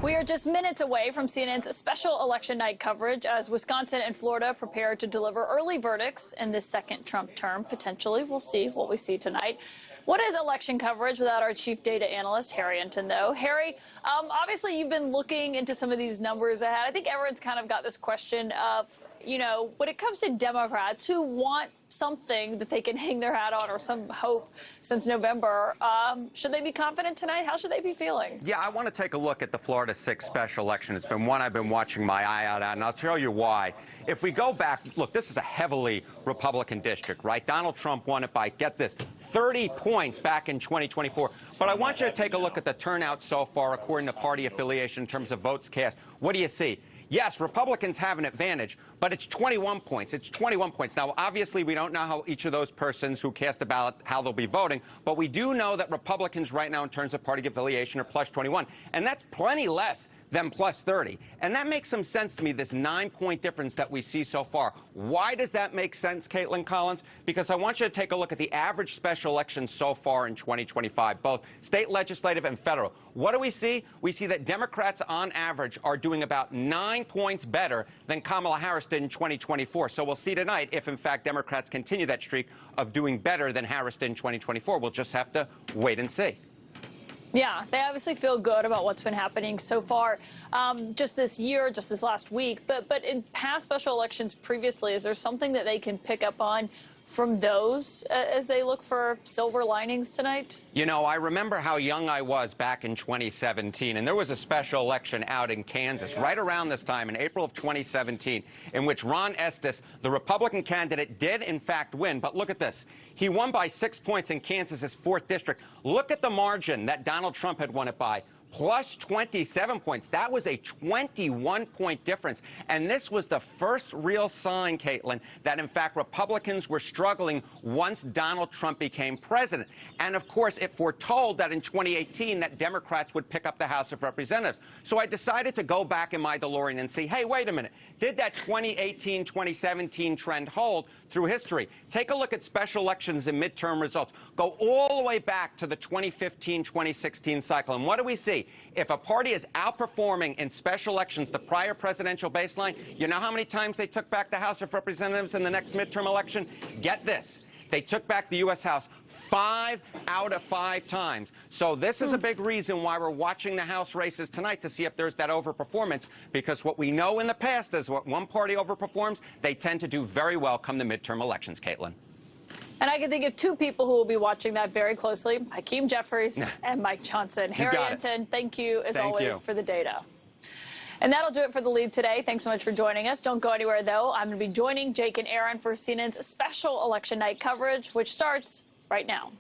We are just minutes away from CNN's special election night coverage as Wisconsin and Florida prepare to deliver early verdicts in this second Trump term. Potentially, we'll see what we see tonight. What is election coverage without our chief data analyst, Harry Enton, though? Harry, obviously you've been looking into some of these numbers ahead. I think everyone's kind of got this question of, you know, when it comes to Democrats who want something that they can hang their hat on or some hope since November, should they be confident tonight? How should they be feeling? Yeah, I want to take a look at the Florida 6 special election. It's been one I've been watching my eye out at, and I'll tell you why. If we go back, look, this is a heavily Republican district, right? Donald Trump won it by, get this, 30 points back in 2024. But I want you to take a look at the turnout so far according to party affiliation in terms of votes cast. What do you see? Yes, Republicans have an advantage, but it's 21 points. It's 21 points. Now, obviously, we don't know how each of those persons who cast a ballot, how they'll be voting, but we do know that Republicans right now in terms of party affiliation are plus 21, and that's plenty less than plus 30. And that makes some sense to me, this 9-point difference that we see so far. Why does that make sense, Caitlin Collins? Because I want you to take a look at the average special elections so far in 2025, both state legislative and federal. What do we see? We see that Democrats on average are doing about 9 points better than Kamala Harris did in 2024. So we'll see tonight if, in fact, Democrats continue that streak of doing better than Harris did in 2024. We'll just have to wait and see. Yeah, they obviously feel good about what's been happening so far just this year, just this last week. But in past special elections previously, is there something that they can pick up on from those as they look for silver linings tonight? You know, I remember how young I was back in 2017, and there was a special election out in Kansas right around this time in April of 2017 in which Ron Estes, the Republican candidate, did in fact win. But look at this. He won by 6 points in Kansas's 4th district. Look at the margin that Donald Trump had won it by. Plus 27 points. That was a 21-point difference. And this was the first real sign, Caitlin, that, in fact, Republicans were struggling once Donald Trump became president. And, of course, it foretold that in 2018 that Democrats would pick up the House of Representatives. So I decided to go back in my DeLorean and see, hey, wait a minute. Did that 2018, 2017 trend hold through history? Take a look at special elections and midterm results. Go all the way back to the 2015, 2016 cycle. And what do we see? If a party is outperforming in special elections the prior presidential baseline, you know how many times they took back the House of Representatives in the next midterm election? Get this. They took back the U.S. House 5 out of 5 times. So this is a big reason why we're watching the House races tonight to see if there's that overperformance, because what we know in the past is what one party overperforms, they tend to do very well come the midterm elections, Caitlin. And I can think of 2 people who will be watching that very closely, Hakeem Jeffries and Mike Johnson. Harry Enton, thank you, as always, for the data. And that'll do it for The Lead today. Thanks so much for joining us. Don't go anywhere, though. I'm going to be joining Jake and Aaron for CNN's special election night coverage, which starts right now.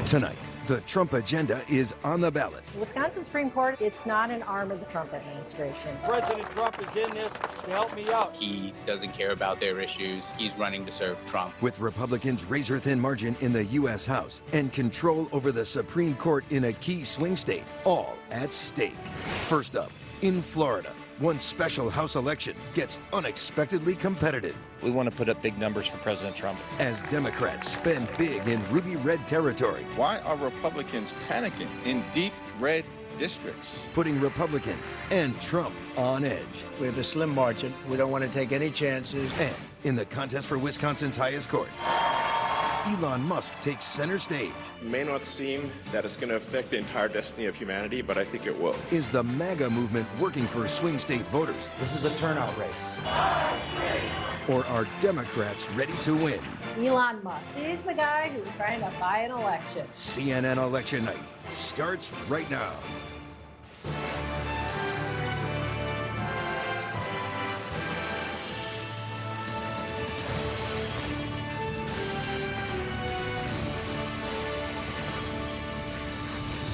Tonight, the Trump agenda is on the ballot. Wisconsin Supreme Court, it's not an arm of the Trump administration. President Trump is in this to help me out. He doesn't care about their issues. He's running to serve Trump. With Republicans' razor-thin margin in the U.S. House and control over the Supreme Court in a key swing state, all at stake. First up, in Florida, one special House election gets unexpectedly competitive. We want to put up big numbers for President Trump. As Democrats spend big in ruby red territory. Why are Republicans panicking in deep red districts? Putting Republicans and Trump on edge. We have a slim margin. We don't want to take any chances. And in the contest for Wisconsin's highest court, Elon Musk takes center stage. It may not seem that it's going to affect the entire destiny of humanity, but I think it will. Is the MAGA movement working for swing state voters? This is a turnout race. Or are Democrats ready to win? Elon Musk, he's the guy who's trying to buy an election. CNN Election Night starts right now.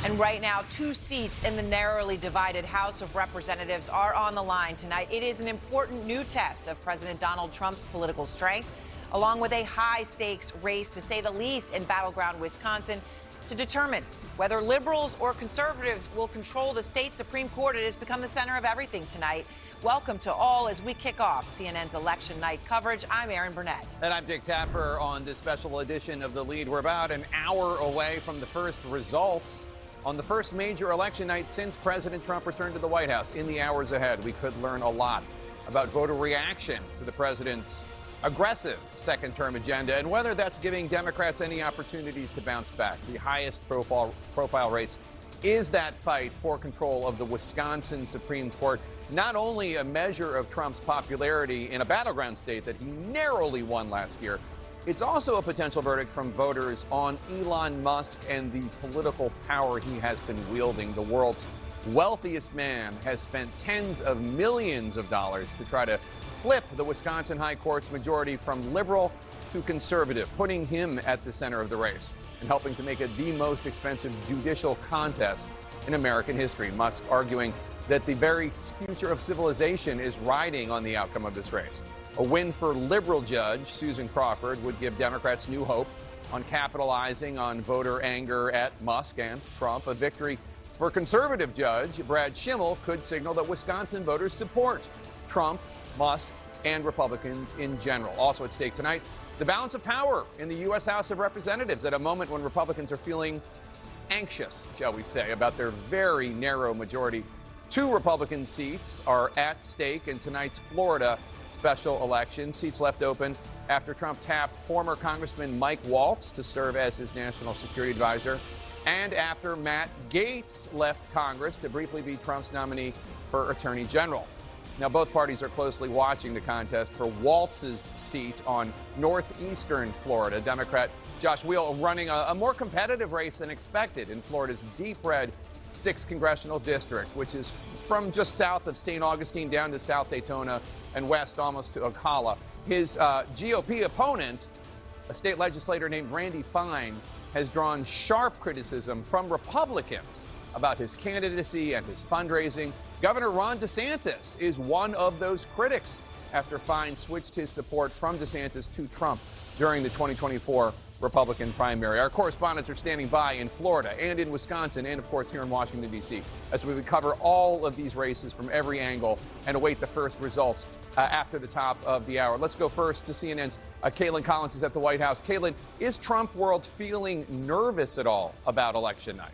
And right now, 2 seats in the narrowly divided House of Representatives are on the line tonight. It is an important new test of President Donald Trump's political strength, along with a high-stakes race, to say the least, in battleground Wisconsin to determine whether liberals or conservatives will control the state Supreme Court. It has become the center of everything tonight. Welcome to all as we kick off CNN's election night coverage. I'm Aaron Burnett. And I'm Dick Tapper on this special edition of The Lead. We're about an hour away from the first results On the first major election night since President Trump returned to the White House, in the hours ahead, we could learn a lot about voter reaction to the president's aggressive second-term agenda and whether that's giving Democrats any opportunities to bounce back. The highest profile race is that fight for control of the Wisconsin Supreme Court, not only a measure of Trump's popularity in a battleground state that he narrowly won last year, it's also a potential verdict from voters on Elon Musk and the political power he has been wielding. The world's wealthiest man has spent tens of millions of dollars to try to flip the Wisconsin High Court's majority from liberal to conservative, putting him at the center of the race and helping to make it the most expensive judicial contest in American history. Musk arguing that the very future of civilization is riding on the outcome of this race. A win for liberal judge Susan Crawford would give Democrats new hope on capitalizing on voter anger at Musk and Trump. A victory for conservative judge Brad Schimmel could signal that Wisconsin voters support Trump, Musk, and Republicans in general. Also at stake tonight, the balance of power in the U.S. House of Representatives at a moment when Republicans are feeling anxious, shall we say, about their very narrow majority. 2 Republican seats are at stake in tonight's Florida special election. Seats left open after Trump tapped former Congressman Mike Waltz to serve as his national security advisor, and after Matt Gaetz left Congress to briefly be Trump's nominee for Attorney General. Now, both parties are closely watching the contest for Waltz's seat on northeastern Florida. Democrat Josh Weil running a more competitive race than expected in Florida's deep red 6th congressional district, which is from just south of St. Augustine down to South Daytona and west almost to Ocala. His GOP opponent, a state legislator named Randy Fine, has drawn sharp criticism from Republicans about his candidacy and his fundraising. Governor Ron DeSantis is one of those critics after Fine switched his support from DeSantis to Trump during the 2024 Republican primary. Our correspondents are standing by in Florida and in Wisconsin and, of course, here in Washington, D.C., as we would cover all of these races from every angle and await the first results after the top of the hour. Let's go first to CNN's Caitlin Collins is at the White House. Caitlin, is Trump world feeling nervous at all about election night?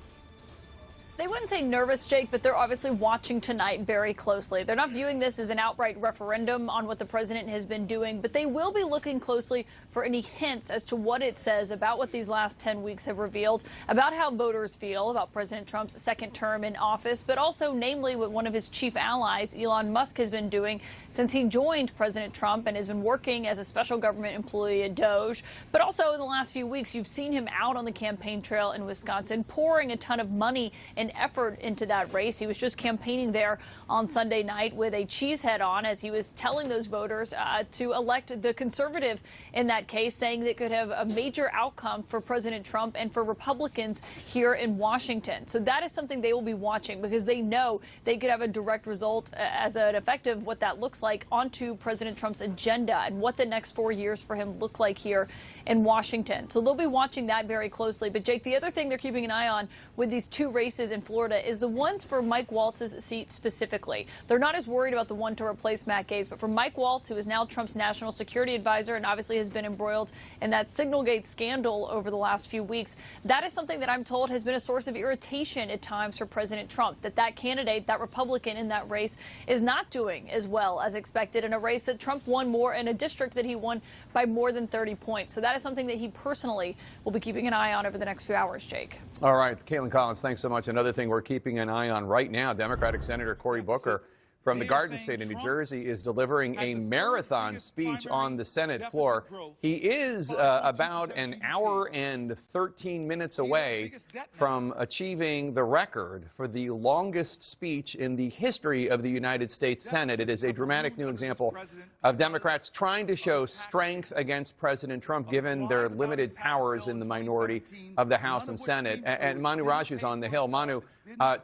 They wouldn't say nervous, Jake, but they're obviously watching tonight very closely. They're not viewing this as an outright referendum on what the president has been doing, but they will be looking closely for any hints as to what it says about what these last 10 weeks have revealed, about how voters feel about President Trump's second term in office, but also namely what one of his chief allies, Elon Musk, has been doing since he joined President Trump and has been working as a special government employee at Doge. But also in the last few weeks, you've seen him out on the campaign trail in Wisconsin, pouring a ton of money and effort into that race. He was just campaigning there on Sunday night with a cheese head on as he was telling those voters to elect the conservative in that case, saying that it could have a major outcome for President Trump and for Republicans here in Washington. So that is something they will be watching because they know they could have a direct result as an effect of what that looks like onto President Trump's agenda and what the next 4 years for him look like here in Washington. So they'll be watching that very closely. But Jake, the other thing they're keeping an eye on with these 2 races in Florida is the ones for Mike Waltz's seat specifically. They're not as worried about the one to replace Matt Gaetz, but for Mike Waltz, who is now Trump's national security advisor and obviously has been embroiled in that Signalgate scandal over the last few weeks, that is something that I'm told has been a source of irritation at times for President Trump, that candidate, that Republican in that race, is not doing as well as expected in a race that Trump won more in a district that he won by more than 30 points. So that is something that he personally will be keeping an eye on over the next few hours, Jake. All right, Caitlin Collins, thanks so much. Another thing we're keeping an eye on right now, Democratic Senator Cory Booker from the Garden State in New Jersey is delivering a marathon speech on the Senate floor. He is about an hour and 13 minutes away from achieving the record for the longest speech in the history of the United States Senate. It is a dramatic new example of Democrats trying to show strength against President Trump, given their limited powers in the minority of the House and Senate. And Manu Raju's on the Hill. Manu,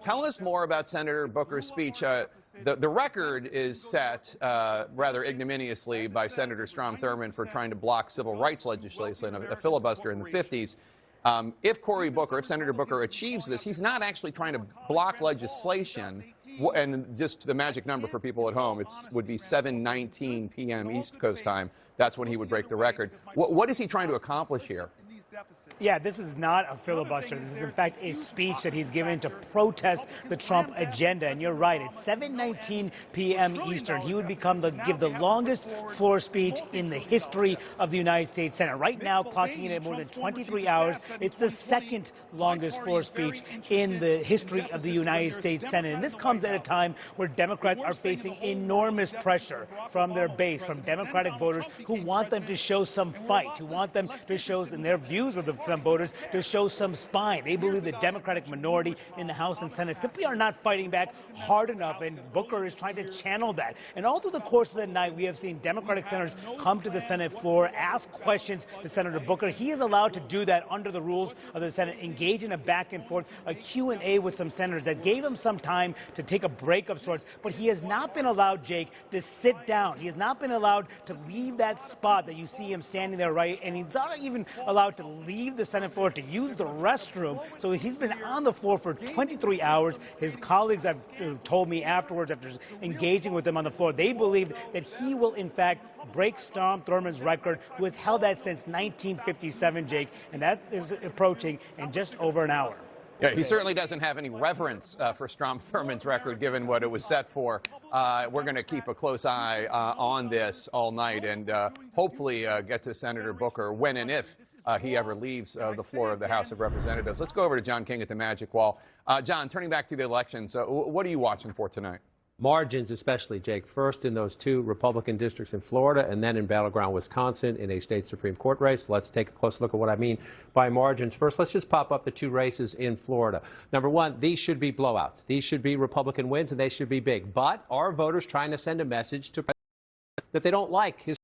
tell us more about Senator Booker's speech. The record is set rather ignominiously by Senator Strom Thurmond for trying to block civil rights legislation, a filibuster in the 50s. If Senator Booker achieves this, he's not actually trying to block legislation. And just the magic number for people at home, it would be 7:19 p.m. East Coast time. That's when he would break the record. What is he trying to accomplish here? Yeah, this is not a filibuster. This is, in fact, a speech that he's given to protest the Trump agenda. And you're right, it's 7:19 p.m. Eastern. He would give the longest floor speech in the history of the United States Senate. Right now, clocking in at more than 23 hours. It's the second longest floor speech in the history of the United States Senate. And this comes at a time where Democrats are facing enormous pressure from their base, from Democratic voters who want them to show some fight, who want them to show, in their views of some voters, to show some spine. They believe the Democratic minority in the House and Senate simply are not fighting back hard enough, and Booker is trying to channel that. And all through the course of the night, we have seen Democratic senators come to the Senate floor, ask questions to Senator Booker. He is allowed to do that under the rules of the Senate, engage in a back and forth, a Q&A with some senators that gave him some time to take a break of sorts. But he has not been allowed, Jake, to sit down. He has not been allowed to leave that spot that you see him standing there, right? And he's not even allowed to leave the Senate floor to use the restroom. So he's been on the floor for 23 hours. His colleagues have told me afterwards, after engaging with him on the floor, they believe that he will, in fact, break Strom Thurmond's record, who has held that since 1957, Jake, and that is approaching in just over an hour. Yeah, he certainly doesn't have any reverence for Strom Thurmond's record, given what it was set for. We're going to keep a close eye on this all night and hopefully get to Senator Booker when and if he ever leaves the floor of the House of Representatives. Let's go over to John King at the Magic Wall. John, turning back to the elections, what are you watching for tonight? Margins, especially, Jake. First in those two Republican districts in Florida, and then in battleground Wisconsin in a state Supreme Court race. Let's take a close look at what I mean by margins. First, let's just pop up the two races in Florida. Number one, these should be blowouts. These should be Republican wins, and they should be big. But are voters trying to send a message to that they don't like his,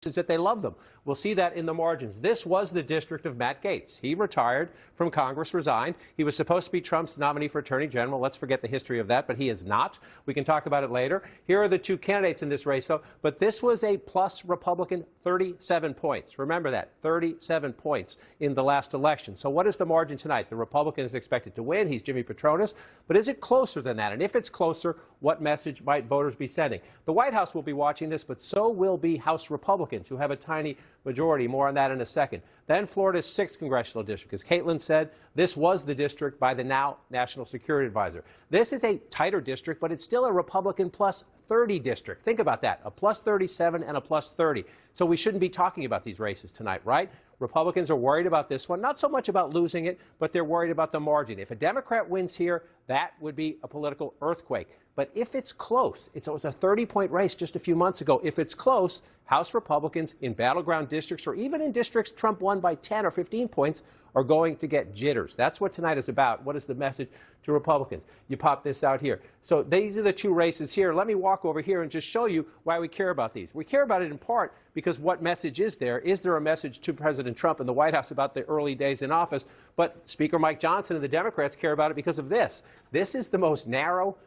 that they love them? We'll see that in the margins. This was the district of Matt Gaetz. He retired from Congress, resigned. He was supposed to be Trump's nominee for Attorney General. Let's forget the history of that, but he is not. We can talk about it later. Here are the two candidates in this race, though. But this was a plus Republican 37 points. Remember that, 37 points in the last election. So what is the margin tonight? The Republican is expected to win. He's Jimmy Patronis. But is it closer than that? And if it's closer, what message might voters be sending? The White House will be watching this, but so will be House Republicans, who have a tiny majority. More on that in a second. Then Florida's 6th congressional district. As Caitlin said, this was the district by the now National Security Advisor. This is a tighter district, but it's still a Republican plus 30 district. Think about that, a plus 37 and a plus 30. So we shouldn't be talking about these races tonight, right? Republicans are worried about this one, not so much about losing it, but they're worried about the margin. If a Democrat wins here, that would be a political earthquake. But if it's close, it was a 30-point race just a few months ago. If it's close, House Republicans in battleground districts or even in districts Trump won by 10 or 15 points are going to get jitters. That's what tonight is about. What is the message to Republicans? You pop this out here. So these are the two races here. Let me walk over here and just show you why we care about these. We care about it in part because what message is there? Is there a message to President Trump and the White House about the early days in office? But Speaker Mike Johnson and the Democrats care about it because of this. This is the most narrow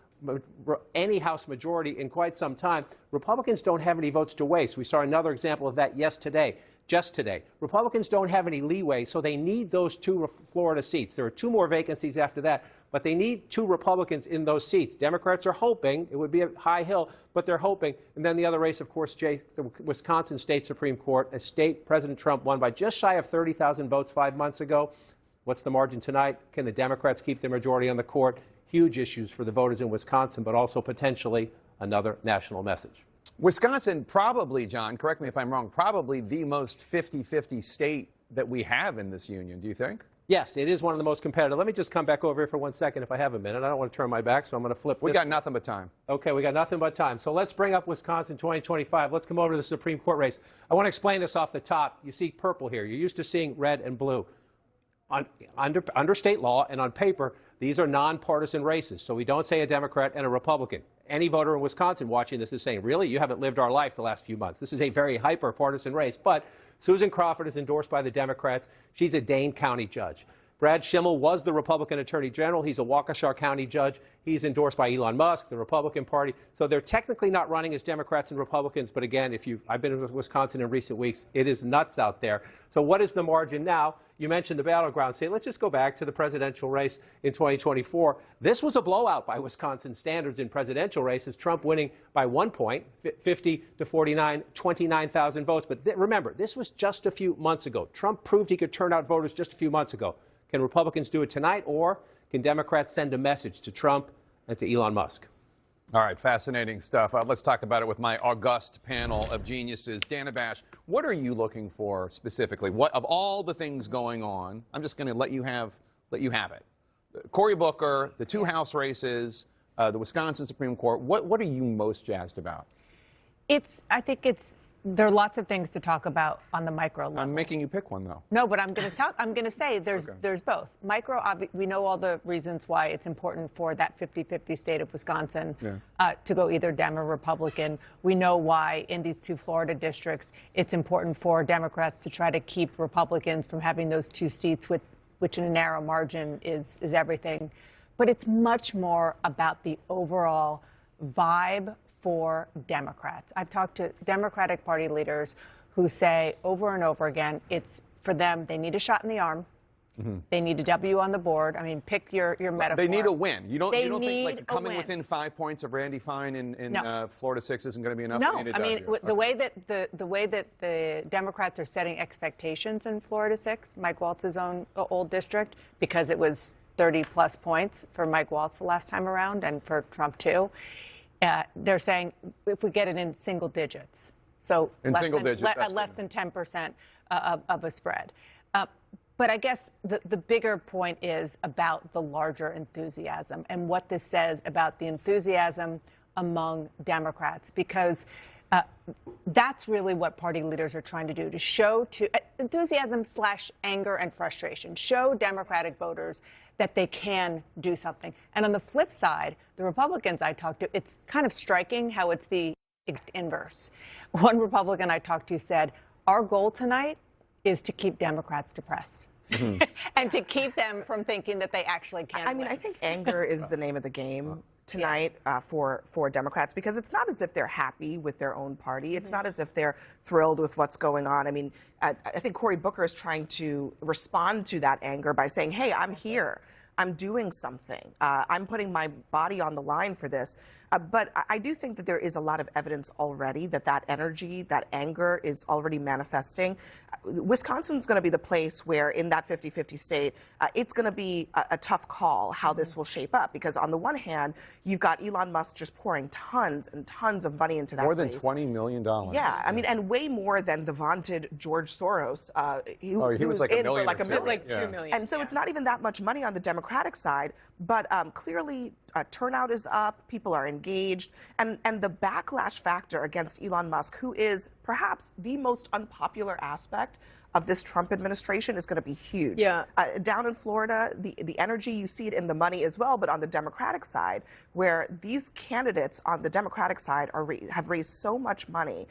any House majority in quite some time. Republicans don't have any votes to waste. We saw another example of that just today. Republicans don't have any leeway, so they need those two Florida seats. There are two more vacancies after that, but they need two Republicans in those seats. Democrats are hoping, it would be a high hill, but they're hoping. And then the other race, of course, Jay, the Wisconsin State Supreme Court, a state President Trump won by just shy of 30,000 votes 5 months ago. What's the margin tonight? Can the Democrats keep their majority on the court? Huge issues for the voters in Wisconsin, but also potentially another national message. Wisconsin probably, John, correct me if I'm wrong, probably the most 50-50 state that we have in this union, do you think? Yes, it is one of the most competitive. Let me just come back over here for 1 second if I have a minute. I don't want to turn my back, so I'm going to flip this. We got nothing but time. Okay, we got nothing but time. So let's bring up Wisconsin 2025. Let's come over to the Supreme Court race. I want to explain this off the top. You see purple here. You're used to seeing red and blue. Under state law and on paper, these are nonpartisan races, so we don't say a Democrat and a Republican. Any voter in Wisconsin watching this is saying, really, you haven't lived our life the last few months. This is a very hyper-partisan race, but Susan Crawford is endorsed by the Democrats. She's a Dane County judge. Brad Schimmel was the Republican Attorney General. He's a Waukesha County judge. He's endorsed by Elon Musk, the Republican Party. So they're technically not running as Democrats and Republicans. But again, I've been in Wisconsin in recent weeks. It is nuts out there. So what is the margin now? You mentioned the battleground state. Let's just go back to the presidential race in 2024. This was a blowout by Wisconsin standards in presidential races. Trump winning by 1 point, 50 to 49, 29,000 votes. But remember, this was just a few months ago. Trump proved he could turn out voters just a few months ago. Can Republicans do it tonight, or can Democrats send a message to Trump and to Elon Musk? All right, fascinating stuff. Let's talk about it with my august panel of geniuses. Dana Bash, what are you looking for specifically? What of all the things going on? I'm just going to let you have it. Cory Booker, the two House races, the Wisconsin Supreme Court. What are you most jazzed about? There are lots of things to talk about on the micro level. I'm making you pick one, though. No, but I'm going to say there's both. Micro, we know all the reasons why it's important for that 50-50 state of Wisconsin to go either Dem or Republican. We know why in these two Florida districts it's important for Democrats to try to keep Republicans from having those two seats, which in a narrow margin is everything. But it's much more about the overall vibe for Democrats. I've talked to Democratic Party leaders who say over and over again, it's for them, they need a shot in the arm. Mm-hmm. They need a W on the board. I mean, pick your metaphor. They need a win. You don't think like coming within 5 points of Randy Fine in Florida 6 isn't going to be enough? No, I mean, the way that the Democrats are setting expectations in Florida 6, Mike Waltz's own old district, because it was 30-plus points for Mike Waltz the last time around and for Trump, too. They're saying if we get it in single digits, so less than 10% of a spread. But I guess the bigger point is about the larger enthusiasm and what this says about the enthusiasm among Democrats, because that's really what party leaders are trying to do, to show enthusiasm / anger and frustration, show Democratic voters that they can do something. And on the flip side, the Republicans I talked to, it's kind of striking how it's the inverse. One Republican I talked to said, our goal tonight is to keep Democrats depressed. Mm-hmm. And to keep them from thinking that they actually can win. I think anger is the name of the game tonight for Democrats, because it's not as if they're happy with their own party. It's not as if they're thrilled with what's going on. I mean, I think Cory Booker is trying to respond to that anger by saying, hey, I'm here. I'm doing something. I'm putting my body on the line for this. But I do think that there is a lot of evidence already that energy, that anger is already manifesting. Wisconsin's going to be the place where in that 50-50 state, it's going to be a tough call how this will shape up. Because on the one hand, you've got Elon Musk just pouring tons and tons of money into that More than race. $20 million. Yeah, I mean, and way more than the vaunted George Soros. He was like $1 million. Like $2 million. And so it's not even that much money on the Democratic side, but clearly turnout is up, people are engaged, and the backlash factor against Elon Musk, who is perhaps the most unpopular aspect of this Trump administration, is going to be huge. Yeah. Down in Florida, the energy, you see it in the money as well, but on the Democratic side, where these candidates on the Democratic side have raised so much money,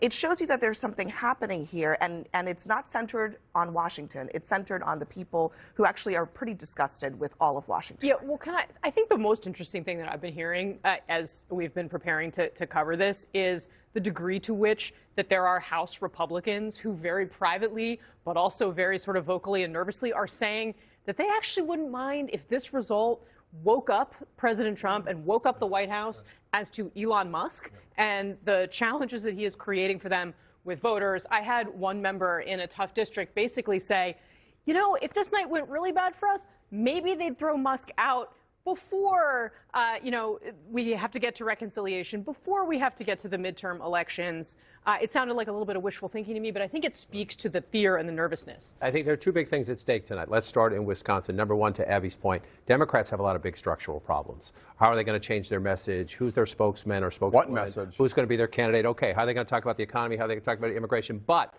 it shows you that there's something happening here, and it's not centered on Washington. It's centered on the people who actually are pretty disgusted with all of Washington. Yeah, well, I think the most interesting thing that I've been hearing as we've been preparing to cover this is the degree to which that there are House Republicans who very privately, but also very sort of vocally and nervously are saying that they actually wouldn't mind if this result woke up President Trump and woke up the White House as to Elon Musk and the challenges that he is creating for them with voters. I had one member in a tough district basically say, you know, if this night went really bad for us, maybe they'd throw Musk out before, we have to get to reconciliation, before we have to get to the midterm elections. It sounded like a little bit of wishful thinking to me, but I think it speaks to the fear and the nervousness. I think there are two big things at stake tonight. Let's start in Wisconsin. Number one, to Abby's point, Democrats have a lot of big structural problems. How are they going to change their message? Who's their spokesman or spokeswoman? What message? Who's going to be their candidate? Okay, how are they going to talk about the economy? How are they going to talk about immigration? But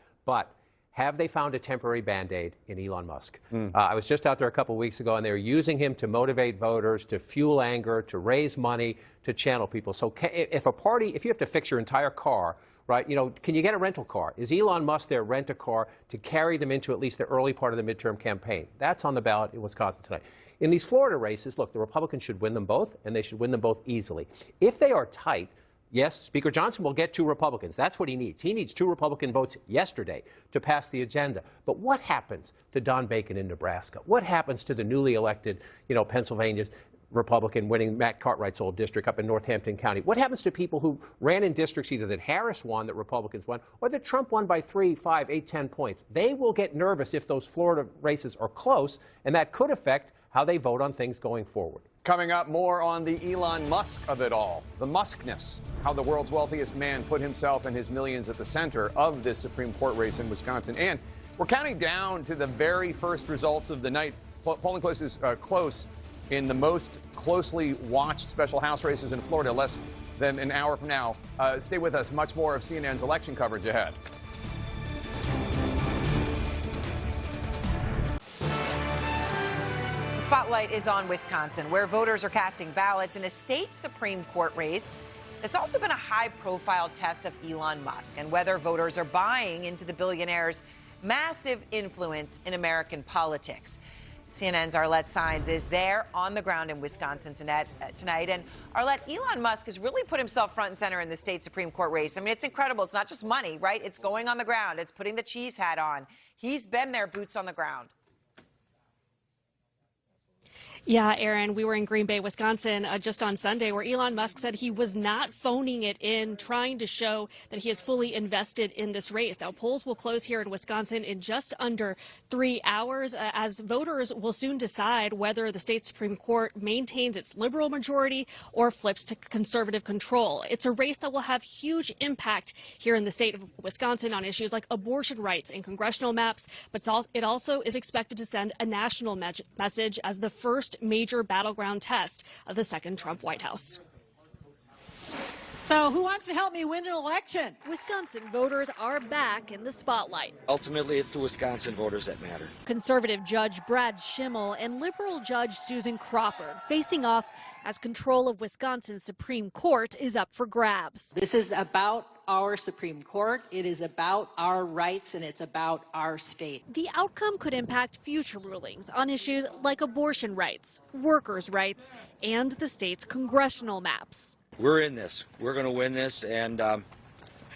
have they found a temporary Band-Aid in Elon Musk? I was just out there a couple weeks ago, and they were using him to motivate voters, to fuel anger, to raise money, to channel people. So if you have to fix your entire car right? You know, can you get a rental car? Is Elon Musk there rent a car to carry them into at least the early part of the midterm campaign? That's on the ballot in Wisconsin tonight. In these Florida races, look, the Republicans should win them both, and they should win them both easily. If they are tight, yes, Speaker Johnson will get 2 Republicans. That's what he needs. He needs 2 Republican votes yesterday to pass the agenda. But what happens to Don Bacon in Nebraska? What happens to the newly elected, Pennsylvania Republican winning Matt Cartwright's old district up in Northampton County? What happens to people who ran in districts either that Harris won, that Republicans won, or that Trump won by 3, 5, 8, 10 points? They will get nervous if those Florida races are close, and that could affect how they vote on things going forward. Coming up, more on the Elon Musk of it all, the Muskness, how the world's wealthiest man put himself and his millions at the center of this Supreme Court race in Wisconsin. And we're counting down to the very first results of the night. Polling places close in the most closely watched special House races in Florida, less than an hour from now. Stay with us. Much more of CNN's election coverage ahead. Spotlight is on Wisconsin, where voters are casting ballots in a state Supreme Court race that's also been a high-profile test of Elon Musk and whether voters are buying into the billionaire's massive influence in American politics. CNN's Arlette Saenz is there on the ground in Wisconsin tonight. And Arlette, Elon Musk has really put himself front and center in the state Supreme Court race. I mean, it's incredible. It's not just money, right? It's going on the ground. It's putting the cheese hat on. He's been there, boots on the ground. Yeah, Aaron, we were in Green Bay, Wisconsin just on Sunday, where Elon Musk said he was not phoning it in, trying to show that he is fully invested in this race. Now, polls will close here in Wisconsin in just under 3 hours, as voters will soon decide whether the state Supreme Court maintains its liberal majority or flips to conservative control. It's a race that will have huge impact here in the state of Wisconsin on issues like abortion rights and congressional maps, but it also is expected to send a national message as the first major battleground test of the second Trump White House. So who wants to help me win an election? Wisconsin voters are back in the spotlight. Ultimately, it's the Wisconsin voters that matter. Conservative Judge Brad Schimmel and liberal Judge Susan Crawford facing off as control of Wisconsin's Supreme Court is up for grabs. This is about our Supreme Court. It is about our rights, and it's about our state. The outcome could impact future rulings on issues like abortion rights, workers' rights, and the state's congressional maps. We're in this. We're going to win this, and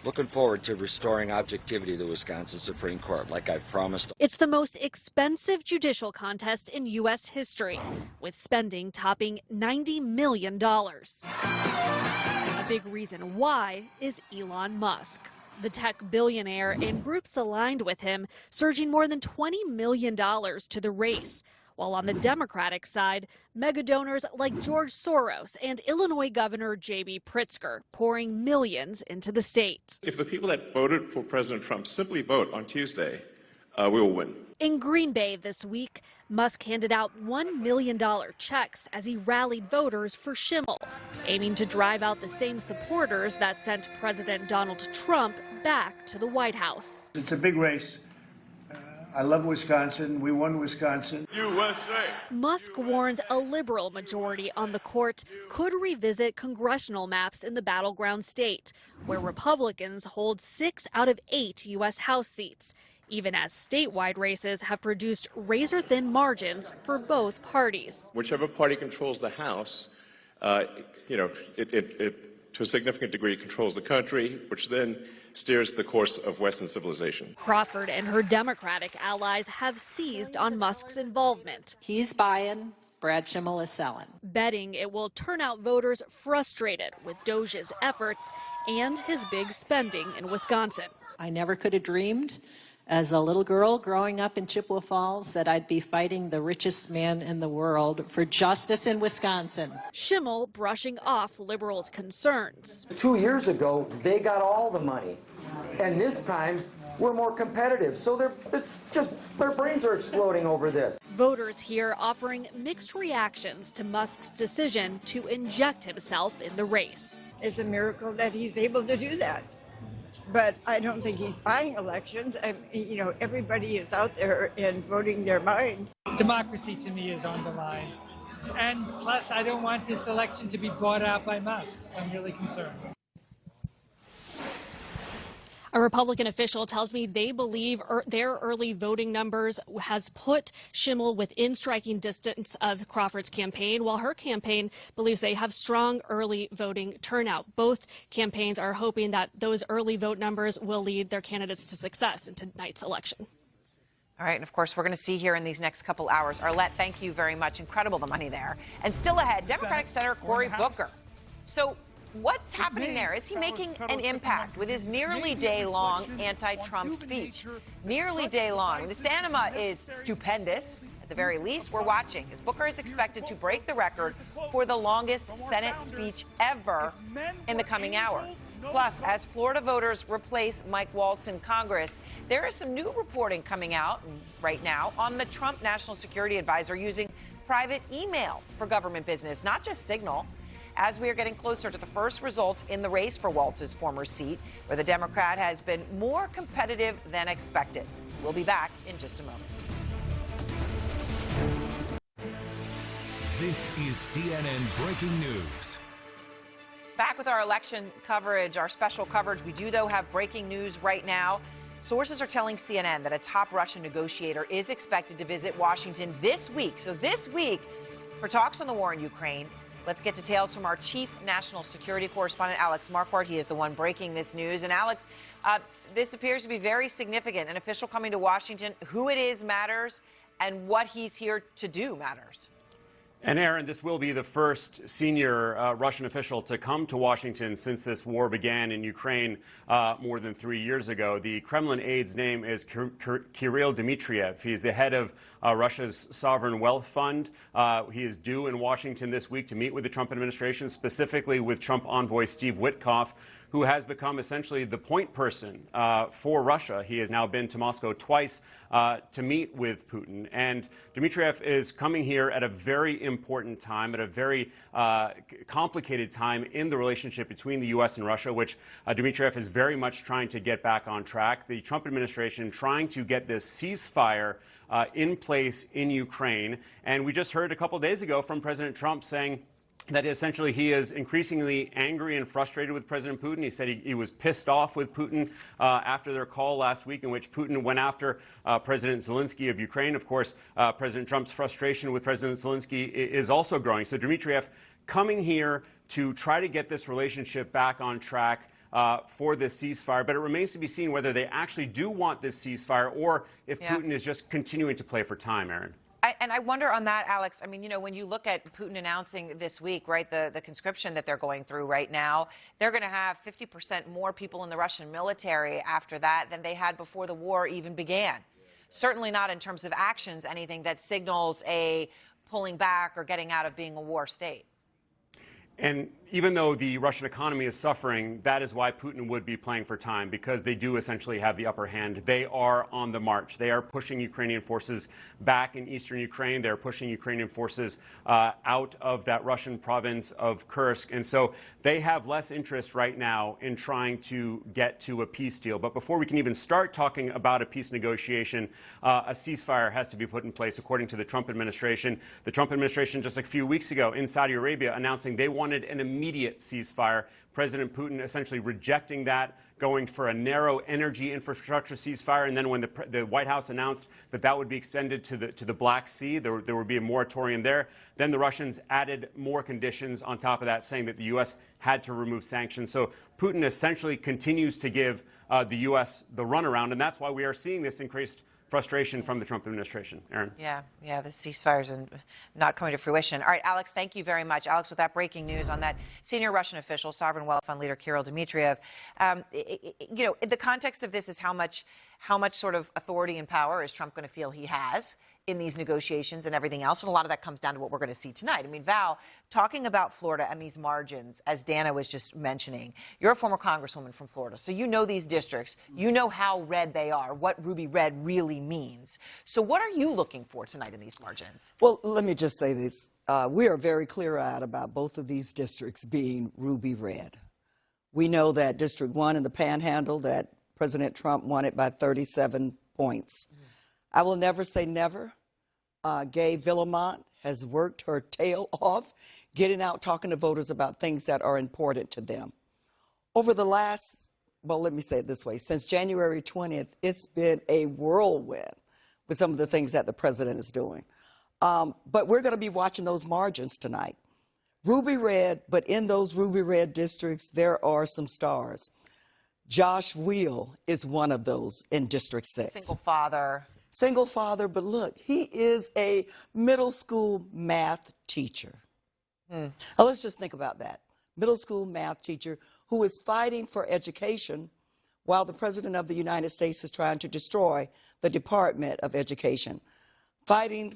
looking forward to restoring objectivity to the Wisconsin Supreme Court, like I've promised. It's the most expensive judicial contest in U.S. history, with spending topping $90 million. A big reason why is Elon Musk. The tech billionaire and groups aligned with him surging more than $20 million to the race. While on the Democratic side, mega donors like George Soros and Illinois Governor J.B. Pritzker pouring millions into the state. If the people that voted for President Trump simply vote on Tuesday, we will win. In Green Bay this week, Musk handed out $1 million checks as he rallied voters for Schimmel, aiming to drive out the same supporters that sent President Donald Trump back to the White House. It's a big race. I love Wisconsin. We won Wisconsin. USA. Musk warns a liberal majority on the court could revisit congressional maps in the battleground state, where Republicans hold 6 out of 8 U.S. House seats, even as statewide races have produced razor-thin margins for both parties. Whichever party controls the House, it to a significant degree controls the country, which then steers the course of Western civilization. Crawford and her Democratic allies have seized on Musk's involvement. He's buying, Brad Schimmel is selling. Betting it will turn out voters frustrated with Doge's efforts and his big spending in Wisconsin. I never could have dreamed as a little girl growing up in Chippewa Falls that I'd be fighting the richest man in the world for justice in Wisconsin. Schimmel brushing off liberals' concerns. 2 years ago, they got all the money. And this time, we're more competitive. So their brains are exploding over this. Voters here offering mixed reactions to Musk's decision to inject himself in the race. It's a miracle that he's able to do that. But I don't think he's buying elections. Everybody is out there and voting their mind. Democracy to me is on the line. And plus, I don't want this election to be bought out by Musk. I'm really concerned. A Republican official tells me they believe their early voting numbers has put Schimmel within striking distance of Crawford's campaign, while her campaign believes they have strong early voting turnout. Both campaigns are hoping that those early vote numbers will lead their candidates to success in tonight's election. All right, and of course, we're going to see here in these next couple hours. Arlette, thank you very much. Incredible, the money there. And still ahead, Democratic Senator Cory Booker. So what's happening there? Is he making an impact with his nearly day-long anti-Trump speech? Nearly day-long. The stamina is stupendous. At the very least, we're watching as Booker is expected to break the record for the longest Senate speech ever in the coming hour. Plus, as Florida voters replace Mike Waltz in Congress, there is some new reporting coming out right now on the Trump National Security Advisor using private email for government business, not just Signal. As we are getting closer to the first results in the race for Waltz's former seat, where the Democrat has been more competitive than expected. We'll be back in just a moment. This is CNN Breaking News. Back with our election coverage, our special coverage. We do, though, have breaking news right now. Sources are telling CNN that a top Russian negotiator is expected to visit Washington this week. So this week, for talks on the war in Ukraine. Let's get details from our chief national security correspondent, Alex Marquardt. He is the one breaking this news. And Alex, this appears to be very significant. An official coming to Washington, who it is matters, and what he's here to do matters. And Aaron, this will be the first senior Russian official to come to Washington since this war began in Ukraine more than 3 years ago. The Kremlin aide's name is Kirill Dmitriev. He's the head of Russia's Sovereign Wealth Fund. He is due in Washington this week to meet with the Trump administration, specifically with Trump envoy Steve Witkoff, who has become essentially the point person for Russia. He has now been to Moscow twice to meet with Putin. And Dmitriev is coming here at a very important time, at a very complicated time in the relationship between the U.S. and Russia, which Dmitriev is very much trying to get back on track. The Trump administration trying to get this ceasefire in place in Ukraine. And we just heard a couple days ago from President Trump saying that essentially he is increasingly angry and frustrated with President Putin. He said he was pissed off with Putin after their call last week in which Putin went after President Zelensky of Ukraine. Of course, President Trump's frustration with President Zelensky is also growing. So Dmitriev coming here to try to get this relationship back on track for this ceasefire. But it remains to be seen whether they actually do want this ceasefire or if Putin is just continuing to play for time, Aaron. And I wonder on that, Alex, I mean, you know, when you look at Putin announcing this week, right, the conscription that they're going through right now, they're going to have 50% more people in the Russian military after that than they had before the war even began. Certainly not in terms of actions, anything that signals a pulling back or getting out of being a war state. And even though the Russian economy is suffering, that is why Putin would be playing for time, because they do essentially have the upper hand. They are on the march. They are pushing Ukrainian forces back in eastern Ukraine. They're pushing Ukrainian forces out of that Russian province of Kursk. And so they have less interest right now in trying to get to a peace deal. But before we can even start talking about a peace negotiation, a ceasefire has to be put in place, according to the Trump administration. The Trump administration just a few weeks ago in Saudi Arabia announcing they wanted an immediate ceasefire. President Putin essentially rejecting that, going for a narrow energy infrastructure ceasefire. And then when the White House announced that that would be extended to the Black Sea, there would be a moratorium there. Then the Russians added more conditions on top of that, saying that the U.S. had to remove sanctions. So Putin essentially continues to give the U.S. the runaround. And that's why we are seeing this increased frustration from the Trump administration. Aaron? Yeah, the ceasefires and not coming to fruition. All right, Alex, thank you very much. Alex, with that breaking news on that senior Russian official, Sovereign Wealth Fund leader Kirill Dmitriev, you know, the context of this is how much sort of authority and power is Trump going to feel he has in these negotiations and everything else. And a lot of that comes down to what we're going to see tonight. I mean, Val, talking about Florida and these margins, as Dana was just mentioning, you're a former congresswoman from Florida, so you know these districts. You know how red they are, what ruby red really means. So what are you looking for tonight in these margins? Well, let me just say this. We are very clear-eyed about both of these districts being ruby red. We know that District 1 in the Panhandle, that President Trump won it by 37 points. I will never say never. Gay Villamont has worked her tail off, getting out, talking to voters about things that are important to them. Over the last well, let me say it this way. Since January 20th, it's been a whirlwind with some of the things that the president is doing. But we're going to be watching those margins tonight. Ruby red, but in those ruby red districts, there are some stars. Josh Wheel is one of those in District 6. Single father. Single father, but look, he is a middle school math teacher. Now, let's just think about that. Middle school math teacher who is fighting for education while the President of the United States is trying to destroy the Department of Education, fighting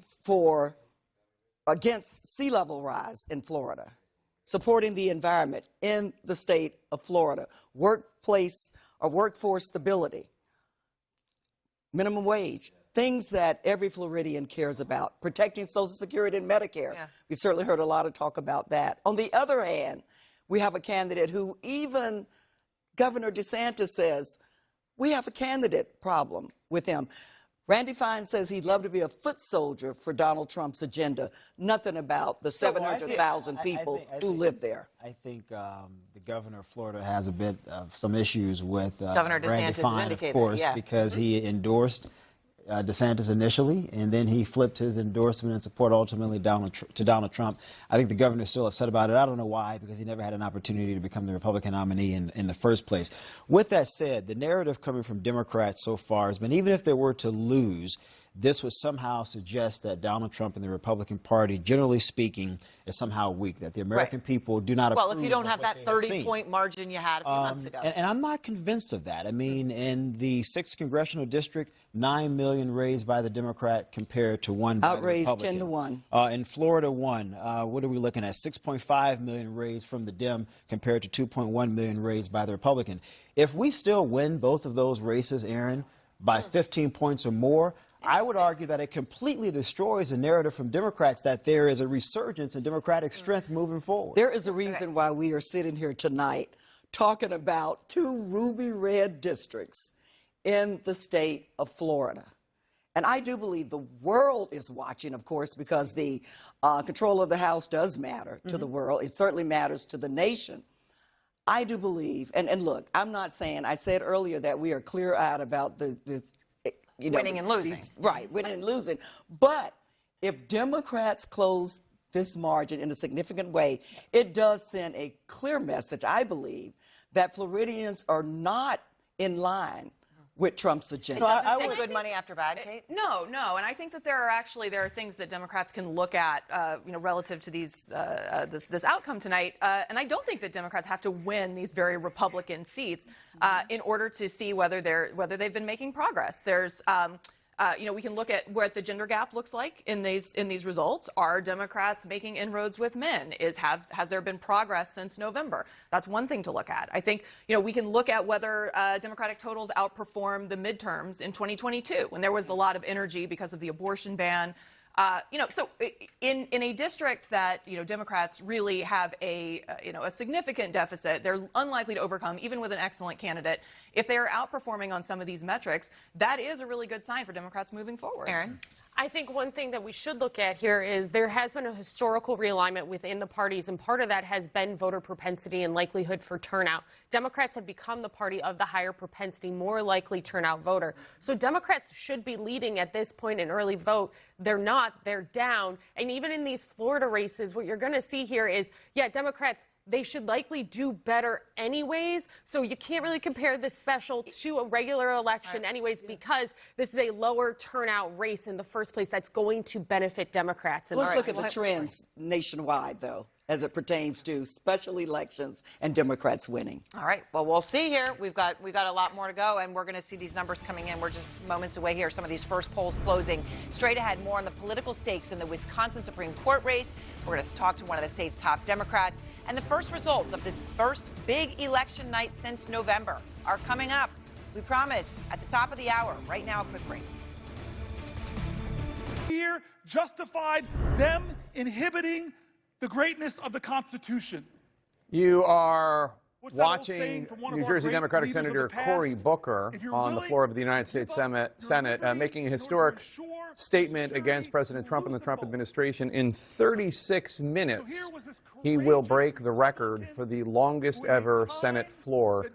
against sea level rise in Florida, supporting the environment in the state of Florida, workforce stability, minimum wage, things that every Floridian cares about, protecting Social Security and Medicare. Yeah. We've certainly heard a lot of talk about that. On the other hand, we have a candidate who even Governor DeSantis says, we have a candidate problem with him. Randy Fine says he'd love to be a foot soldier for Donald Trump's agenda. Nothing about the 700,000 people who live there. I think the governor of Florida has a bit of some issues with Governor Randy DeSantis Fine, indicated, of course, yeah. because he endorsed DeSantis initially, and then he flipped his endorsement and support ultimately to Donald Trump. I think the governor is still upset about it. I don't know why, because he never had an opportunity to become the Republican nominee in the first place. With that said, the narrative coming from Democrats so far has been, even if they were to lose, this would somehow suggest that Donald Trump and the Republican Party, generally speaking, is somehow weak, that the American people do not approve. Well, if you don't have that 30-point margin you had a few months ago. And I'm not convinced of that. I mean, in the 6th congressional district, $9 million raised by the Democrat compared to $1 by the Republican. Outraised 10 to 1. In Florida, what are we looking at? $6.5 million raised from the Dem compared to $2.1 million raised by the Republican. If we still win both of those races, Aaron, by 15 points or more, I would argue that it completely destroys the narrative from Democrats that there is a resurgence in Democratic strength moving forward. There is a reason why we are sitting here tonight talking about 2 ruby red districts in the state of Florida. And I do believe the world is watching, of course, because the control of the House does matter to the world. It certainly matters to the nation. I do believe, and look, I'm not saying, I said earlier that we are clear-eyed about this. Winning and losing. Right, winning and losing. But if Democrats close this margin in a significant way, it does send a clear message, I believe, that Floridians are not in line with Trump's agenda. I would good money after bad, Kate? No, and I think that there are things that Democrats can look at, relative to these this outcome tonight. And I don't think that Democrats have to win these very Republican seats in order to see whether they've been making progress. There's we can look at what the gender gap looks like in these results. Are Democrats making inroads with men? Has there been progress since November? That's one thing to look at. I think we can look at whether Democratic totals outperform the midterms in 2022 when there was a lot of energy because of the abortion ban. So in a district that Democrats really have a significant deficit, they're unlikely to overcome even with an excellent candidate. If they are outperforming on some of these metrics, that is a really good sign for Democrats moving forward. Aaron? I think one thing that we should look at here is there has been a historical realignment within the parties, and part of that has been voter propensity and likelihood for turnout. Democrats have become the party of the higher propensity, more likely turnout voter. So Democrats should be leading at this point in early vote. They're not. They're down. And even in these Florida races, what you're going to see here is, Democrats, they should likely do better anyways. So you can't really compare this special to a regular election anyways, because this is a lower turnout race in the first place that's going to benefit Democrats. Let's look at the trends nationwide, though, as it pertains to special elections and Democrats winning. All right. Well, we'll see here. We've got a lot more to go, and we're going to see these numbers coming in. We're just moments away here. Some of these first polls closing. Straight ahead, more on the political stakes in the Wisconsin Supreme Court race. We're going to talk to one of the state's top Democrats. And the first results of this first big election night since November are coming up. We promise at the top of the hour. Right now, a quick break. Fear justified them inhibiting the greatness of the Constitution. You are What's that old watching saying from one of New our Jersey great Democratic leaders of Senator the past? Cory Booker If you're on the willing floor of the United States Senate making a historic statement against President Trump and the Trump administration. In 36 minutes, he will break the record for the longest ever Senate floor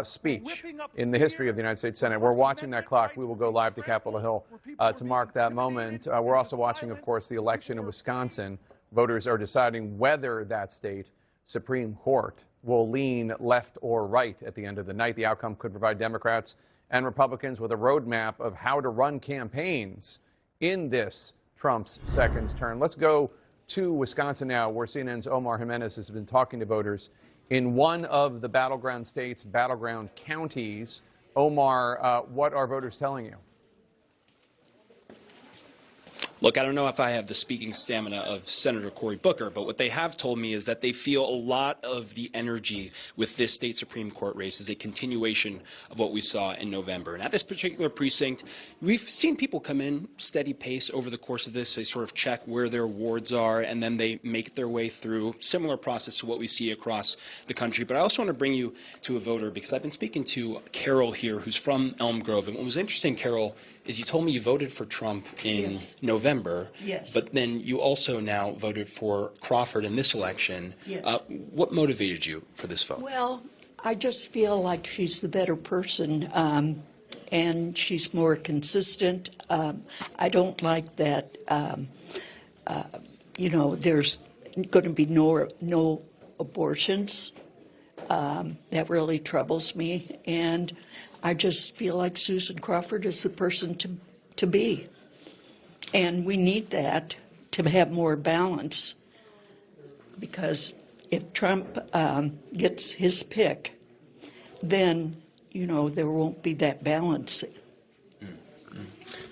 speech in the history of the United States Senate. We're watching that clock. We will go live to Capitol Hill to mark that moment. We're also watching, of course, the election in Wisconsin. Voters are deciding whether that state Supreme Court will lean left or right at the end of the night. The outcome could provide Democrats and Republicans with a roadmap of how to run campaigns in this Trump's second term. Let's go to Wisconsin now, where CNN's Omar Jimenez has been talking to voters in one of the battleground states, battleground counties. Omar, what are voters telling you? Look, I don't know if I have the speaking stamina of Senator Cory Booker, but what they have told me is that they feel a lot of the energy with this state Supreme Court race is a continuation of what we saw in November. And at this particular precinct, we've seen people come in steady pace over the course of this. They sort of check where their wards are, and then they make their way through. Similar process to what we see across the country. But I also want to bring you to a voter, because I've been speaking to Carol here, who's from Elm Grove. And what was interesting, Carol, is you told me you voted for Trump in November, but then you also now voted for Crawford in this election. What motivated you for this vote? Well, I just feel like she's the better person, and she's more consistent. I don't like that, there's going to be no abortions. That really troubles me, and I just feel like Susan Crawford is the person to be. And we need that to have more balance, because if Trump gets his pick, then, there won't be that balance.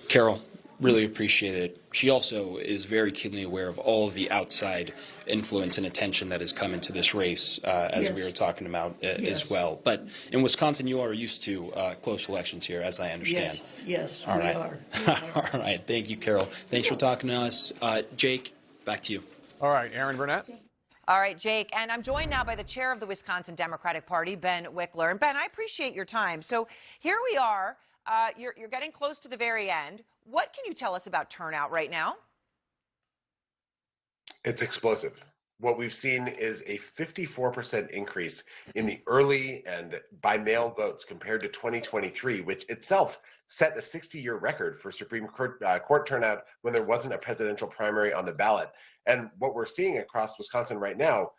Carol, really appreciate it. She also is very keenly aware of all of the outside influence and attention that has come into this race, as we were talking about as well. But in Wisconsin, you are used to close elections here, as I understand. Yes, all we right. are. All right. Thank you, Carol. Thanks for talking to us. Jake, back to you. All right, Aaron Burnett. All right, Jake, and I'm joined now by the chair of the Wisconsin Democratic Party, Ben Wickler. And Ben, I appreciate your time. So here we are. You're getting close to the very end. What can you tell us about turnout right now? It's explosive. What we've seen is a 54% increase in the early and by mail votes compared to 2023, which itself set a 60-year record for Supreme Court turnout when there wasn't a presidential primary on the ballot. And what we're seeing across Wisconsin right now,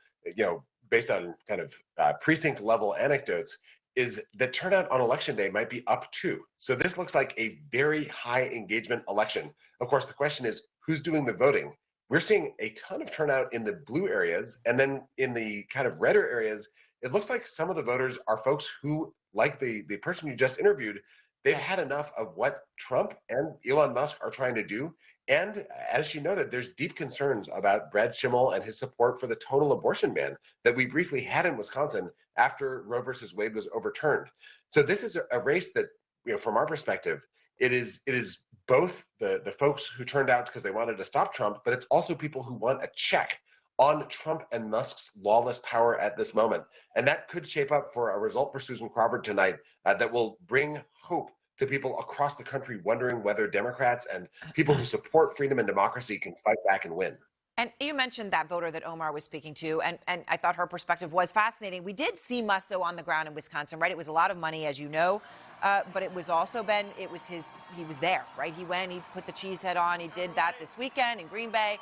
based on kind of precinct level anecdotes, is that turnout on election day might be up too. So this looks like a very high engagement election. Of course, the question is, who's doing the voting? We're seeing a ton of turnout in the blue areas, and then in the kind of redder areas, it looks like some of the voters are folks who, like the person you just interviewed, they've had enough of what Trump and Elon Musk are trying to do. And as she noted, there's deep concerns about Brad Schimmel and his support for the total abortion ban that we briefly had in Wisconsin after Roe versus Wade was overturned. So this is a race that, from our perspective, it is both the folks who turned out because they wanted to stop Trump, but it's also people who want a check on Trump and Musk's lawless power at this moment. And that could shape up for a result for Susan Crawford tonight that will bring hope to people across the country wondering whether Democrats and people who support freedom and democracy can fight back and win. And you mentioned that voter that Omar was speaking to, and I thought her perspective was fascinating. We did see Musk, though, on the ground in Wisconsin, right? It was a lot of money, as you know, but it was also, Ben, he was there, right? He went, he put the cheese head on, he did that this weekend in Green Bay,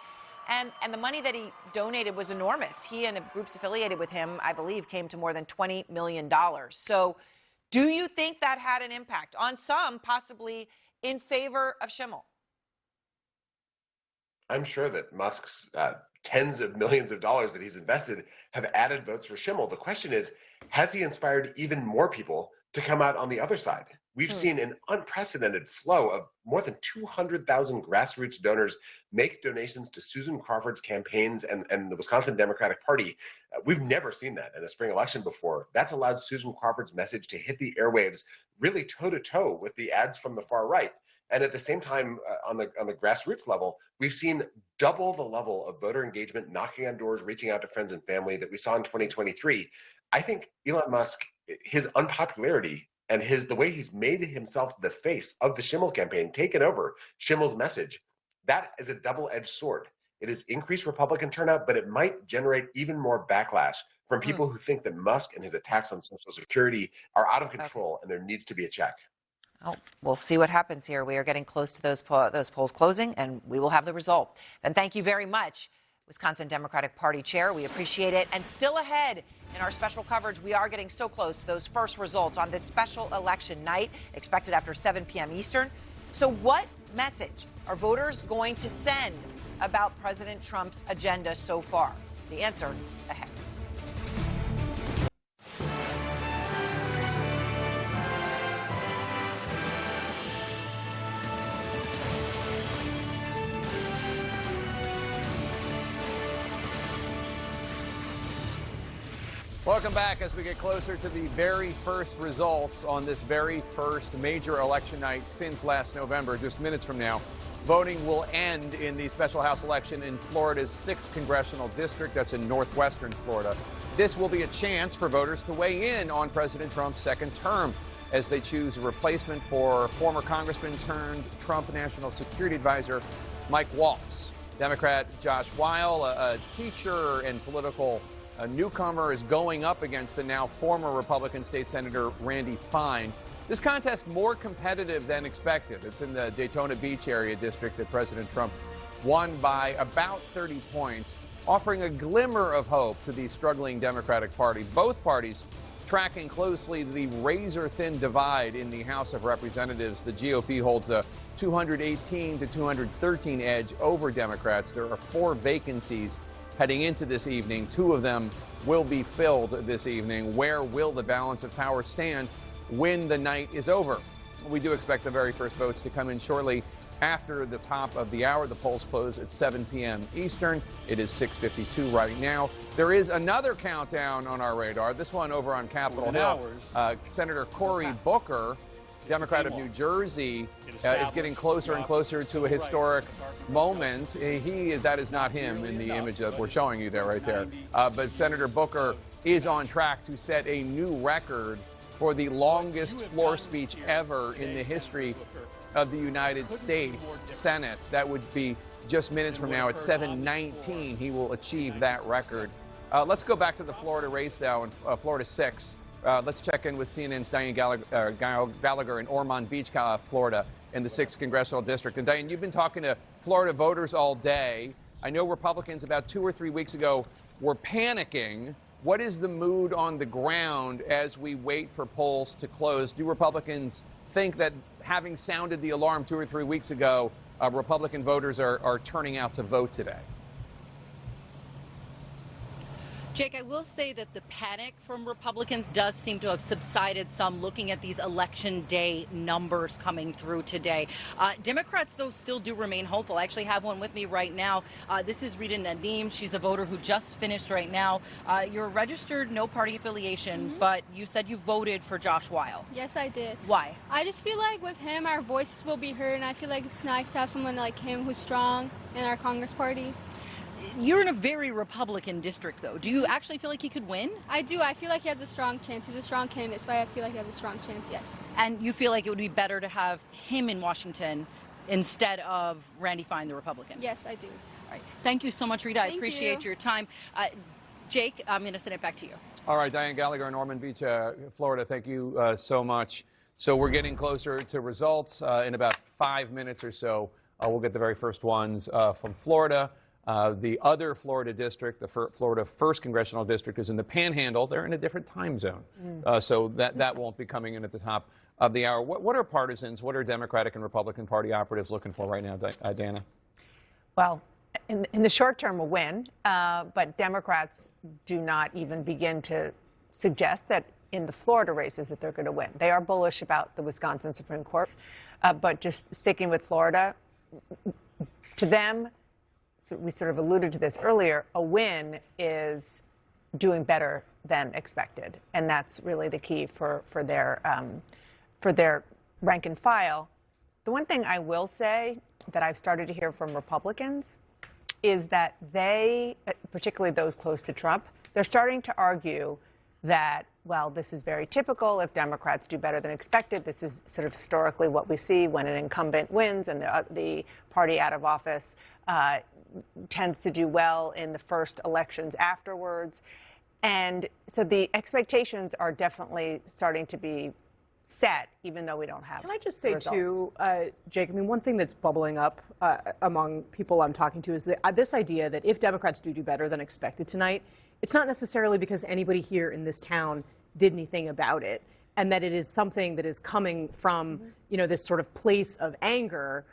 and the money that he donated was enormous. He and the groups affiliated with him, I believe, came to more than $20 million. So do you think that had an impact on some, possibly in favor of Schimmel? I'm sure that Musk's tens of millions of dollars that he's invested have added votes for Schimmel. The question is, has he inspired even more people to come out on the other side? We've seen an unprecedented flow of more than 200,000 grassroots donors make donations to Susan Crawford's campaigns and the Wisconsin Democratic Party. We've never seen that in a spring election before. That's allowed Susan Crawford's message to hit the airwaves really toe-to-toe with the ads from the far right. And at the same time, on the grassroots level, we've seen double the level of voter engagement, knocking on doors, reaching out to friends and family that we saw in 2023. I think Elon Musk, his unpopularity and the way he's made himself the face of the Schimmel campaign, taken over Schimmel's message, that is a double-edged sword. It has increased Republican turnout, but it might generate even more backlash from people who think that Musk and his attacks on Social Security are out of control and there needs to be a check. Oh, we'll see what happens here. We are getting close to those polls closing, and we will have the result. And thank you very much, Wisconsin Democratic Party Chair. We appreciate it. And still ahead in our special coverage, we are getting so close to those first results on this special election night, expected after 7 p.m. Eastern. So what message are voters going to send about President Trump's agenda so far? The answer ahead. Welcome back as we get closer to the very first results on this very first major election night since last November. Just minutes from now, voting will end in the special House election in Florida's 6th congressional district. That's in northwestern Florida. This will be a chance for voters to weigh in on President Trump's second term as they choose a replacement for former Congressman turned Trump National Security Advisor Mike Waltz. Democrat Josh Weil, a teacher and political newcomer, is going up against the now former Republican State Senator Randy Fine. This contest more competitive than expected. It's in the Daytona Beach area district that President Trump won by about 30 points, offering a glimmer of hope to the struggling Democratic Party. Both parties tracking closely the razor-thin divide in the House of Representatives. The GOP holds a 218 to 213 edge over Democrats. There are 4 vacancies heading into this evening. 2 of them will be filled this evening. Where will the balance of power stand when the night is over? We do expect the very first votes to come in shortly after the top of the hour. The polls close at 7 p.m. Eastern. It is 6:52 right now. There is another countdown on our radar, this one over on Capitol Hill. Senator Cory Booker, Democrat of New Jersey, is getting closer and closer to a historic moment. That is not him in the image that we're showing you there, right there. But Senator Booker is on track to set a new record for the longest floor speech ever in the history of the United States Senate. That would be just minutes from now at 7:19. He will achieve that record. Let's go back to the Florida race now in Florida 6. Let's check in with CNN's Diane Gallagher in Ormond Beach, Florida, in the 6th Congressional District. And Diane, you've been talking to Florida voters all day. I know Republicans about 2 or 3 weeks ago were panicking. What is the mood on the ground as we wait for polls to close? Do Republicans think that having sounded the alarm 2 or 3 weeks ago, Republican voters are turning out to vote today? Jake, I will say that the panic from Republicans does seem to have subsided some, looking at these election day numbers coming through today. Democrats, though, still do remain hopeful. I actually have one with me right now. This is Rita Nadim. She's a voter who just finished right now. You're registered, no party affiliation, but you said you voted for Josh Weil. Yes, I did. Why? I just feel like with him, our voices will be heard, and I feel like it's nice to have someone like him who's strong in our Congress party. You're in a very Republican district, though. Do you actually feel like he could win? I do. I feel like he has a strong chance. He's a strong candidate, so I feel like he has a strong chance, yes. And you feel like it would be better to have him in Washington instead of Randy Fine, the Republican? Yes, I do. All right. Thank you so much, Rita. I appreciate your time. Jake, I'm going to send it back to you. All right, Diane Gallagher in Ormond Beach, Florida, thank you so much. So we're getting closer to results. In about 5 minutes or so, we'll get the very first ones from Florida. The other Florida district, the Florida 1st Congressional District, is in the Panhandle. They're in a different time zone. So that won't be coming in at the top of the hour. What are partisans, what are Democratic and Republican Party operatives looking for right now, Dana? Well, in the short term, a win. But Democrats do not even begin to suggest that in the Florida races that they're going to win. They are bullish about the Wisconsin Supreme Court. But just sticking with Florida, to them, so we sort of alluded to this earlier, a win is doing better than expected. And that's really the key for their rank and file. The one thing I will say that I've started to hear from Republicans is that they, particularly those close to Trump, they're starting to argue that well, this is very typical. If Democrats do better than expected, this is sort of historically what we see when an incumbent wins and the party out of office tends to do well in the first elections afterwards. And so the expectations are definitely starting to be set, even though we don't have. Can I just say, results. too, Jake, I mean, one thing that's bubbling up among people I'm talking to is this idea that if Democrats do better than expected tonight, it's not necessarily because anybody here in this town did anything about it, and that it is something that is coming from, you know, this sort of place of anger.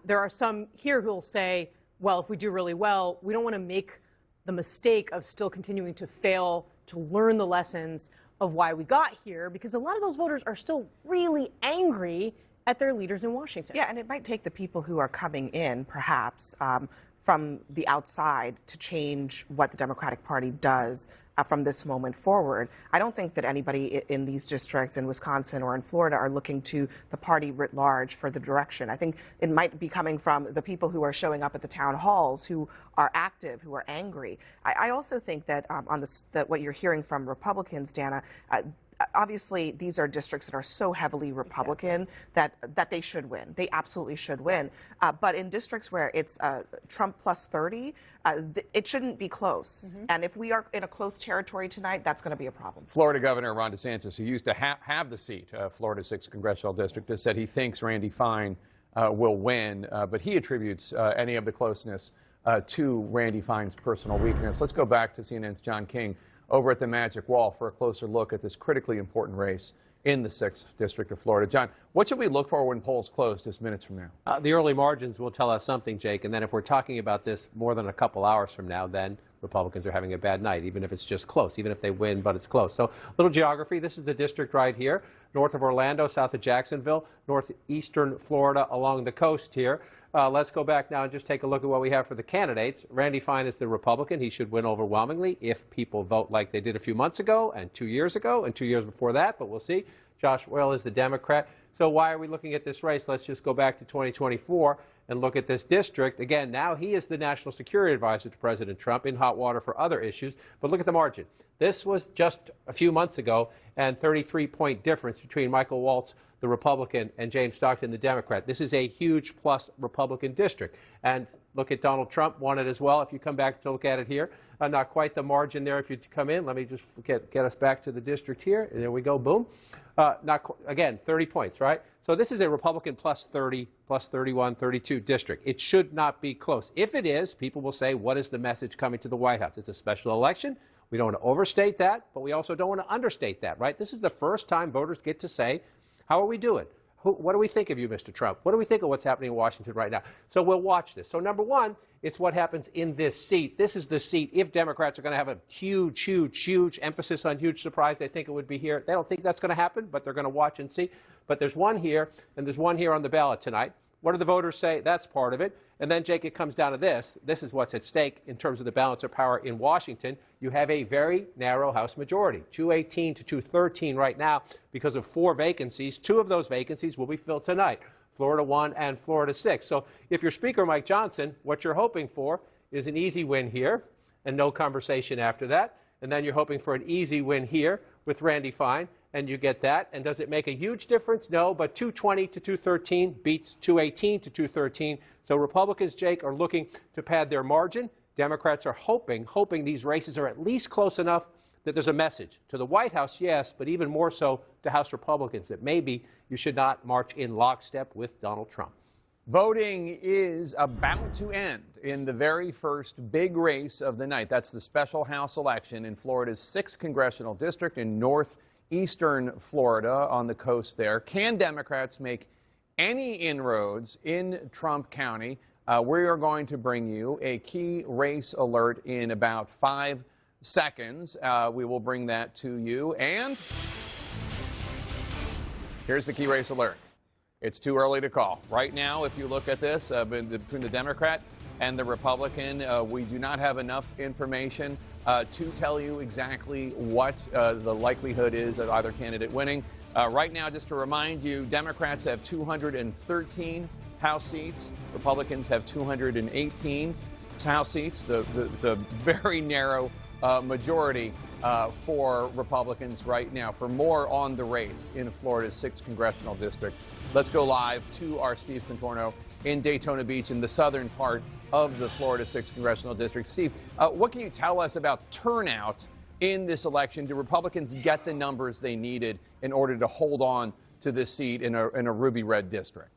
There are some here who will say, well, if we do really well, we don't want to make the mistake of still continuing to fail to learn the lessons of why we got here, because a lot of those voters are still really angry at their leaders in Washington. Yeah, and it might take the people who are coming in, perhaps, from the outside to change what the Democratic Party does from this moment forward. I don't think that anybody in these districts in Wisconsin or in Florida are looking to the party writ large for the direction. I think it might be coming from the people who are showing up at the town halls, who are active, who are angry. I also think that that what you're hearing from Republicans, Dana, obviously these are districts that are so heavily Republican that they should win. They absolutely should win. But in districts where it's Trump plus 30, it shouldn't be close. And if we are in a close territory tonight, that's going to be a problem. Florida Governor Ron DeSantis, who used to have the seat, Florida's 6th congressional district, has said he thinks Randy Fine will win, but he attributes any of the closeness to Randy Fine's personal weakness. Let's go back to CNN's John King over at the Magic Wall for a closer look at this critically important race in the 6th District of Florida. John, what should we look for when polls close just minutes from now? The early margins will tell us something, Jake, and then if we're talking about this more than a couple hours from now, then Republicans are having a bad night, even if it's just close, even if they win, but it's close. So a little geography. This is the district right here, north of Orlando, south of Jacksonville, northeastern Florida along the coast here. Let's go back now and just take a look at what we have for the candidates. Randy Fine is the Republican. He should win overwhelmingly if people vote like they did a few months ago and 2 years ago and 2 years before that, but we'll see. Josh Whale is the Democrat. So why are we looking at this race? Let's just go back to 2024 and look at this district. Again, now he is the national security advisor to President Trump, in hot water for other issues. But look at the margin. This was just a few months ago, and 33-point difference between Michael Waltz, the Republican, and James Stockton, the Democrat. This is a huge plus Republican district. And look at Donald Trump, won it as well. If you come back to look at it here, not quite the margin there if you come in. Let me just get us back to the district here. And there we go, boom. Again, 30 points, right? So this is a Republican plus 30, plus 31, 32 district. It should not be close. If it is, people will say, what is the message coming to the White House? It's a special election. We don't want to overstate that, but we also don't want to understate that, right? This is the first time voters get to say, how are we doing? What do we think of you, Mr. Trump? What do we think of what's happening in Washington right now? So we'll watch this. So number one, it's what happens in this seat. This is the seat. If Democrats are going to have a huge, huge, huge emphasis on huge surprise, they think it would be here. They don't think that's going to happen, but they're going to watch and see. But there's one here, and there's one here on the ballot tonight. What do the voters say? That's part of it. And then, Jake, it comes down to this. This is what's at stake in terms of the balance of power in Washington. You have a very narrow House majority, 218 to 213 right now because of 4 vacancies. 2 of those vacancies will be filled tonight, Florida 1 and Florida 6. So if you're Speaker Mike Johnson, what you're hoping for is an easy win here and no conversation after that. And then you're hoping for an easy win here with Randy Fine, and you get that. And does it make a huge difference? No, but 220 to 213 beats 218 to 213. So Republicans, Jake, are looking to pad their margin. Democrats are hoping these races are at least close enough that there's a message to the White House, yes, but even more so to House Republicans, that maybe you should not march in lockstep with Donald Trump. Voting is about to end in the very first big race of the night. That's the special House election in Florida's 6th congressional district in northeastern Florida on the coast there. Can Democrats make any inroads in Trump County? We are going to bring you a key race alert in about 5 seconds. We will bring that to you. And here's the key race alert. It's too early to call. Right now, if you look at this, between the Democrat and the Republican, we do not have enough information to tell you exactly what the likelihood is of either candidate winning. Right now, just to remind you, Democrats have 213 House seats. Republicans have 218 House seats. It's a very narrow majority for Republicans right now. For more on the race in Florida's 6th congressional district, let's go live to our Steve Contorno in Daytona Beach in the southern part of the Florida 6th congressional district. Steve, what can you tell us about turnout in this election? Do Republicans get the numbers they needed in order to hold on to this seat in a ruby red district?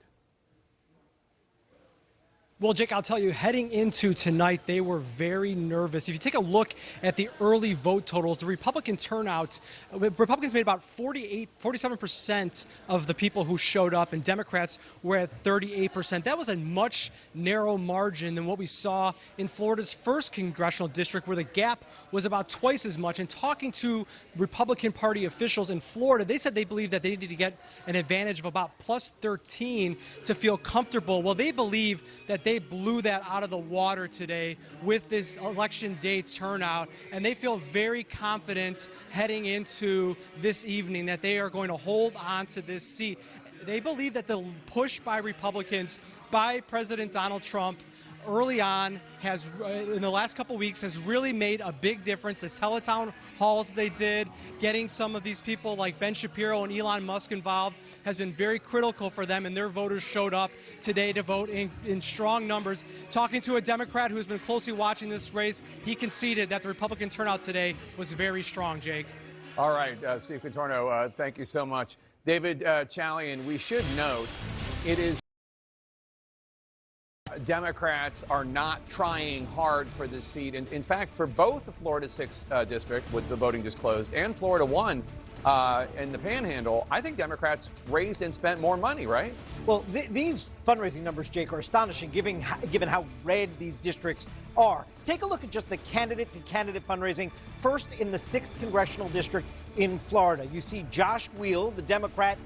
Well, Jake, I'll tell you, heading into tonight, they were very nervous. If you take a look at the early vote totals, the Republican turnout, Republicans made about 47% of the people who showed up, and Democrats were at 38%. That was a much narrow margin than what we saw in Florida's 1st congressional district, where the gap was about twice as much. And talking to Republican Party officials in Florida, they said they believed that they needed to get an advantage of about plus 13 to feel comfortable. Well, they believe that they blew that out of the water today with this election day turnout, and they feel very confident heading into this evening that they are going to hold on to this seat. They believe that the push by Republicans, by President Donald Trump early on, has in the last couple weeks, has really made a big difference. The teletown halls they did, getting some of these people like Ben Shapiro and Elon Musk involved, has been very critical for them, and their voters showed up today to vote in strong numbers. Talking to a Democrat who's been closely watching this race, he conceded that the Republican turnout today was very strong, Jake. All right, Steve Contorno, thank you so much. David Chalian, we should note it is Democrats are not trying hard for this seat. And in fact, for both the Florida 6th district, with the voting just closed, and Florida 1 in the Panhandle, I think Democrats raised and spent more money, right? Well, these fundraising numbers, Jake, are astonishing, given how red these districts are. Take a look at just the candidates and candidate fundraising. First, in the 6th congressional district in Florida, you see Josh Weil, the Democrat,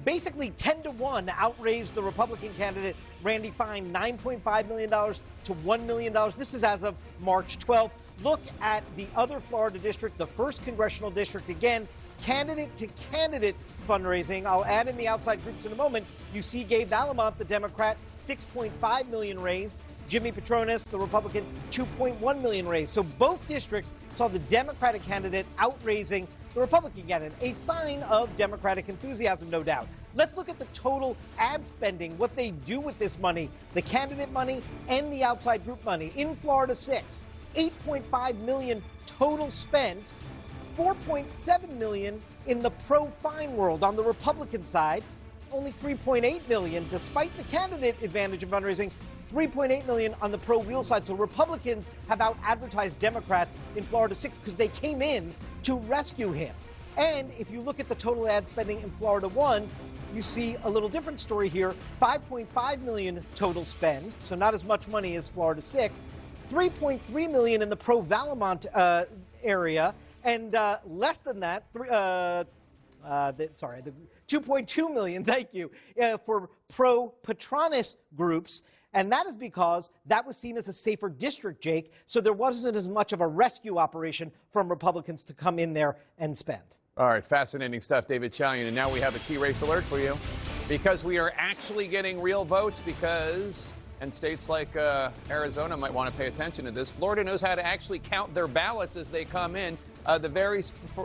basically 10-1 outraised the Republican candidate Randy Fine, $9.5 million to $1 million. This is as of March 12th. Look at the other Florida district, the 1st congressional district. Again, candidate to candidate fundraising. I'll add in the outside groups in a moment. You see Gabe Valamont, the Democrat, $6.5 million raised. Jimmy Patronis, the Republican, $2.1 million raised. So both districts saw the Democratic candidate outraising the Republican candidate, a sign of Democratic enthusiasm, no doubt. Let's look at the total ad spending, what they do with this money, the candidate money and the outside group money. In Florida 6, $8.5 million total spent, $4.7 million in the pro-Fine world. On the Republican side, only $3.8 million, despite the candidate advantage of fundraising, $3.8 million on the pro-Weil side. So Republicans have out-advertised Democrats in Florida 6 because they came in to rescue him. And if you look at the total ad spending in Florida 1, you see a little different story here. $5.5 million total spend, so not as much money as Florida 6. $3.3 million in the pro-Valamont area, and less than that, the $2.2 million, thank you, for pro-Patronis groups. And that is because that was seen as a safer district, Jake, so there wasn't as much of a rescue operation from Republicans to come in there and spend. All right, fascinating stuff, David Chalian. And now we have a key race alert for you, because we are actually getting real votes, and states like Arizona might want to pay attention to this. Florida knows how to actually count their ballots as they come in. The very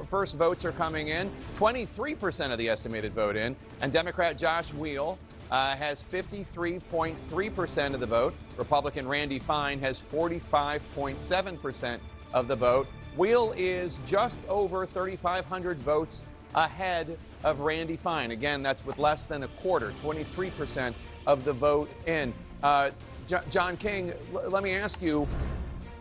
first votes are coming in, 23% of the estimated vote in, and Democrat Josh Weil has 53.3% of the vote. Republican Randy Fine has 45.7% of the vote. Weil is just over 3,500 votes ahead of Randy Fine. Again, that's with less than a quarter, 23% of the vote in. John King, let me ask you,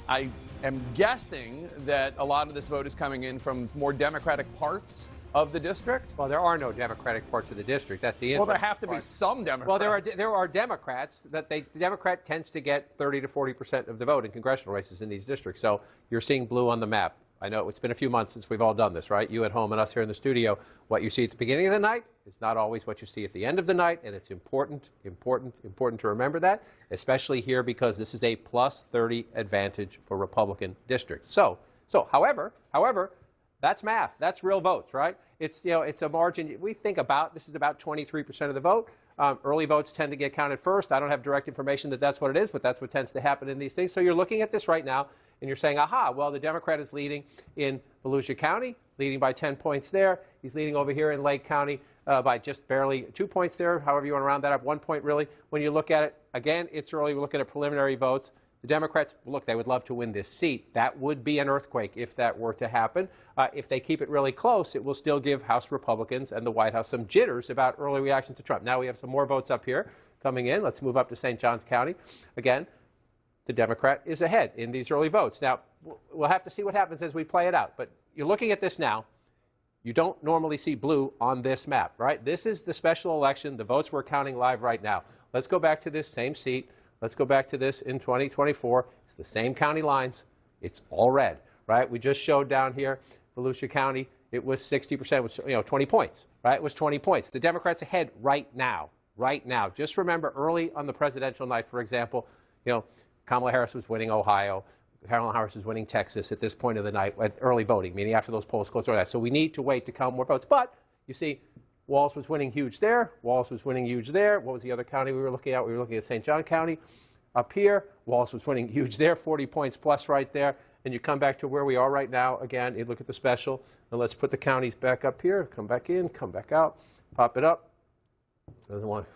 I am guessing that a lot of this vote is coming in from more Democratic parts of the district? Well, there are no Democratic parts of the district. That's the Well, there have to be some Democrats. Well, there are Democrats that the Democrat tends to get 30 to 40% of the vote in congressional races in these districts. So you're seeing blue on the map. I know it's been a few months since we've all done this, right? You at home and us here in the studio. What you see at the beginning of the night is not always what you see at the end of the night, and it's important to remember that, especially here because this is a plus 30 advantage for Republican districts. So, however, that's math. That's real votes, right? It's a margin. We think about this is about 23% of the vote. Early votes tend to get counted first. I don't have direct information that that's what it is, but that's what tends to happen in these things. So you're looking at this right now, and you're saying, aha, well, the Democrat is leading in Volusia County, leading by 10 points there. He's leading over here in Lake County by just barely 2 points there, however you want to round that up, 1 point really. When you look at it, again, it's early. We're looking at preliminary votes. The Democrats, look, they would love to win this seat. That would be an earthquake if that were to happen. If they keep it really close, it will still give House Republicans and the White House some jitters about early reaction to Trump. Now we have some more votes up here coming in. Let's move up to St. Johns County. Again, the Democrat is ahead in these early votes. Now, we'll have to see what happens as we play it out. But you're looking at this now. You don't normally see blue on this map, right? This is the special election. The votes we're counting live right now. Let's go back to this same seat. Let's go back to this in 2024. It's the same county lines. It's all red, right? We just showed down here, Volusia County, it was 60%, which, 20 points, right? It was 20 points. The Democrats ahead right now. Just remember early on the presidential night, for example, Kamala Harris was winning Ohio. Kamala Harris is winning Texas at this point of the night at early voting, meaning after those polls closed. So we need to wait to count more votes. But you see, Walz was winning huge there. Walz was winning huge there. What was the other county we were looking at? We were looking at St. John County up here. Walz was winning huge there, 40 points plus right there. And you come back to where we are right now. Again, you look at the special. And let's put the counties back up here. Come back in, come back out, pop it up. Doesn't want.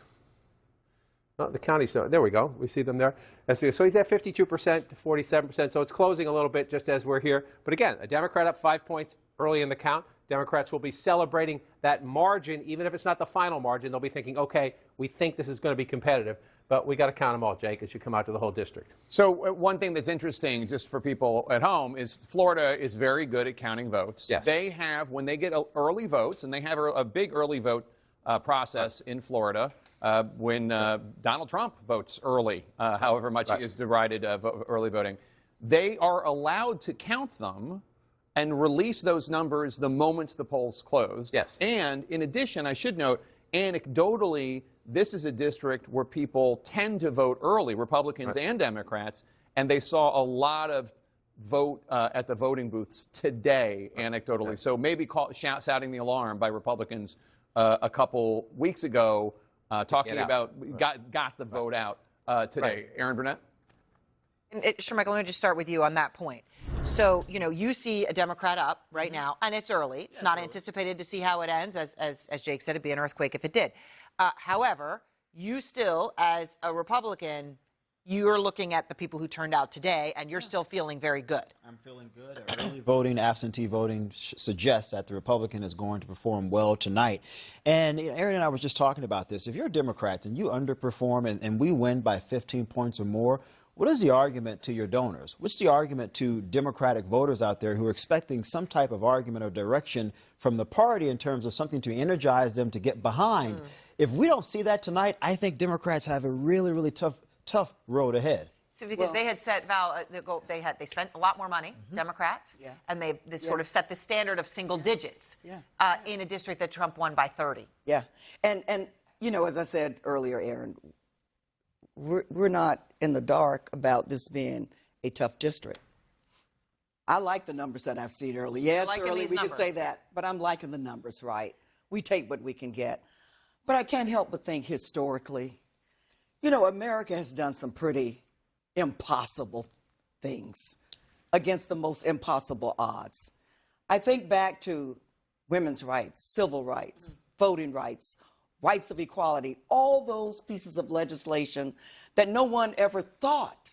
No, the counties, there we go. We see them there. So he's at 52% to 47%. So it's closing a little bit just as we're here. But again, a Democrat up 5 points early in the count. Democrats will be celebrating that margin, even if it's not the final margin. They'll be thinking, okay, we think this is going to be competitive. But we got to count them all, Jake, as you come out to the whole district. So one thing that's interesting, just for people at home, is Florida is very good at counting votes. Yes. They have, when they get early votes, and they have a big early vote process in Florida, when Donald Trump votes early, however much he is derided early voting, they are allowed to count them and release those numbers the moment the polls close. Yes. And in addition, I should note, anecdotally, this is a district where people tend to vote early, Republicans and Democrats, and they saw a lot of vote at the voting booths today, anecdotally. So maybe sounding the alarm by Republicans a couple weeks ago, talking about got the vote out today. Aaron Burnett? Sure, Michael, let me just start with you on that point. So, you see a Democrat up right now, and it's early. It's not anticipated to see how it ends. As Jake said, it'd be an earthquake if it did. However, you still, as a Republican, you're looking at the people who turned out today, and you're still feeling very good. I'm feeling good. Early voting, absentee voting suggests that the Republican is going to perform well tonight. And Aaron and I were just talking about this. If you're Democrats and you underperform and we win by 15 points or more, what is the argument to your donors? What's the argument to Democratic voters out there who are expecting some type of argument or direction from the party in terms of something to energize them to get behind? If we don't see that tonight, I think Democrats have a really, really tough road ahead. So because they had set, Val, they spent a lot more money, Democrats, and they sort of set the standard of single digits in a district that Trump won by 30. Yeah, and as I said earlier, Aaron, we're not in the dark about this being a tough district. I like the numbers that I've seen early. Yeah, it's early, we can say that, but I'm liking the numbers, right? We take what we can get. But I can't help but think historically, America has done some pretty impossible things against the most impossible odds. I think back to women's rights, civil rights, voting rights, rights of equality, all those pieces of legislation that no one ever thought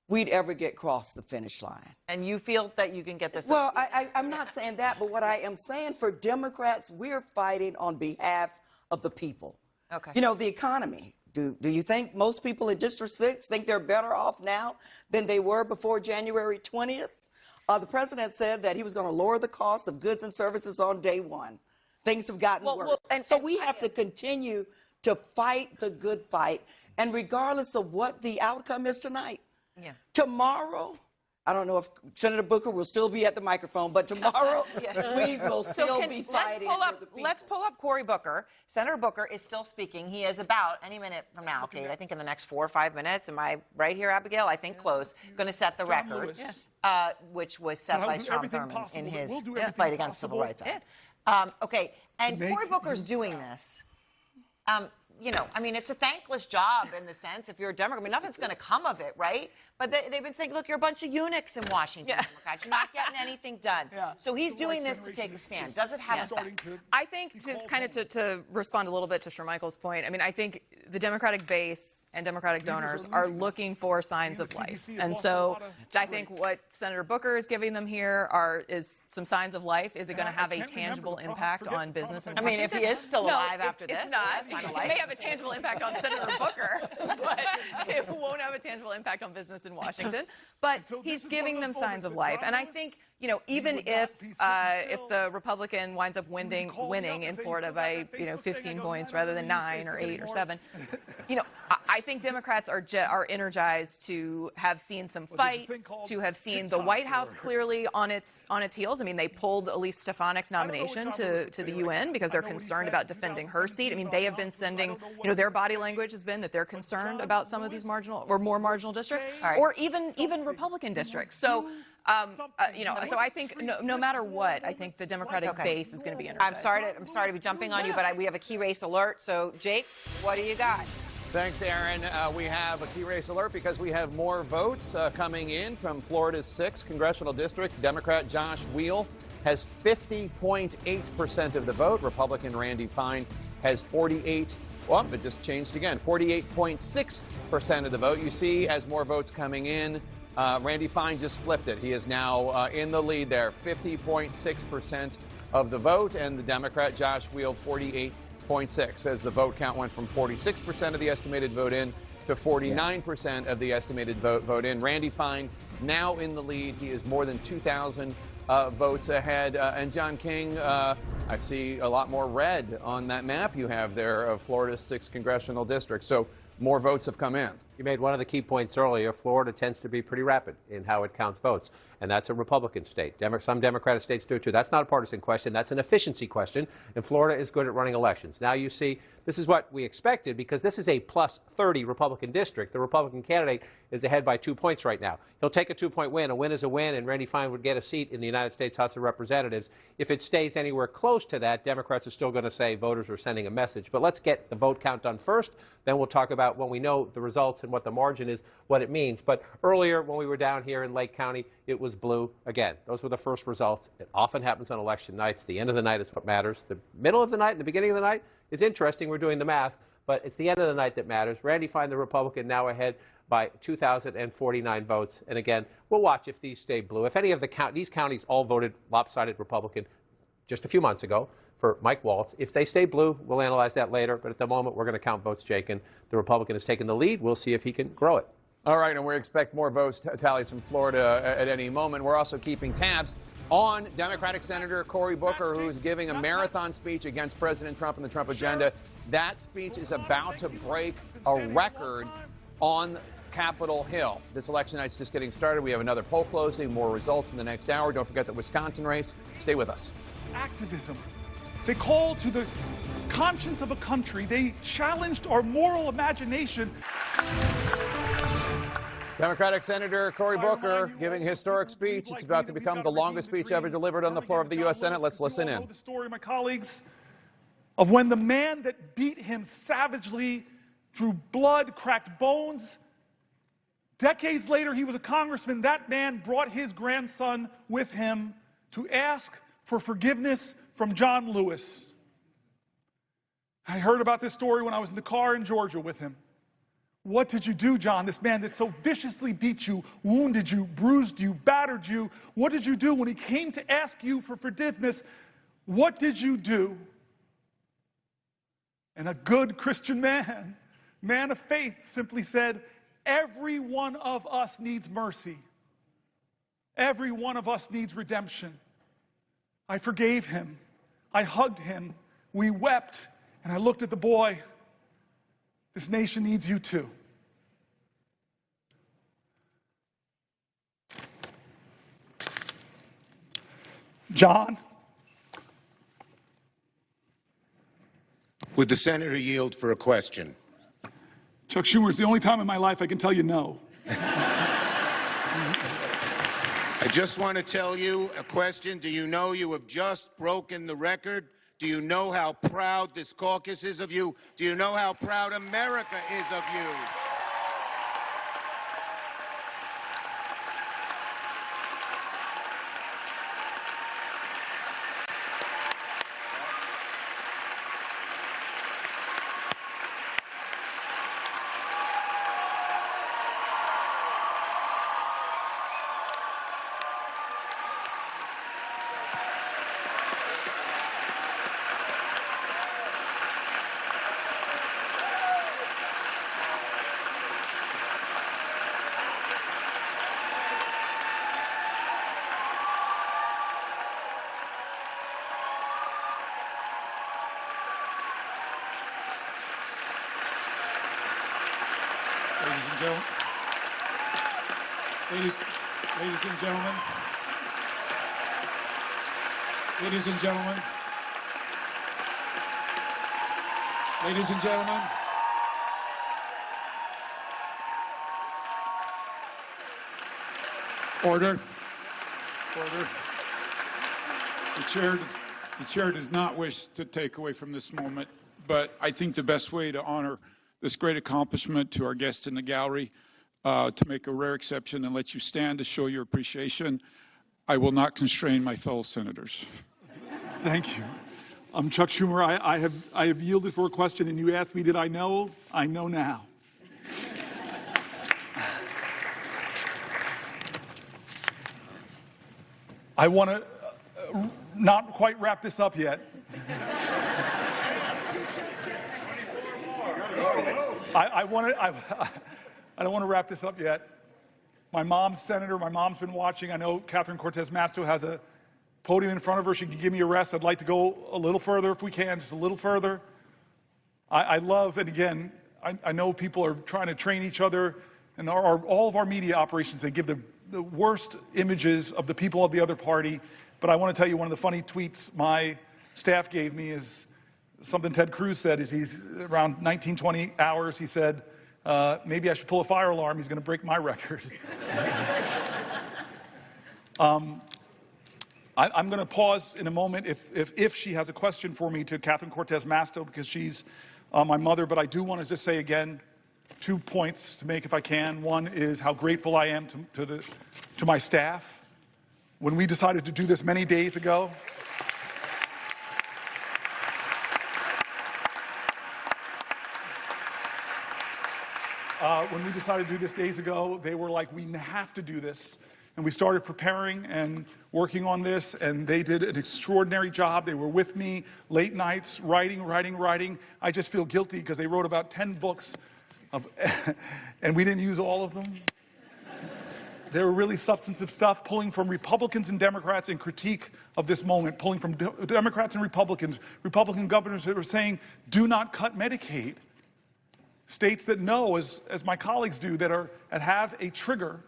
we'd ever get across the finish line. And you feel that you can get this? Well, I'm not saying that, but what I am saying for Democrats, we're fighting on behalf of the people. Okay. The economy. Do you think most people in District 6 think they're better off now than they were before January 20th? The president said that he was going to lower the cost of goods and services on day one. Things have gotten worse. So we have to continue to fight the good fight. And regardless of what the outcome is tonight, tomorrow, I don't know if Senator Booker will still be at the microphone, but tomorrow we will still be fighting for the people. Let's pull up Cory Booker. Senator Booker is still speaking. He is about any minute from now, Kate. I think in the next 4 or 5 minutes. Am I right here, Abigail? I think close. Going to set the record, which was set by Strom Thurmond in his fight against Civil Rights Act. Okay, and Cory Booker's doing this you know, I mean, it's a thankless job in the sense if you're a Democrat. I mean, nothing's going to come of it, right? But they've been saying, look, you're a bunch of eunuchs in Washington, Democrats. You're not getting anything done. So he's doing this to take a stand. Does it have effect? I think just kind of to respond a little bit to Shermichael's point, I mean, I think the Democratic base and Democratic donors are looking for signs of life. And so I think what Senator Booker is giving them here is some signs of life. Is it going to have a tangible impact on business in Washington? I mean, if he is still alive after this. It's not. It may have a tangible impact on Senator Booker, but it won't have a tangible impact on business in Washington. But he's giving them signs of life. And I think, you know, even if the Republican winds up winning in Florida by, 15 points rather than 9 or 8 or 7, I think Democrats are energized to have seen some fight, to have seen the White House clearly on its heels. I mean, they pulled Elise Stefanik's nomination to the UN because they're concerned about defending her seat. I mean, they have been sending, their body language has been that they're concerned about some of these marginal or more marginal districts, or even Republican districts. So. So I think no matter what, I think the Democratic base is going to be energized. I'm sorry to be jumping on you, but we have a key race alert. So, Jake, what do you got? Thanks, Aaron. We have a key race alert because we have more votes coming in from Florida's 6th congressional district. Democrat Josh Weil has 50.8% of the vote. Republican Randy Fine has 48. Well, it just changed again. 48.6% of the vote. You see, as more votes coming in, Randy Fine just flipped it. He is now in the lead there, 50.6% of the vote, and the Democrat Josh Weil 48.6%, as the vote count went from 46% of the estimated vote in to 49% of the estimated vote in. Randy Fine now in the lead. He is more than 2,000 votes ahead. And John King, I see a lot more red on that map you have there of Florida's 6th congressional district. So more votes have come in. You made one of the key points earlier. Florida tends to be pretty rapid in how it counts votes, and that's a Republican state. Some Democratic states do it too. That's not a partisan question. That's an efficiency question, and Florida is good at running elections. Now you see, this is what we expected because this is a plus 30 Republican district. The Republican candidate is ahead by 2 points right now. He'll take a 2-point win. A win is a win, and Randy Fine would get a seat in the United States House of Representatives. If it stays anywhere close to that, Democrats are still going to say voters are sending a message. But let's get the vote count done first. Then we'll talk about when we know the results and what the margin is, what it means. But earlier, when we were down here in Lake County, it was blue again. Those were the first results. It often happens on election nights. The end of the night is what matters. The middle of the night and the beginning of the night is interesting. We're doing the math, but it's the end of the night that matters. Randy Fine, the Republican, now ahead by 2,049 votes. And again, we'll watch if these stay blue. If any of these counties all voted lopsided Republican just a few months ago for Mike Waltz. If they stay blue, we'll analyze that later. But at the moment, we're going to count votes, Jake, and the Republican has taken the lead. We'll see if he can grow it. All right, and we expect more votes tallies from Florida at any moment. We're also keeping tabs on Democratic Senator Cory Booker, who is giving a marathon speech against President Trump and the Trump agenda. That speech is about to break a record on Capitol Hill. This election night's just getting started. We have another poll closing, more results in the next hour. Don't forget the Wisconsin race. Stay with us. Activism. They called to the conscience of a country. They challenged our moral imagination. Democratic Senator Cory Booker giving a historic speech. It's about to become the longest speech ever delivered on the floor of the U.S. Senate. Let's listen in. The story, my colleagues, of when the man that beat him savagely, drew blood, cracked bones. Decades later, he was a congressman. That man brought his grandson with him to ask for forgiveness from John Lewis. I heard about this story when I was in the car in Georgia with him. What did you do, John? This man that so viciously beat you, wounded you, bruised you, battered you. What did you do when he came to ask you for forgiveness? What did you do? And a good Christian man of faith, simply said, every one of us needs mercy. Every one of us needs redemption. I forgave him. I hugged him. We wept. And I looked at the boy. This nation needs you too. John? Would the senator yield for a question? Chuck Schumer, it's the only time in my life I can tell you no. I just want to tell you a question. Do you know you have just broken the record Do you know how proud this caucus is of you? Do you know how proud America is of you? Ladies and gentlemen, ladies and gentlemen, ladies and gentlemen, ladies and gentlemen, order. The chair does not wish to take away from this moment, but I think the best way to honor this great accomplishment to our guests in the gallery, to make a rare exception and let you stand to show your appreciation, I will not constrain my fellow senators. Thank you. I'm Chuck Schumer. I have yielded for a question, and you asked me, did I know? I know now. I want to not quite wrap this up yet. I don't want to wrap this up yet. My mom's senator. My mom's been watching. I know Catherine Cortez Masto has a podium in front of her. She can give me a rest. I'd like to go a little further if we can, just a little further. I love, and again, I know people are trying to train each other, and all of our media operations, they give the worst images of the people of the other party. But I want to tell you, one of the funny tweets my staff gave me is something Ted Cruz said. Is he's around 19, 20 hours, he said, maybe I should pull a fire alarm. He's going to break my record. I'm going to pause in a moment if she has a question for me to Catherine Cortez Masto, because she's my mother. But I do want to just say again, 2 points to make if I can. One is how grateful I am to my staff. When we decided to do this many days ago, they were like, we have to do this. And we started preparing and working on this, and they did an extraordinary job. They were with me late nights, writing. I just feel guilty because they wrote about 10 books, and we didn't use all of them. They were really substantive stuff, pulling from Republicans and Democrats in critique of this moment, pulling from Democrats and Republicans, Republican governors that were saying, do not cut Medicaid. States that know, as my colleagues do, that have a trigger,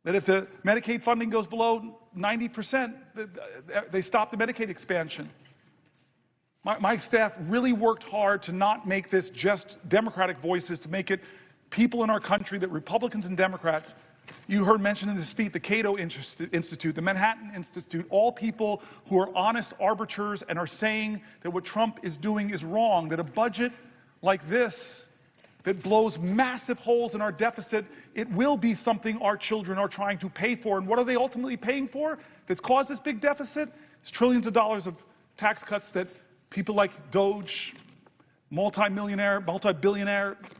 that if the Medicaid funding goes below 90%, they stop the Medicaid expansion. My staff really worked hard to not make this just Democratic voices, to make it people in our country, that Republicans and Democrats, you heard mentioned in the speech, the Cato Institute, the Manhattan Institute, all people who are honest arbiters and are saying that what Trump is doing is wrong, that a budget like this that blows massive holes in our deficit, it will be something our children are trying to pay for. And what are they ultimately paying for that's caused this big deficit? It's trillions of dollars of tax cuts that people like Doge, multi-billionaire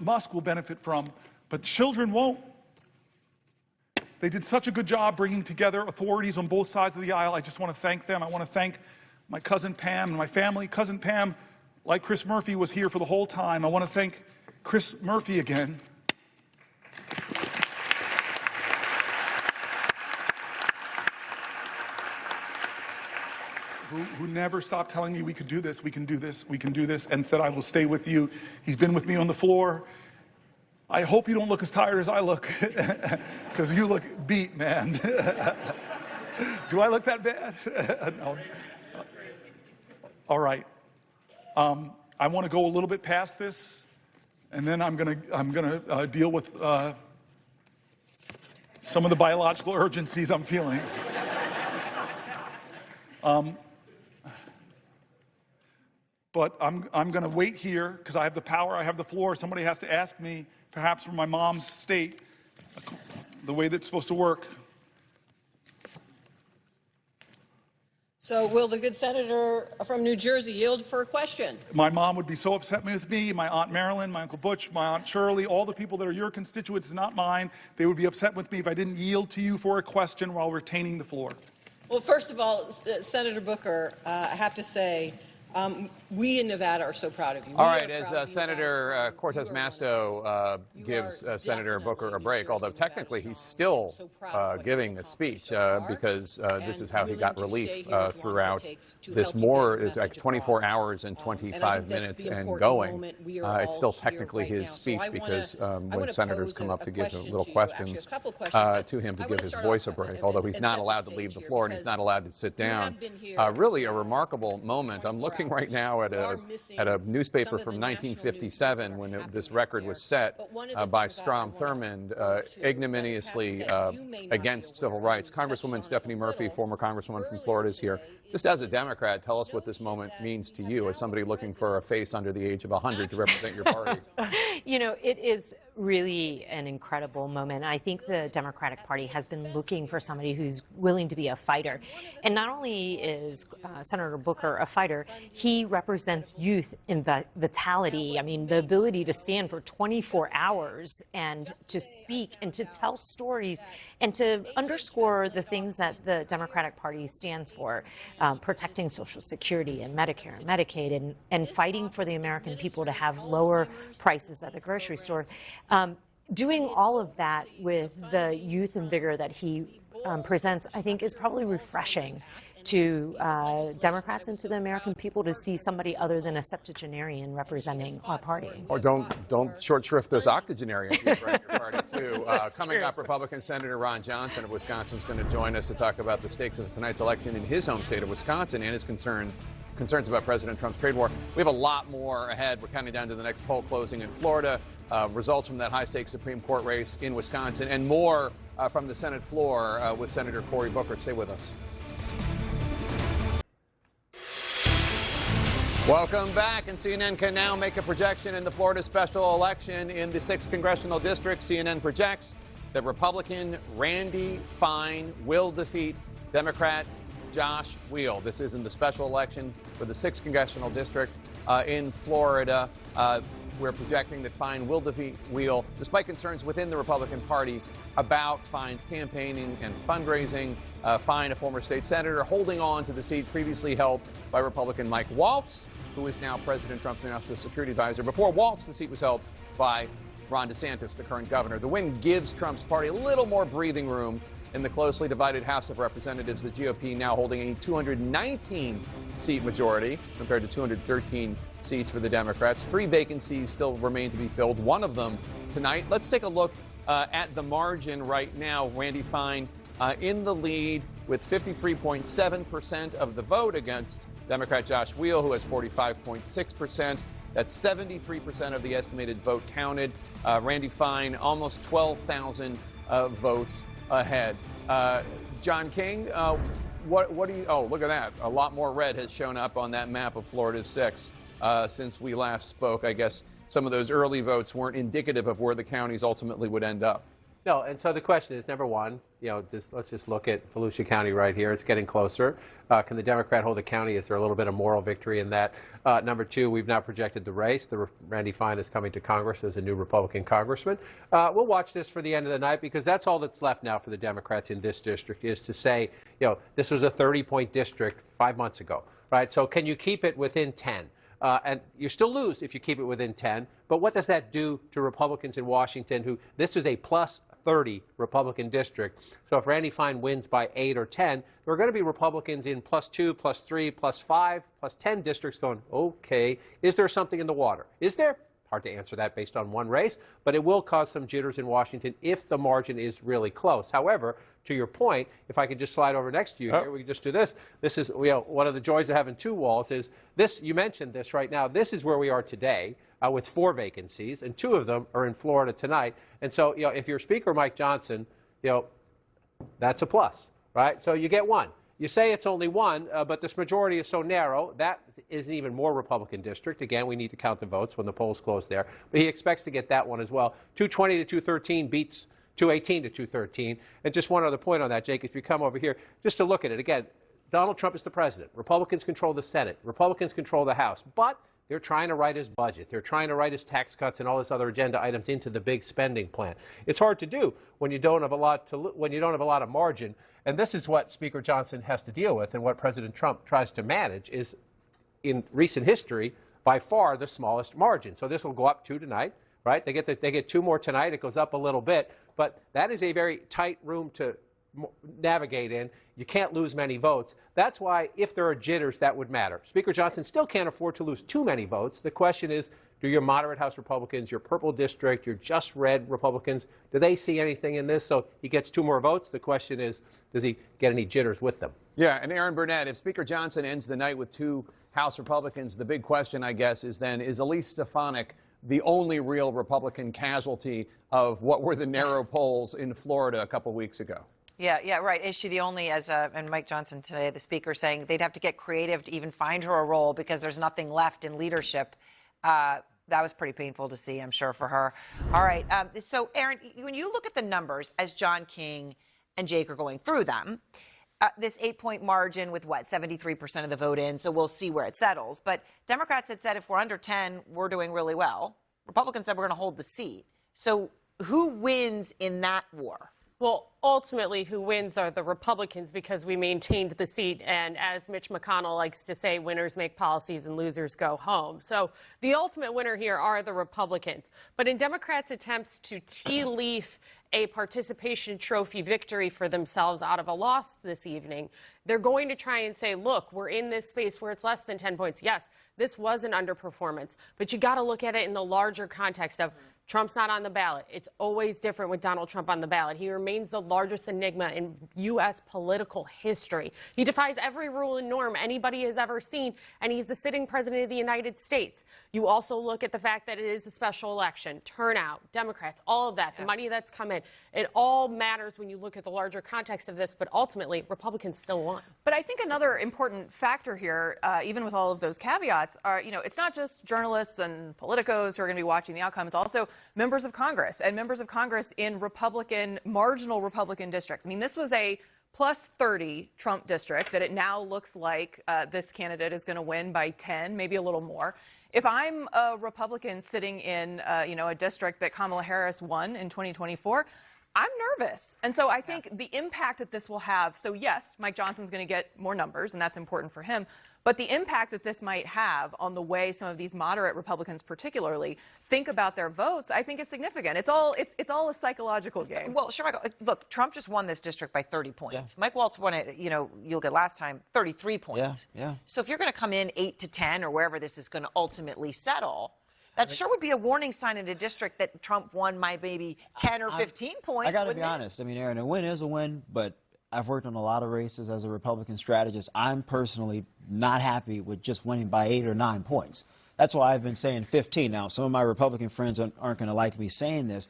Musk will benefit from, but children won't. They did such a good job bringing together authorities on both sides of the aisle. I just want to thank them. I want to thank my cousin Pam and my family. Cousin Pam, like Chris Murphy, was here for the whole time. I want to thank Chris Murphy again. Who never stopped telling me we could do this, we can do this, we can do this, and said, I will stay with you. He's been with me on the floor. I hope you don't look as tired as I look, because you look beat, man. Do I look that bad? No. All right. I want to go a little bit past this, and then I'm gonna deal with some of the biological urgencies I'm feeling. but I'm going to wait here because I have the power, I have the floor. Somebody has to ask me, perhaps from my mom's state, the way that's supposed to work. So will the good senator from New Jersey yield for a question? My mom would be so upset with me, my Aunt Marilyn, my Uncle Butch, my Aunt Shirley, all the people that are your constituents, not mine. They would be upset with me if I didn't yield to you for a question while retaining the floor. Well, first of all, Senator Booker, I have to say, we in Nevada are so proud of you. All right, as Senator Cortez Masto gives Senator Booker a break, although technically he's still giving a speech because this is how he got relief throughout this war. It's like 24 hours and 25 minutes and going. It's still technically his speech because when senators come up to give little questions to him to give his voice a break, although he's not allowed to leave the floor and he's not allowed to sit down. Really a remarkable moment. I'm looking right now at a newspaper from 1957 when this record was set by Strom Thurmond ignominiously against civil rights. Congresswoman Stephanie Murphy, former Congresswoman from Florida, is here. Just as a Democrat, tell us what this moment means to you as somebody looking for a face under the age of 100 to represent your party. You know, it is really an incredible moment. I think the Democratic Party has been looking for somebody who's willing to be a fighter. And not only is Senator Booker a fighter, he represents youth and vitality. I mean, the ability to stand for 24 hours and to speak and to tell stories and to underscore the things that the Democratic Party stands for, protecting Social Security and Medicare and Medicaid and fighting for the American people to have lower prices at the grocery store. Doing all of that with the youth and vigor that he presents, I think, is probably refreshing to Democrats and to the American people to see somebody other than a septuagenarian representing our party. Or don't short shrift those octogenarians you bring your party too. Coming up, Republican Senator Ron Johnson of Wisconsin is going to join us to talk about the stakes of tonight's election in his home state of Wisconsin and his concerns about President Trump's trade war. We have a lot more ahead. We're counting down to the next poll closing in Florida, results from that high-stakes Supreme Court race in Wisconsin, and more from the Senate floor with Senator Cory Booker. Stay with us. Welcome back, and CNN can now make a projection in the Florida special election in the 6th congressional district. CNN projects that Republican Randy Fine will defeat Democrat Josh Weil. This is in the special election for the 6th congressional district in Florida. We're projecting that Fine will defeat Weil, despite concerns within the Republican Party about Fine's campaigning and fundraising. Fine, a former state senator, holding on to the seat previously held by Republican Mike Waltz, who is now President Trump's national security advisor. Before Waltz, the seat was held by Ron DeSantis, the current governor. The win gives Trump's party a little more breathing room in the closely divided House of Representatives. The GOP now holding a 219-seat majority compared to 213 seats for the Democrats. 3 vacancies still remain to be filled, one of them tonight. Let's take a look at the margin right now. Randy Fine in the lead with 53.7% of the vote against Democrat Josh Weil, who has 45.6%. That's 73% of the estimated vote counted. Randy Fine, almost 12,000 votes ahead. John King, what do you? Oh, look at that! A lot more red has shown up on that map of Florida's 6 since we last spoke. I guess some of those early votes weren't indicative of where the counties ultimately would end up. No, and so the question is, number one, let's just look at Volusia County right here. It's getting closer. Can the Democrat hold the county? Is there a little bit of moral victory in that? Number two, we've now projected the race. Randy Fine is coming to Congress as a new Republican congressman. We'll watch this for the end of the night because that's all that's left now for the Democrats in this district is to say, this was a 30-point district 5 months ago, right? So can you keep it within 10? And you still lose if you keep it within 10. But what does that do to Republicans in Washington this is a plus 30 Republican district. So if Randy Fine wins by 8 or 10, there are going to be Republicans in plus 2, plus 3, plus 5, plus 10 districts going, okay, is there something in the water? Is there? Hard to answer that based on one race, but it will cause some jitters in Washington if the margin is really close. However, to your point, if I could just slide over next to you here, we can just do this. This is one of the joys of having 2 walls is this, you mentioned this right now, this is where we are today. With 4 vacancies, and 2 of them are in Florida tonight. And so, if you're Speaker Mike Johnson, that's a plus, right? So you get 1. you say it's only one, but this majority is so narrow, that is an even more Republican district. Again, we need to count the votes when the polls close there. But he expects to get that one as well. 220 to 213 beats 218 to 213. And just one other point on that, Jake, if you come over here, just to look at it. Again, Donald Trump is the president. Republicans control the Senate. Republicans control the House. But they're trying to write his budget. They're trying to write his tax cuts and all his other agenda items into the big spending plan. It's hard to do when you don't have a lot of margin. And this is what Speaker Johnson has to deal with, and what President Trump tries to manage is, in recent history, by far the smallest margin. So this will go up 2 tonight, right? They get 2 more tonight. It goes up a little bit, but that is a very tight room to navigate in. You can't lose many votes. That's why, if there are jitters, that would matter. Speaker Johnson still can't afford to lose too many votes. The question is, do your moderate House Republicans, your purple district, your just red Republicans, do they see anything in this? So he gets 2 more votes. The question is, does he get any jitters with them? Yeah, and Aaron Burnett, if Speaker Johnson ends the night with 2 House Republicans, the big question, I guess, is then, is Elise Stefanik the only real Republican casualty of what were the narrow polls in Florida a couple weeks ago? Yeah, right. Is she the only, and Mike Johnson today, the speaker, saying they'd have to get creative to even find her a role because there's nothing left in leadership. That was pretty painful to see, I'm sure, for her. All right. So, Aaron, when you look at the numbers as John King and Jake are going through them, this 8-point margin with, 73% of the vote in, so we'll see where it settles. But Democrats had said if we're under 10, we're doing really well. Republicans said we're going to hold the seat. So who wins in that war? Well, ultimately, who wins are the Republicans because we maintained the seat. And as Mitch McConnell likes to say, winners make policies and losers go home. So the ultimate winner here are the Republicans. But in Democrats' attempts to tea leaf a participation trophy victory for themselves out of a loss this evening, they're going to try and say, look, we're in this space where it's less than 10 points. Yes, this was an underperformance, but you got to look at it in the larger context of Trump's not on the ballot. It's always different with Donald Trump on the ballot. He remains the largest enigma in U.S. political history. He defies every rule and norm anybody has ever seen, and he's the sitting president of the United States. You also look at the fact that it is a special election, turnout, Democrats, all of that, the money that's come in. It all matters when you look at the larger context of this, but ultimately, Republicans still won. But I think another important factor here, even with all of those caveats, are, it's not just journalists and politicos who are going to be watching the outcome. It's also members of Congress and members of Congress in marginal Republican districts. I mean, this was a plus 30 Trump district that it now looks like this candidate is going to win by 10, maybe a little more. If I'm a Republican sitting in, a district that Kamala Harris won in 2024, I'm nervous. And so I think the impact that this will have, so yes, Mike Johnson's going to get more numbers, and that's important for him. But the impact that this might have on the way some of these moderate Republicans particularly think about their votes, I think is significant. It's all a psychological game. Well, sure, Michael. Look, Trump just won this district by 30 points. Mike Waltz won it, you look at last time, 33 points. Yeah. So if you're going to come in 8 to 10 or wherever this is going to ultimately settle, that sure would be a warning sign in a district that Trump won by maybe 10 or 15 points. I got to be honest. I mean, Aaron, a win is a win, but I've worked on a lot of races as a Republican strategist. I'm personally not happy with just winning by 8 or 9 points. That's why I've been saying 15. Now, some of my Republican friends aren't going to like me saying this.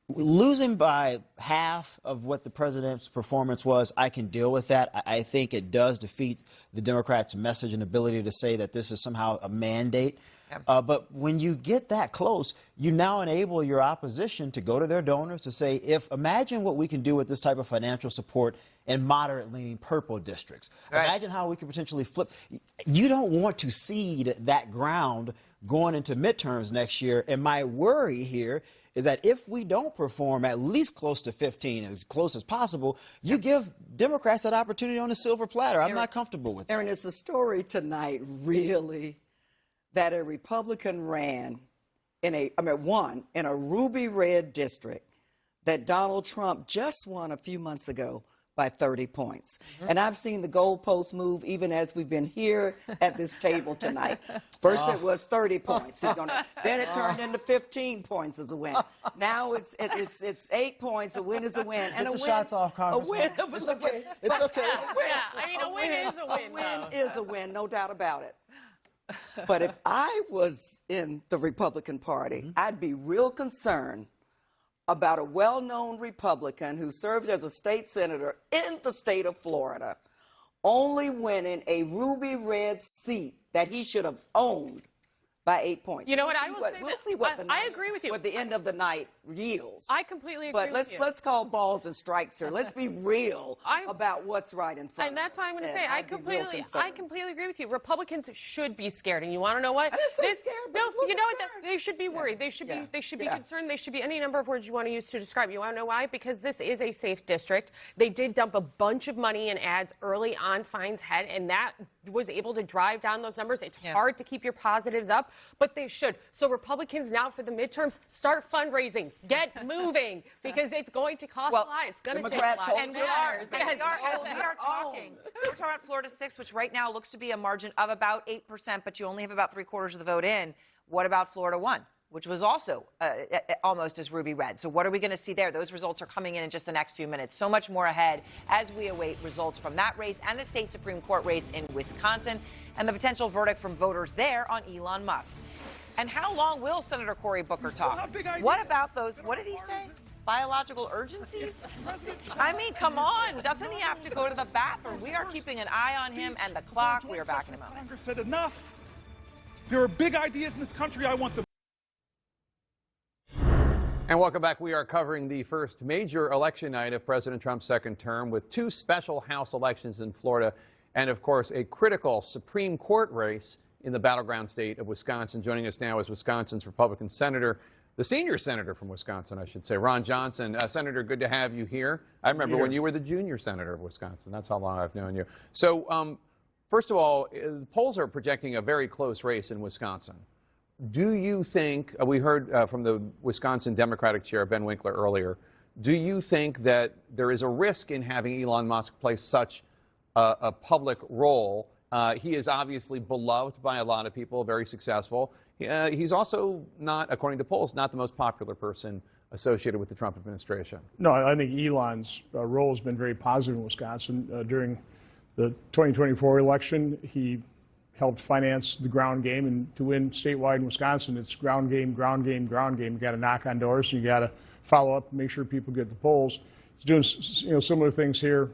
Losing by half of what the president's performance was, I can deal with that. I think it does defeat the Democrats' message and ability to say that this is somehow a mandate. But when you get that close, you now enable your opposition to go to their donors to say, imagine what we can do with this type of financial support in moderate-leaning purple districts. Right. Imagine how we could potentially flip. You don't want to cede that ground going into midterms next year. And my worry here is that if we don't perform at least close to 15, as close as possible, you give Democrats that opportunity on a silver platter. I'm not comfortable with that. Aaron, it's a story tonight, really, that a Republican won in a ruby red district that Donald Trump just won a few months ago by 30 points. And I've seen the goalposts move even as we've been here at this table tonight. First it was 30 points. Then it turned into 15 points as a win. Now it's 8 points. A win is a win. And Get the shots off, Congressman. A win is a win. It's okay. A win is a win. A win is a win, no doubt about it. But if I was in the Republican Party, I'd be real concerned about a well-known Republican who served as a state senator in the state of Florida, only winning a ruby red seat that he should have owned by 8 points. You know what? I will say We'll this. see what I agree with you. what the end of the night yields. I completely agree But with you. let's call balls and strikes here. Let's be real about what's right in front And of that's us. why I'm going to And say I I'd be real completely concerned. agree with you. Republicans should be scared, and you want to know what? I didn't say scared, but no, a little you know what? concerned. They should be worried. They should be concerned. They should be any number of words you want to use to describe. You want to know why? Because this is a safe district. They did dump a bunch of money in ads early on Fine's head, and that was able to drive down those numbers. It's hard to keep your positives up, but they should. So Republicans now for the midterms, start fundraising, get moving, because it's going to cost a lot. It's going to take a lot. And we are talking. We're talking about Florida 6, which right now looks to be a margin of about 8%, but you only have about 3/4 of the vote in. What about Florida 1, which was also almost as ruby red? So what are we going to see there? Those results are coming in just the next few minutes. So much more ahead as we await results from that race and the state Supreme Court race in Wisconsin and the potential verdict from voters there on Elon Musk. And how long will Senator Cory Booker talk? What about those, what did he say? Biological urgencies? I mean, come on. Doesn't he have to go to the bathroom? We are keeping an eye on him and the clock. We are back in a moment. Congress said enough. There are big ideas in this country. I want them. And welcome back. We are covering the first major election night of President Trump's second term with 2 special House elections in Florida and, of course, a critical Supreme Court race in the battleground state of Wisconsin. Joining us now is Wisconsin's Republican Senator, the senior senator from Wisconsin, I should say, Ron Johnson. Senator, good to have you here. I remember when you were the junior senator of Wisconsin. That's how long I've known you. So, first of all, the polls are projecting a very close race in Wisconsin. Do you think, we heard from the Wisconsin Democratic chair, Ben Winkler, earlier, do you think that there is a risk in having Elon Musk play such a public role? He is obviously beloved by a lot of people, very successful. He's also not, according to polls, not the most popular person associated with the Trump administration. No, I think Elon's role has been very positive in Wisconsin. During the 2024 election, he helped finance the ground game, and to win statewide in Wisconsin, it's ground game, ground game, ground game. You got to knock on doors, and you got to follow up, and make sure people get the polls. He's doing similar things here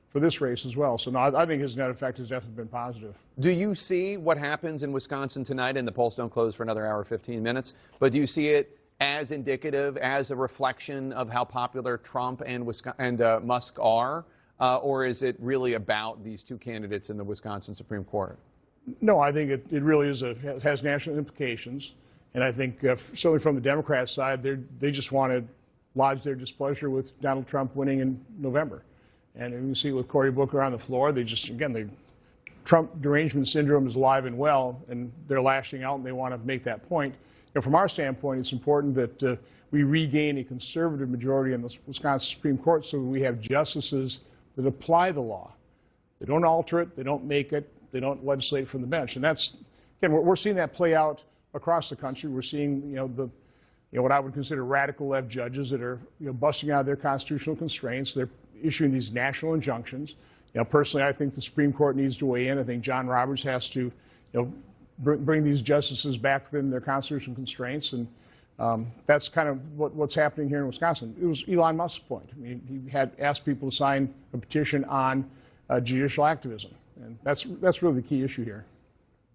for this race as well. So no, I think his net effect has definitely been positive. Do you see what happens in Wisconsin tonight? And the polls don't close for another hour, 15 minutes. But do you see it as indicative, as a reflection of how popular Trump and Musk are? Or is it really about these 2 candidates in the Wisconsin Supreme Court? No, I think it really has national implications. And I think certainly from the Democrat side, they just want to lodge their displeasure with Donald Trump winning in November. And you can see with Cory Booker on the floor, Trump derangement syndrome is alive and well, and they're lashing out, and they want to make that point. From our standpoint, it's important that we regain a conservative majority in the Wisconsin Supreme Court so that we have justices that apply the law. They don't alter it, they don't make it, they don't legislate from the bench. And that's, again, we're seeing that play out across the country. We're seeing, what I would consider radical left judges that are, busting out of their constitutional constraints. They're issuing these national injunctions. Personally, I think the Supreme Court needs to weigh in. I think John Roberts has to, bring these justices back within their constitutional constraints. And that's kind of what's happening here in Wisconsin. It was Elon Musk's point. I mean, he had asked people to sign a petition on judicial activism. And that's really the key issue here.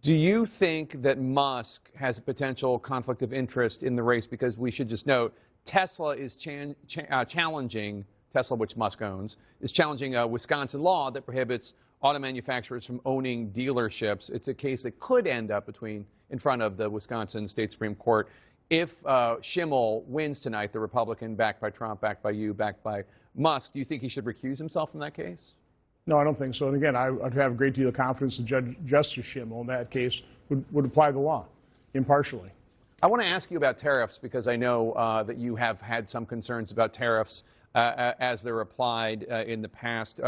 Do you think that Musk has a potential conflict of interest in the race? Because we should just note, Tesla is challenging, Tesla, which Musk owns, is challenging a Wisconsin law that prohibits auto manufacturers from owning dealerships. It's a case that could end up in front of the Wisconsin State Supreme Court. If Schimmel wins tonight, the Republican backed by Trump, backed by you, backed by Musk, do you think he should recuse himself from that case? No, I don't think so. And again, I'd have a great deal of confidence that Justice Schimmel in that case would apply the law impartially. I want to ask you about tariffs because I know that you have had some concerns about tariffs as they're applied in the past.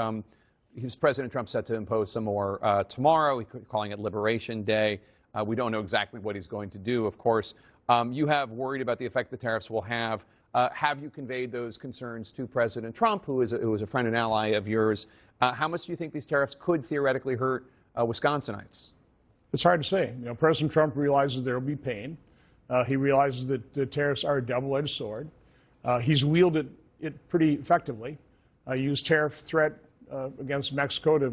President Trump set to impose some more tomorrow, calling it Liberation Day. We don't know exactly what he's going to do, of course. You have worried about the effect the tariffs will have. Have you conveyed those concerns to President Trump, who is a friend and ally of yours? How much do you think these tariffs could theoretically hurt Wisconsinites? It's hard to say. President Trump realizes there will be pain. He realizes that the tariffs are a double-edged sword. He's wielded it pretty effectively. He used tariff threat against Mexico to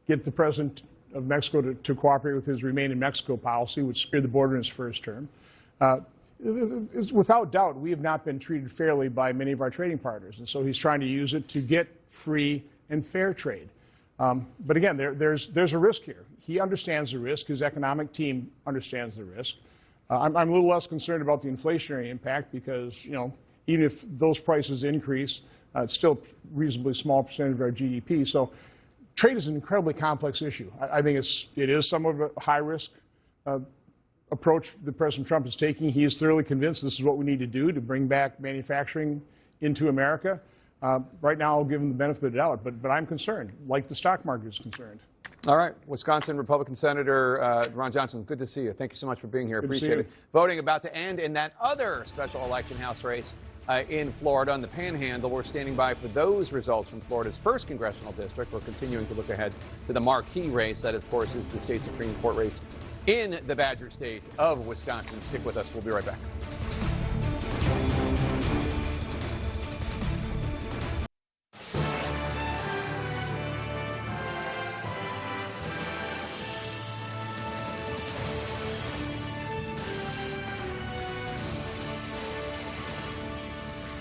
get the president of Mexico to cooperate with his Remain in Mexico policy, which secured the border in his first term. Without doubt, we have not been treated fairly by many of our trading partners, and so he's trying to use it to get free and fair trade. But again, there's a risk here. He understands the risk. His economic team understands the risk. I'm a little less concerned about the inflationary impact because, even if those prices increase, it's still a reasonably small percentage of our GDP. So trade is an incredibly complex issue. I think it is somewhat of a high-risk approach that President Trump is taking. He is thoroughly convinced this is what we need to do to bring back manufacturing into America. Right now, I'll give him the benefit of the doubt, but I'm concerned, like the stock market is concerned. All right. Wisconsin Republican Senator Ron Johnson, good to see you. Thank you so much for being here. Good to see Appreciate you. it. Voting about to end in that other special election House race in Florida on the Panhandle. We're standing by for those results from Florida's first congressional district. We're continuing to look ahead to the marquee race. That, of course, is the state Supreme Court race in the Badger State of Wisconsin. Stick with us. We'll be right back.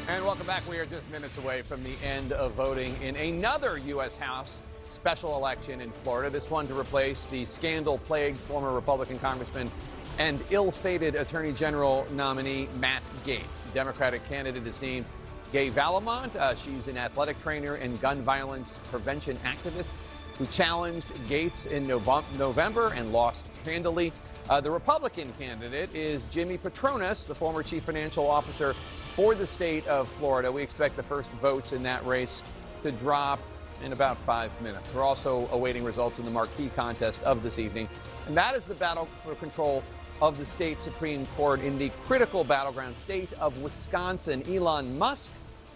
And welcome back. We are just minutes away from the end of voting in another U.S. House special election in Florida. This one to replace the scandal-plagued former Republican congressman and ill-fated Attorney General nominee Matt Gaetz. The Democratic candidate is named Gay Valamont. She's an athletic trainer and gun violence prevention activist who challenged Gaetz in November and lost handily. The Republican candidate is Jimmy Patronis, the former chief financial officer for the state of Florida. We expect the first votes in that race to drop in about 5 minutes. We're also awaiting results in the marquee contest of this evening, and that is the battle for control of the state Supreme Court in the critical battleground state of Wisconsin. Elon Musk,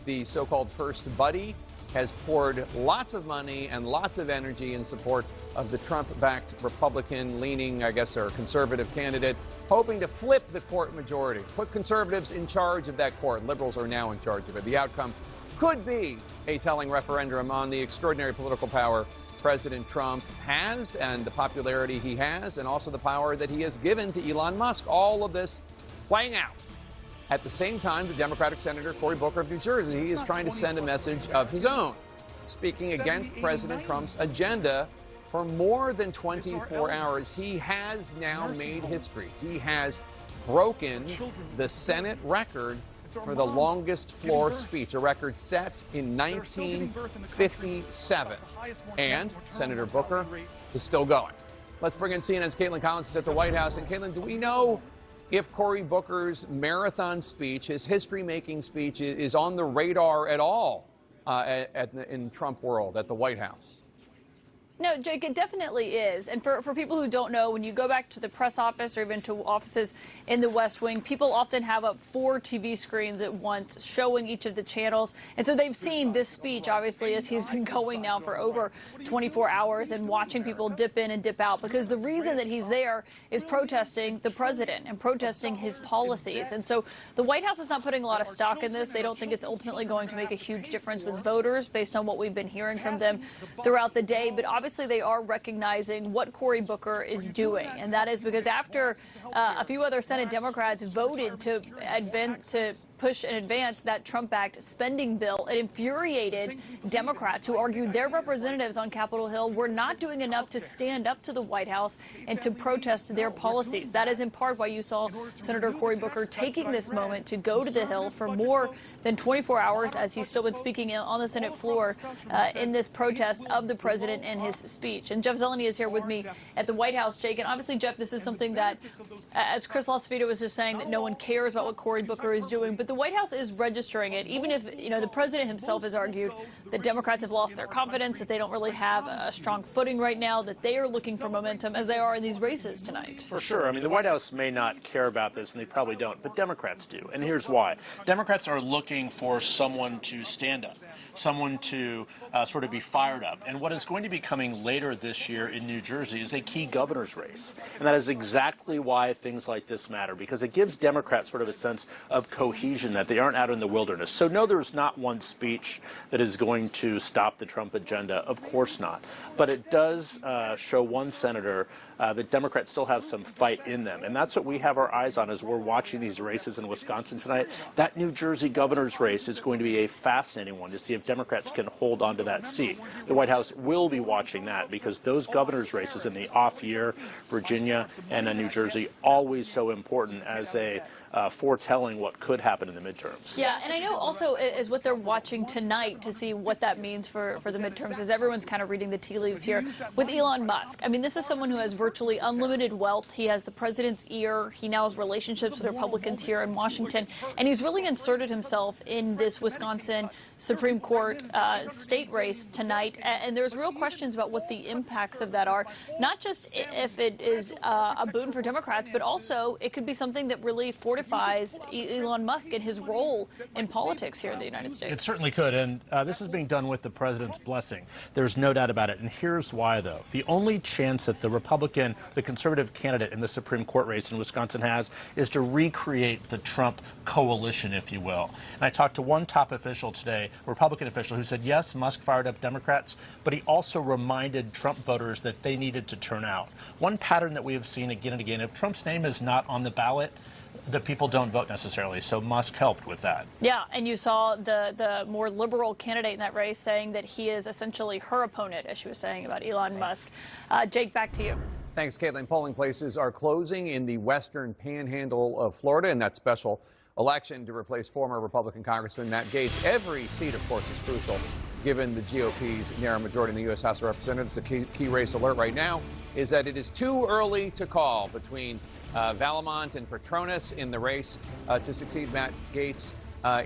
the so-called first buddy, has poured lots of money and lots of energy in support of the Trump-backed Republican-leaning, or conservative candidate, hoping to flip the court majority, put conservatives in charge of that court. Liberals are now in charge of it. The outcome could be a telling referendum on the extraordinary political power President Trump has and the popularity he has, and also the power that he has given to Elon Musk. All of this playing out. At the same time, the Democratic Senator Cory Booker of New Jersey is trying to send a message of his own, speaking against President Trump's agenda for more than 24 hours. He has now made history. He has broken the Senate record for the longest floor speech, a record set in 1957. And Senator Booker is still going. Let's bring in CNN's Caitlin Collins, who's at the White House. And Caitlin, do we know if Cory Booker's marathon speech, his history-making speech, is on the radar at all in Trump world at the White House? No, Jake, it definitely is. And for people who don't know, when you go back to the press office or even to offices in the West Wing, people often have up 4 TV screens at once showing each of the channels. And so they've seen this speech, obviously, as he's been going now for over 24 hours and watching people dip in and dip out, because the reason that he's there is protesting the president and protesting his policies. And so the White House is not putting a lot of stock in this. They don't think it's ultimately going to make a huge difference with voters based on what we've been hearing from them throughout the day. But obviously, they are recognizing what Cory Booker is doing, and that is because after a few other Senate Democrats voted to push and advance that Trump-backed spending bill, it infuriated Democrats who argued their representatives on Capitol Hill were not doing enough to stand up to the White House and to protest their policies. That is in part why you saw Senator Cory Booker taking this moment to go to the Hill for more than 24 hours, as he's still been speaking on the Senate floor in this protest of the president and his speech. And Jeff Zeleny is here with me at the White House, Jake. And obviously, Jeff, this is something that, as Chris Losavito was just saying, that no one cares about what Cory Booker is doing. But the White House is registering it, even if, the president himself has argued that Democrats have lost their confidence, that they don't really have a strong footing right now, that they are looking for momentum as they are in these races tonight. For sure. I mean, the White House may not care about this, and they probably don't, but Democrats do. And here's why. Democrats are looking for someone to stand up, someone to sort of be fired up. And what is going to be coming later this year in New Jersey is a key governor's race. And that is exactly why things like this matter, because it gives Democrats sort of a sense of cohesion, that they aren't out in the wilderness. So no, there's not one speech that is going to stop the Trump agenda. Of course not. But it does show one senator that Democrats still have some fight in them. And that's what we have our eyes on as we're watching these races in Wisconsin tonight. That New Jersey governor's race is going to be a fascinating one to see if Democrats can hold on to that seat. The White House will be watching that because those governor's races in the off year, Virginia and New Jersey, always so important as a foretelling what could happen in the midterms. Yeah, and I know also is what they're watching tonight to see what that means for the midterms, as everyone's kind of reading the tea leaves here with Elon Musk. I mean, this is someone who has virtually unlimited wealth. He has the president's ear. He now has relationships with Republicans here in Washington, and he's really inserted himself in this Wisconsin Supreme Court state race tonight. And there's real questions about what the impacts of that are, not just if it is a boon for Democrats, but also it could be something that really fortifies Elon Musk and his role in politics here in the United States. It certainly could, and this is being done with the president's blessing. There's no doubt about it, and here's why, though. The only chance that the conservative candidate in the Supreme Court race in Wisconsin has is to recreate the Trump coalition, if you will. And I talked to one top official today, a Republican official, who said, yes, Musk fired up Democrats, but he also reminded Trump voters that they needed to turn out. One pattern that we have seen again and again, if Trump's name is not on the ballot, the people don't vote necessarily, so Musk helped with that. Yeah, and you saw the more liberal candidate in that race saying that he is essentially her opponent, as she was saying about Elon Musk. Jake, back to you. Thanks, Caitlin. Polling places are closing in the western panhandle of Florida in that special election to replace former Republican Congressman Matt Gaetz. Every seat, of course, is crucial given the GOP's narrow majority in the U.S. House of Representatives. The key race alert right now is that it is too early to call between Valamont and Patronis in the race to succeed Matt Gaetz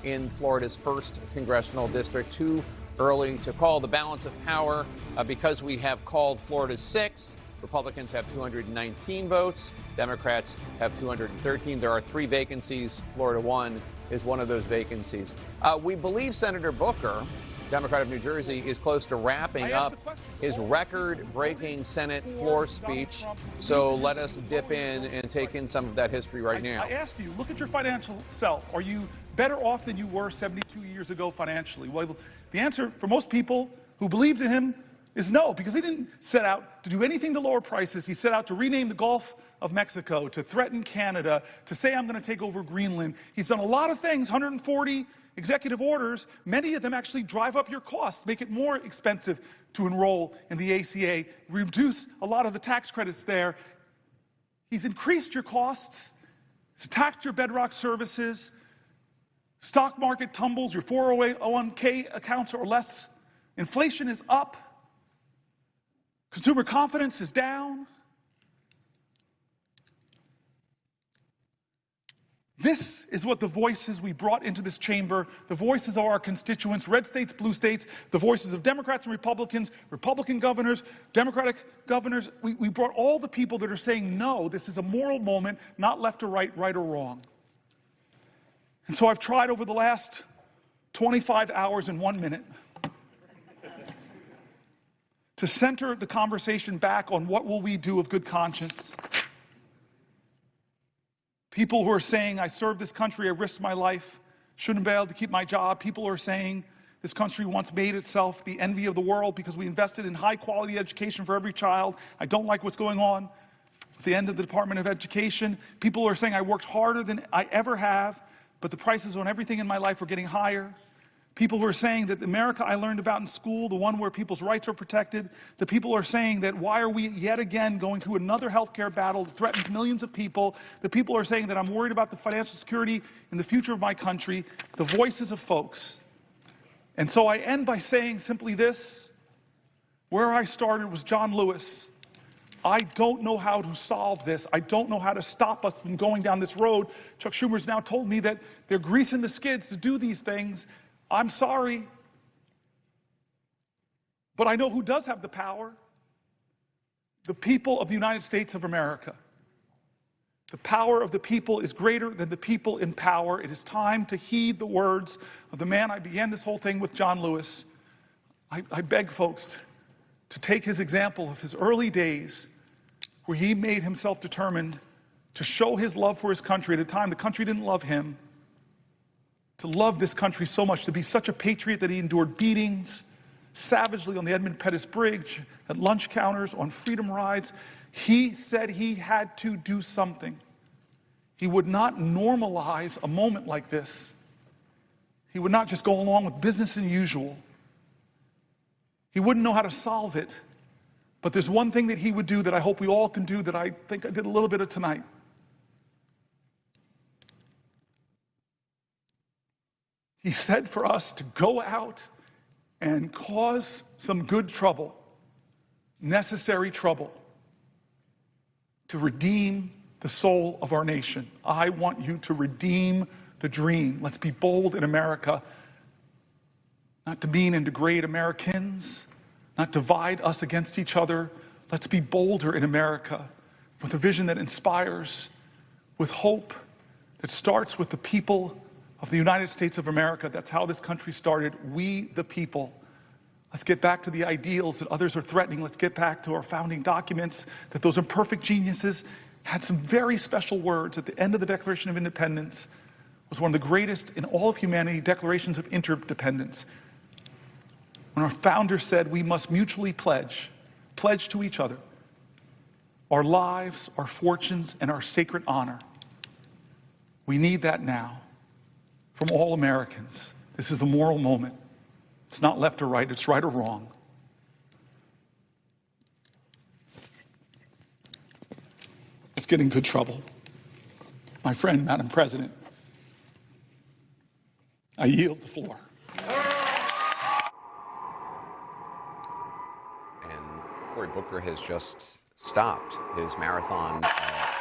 in Florida's 1st congressional district. Too early to call. The balance of power, because we have called Florida's 6. Republicans have 219 votes. Democrats have 213. There are 3 vacancies. Florida 1 is one of those vacancies. We believe Senator Booker, Democrat of New Jersey, is close to wrapping up his record-breaking Senate floor speech. So let us dip in and take in some of that history right now. I asked you, look at your financial self. Are you better off than you were 72 years ago financially? Well, the answer for most people who believed in him is no, because he didn't set out to do anything to lower prices. He set out to rename the Gulf of Mexico, to threaten Canada, to say I'm going to take over Greenland. He's done a lot of things, 140 executive orders. Many of them actually drive up your costs, make it more expensive to enroll in the ACA, reduce a lot of the tax credits there. He's increased your costs, he's taxed your bedrock services, stock market tumbles, your 401k accounts are less, inflation is up, consumer confidence is down. This is what the voices we brought into this chamber, the voices of our constituents, red states, blue states, the voices of Democrats and Republicans, Republican governors, Democratic governors. We brought all the people that are saying, no, this is a moral moment, not left or right, right or wrong. And so I've tried over the last 25 hours and 1 minute to center the conversation back on what will we do of good conscience. People who are saying, I served this country, I risked my life, shouldn't be able to keep my job. People who are saying, this country once made itself the envy of the world because we invested in high-quality education for every child. I don't like what's going on at the end of the Department of Education. People who are saying, I worked harder than I ever have, but the prices on everything in my life are getting higher. People who are saying that the America I learned about in school, the one where people's rights are protected, the people who are saying that why are we yet again going through another healthcare battle that threatens millions of people, the people who are saying that I'm worried about the financial security and the future of my country, the voices of folks. And so I end by saying simply this, where I started was John Lewis. I don't know how to solve this. I don't know how to stop us from going down this road. Chuck Schumer's now told me that they're greasing the skids to do these things. I'm sorry, but I know who does have the power. The people of the United States of America. The power of the people is greater than the people in power. It is time to heed the words of the man. I began this whole thing with John Lewis. I beg folks to take his example of his early days where he made himself determined to show his love for his country at a time the country didn't love him, to love this country so much, to be such a patriot that he endured beatings savagely on the Edmund Pettus Bridge, at lunch counters, on freedom rides. He said he had to do something. He would not normalize a moment like this. He would not just go along with business as usual. He wouldn't know how to solve it. But there's one thing that he would do that I hope we all can do that I think I did a little bit of tonight. He said for us to go out and cause some good trouble, necessary trouble, to redeem the soul of our nation. I want you to redeem the dream. Let's be bold in America, not demean and degrade Americans, not divide us against each other. Let's be bolder in America with a vision that inspires, with hope that starts with the people of the United States of America. That's how this country started. We, the people. Let's get back to the ideals that others are threatening. Let's get back to our founding documents, that those imperfect geniuses had some very special words at the end of the Declaration of Independence. It was one of the greatest in all of humanity declarations of interdependence. When our founder said we must mutually pledge to each other our lives, our fortunes, and our sacred honor. We need that now from all Americans. This is a moral moment. It's not left or right, it's right or wrong. Let's get in good trouble. My friend, Madam President, I yield the floor. Cory Booker has just stopped his marathon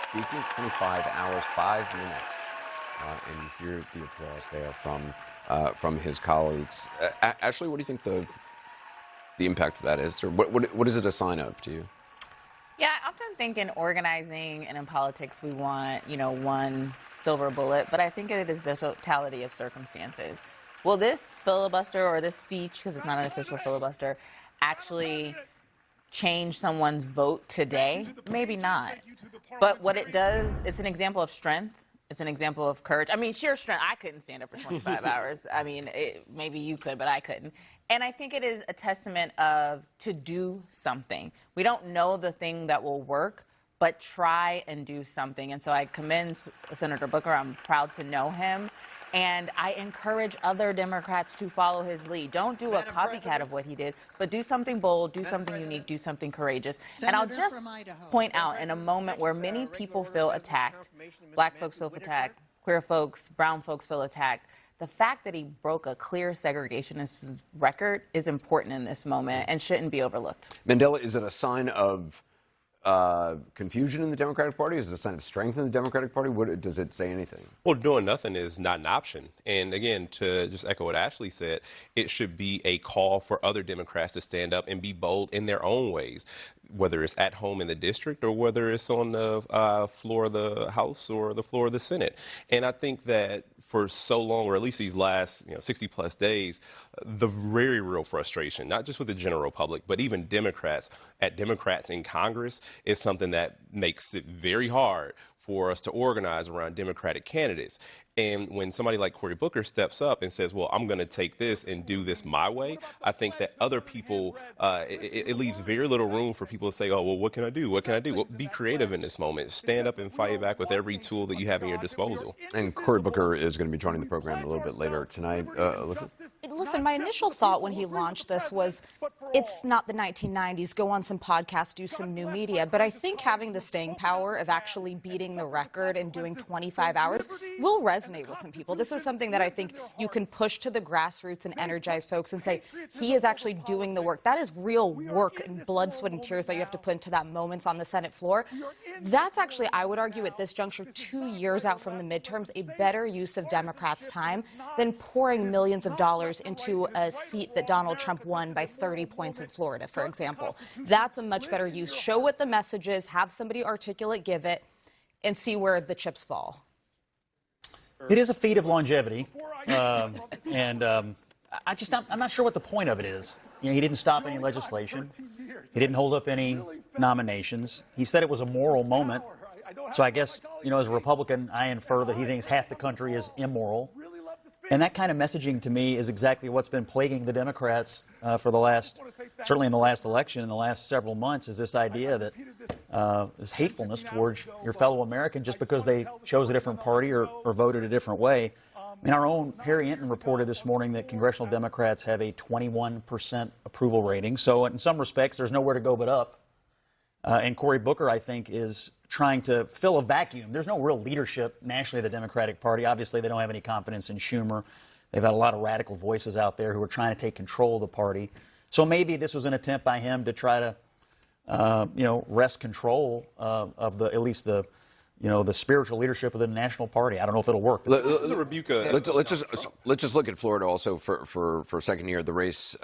speaking, 25 hours, 5 minutes. And you hear the applause there from his colleagues. Ashley, what do you think the impact of that is? Or what is it a sign of to you? Yeah, I often think in organizing and in politics we want, one silver bullet, but I think it is the totality of circumstances. Will this filibuster or this speech, because it's not an official filibuster, actually change someone's vote today? Maybe not. But what it does, it's an example of strength. It's an example of courage. I mean, sheer strength. I couldn't stand up for 25 hours. I mean, maybe you could, but I couldn't. And I think it is a testament of to do something. We don't know the thing that will work, but try and do something. And so I commend Senator Booker. I'm proud to know him. And I encourage other Democrats to follow his lead. Don't do a copycat of what he did, but do something bold, do something unique, do something courageous. And I'll just point out, in a moment where many people feel attacked, black folks feel attacked, queer folks, brown folks feel attacked, the fact that he broke a clear segregationist record is important in this moment and shouldn't be overlooked. Mandela, is it a sign of confusion in the Democratic Party? Is it a sign of strength in the Democratic Party? Does it say anything? Well, doing nothing is not an option. And again, to just echo what Ashley said, it should be a call for other Democrats to stand up and be bold in their own ways, whether it's at home in the district or whether it's on the floor of the House or the floor of the Senate. And I think that for so long, or at least these last 60 plus days, the very real frustration, not just with the general public, but even Democrats in Congress, is something that makes it very hard for us to organize around Democratic candidates. And when somebody like Cory Booker steps up and says, well, I'm going to take this and do this my way, I think that other people, it leaves very little room for people to say, oh, well, what can I do? What can I do? Well, be creative in this moment. Stand up and fight back with every tool that you have at your disposal. And Cory Booker is going to be joining the program a little bit later tonight. Listen, my initial thought when he launched this was, it's not the 1990s, go on some podcasts, do some new media. But I think having the staying power of actually beating the record and doing 25 hours will resonate with some people. This is something that I think you can push to the grassroots and energize folks and say, he is actually doing the work. That is real work and blood, sweat, and tears that you have to put into that moments on the Senate floor. That's actually, I would argue at this juncture, 2 years out from the midterms, a better use of Democrats' time than pouring millions of dollars into a seat that Donald Trump won by 30 points in Florida, for example. That's a much better use. Show what the message is, have somebody articulate give it, and see where the chips fall. It is a feat of longevity, I'm not sure what the point of it is. You know, he didn't stop any legislation. He didn't hold up any nominations. He said it was a moral moment. So I guess, you know, as a Republican, I infer that he thinks half the country is immoral. And that kind of messaging to me is exactly what's been plaguing the Democrats for the last, certainly in the last election, in the last several months, is this idea that this hatefulness towards your fellow American just because they chose a different party or voted a different way. I mean, our own Harry Enton reported this morning that congressional Democrats have a 21% approval rating. So in some respects, there's nowhere to go but up. And Cory Booker, I think, is trying to fill a vacuum. There's no real leadership nationally of the Democratic Party. Obviously, they don't have any confidence in Schumer. They've had a lot of radical voices out there who are trying to take control of the party. So maybe this was an attempt by him to try to, wrest control of the, at least the, the spiritual leadership of the national party. I don't know if it'll work. This is a rebuke. Let's just look at Florida also for a second here. The race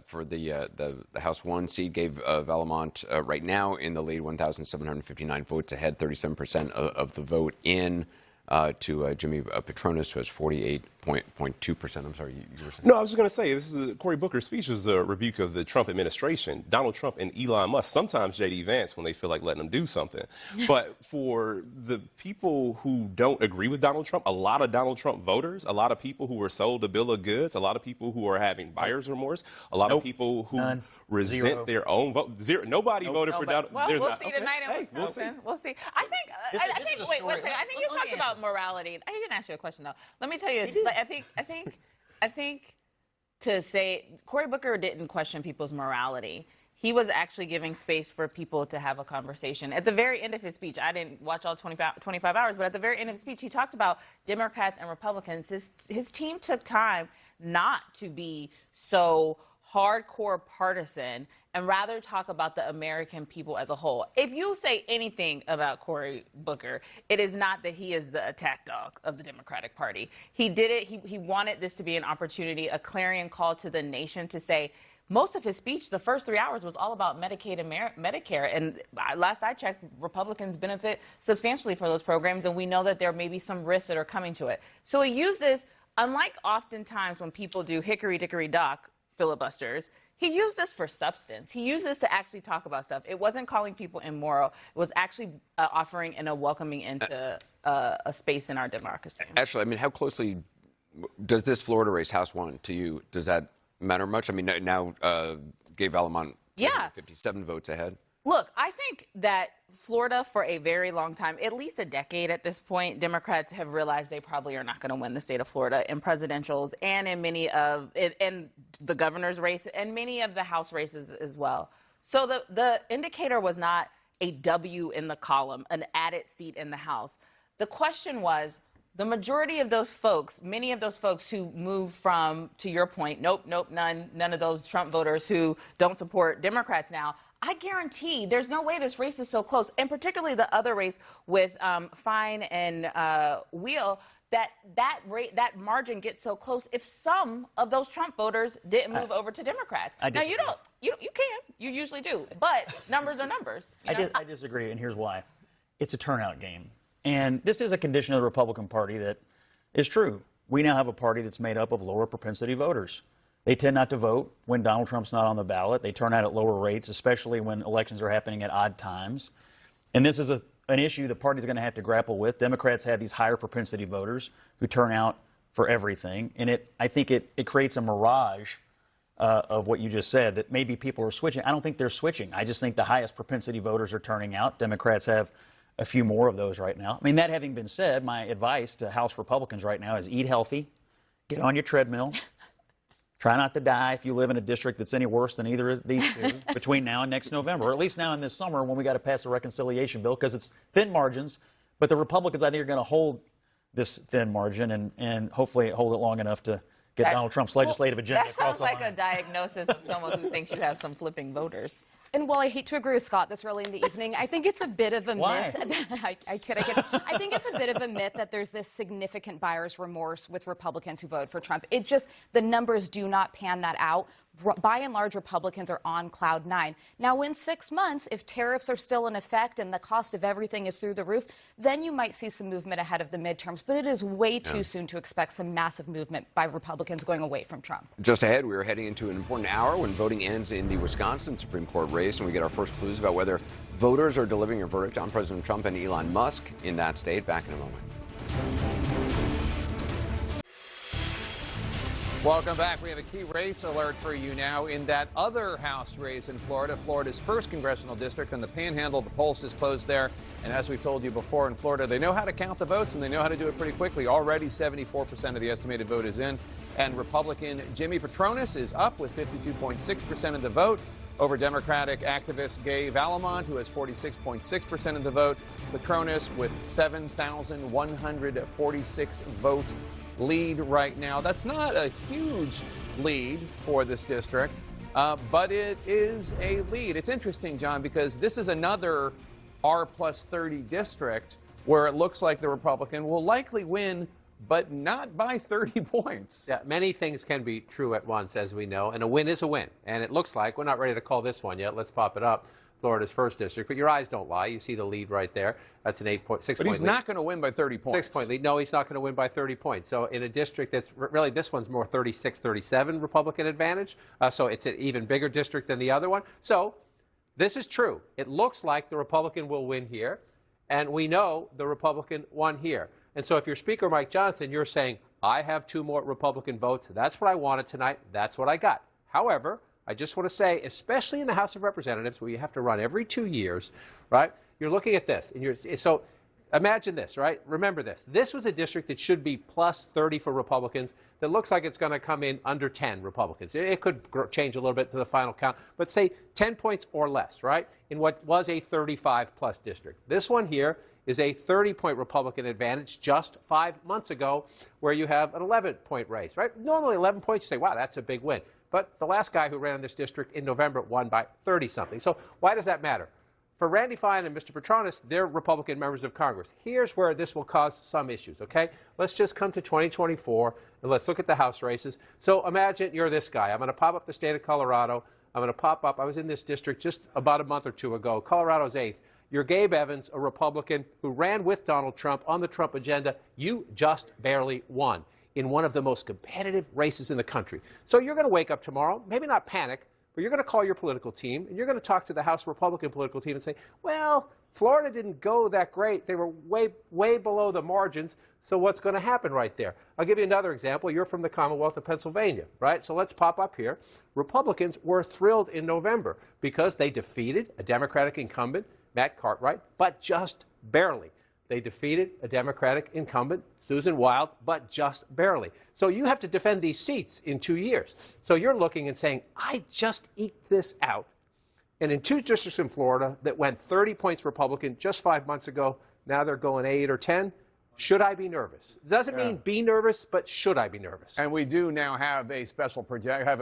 for the House 1 seat gave Valmont right now in the lead, 1,759 votes ahead, 37% of the vote in to Jimmy Patronis, who has 48.2%. I'm sorry, you were saying? No, I was just going to say, Cory Booker's speech was a rebuke of the Trump administration, Donald Trump and Elon Musk, sometimes J.D. Vance when they feel like letting them do something. But for the people who don't agree with Donald Trump, a lot of Donald Trump voters, a lot of people who were sold a bill of goods, a lot of people who are having buyer's remorse, a lot of people who resent their own vote. Zero. Nobody voted for Donald Trump. Well, we'll see tonight in Wisconsin. We'll see. I think, wait one second. I think you talked about morality. I didn't ask you a question, though. Let me tell you, I think to say Cory Booker didn't question people's morality. He was actually giving space for people to have a conversation. At the very end of his speech, I didn't watch all 25 hours, but at the very end of his speech, he talked about Democrats and Republicans. His team took time not to be so hardcore partisan and rather talk about the American people as a whole. If you say anything about Cory Booker, it is not that he is the attack dog of the Democratic Party. He did it. He wanted this to be an opportunity, a clarion call to the nation to say, most of his speech, the first 3 hours, was all about Medicaid and Medicare. And last I checked, Republicans benefit substantially for those programs, and we know that there may be some risks that are coming to it. So he used this, unlike oftentimes when people do hickory-dickory-dock filibusters, he used this for substance. He used this to actually talk about stuff. It wasn't calling people immoral. It was actually offering and welcoming into a space in our democracy. Actually, I mean, how closely does this Florida race, House 1, to you, does that matter much? I mean, now gave Valmont 57 votes ahead. Look, I think that Florida, for a very long time, at least a decade at this point, Democrats have realized they probably are not going to win the state of Florida in presidentials and in many of in the governor's race and many of the House races as well. So the indicator was not a W in the column, an added seat in the House. The question was, the majority of those folks, many of those folks who moved from, to your point, none of those Trump voters who don't support Democrats now, I guarantee there's no way this race is so close, and particularly the other race with Fine and Wheel, that margin gets so close if some of those Trump voters didn't move over to Democrats. Now, you usually do, but numbers are numbers. I disagree, and here's why. It's a turnout game. And this is a condition of the Republican Party that is true. We now have a party that's made up of lower propensity voters. They tend not to vote when Donald Trump's not on the ballot. They turn out at lower rates, especially when elections are happening at odd times. And this is an issue the party's going to have to grapple with. Democrats have these higher propensity voters who turn out for everything. And I think it creates a mirage of what you just said, that maybe people are switching. I don't think they're switching. I just think the highest propensity voters are turning out. Democrats have a few more of those right now. I mean, that having been said, my advice to House Republicans right now is eat healthy, get on your treadmill, try not to die if you live in a district that's any worse than either of these two between now and next November, or at least now in this summer when we got to pass a reconciliation bill, because it's thin margins. But the Republicans, I think, are going to hold this thin margin and hopefully hold it long enough to get Donald Trump's legislative agenda That across sounds the like line. a diagnosis of someone who thinks you have some flipping voters. And while I hate to agree with Scott this early in the evening, I think it's a bit of a myth. I kid. I think it's a bit of a myth that there's this significant buyer's remorse with Republicans who vote for Trump. The numbers do not pan that out. by and large, Republicans are on cloud nine. Now, in 6 months, if tariffs are still in effect and the cost of everything is through the roof, then you might see some movement ahead of the midterms. But it is way too soon to expect some massive movement by Republicans going away from Trump. Just ahead, we are heading into an important hour when voting ends in the Wisconsin Supreme Court race, and we get our first clues about whether voters are delivering a verdict on President Trump and Elon Musk in that state. Back in a moment. Welcome back. We have a key race alert for you now in that other House race in Florida, Florida's first congressional district in the Panhandle. The polls just closed there. And as we've told you before, in Florida, they know how to count the votes, and they know how to do it pretty quickly. Already 74% of the estimated vote is in. And Republican Jimmy Patronis is up with 52.6% of the vote over Democratic activist Gay Valamont, who has 46.6% of the vote. Patronis with 7,146 vote lead right now. That's not a huge lead for this district, but it is a lead. It's interesting, John, because this is another R+30 district where it looks like the Republican will likely win, but not by 30 points. Yeah, many things can be true at once, as we know, and a win is a win. And it looks like, we're not ready to call this one yet, let's pop it up, Florida's first district, but your eyes don't lie. You see the lead right there. That's an 6 point lead. But he's not going to win by 30 points. 6 point lead. No, he's not going to win by 30 points. So in a district that's really, this one's more 36-37 Republican advantage. So it's an even bigger district than the other one. So this is true. It looks like the Republican will win here, and we know the Republican won here. And so if you're Speaker Mike Johnson, you're saying, I have 2 more Republican votes. That's what I wanted tonight. That's what I got. However, I just want to say, especially in the House of Representatives, where you have to run every 2 years, right? You're looking at this, and so imagine this, right? Remember this. This was a district that should be plus 30 for Republicans. That looks like it's going to come in under 10 Republicans. It could change a little bit to the final count, but say 10 points or less, right? In what was a 35-plus district. This one here is a 30-point Republican advantage just 5 months ago, where you have an 11-point race, right? Normally 11 points, you say, wow, that's a big win. But the last guy who ran this district in November won by 30-something. So why does that matter? For Randy Fine and Mr. Patronis, they're Republican members of Congress. Here's where this will cause some issues, okay? Let's just come to 2024, and let's look at the House races. So imagine you're this guy. I'm going to pop up the state of Colorado. I'm going to pop up. I was in this district just about a month or two ago. Colorado's 8th. You're Gabe Evans, a Republican who ran with Donald Trump on the Trump agenda. You just barely won in one of the most competitive races in the country. So you're going to wake up tomorrow, maybe not panic, but you're going to call your political team, and you're going to talk to the House Republican political team and say, well, Florida didn't go that great. They were way below the margins, so what's going to happen right there? I'll give you another example. You're from the Commonwealth of Pennsylvania, right? So let's pop up here. Republicans were thrilled in November because they defeated a Democratic incumbent, Matt Cartwright, but just barely. They defeated a Democratic incumbent, Susan Wild, but just barely. So you have to defend these seats in 2 years. So you're looking and saying, I just eked this out. And in 2 districts in Florida that went 30 points Republican just 5 months ago, now they're going 8 or 10. Should I be nervous? Doesn't mean be nervous, but should I be nervous? And we do now have a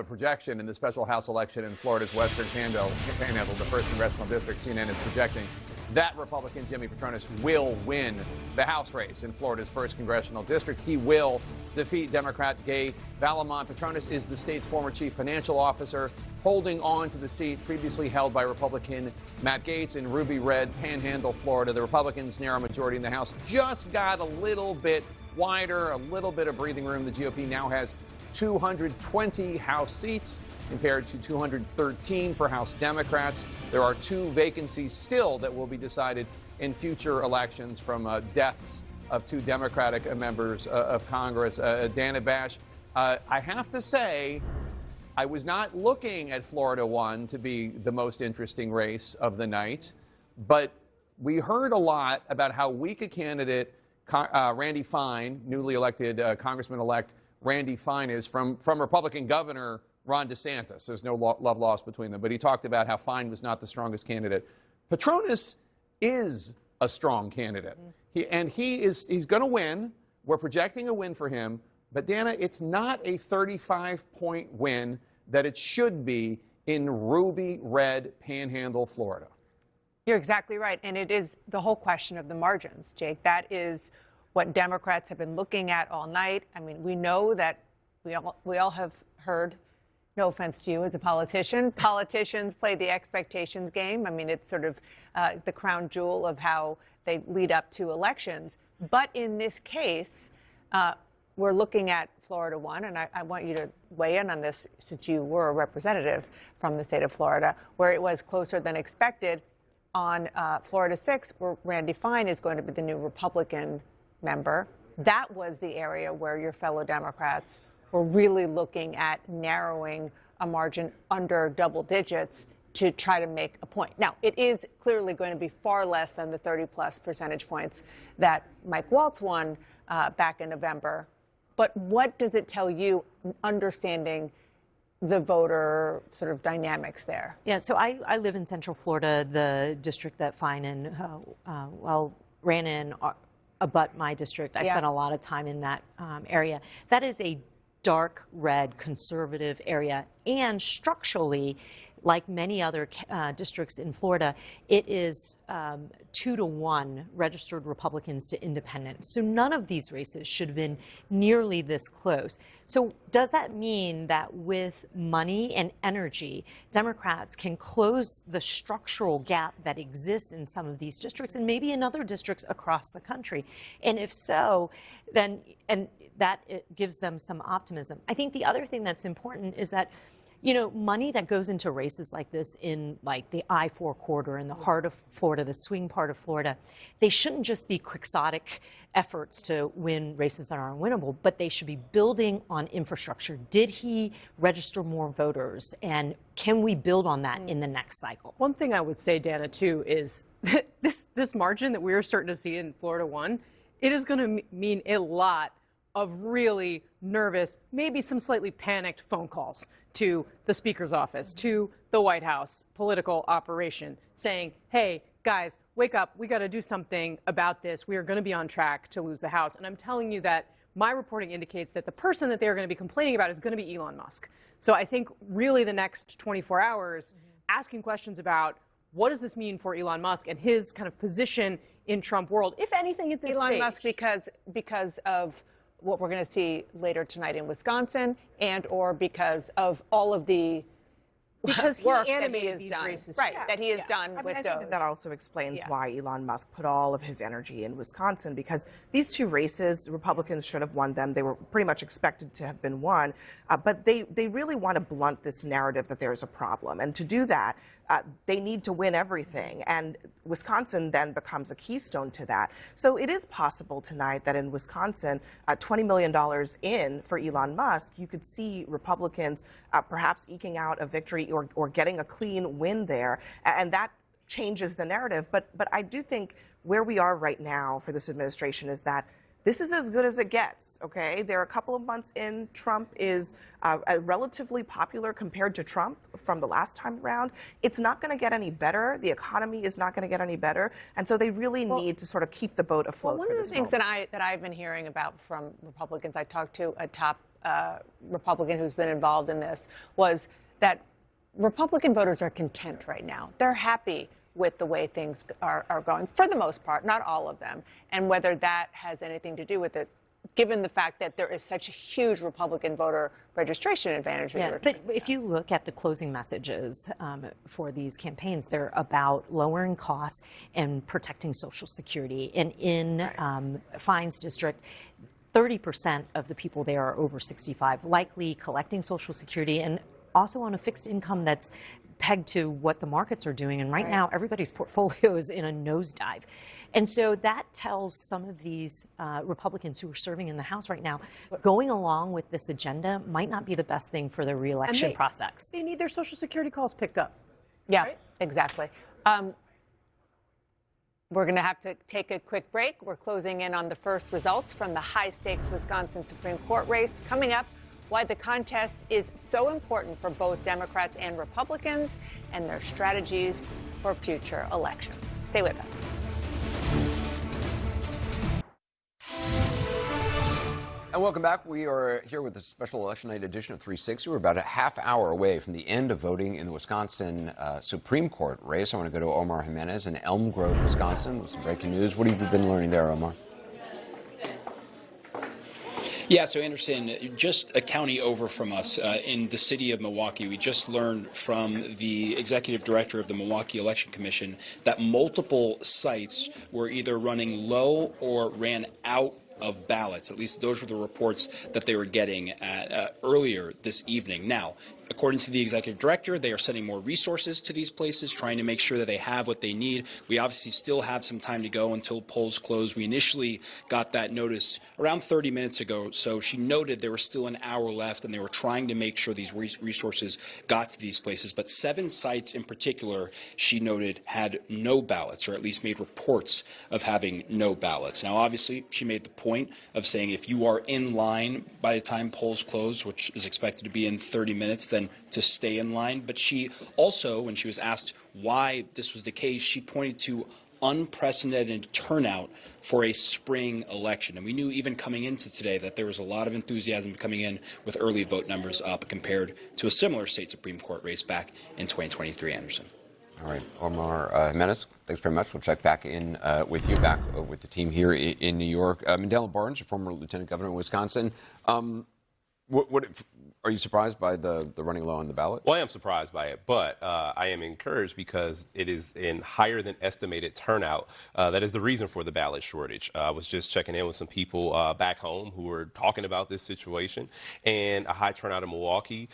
projection in the special House election in Florida's Western Panhandle, the first congressional district. CNN is projecting that Republican Jimmy Patronis will win the House race in Florida's first congressional district. He will defeat Democrat Gay Valamont. Patronis is the state's former chief financial officer, holding on to the seat previously held by Republican Matt Gaetz in Ruby Red, Panhandle, Florida. The Republicans' narrow majority in the House just got a little bit wider, a little bit of breathing room. The GOP now has 220 House seats compared to 213 for House Democrats. There are 2 vacancies still that will be decided in future elections from deaths of 2 Democratic members of Congress. Dana Bash, I have to say, I was not looking at Florida 1 to be the most interesting race of the night, but we heard a lot about how weak a candidate Randy Fine, newly elected Congressman-elect Randy Fine, is from Republican Governor Ron DeSantis. There's no love lost between them, but he talked about how Fine was not the strongest candidate. Patronis is a strong candidate, he's going to win. We're projecting a win for him, but Dana, it's not a 35-point win that it should be in Ruby Red, Panhandle, Florida. You're exactly right, and it is the whole question of the margins, Jake. That is what Democrats have been looking at all night. I mean, we know that we all have heard No offense to you as a politician. Politicians play the expectations game. I mean, it's sort of the crown jewel of how they lead up to elections. But in this case, we're looking at Florida 1, and I want you to weigh in on this since you were a representative from the state of Florida, where it was closer than expected. On Florida 6, where Randy Fine is going to be the new Republican member. That was the area where your fellow Democrats were really looking at narrowing a margin under double digits to try to make a point. Now, it is clearly going to be far less than the 30-plus percentage points that Mike Waltz won back in November. But what does it tell you, understanding the voter sort of dynamics there? Yeah, so I live in Central Florida, the district that Fine and ran in abut my district. I spent a lot of time in that area. That is a dark red conservative area, and structurally, like many other districts in Florida, it is 2-to-1 registered Republicans to independents. So none of these races should have been nearly this close. So does that mean that with money and energy, Democrats can close the structural gap that exists in some of these districts and maybe in other districts across the country? And if so, then that it gives them some optimism. I think the other thing that's important is that, you know, money that goes into races like this in like the I-4 corridor in the heart of Florida, the swing part of Florida, they shouldn't just be quixotic efforts to win races that are unwinnable, but they should be building on infrastructure. Did he register more voters? And can we build on that in the next cycle? One thing I would say, Dana, too, is this margin that we're starting to see in Florida 1, it is going to mean a lot of really nervous, maybe some slightly panicked phone calls to the Speaker's office, to the White House political operation, saying, hey, guys, wake up. We got to do something about this. We are going to be on track to lose the House. And I'm telling you that my reporting indicates that the person that they're going to be complaining about is going to be Elon Musk. So I think really the next 24 hours, asking questions about what does this mean for Elon Musk and his kind of position in Trump world, if anything at this stage. Elon Musk because of what we're going to see later tonight in Wisconsin, and or because of all of the work that he has done, right? That he has done with I those. think that also explains why Elon Musk put all of his energy in Wisconsin, because these two races, Republicans should have won them. They were pretty much expected to have been won, but they really want to blunt this narrative that there is a problem, and to do that, they need to win everything, and Wisconsin then becomes a keystone to that. So it is possible tonight that in Wisconsin, $20 million in for Elon Musk, you could see Republicans perhaps eking out a victory or getting a clean win there, and that changes the narrative. But I do think where we are right now for this administration is that this is as good as it gets, okay? They're a couple of months in. Trump is relatively popular compared to Trump from the last time around. It's not going to get any better. The economy is not going to get any better. And so they really need to sort of keep the boat afloat for this moment. One of the things that I've been hearing about from Republicans, I talked to a top Republican who's been involved in this, was that Republican voters are content right now. They're happy with the way things are going, for the most part, not all of them, and whether that has anything to do with it, given the fact that there is such a huge Republican voter registration advantage. Yeah, but if you look at the closing messages for these campaigns, they're about lowering costs and protecting Social Security. And in Fine's district, 30% of the people there are over 65, likely collecting Social Security and also on a fixed income that's pegged to what the markets are doing. And right now, everybody's portfolio is in a nosedive. And so that tells some of these Republicans who are serving in the House right now, going along with this agenda might not be the best thing for their reelection prospects. They need their Social Security calls picked up. Yeah, exactly. We're going to have to take a quick break. We're closing in on the first results from the high-stakes Wisconsin Supreme Court race. Coming up, why the contest is so important for both Democrats and Republicans and their strategies for future elections. Stay with us. And welcome back. We are here with a special election night edition of 360. We're about a half hour away from the end of voting in the Wisconsin Supreme Court race. I want to go to Omar Jimenez in Elm Grove, Wisconsin, with some breaking news. What have you been learning there, Omar? Yeah, so Anderson, just a county over from us in the city of Milwaukee, we just learned from the executive director of the Milwaukee Election Commission that multiple sites were either running low or ran out of ballots. At least those were the reports that they were getting earlier this evening. Now, according to the executive director, they are sending more resources to these places, trying to make sure that they have what they need. We obviously still have some time to go until polls close. We initially got that notice around 30 minutes ago, so she noted there was still an hour left, and they were trying to make sure these resources got to these places. But 7 sites in particular, she noted, had no ballots, or at least made reports of having no ballots. Now, obviously, she made the point of saying if you are in line by the time polls close, which is expected to be in 30 minutes, then to stay in line. But she also, when she was asked why this was the case, she pointed to unprecedented turnout for a spring election. And we knew even coming into today that there was a lot of enthusiasm coming in with early vote numbers up compared to a similar state Supreme Court race back in 2023, Anderson. All right, Omar Jimenez, thanks very much. We'll check back in with you, back with the team here in New York. Mandela Barnes, a former lieutenant governor of Wisconsin. Are you surprised by the running low on the ballot? Well, I am surprised by it, but I am encouraged because it is in higher than estimated turnout. That is the reason for the ballot shortage. I was just checking in with some people back home who were talking about this situation, and a high turnout in Milwaukee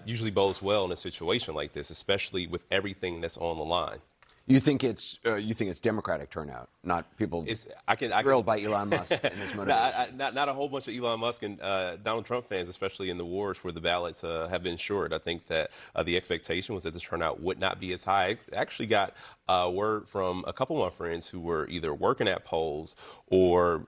usually bodes well in a situation like this, especially with everything that's on the line. You think it's Democratic turnout, not people thrilled by Elon Musk and his motivation? Not a whole bunch of Elon Musk and Donald Trump fans, especially in the wars where the ballots have been short. I think that the expectation was that the turnout would not be as high. I actually got word from a couple of my friends who were either working at polls or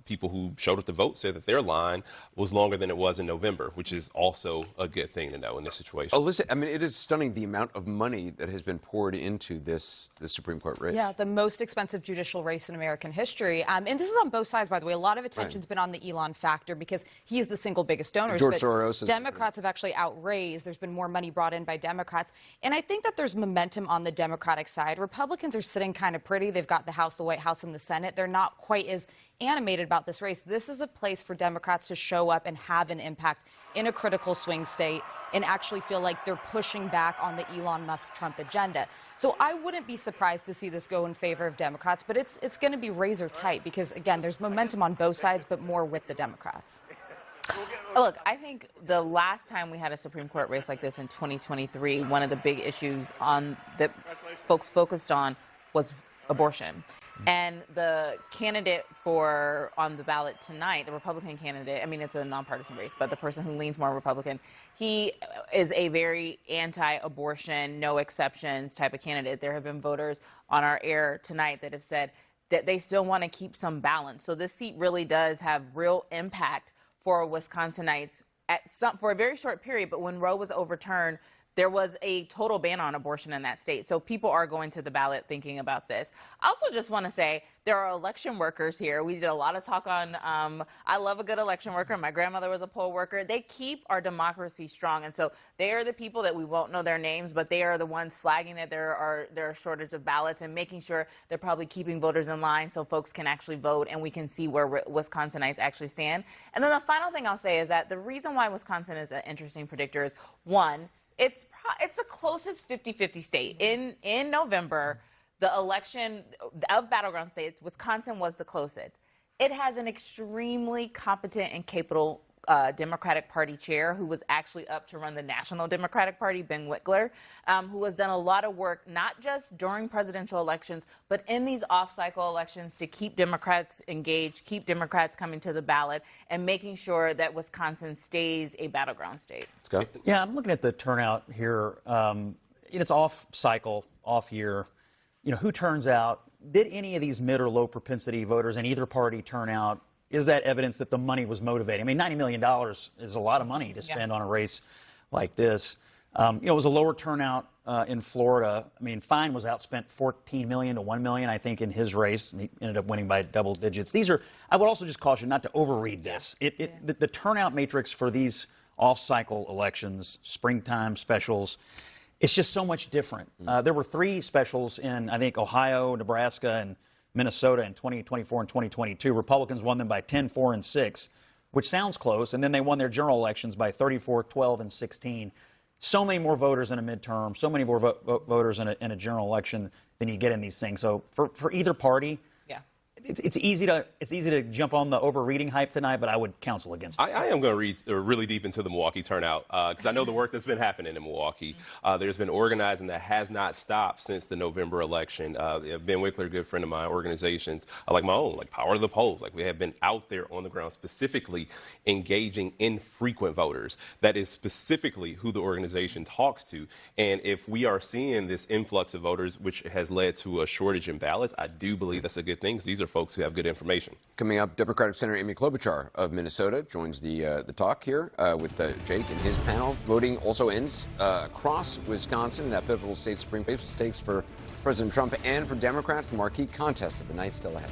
people who showed up to vote said that their line was longer than it was in November, which is also a good thing to know in this situation. Oh, listen, I mean, it is stunning the amount of money that has been poured into this Supreme Court race. Yeah, the most expensive judicial race in American history. And this is on both sides, by the way. A lot of attention's been on the Elon factor because he is the single biggest donor. George Soros. Democrats have actually outraised. There's been more money brought in by Democrats. And I think that there's momentum on the Democratic side. Republicans are sitting kind of pretty. They've got the House, the White House, and the Senate. They're not quite as animated about this race. This is a place for Democrats to show up and have an impact in a critical swing state and actually feel like they're pushing back on the Elon Musk-Trump agenda. So I wouldn't be surprised to see this go in favor of Democrats, but it's going to be razor tight because, again, there's momentum on both sides, but more with the Democrats. Look, I think the last time we had a Supreme Court race like this in 2023, one of the big issues that folks focused on was abortion. And the candidate on the ballot tonight, the Republican candidate, I mean, it's a nonpartisan race, but the person who leans more Republican, he is a very anti-abortion, no exceptions type of candidate. There have been voters on our air tonight that have said that they still want to keep some balance. So this seat really does have real impact for Wisconsinites for a very short period. But when Roe was overturned, there was a total ban on abortion in that state. So people are going to the ballot thinking about this. I also just want to say there are election workers here. We did a lot of talk on, I love a good election worker. My grandmother was a poll worker. They keep our democracy strong. And so they are the people that we won't know their names, but they are the ones flagging that there are shortage of ballots and making sure they're probably keeping voters in line so folks can actually vote and we can see where Wisconsinites actually stand. And then the final thing I'll say is that the reason why Wisconsin is an interesting predictor is, one, it's the closest 50-50 state. In November, the election of battleground states, Wisconsin was the closest. It has an extremely competent and capable Democratic Party chair who was actually up to run the National Democratic Party, Ben Wickler, who has done a lot of work, not just during presidential elections, but in these off-cycle elections to keep Democrats engaged, keep Democrats coming to the ballot, and making sure that Wisconsin stays a battleground state. Scott? Yeah, I'm looking at the turnout here. It's off-cycle, off-year. You know, who turns out? Did any of these mid or low propensity voters in either party turn out? Is that evidence that the money was motivating? I mean, $90 million is a lot of money to spend on a race like this. It was a lower turnout in Florida. I mean, Fine was outspent $14 million to $1 million, I think, in his race. He ended up winning by double digits. I would also just caution not to overread this. The turnout matrix for these off-cycle elections, springtime specials, it's just so much different. There were 3 specials in, I think, Ohio, Nebraska, and Minnesota in 2024 and 2022. Republicans won them by 10, 4, and 6. which sounds close, and then they won their general elections by 34, 12, and 16. So many more voters in a midterm, so many more voters in a general election than you get in these things. So for either party, it's easy to jump on the overreading hype tonight, but I would counsel against it. I am going to read really deep into the Milwaukee turnout because I know the work that's been happening in Milwaukee. There's been organizing that has not stopped since the November election. Ben Wickler, a good friend of mine, organizations like my own, like Power to the Polls, like we have been out there on the ground specifically engaging infrequent voters. That is specifically who the organization talks to. And if we are seeing this influx of voters, which has led to a shortage in ballots, I do believe that's a good thing because these are folks who have good information. Coming up, Democratic Senator Amy Klobuchar of Minnesota joins the talk here with Jake and his panel. Voting also ends across Wisconsin in that pivotal state Supreme Court stakes for President Trump and for Democrats. The marquee contest of the night still ahead.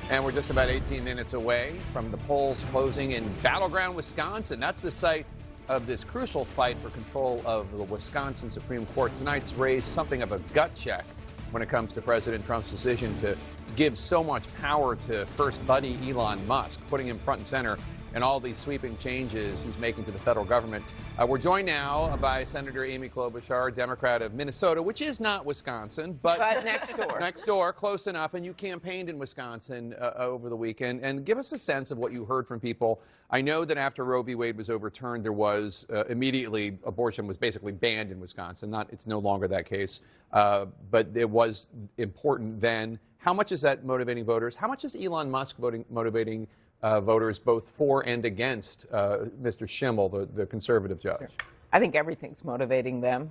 And we're just about 18 minutes away from the polls closing in battleground Wisconsin. That's the site of this crucial fight for control of the Wisconsin Supreme Court. Tonight's race, something of a gut check when it comes to President Trump's decision to give so much power to First Buddy Elon Musk, putting him front and center in all these sweeping changes he's making to the federal government. We're joined now by Senator Amy Klobuchar, Democrat of Minnesota, which is not Wisconsin, but next door. Next door, close enough. And you campaigned in Wisconsin over the weekend. And give us a sense of what you heard from people. I know that after Roe v. Wade was overturned, there was immediately abortion was basically banned in Wisconsin. It's no longer that case, but it was important then. How much is that motivating voters? How much is Elon Musk motivating voters both for and against Mr. Schimmel, the conservative judge? I think everything's motivating them.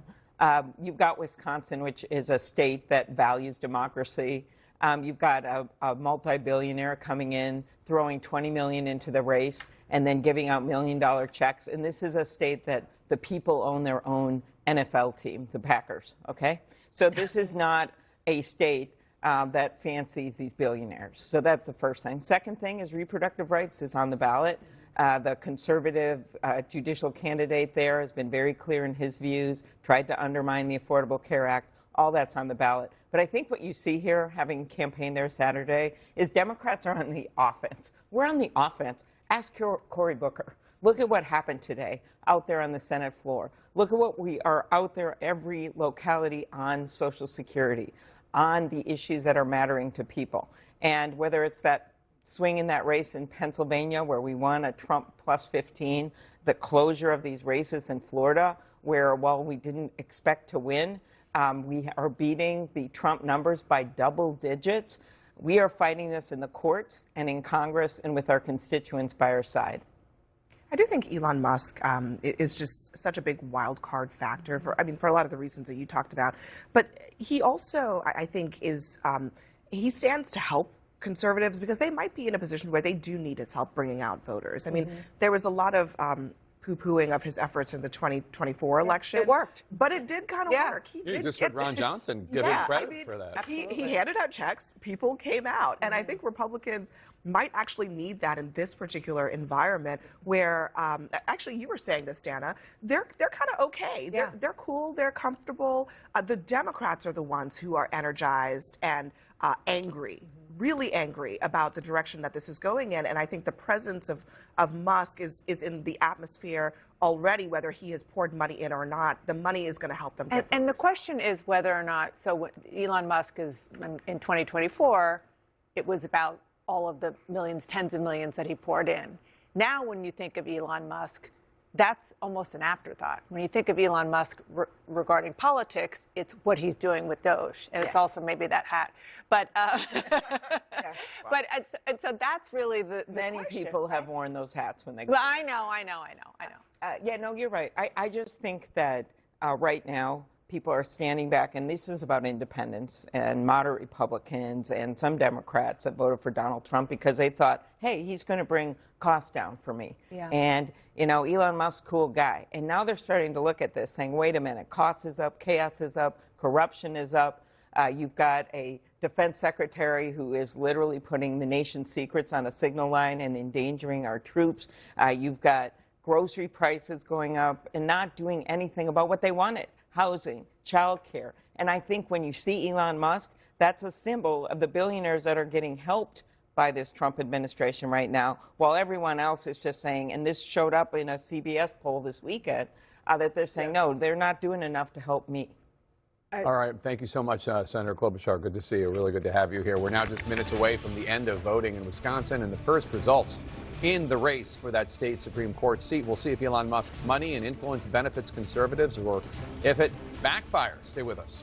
You've got Wisconsin, which is a state that values democracy. You've got a multi-billionaire coming in, throwing $20 million into the race, and then giving out $1 million checks. And this is a state that the people own their own NFL team, the Packers, okay? So this is not a state that fancies these billionaires. So that's the first thing. Second thing is reproductive rights is on the ballot. The conservative judicial candidate there has been very clear in his views, tried to undermine the Affordable Care Act. All that's on the ballot. But I think what you see here, having campaigned there Saturday, is Democrats are on the offense. We're on the offense. Ask Cory Booker. Look at what happened today out there on the Senate floor. Look at what we are out there, every locality on Social Security, on the issues that are mattering to people. And whether it's that swing in that race in Pennsylvania where we won a Trump plus 15, the closure of these races in Florida where, while we didn't expect to win, we are beating the Trump numbers by double digits. We are fighting this in the courts and in Congress and with our constituents by our side. I do think Elon Musk is just such a big wild card factor for a lot of the reasons that you talked about. But he also, I think, he stands to help conservatives because they might be in a position where they do need his help bringing out voters. I mean, there was a lot of poo-pooing of his efforts in the 2024 election. It worked. But it did kind of work. You just heard Ron Johnson give him credit for that. He handed out checks. People came out. And I think Republicans might actually need that in this particular environment where, actually, you were saying this, Dana, they're kind of okay. They're cool. They're comfortable. The Democrats are the ones who are energized and angry, really angry about the direction that this is going in. And I think the presence of Musk is in the atmosphere already, whether he has poured money in or not. The money is going to help them get and the question is whether or not, so Elon Musk is, in 2024, it was about all of the millions, tens of millions that he poured in. Now, when you think of Elon Musk, that's almost an afterthought. When you think of Elon Musk regarding politics, it's what he's doing with Doge, and it's also maybe that hat. But but so that's really the Many question. people have worn those hats when they go. Well, I know. Yeah, no, you're right. I just think that right now people are standing back, and this is about independents and moderate Republicans and some Democrats that voted for Donald Trump because they thought, hey, he's going to bring costs down for me. Yeah. And, Elon Musk, cool guy. And now they're starting to look at this saying, wait a minute, cost is up, chaos is up, corruption is up. You've got a defense secretary who is literally putting the nation's secrets on a signal line and endangering our troops. You've got grocery prices going up and not doing anything about what they wanted. Housing, childcare. And I think when you see Elon Musk, That's a symbol of the billionaires that are getting helped by this Trump administration right now, while everyone else is just saying, and this showed up in a CBS poll this weekend, that they're saying, no, they're not doing enough to help me. All right. Thank you so much, Senator Klobuchar. Good to see you. Really good to have you here. We're now just minutes away from the end of voting in Wisconsin and the first results in the race for that state Supreme Court seat. We'll see if Elon Musk's money and influence benefits conservatives or if it backfires. Stay with us.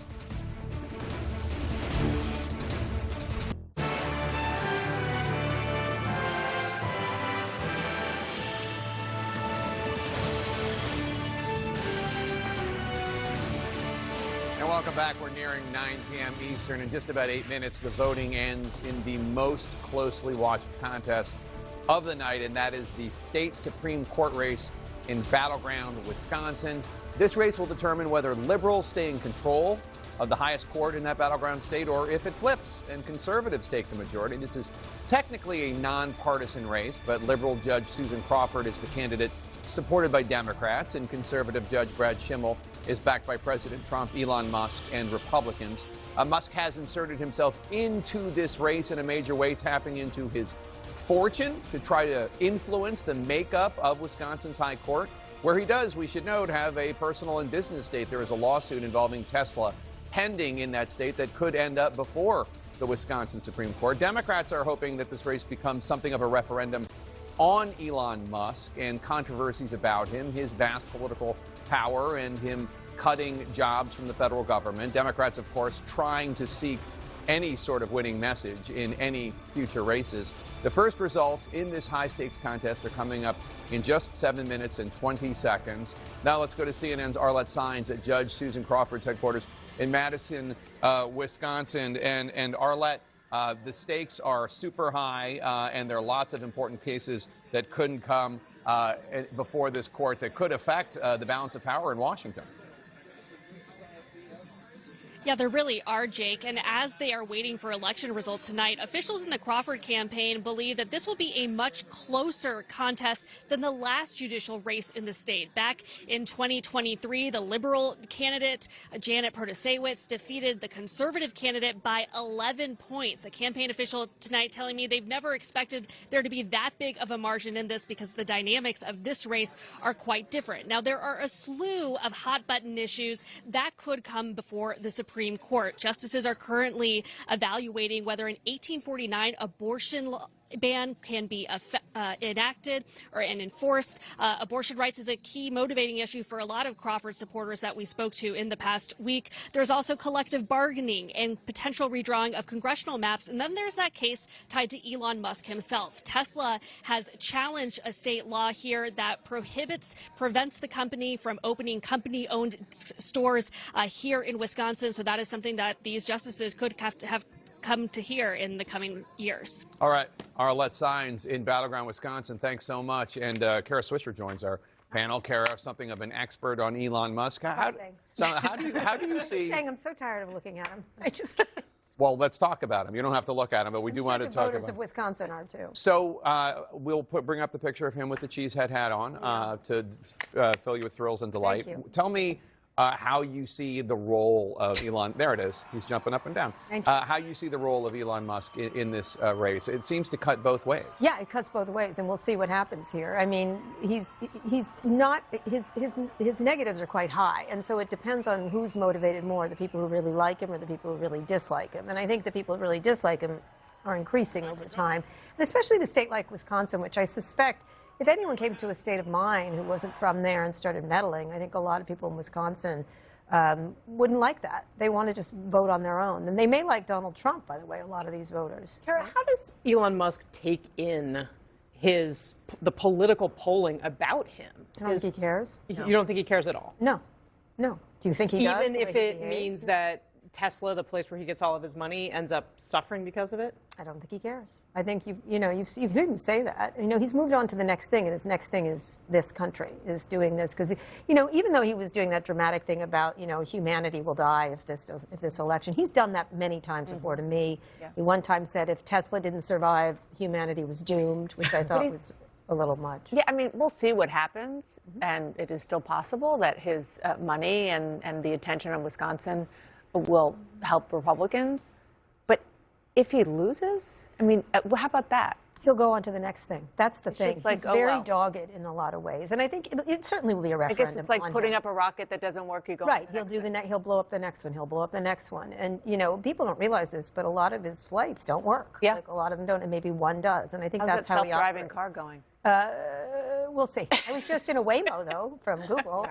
Welcome back. We're nearing 9 p.m. Eastern. In just about 8 minutes, the voting ends in the most closely watched contest of the night, and that is the state Supreme Court race in battleground Wisconsin. This race will determine whether liberals stay in control of the highest court in that battleground state or if it flips and conservatives take the majority. This is technically a nonpartisan race, but liberal Judge Susan Crawford is the candidate supported by Democrats, and conservative Judge Brad Schimmel is backed by President Trump, Elon Musk, and Republicans. Musk has inserted himself into this race in a major way, tapping into his fortune to try to influence the makeup of Wisconsin's high court, where he does, we should note, have a personal and business stake. There is a lawsuit involving Tesla pending in that state that could end up before the Wisconsin Supreme Court. Democrats are hoping that this race becomes something of a referendum on Elon Musk and controversies about him, his vast political power, and him cutting jobs from the federal government. Democrats, of course, trying to seek any sort of winning message in any future races. The first results in this high-stakes contest are coming up in just 7 minutes and 20 seconds. Now let's go to CNN's Arlette Saenz at Judge Susan Crawford's headquarters in Madison, Wisconsin. And Arlette, the stakes are super high, and there are lots of important cases that couldn't come before this court that could affect the balance of power in Washington. Yeah, there really are, Jake. And as they are waiting for election results tonight, officials in the Crawford campaign believe that this will be a much closer contest than the last judicial race in the state. Back in 2023, the liberal candidate, Janet Protasiewicz, defeated the conservative candidate by 11 points. A campaign official tonight telling me they've never expected there to be that big of a margin in this because the dynamics of this race are quite different. Now, there are a slew of hot-button issues that could come before the Supreme Court. Justices are currently evaluating whether an 1849 abortion ban can be enacted and enforced. Abortion rights is a key motivating issue for a lot of Crawford supporters that we spoke to in the past week. There's also collective bargaining and potential redrawing of congressional maps. And then there's that case tied to Elon Musk himself. Tesla has challenged a state law here that prevents the company from opening company-owned stores here in Wisconsin. So that is something that these justices could have come to hear in the coming years. All right, Arlette Saenz in battleground Wisconsin. Thanks so much. And Kara Swisher joins our panel. Kara, something of an expert on Elon Musk. How do you see? I'm so tired of looking at him. I just can't. Well, let's talk about him. You don't have to look at him, but we do want to talk about him. Voters of Wisconsin are too. So we'll bring up the picture of him with the cheesehead hat on to fill you with thrills and delight. Thank you. Tell me how you see the role of Elon. There it is. He's jumping up and down. Thank you. How you see the role of Elon Musk in this race. It seems to cut both ways. Yeah, it cuts both ways, and we'll see what happens here. I mean, he's not his negatives are quite high, and so it depends on who's motivated more, the people who really like him or the people who really dislike him. And I think the people who really dislike him are increasing over time, and especially the state like Wisconsin, which I suspect, if anyone came to a state of mind who wasn't from there and started meddling, I think a lot of people in Wisconsin wouldn't like that. They want to just vote on their own. And they may like Donald Trump, by the way, a lot of these voters. Kara, how does Elon Musk take in the political polling about him? I don't think he cares. You don't think he cares at all? No. No. Do you think he does? Even if it means that Tesla, the place where he gets all of his money, ends up suffering because of it? I don't think he cares. I think you've heard him say that. He's moved on to the next thing, and his next thing is this country, is doing this. Because, even though he was doing that dramatic thing about, humanity will die if this election, he's done that many times before to me. Yeah. He one time said if Tesla didn't survive, humanity was doomed, which I thought was a little much. Yeah, I mean, we'll see what happens, and it is still possible that his money and the attention of Wisconsin will help Republicans. if he loses, I mean, how about that? He'll go on to the next thing. That's the thing. Just like, He's oh, very well. dogged in a lot of ways, and I think it certainly will be a I referendum. guess it's like on putting him. up a rocket that doesn't work. You go Right. He'll do he'll blow up the next one. He'll blow up the next one, and people don't realize this, but a lot of his flights don't work. Yeah. Like a lot of them don't, and maybe one does, and I think How's that's that how he self-driving operates. car going? We'll see. I was just in a Waymo though from Google,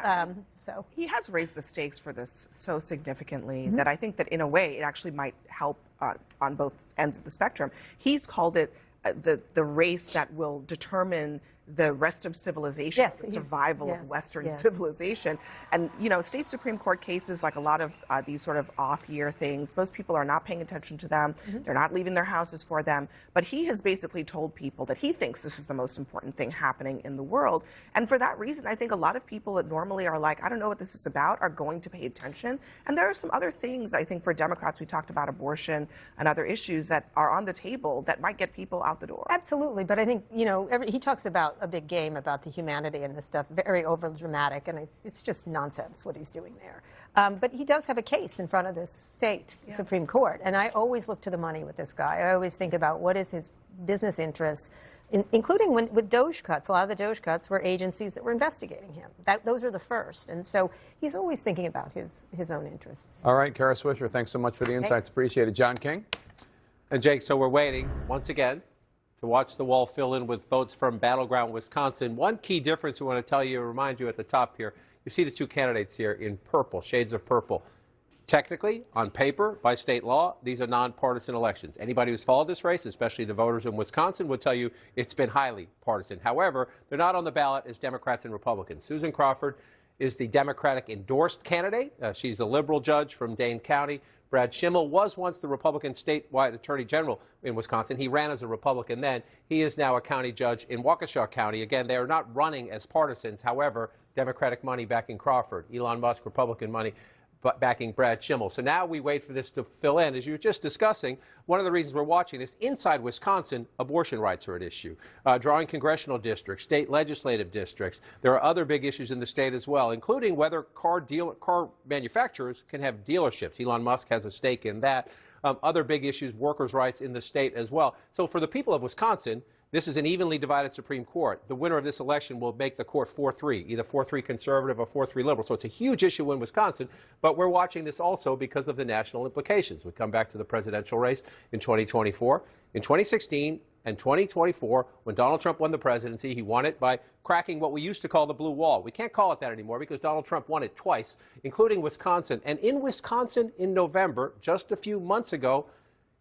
so He has raised the stakes for this so significantly that I think that in a way it actually might help on both ends of the spectrum. He's called it the race that will determine the rest of civilization, Yes, the survival of yes, Western yes. civilization. And, state Supreme Court cases, like a lot of these sort of off-year things, most people are not paying attention to them. They're not leaving their houses for them. But he has basically told people that he thinks this is the most important thing happening in the world. And for that reason, I think a lot of people that normally are like, I don't know what this is about, are going to pay attention. And there are some other things, I think, for Democrats, we talked about abortion and other issues that are on the table that might get people out the door. Absolutely, but I think he talks about a big game about the humanity and this stuff, very over dramatic, and it's just nonsense what he's doing there. But he does have a case in front of this state Supreme Court, and I always look to the money with this guy. I always think about what is his business interest, including with Doge cuts. A lot of the Doge cuts were agencies that were investigating him. Those are the first, and so he's always thinking about his own interests. All right, Kara Swisher, thanks so much for the insights. Thanks. Appreciate it. John King? And Jake, so we're waiting once again to watch the wall fill in with votes from battleground Wisconsin. One key difference we want to remind you at the top here, you see the two candidates here in purple, shades of purple. Technically, on paper, by state law, these are nonpartisan elections. Anybody who's followed this race, especially the voters in Wisconsin, would tell you it's been highly partisan. However, they're not on the ballot as Democrats and Republicans. Susan Crawford is the Democratic endorsed candidate. She's a liberal judge from Dane County. Brad Schimmel was once the Republican statewide attorney general in Wisconsin. He ran as a Republican then. He is now a county judge in Waukesha County. Again, they are not running as partisans. However, Democratic money backing Crawford, Elon Musk, Republican money backing Brad Schimmel. So now we wait for this to fill in. As you were just discussing, one of the reasons we're watching this, inside Wisconsin, abortion rights are at issue. Drawing congressional districts, state legislative districts. There are other big issues in the state as well, including whether car manufacturers can have dealerships. Elon Musk has a stake in that. Other big issues, workers' rights in the state as well. So for the people of Wisconsin, this is an evenly divided Supreme Court. The winner of this election will make the court 4-3, either 4-3 conservative or 4-3 liberal. So it's a huge issue in Wisconsin, but we're watching this also because of the national implications. We come back to the presidential race in 2024. In 2016 and 2024, when Donald Trump won the presidency, he won it by cracking what we used to call the blue wall. We can't call it that anymore because Donald Trump won it twice, including Wisconsin. And in Wisconsin in November, just a few months ago,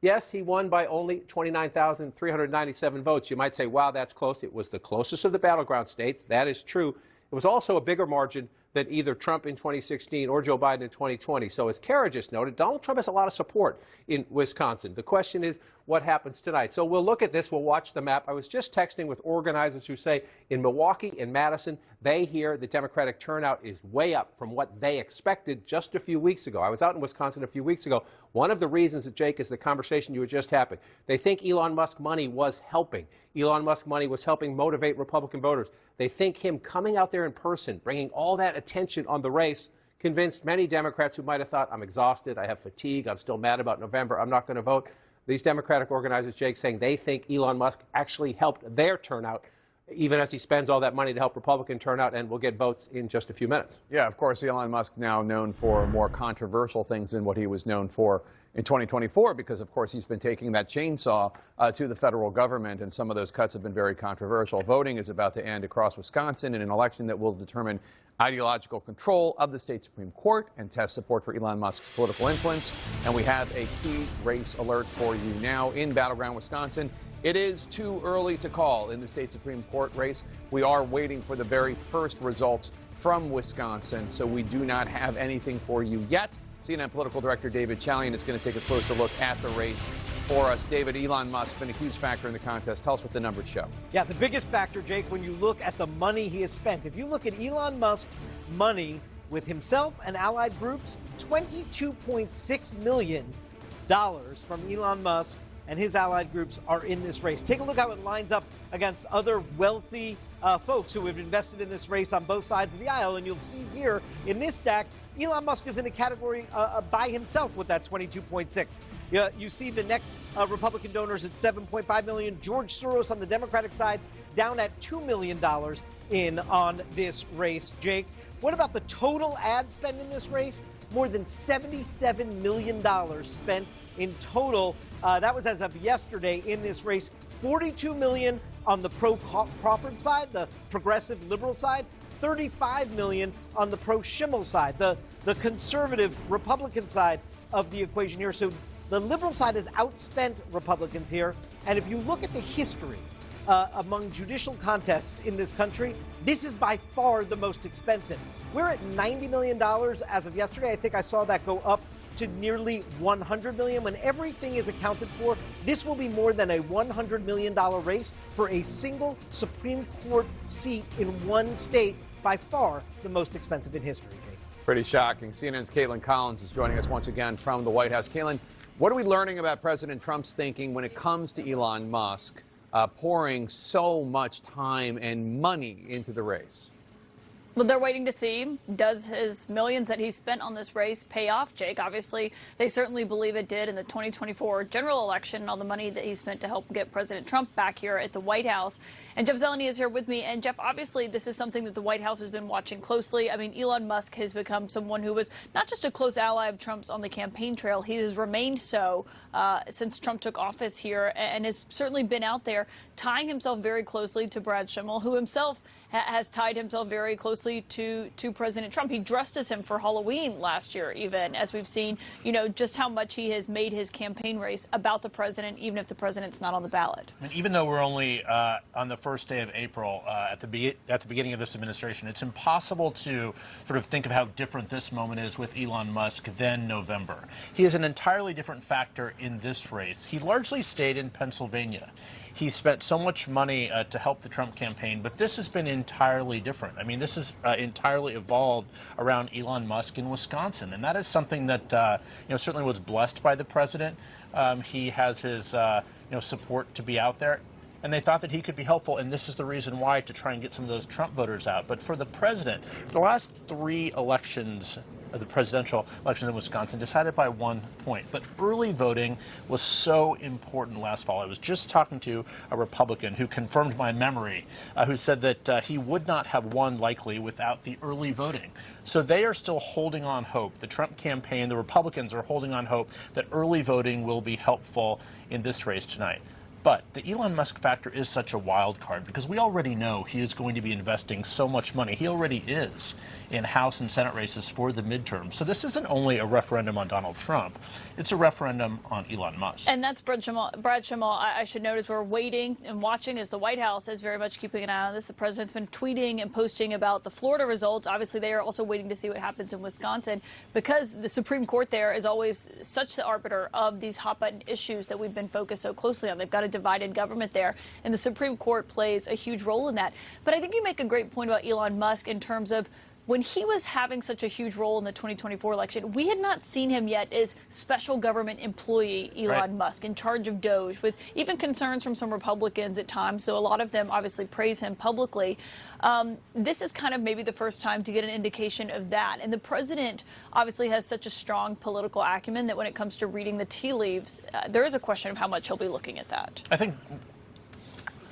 yes, he won by only 29,397 votes. You might say, wow, that's close. It was the closest of the battleground states. That is true. It was also a bigger margin than either Trump in 2016 or Joe Biden in 2020. So as Kara just noted, Donald Trump has a lot of support in Wisconsin. The question is what happens tonight. So we'll look at this. We'll watch the map. I was just texting with organizers who say in Milwaukee and Madison, they hear the Democratic turnout is way up from what they expected just a few weeks ago. I was out in Wisconsin a few weeks ago. One of the reasons, that Jake, is the conversation you were just having. They think Elon Musk money was helping. Elon Musk money was helping motivate Republican voters. They think him coming out there in person, bringing all that attention on the race, convinced many Democrats who might have thought, I'm exhausted, I have fatigue, I'm still mad about November, I'm not going to vote. These Democratic organizers, Jake, saying they think Elon Musk actually helped their turnout, even as he spends all that money to help Republican turnout, and will get votes in just a few minutes. Yeah, of course, Elon Musk now known for more controversial things than what he was known for in 2024, because, of course, he's been taking that chainsaw to the federal government, and some of those cuts have been very controversial. Voting is about to end across Wisconsin in an election that will determine ideological control of the state Supreme Court and test support for Elon Musk's political influence. And we have a key race alert for you now in battleground Wisconsin. It is too early to call in the state Supreme Court race. We are waiting for the very first results from Wisconsin, so we do not have anything for you yet. CNN political director David Chalian is going to take a closer look at the race for us. David, Elon Musk been a huge factor in the contest. Tell us what the numbers show. Yeah, the biggest factor, Jake, when you look at the money he has spent. If you look at Elon Musk's money with himself and allied groups, $22.6 million from Elon Musk and his allied groups are in this race. Take a look how it lines up against other wealthy folks who have invested in this race on both sides of the aisle. And you'll see here in this stack, Elon Musk is in a category by himself with that 22.6. You see the next Republican donors at 7.5 million. George Soros on the Democratic side down at $2 million in on this race. Jake, what about the total ad spend in this race? More than $77 million spent in total. That was as of yesterday in this race. $42 million on the pro-Crawford side, the progressive liberal side. $35 million on the pro-Schimmel side, the conservative Republican side of the equation here. So the liberal side has outspent Republicans here. And if you look at the history among judicial contests in this country, this is by far the most expensive. We're at $90 million as of yesterday. I think I saw that go up to nearly $100 million. When everything is accounted for, this will be more than a $100 million race for a single Supreme Court seat in one state, by far the most expensive in history. Jake. Pretty shocking. CNN's Caitlin Collins is joining us once again from the White House. Caitlin, what are we learning about President Trump's thinking when it comes to Elon Musk pouring so much time and money into the race? Well, they're waiting to see, does his millions that he spent on this race pay off, Jake? Obviously, they certainly believe it did in the 2024 general election and all the money that he spent to help get President Trump back here at the White House. And Jeff Zeleny is here with me. And Jeff, obviously, this is something that the White House has been watching closely. I mean, Elon Musk has become someone who was not just a close ally of Trump's on the campaign trail. He has remained so since Trump took office here and has certainly been out there tying himself very closely to Brad Schimmel, who himself has tied himself very closely to President Trump. He dressed as him for Halloween last year, even, as we've seen, you know, just how much he has made his campaign race about the president, even if the president's not on the ballot. I mean, even though we're only on the first day of April at the beginning of this administration, it's impossible to sort of think of how different this moment is with Elon Musk than November. He is an entirely different factor in this race. He largely stayed in Pennsylvania. He spent so much money to help the Trump campaign, but this has been entirely different. I mean, this has entirely evolved around Elon Musk in Wisconsin, and that is something that certainly was blessed by the president. He has his support to be out there, and they thought that he could be helpful, and this is the reason why, to try and get some of those Trump voters out. But for the president, the last three elections, the presidential elections in Wisconsin, decided by 1 point. But early voting was so important last fall. I was just talking to a Republican who confirmed my memory, who said that he would not have won likely without the early voting. So they are still holding on hope. The Trump campaign, the Republicans are holding on hope that early voting will be helpful in this race tonight. But the Elon Musk factor is such a wild card because we already know he is going to be investing so much money. He already is in House and Senate races for the midterms. So this isn't only a referendum on Donald Trump. It's a referendum on Elon Musk. And that's Brad Schimmel. I should note, as we're waiting and watching, as the White House is very much keeping an eye on this. The president's been tweeting and posting about the Florida results. Obviously, they are also waiting to see what happens in Wisconsin because the Supreme Court there is always such the arbiter of these hot-button issues that we've been focused so closely on. They've got a divided government there, and the Supreme Court plays a huge role in that. But I think you make a great point about Elon Musk in terms of when he was having such a huge role in the 2024 election, we had not seen him yet as special government employee Elon Musk in charge of DOJ, with even concerns from some Republicans at times. So a lot of them obviously praise him publicly. This is kind of maybe the first time to get an indication of that. And the president obviously has such a strong political acumen that when it comes to reading the tea leaves, there is a question of how much he'll be looking at that. I think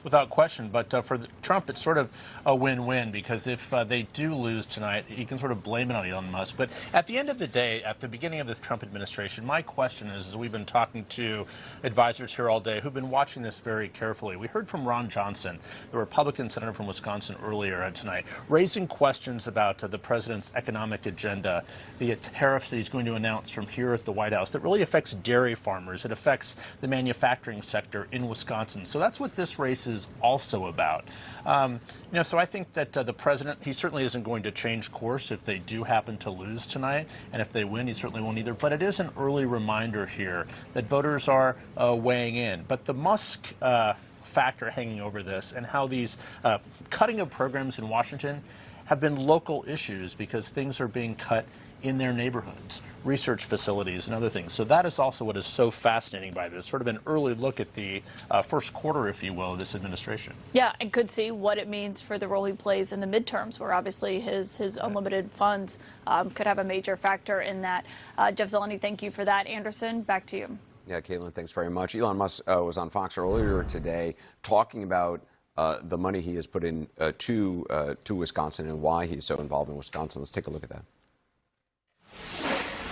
without question, but for Trump, it's sort of a win-win because if they do lose tonight, he can sort of blame it on Elon Musk. But at the end of the day, at the beginning of this Trump administration, my question is, we've been talking to advisors here all day who've been watching this very carefully. We heard from Ron Johnson, the Republican senator from Wisconsin, earlier tonight, raising questions about the president's economic agenda, the tariffs that he's going to announce from here at the White House that really affects dairy farmers. It affects the manufacturing sector in Wisconsin. So that's what this race is also about. So I think that the president, he certainly isn't going to change course if they do happen to lose tonight. And if they win, he certainly won't either. But it is an early reminder here that voters are weighing in. But the Musk factor hanging over this and how these cutting of programs in Washington have been local issues because things are being cut in their neighborhoods, research facilities and other things. So that is also what is so fascinating by this, sort of an early look at the first quarter, if you will, of this administration. Yeah, and could see what it means for the role he plays in the midterms, where obviously his unlimited funds could have a major factor in that. Jeff Zeleny, thank you for that. Anderson, back to you. Yeah, Caitlin, thanks very much. Elon Musk was on Fox earlier today talking about the money he has put in to Wisconsin and why he's so involved in Wisconsin. Let's take a look at that.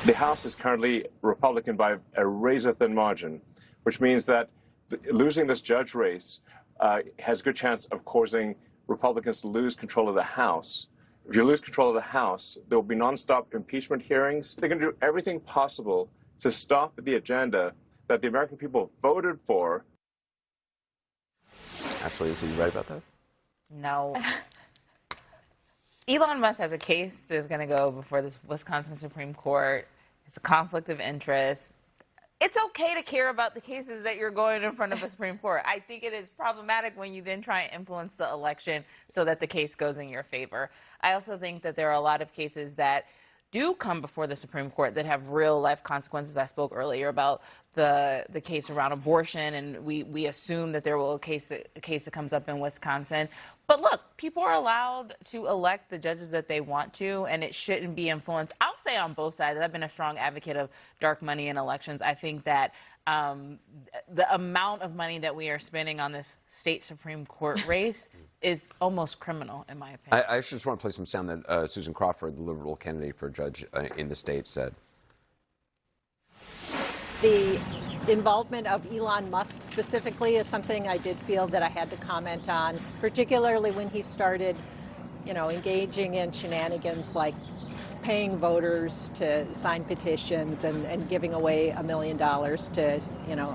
The House is currently Republican by a razor-thin margin, which means that losing this judge race has a good chance of causing Republicans to lose control of the House. If you lose control of the House, there will be nonstop impeachment hearings. They're going to do everything possible to stop the agenda that the American people voted for. Ashley, is he right about that? No. Elon Musk has a case that's going to go before the Wisconsin Supreme Court. It's a conflict of interest. It's okay to care about the cases that you're going in front of the Supreme Court. I think it is problematic when you then try and influence the election so that the case goes in your favor. I also think that there are a lot of cases that do come before the Supreme Court that have real life consequences. I spoke earlier about the case around abortion, and we assume that there will be a case that comes up in Wisconsin. But look, people are allowed to elect the judges that they want to, and it shouldn't be influenced. I'll say on both sides. I've been a strong advocate of dark money in elections. I think that the amount of money that we are spending on this state Supreme Court race is almost criminal, in my opinion. I just want to play some sound that Susan Crawford, the liberal candidate for judge in the state, said. The involvement of Elon Musk specifically is something I did feel that I had to comment on, particularly when he started, engaging in shenanigans like paying voters to sign petitions and giving away $1 million to,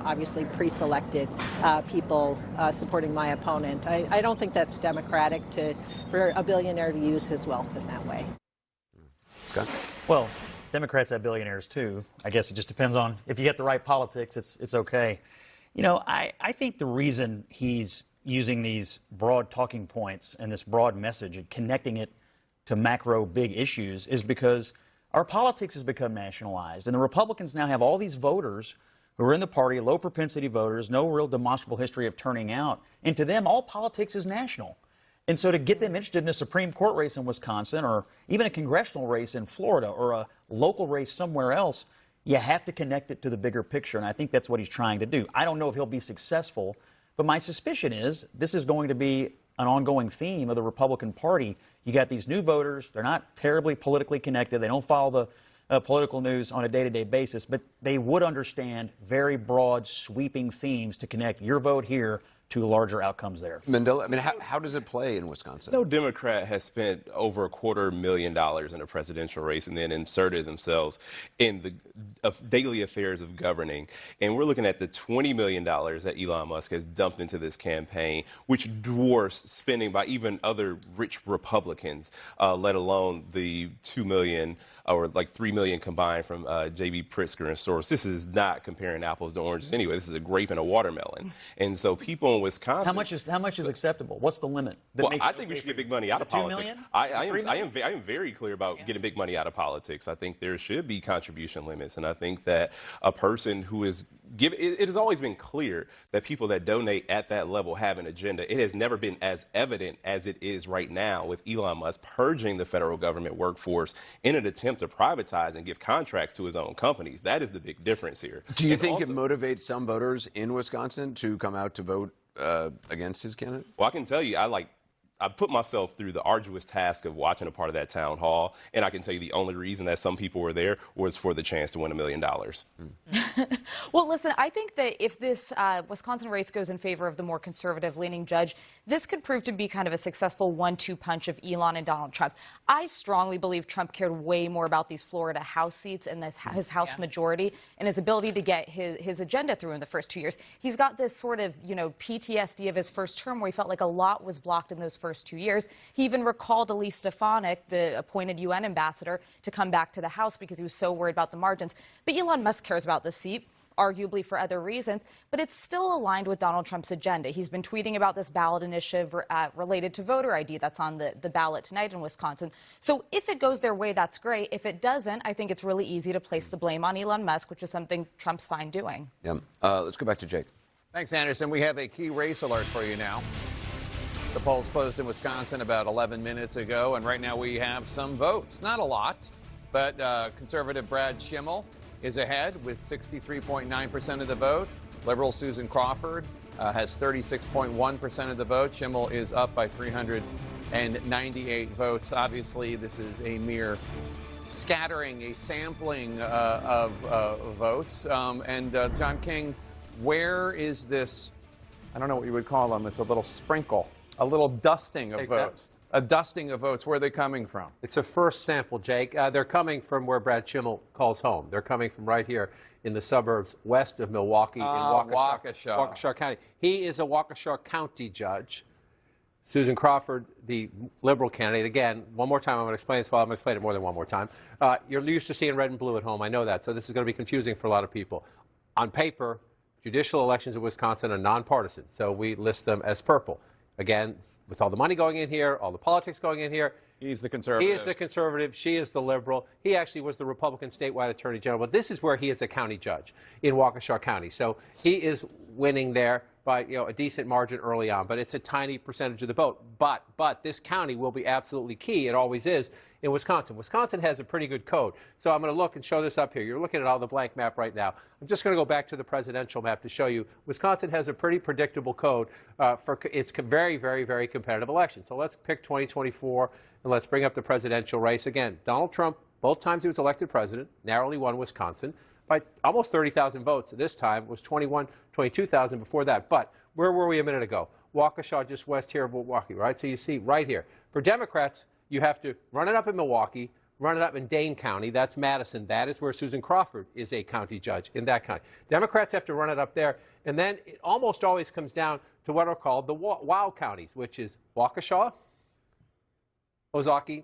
obviously pre-selected people supporting my opponent. I don't think that's democratic for a billionaire to use his wealth in that way. Scott? Well, Democrats have billionaires too. I guess it just depends on if you get the right politics, it's okay. I think the reason he's using these broad talking points and this broad message and connecting it to macro big issues is because our politics has become nationalized. And the Republicans now have all these voters who are in the party, low propensity voters, no real demonstrable history of turning out. And to them, all politics is national. And so to get them interested in a Supreme Court race in Wisconsin or even a congressional race in Florida or a local race somewhere else, you have to connect it to the bigger picture. And I think that's what he's trying to do. I don't know if he'll be successful, but my suspicion is this is going to be an ongoing theme of the Republican Party. You got these new voters. They're not terribly politically connected. They don't follow the political news on a day-to-day basis, but they would understand very broad, sweeping themes to connect your vote here to larger outcomes there. Mandela, how does it play in Wisconsin? No Democrat has spent over $250,000 in a presidential race and then inserted themselves in the daily affairs of governing. And we're looking at the $20 million that Elon Musk has dumped into this campaign, which dwarfs spending by even other rich Republicans, let alone the $2 million or like $3 million combined from J.B. Pritzker and Soros. This is not comparing apples to oranges anyway. This is a grape and a watermelon. And so people in Wisconsin... How much is acceptable? What's the limit? Well, I think we should get big money out of politics. I am very clear about getting big money out of politics. I think there should be contribution limits. And I think that a person who is... It has always been clear that people that donate at that level have an agenda. It has never been as evident as it is right now with Elon Musk purging the federal government workforce in an attempt to privatize and give contracts to his own companies. That is the big difference here. Do you think it motivates some voters in Wisconsin to come out to vote against his candidate? Well, I can tell you, I put myself through the arduous task of watching a part of that town hall, and I can tell you the only reason that some people were there was for the chance to win $1 million. Well, listen, I think that if this Wisconsin race goes in favor of the more conservative-leaning judge, this could prove to be kind of a successful 1-2 punch of Elon and Donald Trump. I strongly believe Trump cared way more about these Florida House seats and his House majority and his ability to get his agenda through in the first 2 years. He's got this sort of, PTSD of his first term where he felt like a lot was blocked in those first 2 years. He even recalled Elise Stefanik, the appointed UN ambassador, to come back to the House because he was so worried about the margins. But Elon Musk cares about the seat. arguably for other reasons, but it's still aligned with Donald Trump's agenda. He's been tweeting about this ballot initiative related to voter ID that's on the ballot tonight in Wisconsin. So if it goes their way, that's great. If it doesn't, I think it's really easy to place the blame on Elon Musk, which is something Trump's fine doing. Yeah. Let's go back to Jake. Thanks, Anderson. We have a key race alert for you now. The polls closed in Wisconsin about 11 minutes ago, and right now we have some votes. Not a lot, but conservative Brad Schimmel is ahead with 63.9% of the vote. Liberal Susan Crawford has 36.1% of the vote. Schimmel is up by 398 votes. Obviously, this is a mere scattering, a sampling of votes. John King, where is this? I don't know what you would call them. It's a little sprinkle, a little dusting of votes. A dusting of votes. Where are they coming from? It's a first sample, Jake. They're coming from where Brad Schimmel calls home. They're coming from right here in the suburbs west of Milwaukee in Waukesha County. He is a Waukesha County judge. Susan Crawford, the liberal candidate, again, one more time, I'm going to explain this. Well, I'm going to explain it more than one more time. You're used to seeing red and blue at home. I know that. So this is going to be confusing for a lot of people. On paper, judicial elections in Wisconsin are nonpartisan. So we list them as purple. Again, with all the money going in here, all the politics going in here. He's the conservative. He is the conservative. She is the liberal. He actually was the Republican statewide attorney general. But this is where he is a county judge in Waukesha County. So he is winning there by a decent margin early on. But it's a tiny percentage of the vote. But this county will be absolutely key. It always is in Wisconsin. Wisconsin has a pretty good code. So I'm going to look and show this up here. You're looking at all the blank map right now. I'm just going to go back to the presidential map to show you Wisconsin has a pretty predictable code for its very, very, very competitive election. So let's pick 2024 and let's bring up the presidential race. Again, Donald Trump, both times he was elected president, narrowly won Wisconsin by almost 30,000 votes. This time it was 22,000 before that. But where were we a minute ago? Waukesha, just west here of Milwaukee, right? So you see right here. For Democrats, you have to run it up in Milwaukee, run it up in Dane County. That's Madison. That is where Susan Crawford is a county judge in that county. Democrats have to run it up there. And then it almost always comes down to what are called the WOW counties, which is Waukesha, Ozaukee,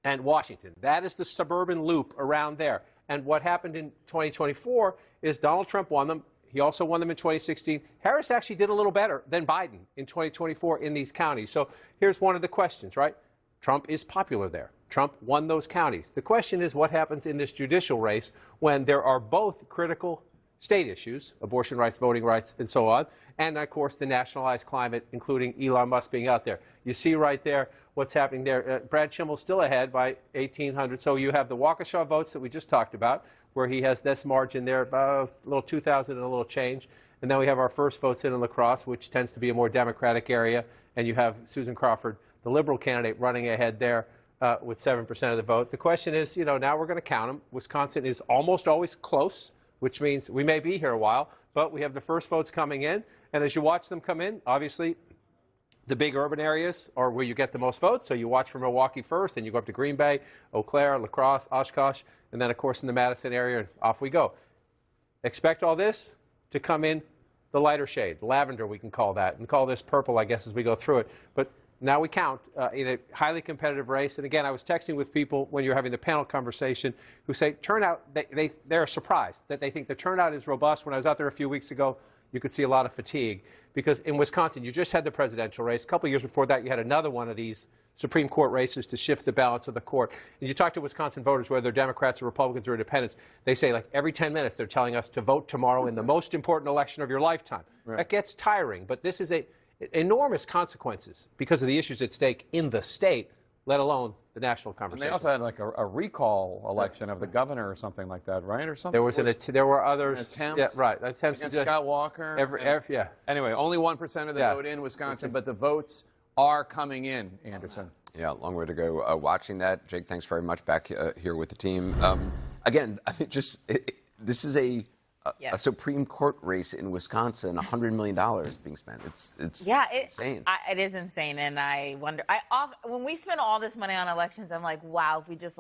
and Washington. That is the suburban loop around there. And what happened in 2024 is Donald Trump won them. He also won them in 2016. Harris actually did a little better than Biden in 2024 in these counties. So here's one of the questions, right? Trump is popular there. Trump won those counties. The question is what happens in this judicial race when there are both critical state issues, abortion rights, voting rights, and so on, and, of course, the nationalized climate, including Elon Musk being out there. You see right there what's happening there. Brad Schimmel's still ahead by 1,800. So you have the Waukesha votes that we just talked about, where he has this margin there, about a little 2,000 and a little change. And then we have our first votes in La Crosse, which tends to be a more Democratic area. And you have Susan Crawford, the liberal candidate, running ahead there with 7% of the vote. The question is, now we're going to count them. Wisconsin is almost always close, which means we may be here a while. But we have the first votes coming in. And as you watch them come in, obviously, the big urban areas are where you get the most votes. So you watch for Milwaukee first, then you go up to Green Bay, Eau Claire, La Crosse, Oshkosh, and then, of course, in the Madison area, and off we go. Expect all this to come in the lighter shade, lavender we can call that, and call this purple, I guess, as we go through it. But now we count in a highly competitive race. And again, I was texting with people when you're having the panel conversation who say turnout, they're surprised that they think the turnout is robust. When I was out there a few weeks ago, you could see a lot of fatigue because in Wisconsin, you just had the presidential race. A couple of years before that, you had another one of these Supreme Court races to shift the balance of the court. And you talk to Wisconsin voters, whether they're Democrats or Republicans or independents, they say like every 10 minutes they're telling us to vote tomorrow in the most important election of your lifetime. Right. That gets tiring, but this is enormous consequences because of the issues at stake in the state, let alone the national conversation. And they also had like a recall election of the governor or something like that, right? Or something. There were others. Attempts. Yeah, right. Attempts against Scott Walker. Yeah. Anyway, only 1% of the vote in Wisconsin, but the votes are coming in, Anderson. Yeah, long way to go. Watching that, Jake, thanks very much. Back here with the team. Again, I mean, this is a Supreme Court race in Wisconsin, $100 million being spent. It's insane. It is insane, and I wonder. When we spend all this money on elections, I'm like, wow, if we just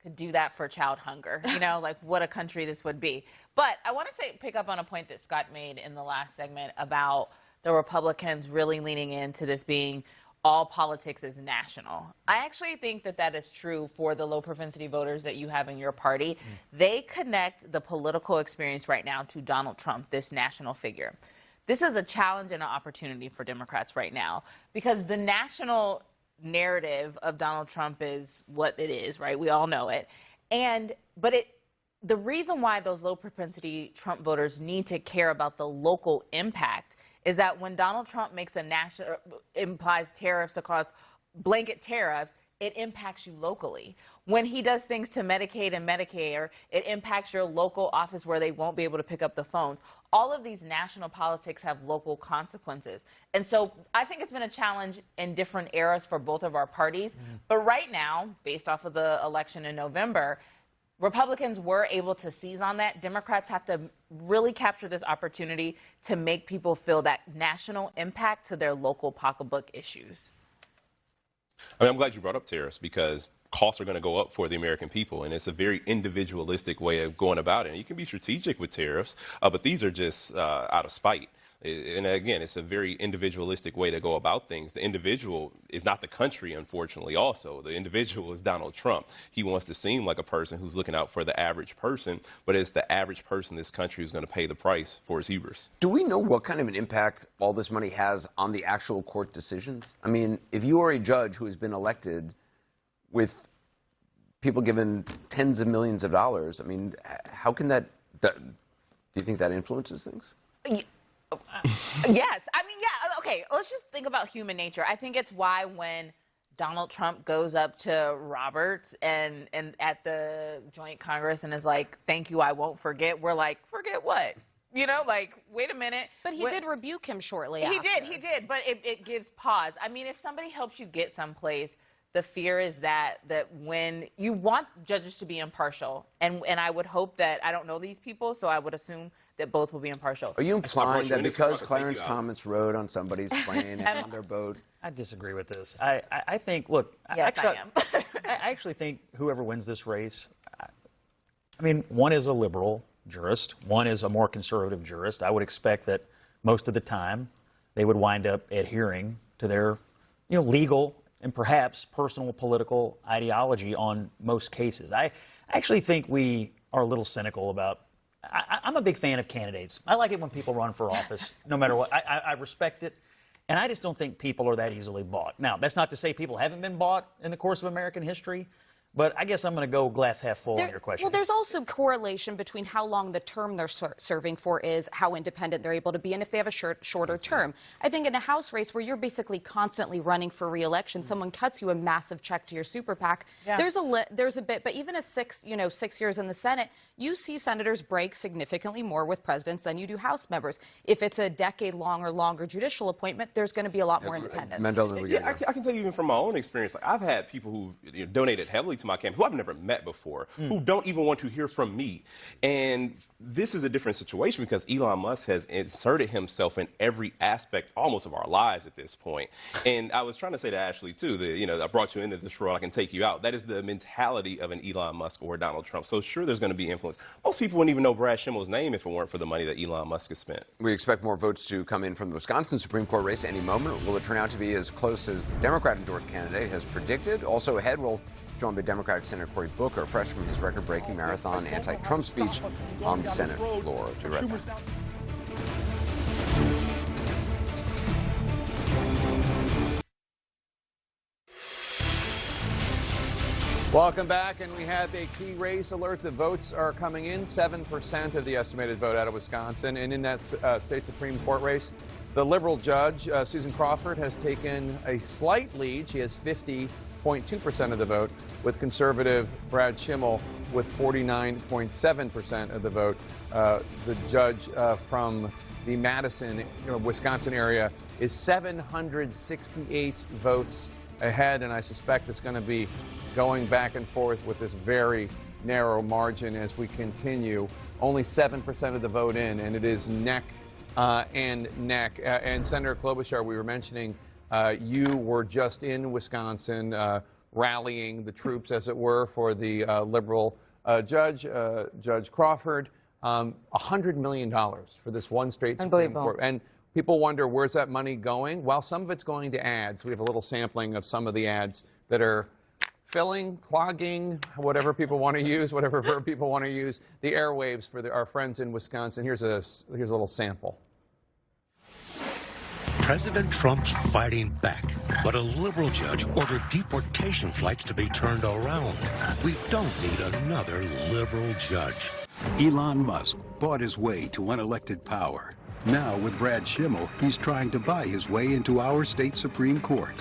could do that for child hunger, like what a country this would be. But I want to pick up on a point that Scott made in the last segment about the Republicans really leaning into this being all politics is national. I actually think that that is true for the low propensity voters that you have in your party. They connect the political experience right now to Donald Trump, this national figure. This is a challenge and an opportunity for Democrats right now because the national narrative of Donald Trump is what it is, right? We all know it. The reason why those low propensity Trump voters need to care about the local impact is that when Donald Trump makes a national, implies tariffs across blanket tariffs, it impacts you locally. When he does things to Medicaid and Medicare, it impacts your local office where they won't be able to pick up the phones. All of these national politics have local consequences. And so I think it's been a challenge in different eras for both of our parties. But right now, based off of the election in November, Republicans were able to seize on that. Democrats have to really capture this opportunity to make people feel that national impact to their local pocketbook issues. I mean, I'm glad you brought up tariffs because costs are going to go up for the American people, and it's a very individualistic way of going about it. And you can be strategic with tariffs, but these are just out of spite. And again, it's a very individualistic way to go about things. The individual is not the country, unfortunately, also. The individual is Donald Trump. He wants to seem like a person who's looking out for the average person, but it's the average person in this country who's going to pay the price for his hubris. Do we know what kind of an impact all this money has on the actual court decisions? I mean, if you are a judge who has been elected with people given tens of millions of dollars, I mean, how can do you think that influences things? Yes. I mean, yeah. Okay. Let's just think about human nature. I think it's why when Donald Trump goes up to Roberts and at the Joint Congress and is like, thank you, I won't forget. We're like, forget what? You know, like, wait a minute. But he did rebuke him shortly after. He did. But it gives pause. I mean, if somebody helps you get someplace, the fear is that when you want judges to be impartial, and I would hope that, I don't know these people, so I would assume that both will be impartial. Are you implying that because Clarence Thomas rode on somebody's plane and on their boat? I disagree with this. I think, look, yes, I am. I actually think whoever wins this race, I mean, one is a liberal jurist, one is a more conservative jurist. I would expect that most of the time they would wind up adhering to their, legal and perhaps personal political ideology on most cases. I actually think we are a little cynical about. I'm a big fan of candidates. I like it when people run for office, no matter what. I respect it. And I just don't think people are that easily bought. Now, that's not to say people haven't been bought in the course of American history. But I guess I'm going to go glass half full on your question. Well, there's also correlation between how long the term they're serving for is, how independent they're able to be, and if they have a shorter term. I think in a House race where you're basically constantly running for re-election, someone cuts you a massive check to your super PAC. Yeah. There's a bit, but even a 6 years in the Senate, you see senators break significantly more with presidents than you do House members. If it's a decade-long or longer judicial appointment, there's going to be a lot more independence. I can tell you even from my own experience, like I've had people who donated heavily to my campaign who I've never met before, who don't even want to hear from me. And this is a different situation because Elon Musk has inserted himself in every aspect almost of our lives at this point. And I was trying to say to Ashley too, that I brought you into this role, I can take you out. That is the mentality of an Elon Musk or Donald Trump. So sure, there's going to be influence. Most people wouldn't even know Brad Schimmel's name if it weren't for the money that Elon Musk has spent. We expect more votes to come in from the Wisconsin Supreme Court race any moment. Will it turn out to be as close as the Democrat-endorsed candidate has predicted? Also ahead, we'll joined by Democratic Senator Cory Booker, fresh from his record-breaking marathon anti-Trump speech on the Senate floor. Be right back. Welcome back, and we have a key race alert. The votes are coming in, 7% of the estimated vote out of Wisconsin. And in that state Supreme Court race, the liberal judge, Susan Crawford, has taken a slight lead. She has 50.2% of the vote, with conservative Brad Schimmel with 49.7% of the vote. The judge from the Madison, Wisconsin area is 768 votes ahead, and I suspect it's going to be going back and forth with this very narrow margin as we continue. Only 7% of the vote in, and it is neck and neck. And Senator Klobuchar, we were mentioning, you were just in Wisconsin rallying the troops, as it were, for the liberal judge, Judge Crawford. $100 million for this one straight Supreme Court. And people wonder, where's that money going? Well, some of it's going to ads. We have a little sampling of some of the ads that are filling, clogging, whatever people want to use, whatever verb people want to use, the airwaves for our friends in Wisconsin. Here's a little sample. President Trump's fighting back, but a liberal judge ordered deportation flights to be turned around. We don't need another liberal judge. Elon Musk bought his way to unelected power. Now, with Brad Schimmel, he's trying to buy his way into our state Supreme Court.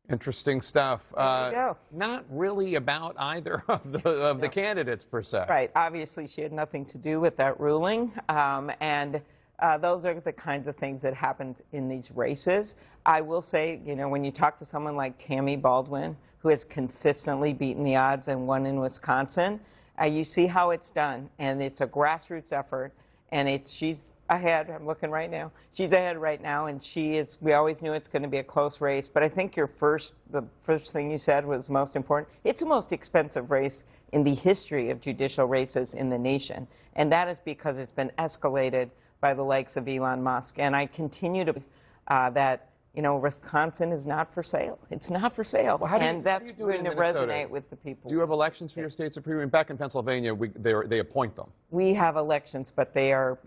Interesting stuff. Not really about either of the candidates, per se. Right. Obviously, she had nothing to do with that ruling. Those are the kinds of things that happen in these races. I will say, when you talk to someone like Tammy Baldwin, who has consistently beaten the odds and won in Wisconsin, you see how it's done. And it's a grassroots effort. And she's ahead. I'm looking right now. She's ahead right now. And we always knew it's going to be a close race. But I think the first thing you said was most important. It's the most expensive race in the history of judicial races in the nation. And that is because it's been escalated by the likes of Elon Musk. And I continue to that, Wisconsin is not for sale. It's not for sale. Well, and that's going to resonate with the people. Do you have elections for your state Supreme? Back in Pennsylvania, they appoint them. We have elections, but they are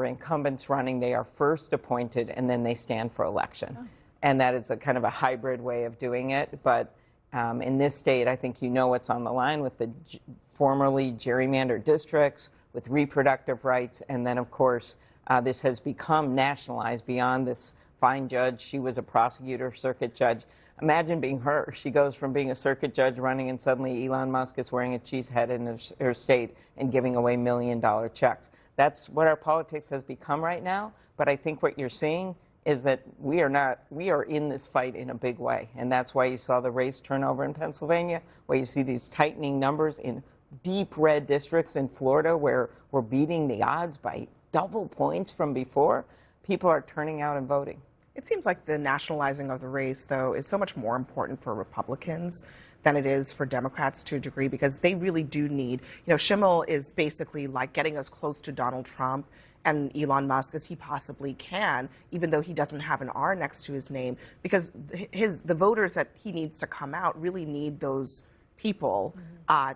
incumbents running. They are first appointed, and then they stand for election. Oh. And that is a kind of a hybrid way of doing it. But in this state, I think what's on the line with the formerly gerrymandered districts, with reproductive rights, and then, of course, this has become nationalized beyond this fine judge. She was a prosecutor, circuit judge. Imagine being her. She goes from being a circuit judge running, and suddenly Elon Musk is wearing a cheese head in her state and giving away $1 million checks. That's what our politics has become right now. But I think what you're seeing is that we are in this fight in a big way. And that's why you saw the race turnover in Pennsylvania, where you see these tightening numbers in deep red districts in Florida, where we're beating the odds by double points from before. People are turning out and voting. It seems like the nationalizing of the race, though, is so much more important for Republicans than it is for Democrats to a degree, because they really do need, Schimmel is basically like getting as close to Donald Trump and Elon Musk as he possibly can, even though he doesn't have an R next to his name, because the voters that he needs to come out really need those people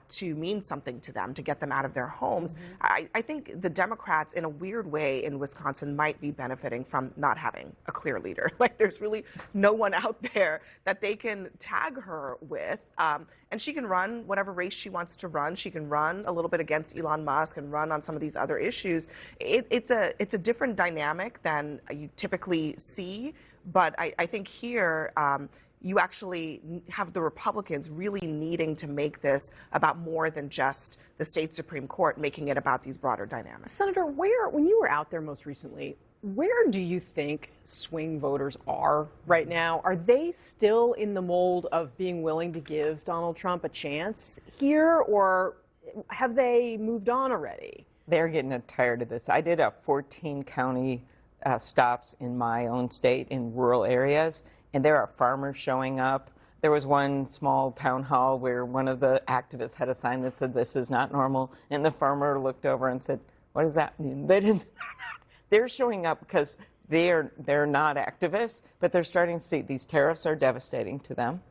to mean something to them, to get them out of their homes. I think the Democrats, in a weird way, in Wisconsin might be benefiting from not having a clear leader. Like, there's really no one out there that they can tag her with. And she can run whatever race she wants to run. She can run a little bit against Elon Musk and run on some of these other issues. It's a different dynamic than you typically see. But I think here, you actually have the Republicans really needing to make this about more than just the state Supreme Court, making it about these broader dynamics. Senator, when you were out there most recently, where do you think swing voters are right now? Are they still in the mold of being willing to give Donald Trump a chance here, or have they moved on already? They're getting tired of this. I did a 14-county stops in my own state in rural areas, and there are farmers showing up. There was one small town hall where one of the activists had a sign that said, "This is not normal," and the farmer looked over and said, "What does that mean?" They're showing up because they're not activists, but they're starting to see these tariffs are devastating to them.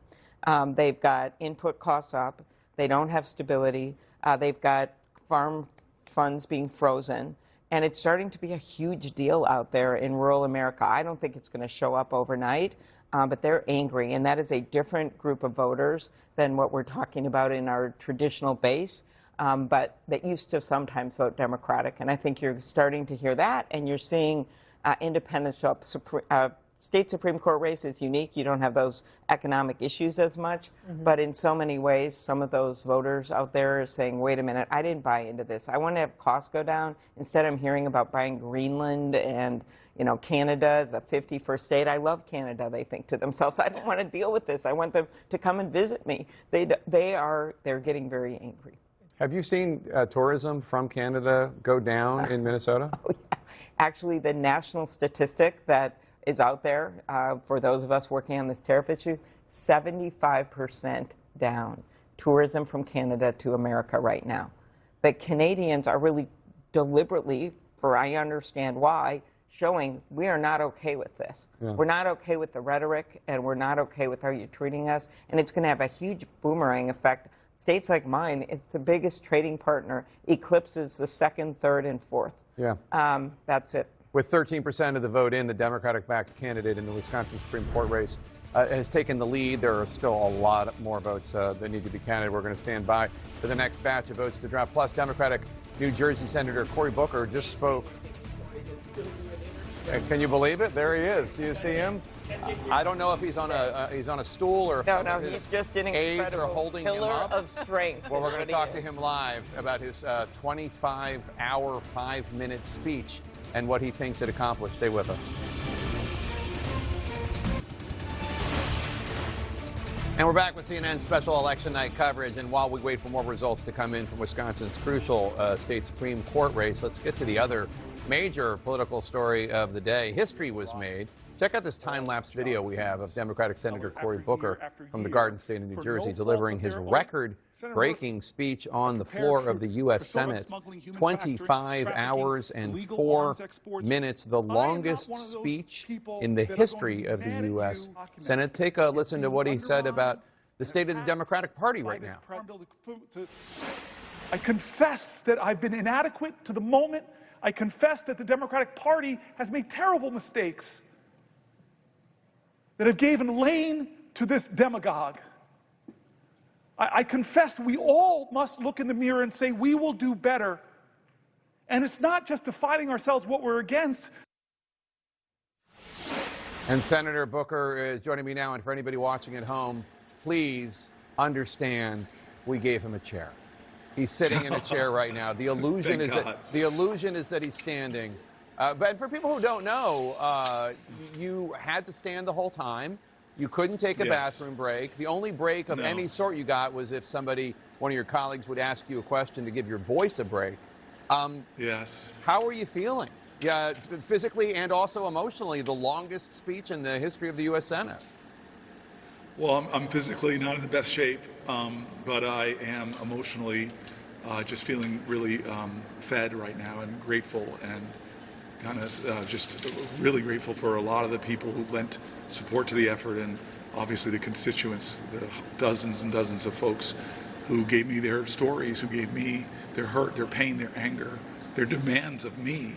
They've got input costs up. They don't have stability. They've got farm funds being frozen. And it's starting to be a huge deal out there in rural America. I don't think it's going to show up overnight, but they're angry. And that is a different group of voters than what we're talking about in our traditional base, but that used to sometimes vote Democratic. And I think you're starting to hear that, and you're seeing independents show up. State Supreme Court race is unique. You don't have those economic issues as much. But in so many ways, some of those voters out there are saying, wait a minute, I didn't buy into this. I want to have costs go down. Instead, I'm hearing about buying Greenland and Canada is a 51st state. I love Canada, they think to themselves. I don't want to deal with this. I want them to come and visit me. They're getting very angry. Have you seen tourism from Canada go down in Minnesota? Oh, yeah. Actually, the national statistic that is out there for those of us working on this tariff issue, 75% down tourism from Canada to America right now. The Canadians are really deliberately, for I understand why, showing we are not okay with this. Yeah. We're not okay with the rhetoric, and we're not okay with how you're treating us, and it's going to have a huge boomerang effect. States like mine, it's the biggest trading partner, eclipses the second, third, and fourth. Yeah. That's it. With 13% of the vote in, the Democratic-backed candidate in the Wisconsin Supreme Court race has taken the lead. There are still a lot more votes that need to be counted. We're going to stand by for the next batch of votes to drop. Plus, Democratic New Jersey Senator Cory Booker just spoke. Can you believe it? There he is. Do you see him? I don't know if he's on a stool or if some of his he's just an aides are incredible holding him pillar up. of strength. Well, we're going to talk to him live about his 25-hour, 5-minute speech and what he thinks it accomplished. Stay with us. And we're back with CNN's special election night coverage. And while we wait for more results to come in from Wisconsin's crucial state Supreme Court race, let's get to the other major political story of the day. History was made. Check out this time-lapse video we have of Democratic Senator Cory Booker from the Garden State of New Jersey delivering his record-breaking speech on the floor of the U.S. Senate. 25 hours and 4 minutes, the longest speech in the history of the U.S. Senate. Take a listen to what he said about the state of the Democratic Party right now. I confess that I've been inadequate to the moment. I confess that the Democratic Party has made terrible mistakes that have given lane to this demagogue. I confess we all must look in the mirror and say we will do better. And it's not just defining ourselves what we're against. And Senator Booker is joining me now. And for anybody watching at home, please understand we gave him a chair. He's sitting in a chair right now. The illusion is that he's standing. But for people who don't know, you had to stand the whole time. You couldn't take a bathroom break. The only break of any sort you got was if one of your colleagues would ask you a question to give your voice a break. Yes. How are you feeling? Yeah, physically and also emotionally, the longest speech in the history of the U.S. Senate. Well, I'm physically not in the best shape, but I am emotionally just feeling really fed right now and grateful and kind of just really grateful for a lot of the people who lent support to the effort and obviously the constituents, the dozens and dozens of folks who gave me their stories, who gave me their hurt, their pain, their anger, their demands of me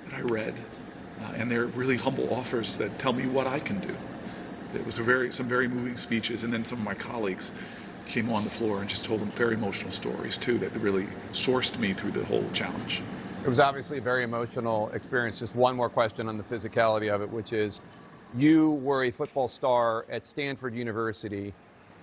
that I read, and their really humble offers that tell me what I can do. It was some very moving speeches, and then some of my colleagues came on the floor and just told them very emotional stories too that really sourced me through the whole challenge. It was obviously a very emotional experience. Just one more question on the physicality of it, which is, you were a football star at Stanford University.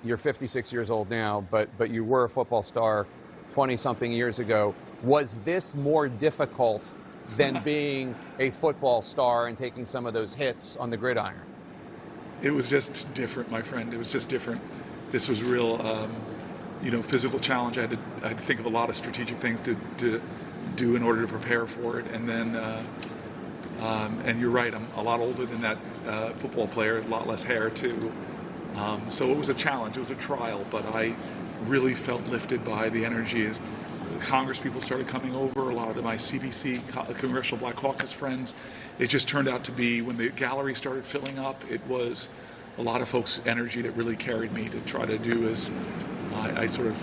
You're 56 years old now, but you were a football star 20-something years ago. Was this more difficult than being a football star and taking some of those hits on the gridiron? It was just different, my friend. It was just different. This was real, physical challenge. I had to think of a lot of strategic things to do in order to prepare for it. And then, and you're right, I'm a lot older than that football player, a lot less hair too. So it was a challenge, it was a trial, but I really felt lifted by the energy as Congress people started coming over, a lot of my CBC, Congressional Black Caucus friends. It just turned out to be, when the gallery started filling up, it was a lot of folks' energy that really carried me to try to do as I sort of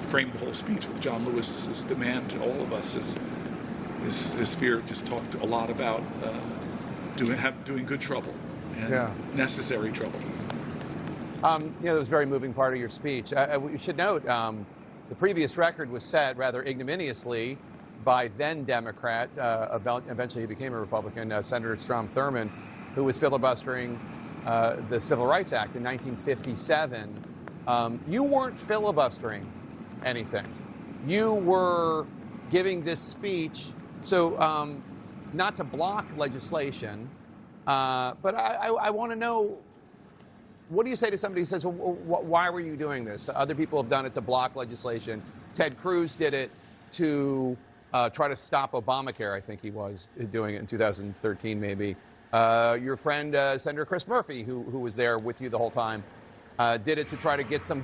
framed the whole speech with John Lewis's demand to all of us. His spirit just talked a lot about doing good trouble and necessary trouble. It was a very moving part of your speech. We should note the previous record was set rather ignominiously by then Democrat, eventually he became a Republican, Senator Strom Thurmond, who was filibustering the Civil Rights Act in 1957. You weren't filibustering anything. You were giving this speech, so not to block legislation, but I want to know, what do you say to somebody who says, well, why were you doing this? Other people have done it to block legislation. Ted Cruz did it to try to stop Obamacare, I think he was doing it in 2013 maybe. Your friend, Senator Chris Murphy, who was there with you the whole time, did it to try to get some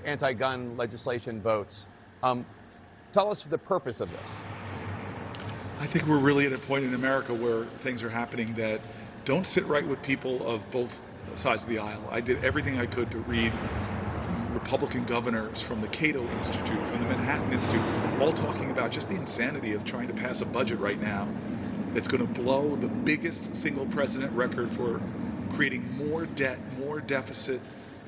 anti-gun legislation votes. Tell us the purpose of this. I think we're really at a point in America where things are happening that don't sit right with people of both sides of the aisle. I did everything I could to read from Republican governors, from the Cato Institute, from the Manhattan Institute, all talking about just the insanity of trying to pass a budget right now that's going to blow the biggest single president record for creating more debt, more deficit,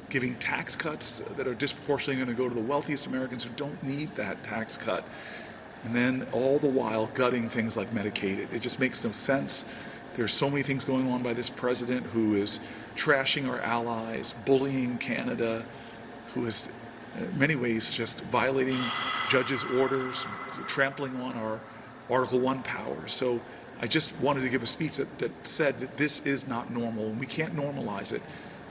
giving tax cuts that are disproportionately going to go to the wealthiest Americans who don't need that tax cut. And then all the while gutting things like Medicaid. It just makes no sense. There's so many things going on by this president who is trashing our allies, bullying Canada, who is in many ways just violating judges' orders, trampling on our Article 1 powers. So I just wanted to give a speech that said that this is not normal and we can't normalize it.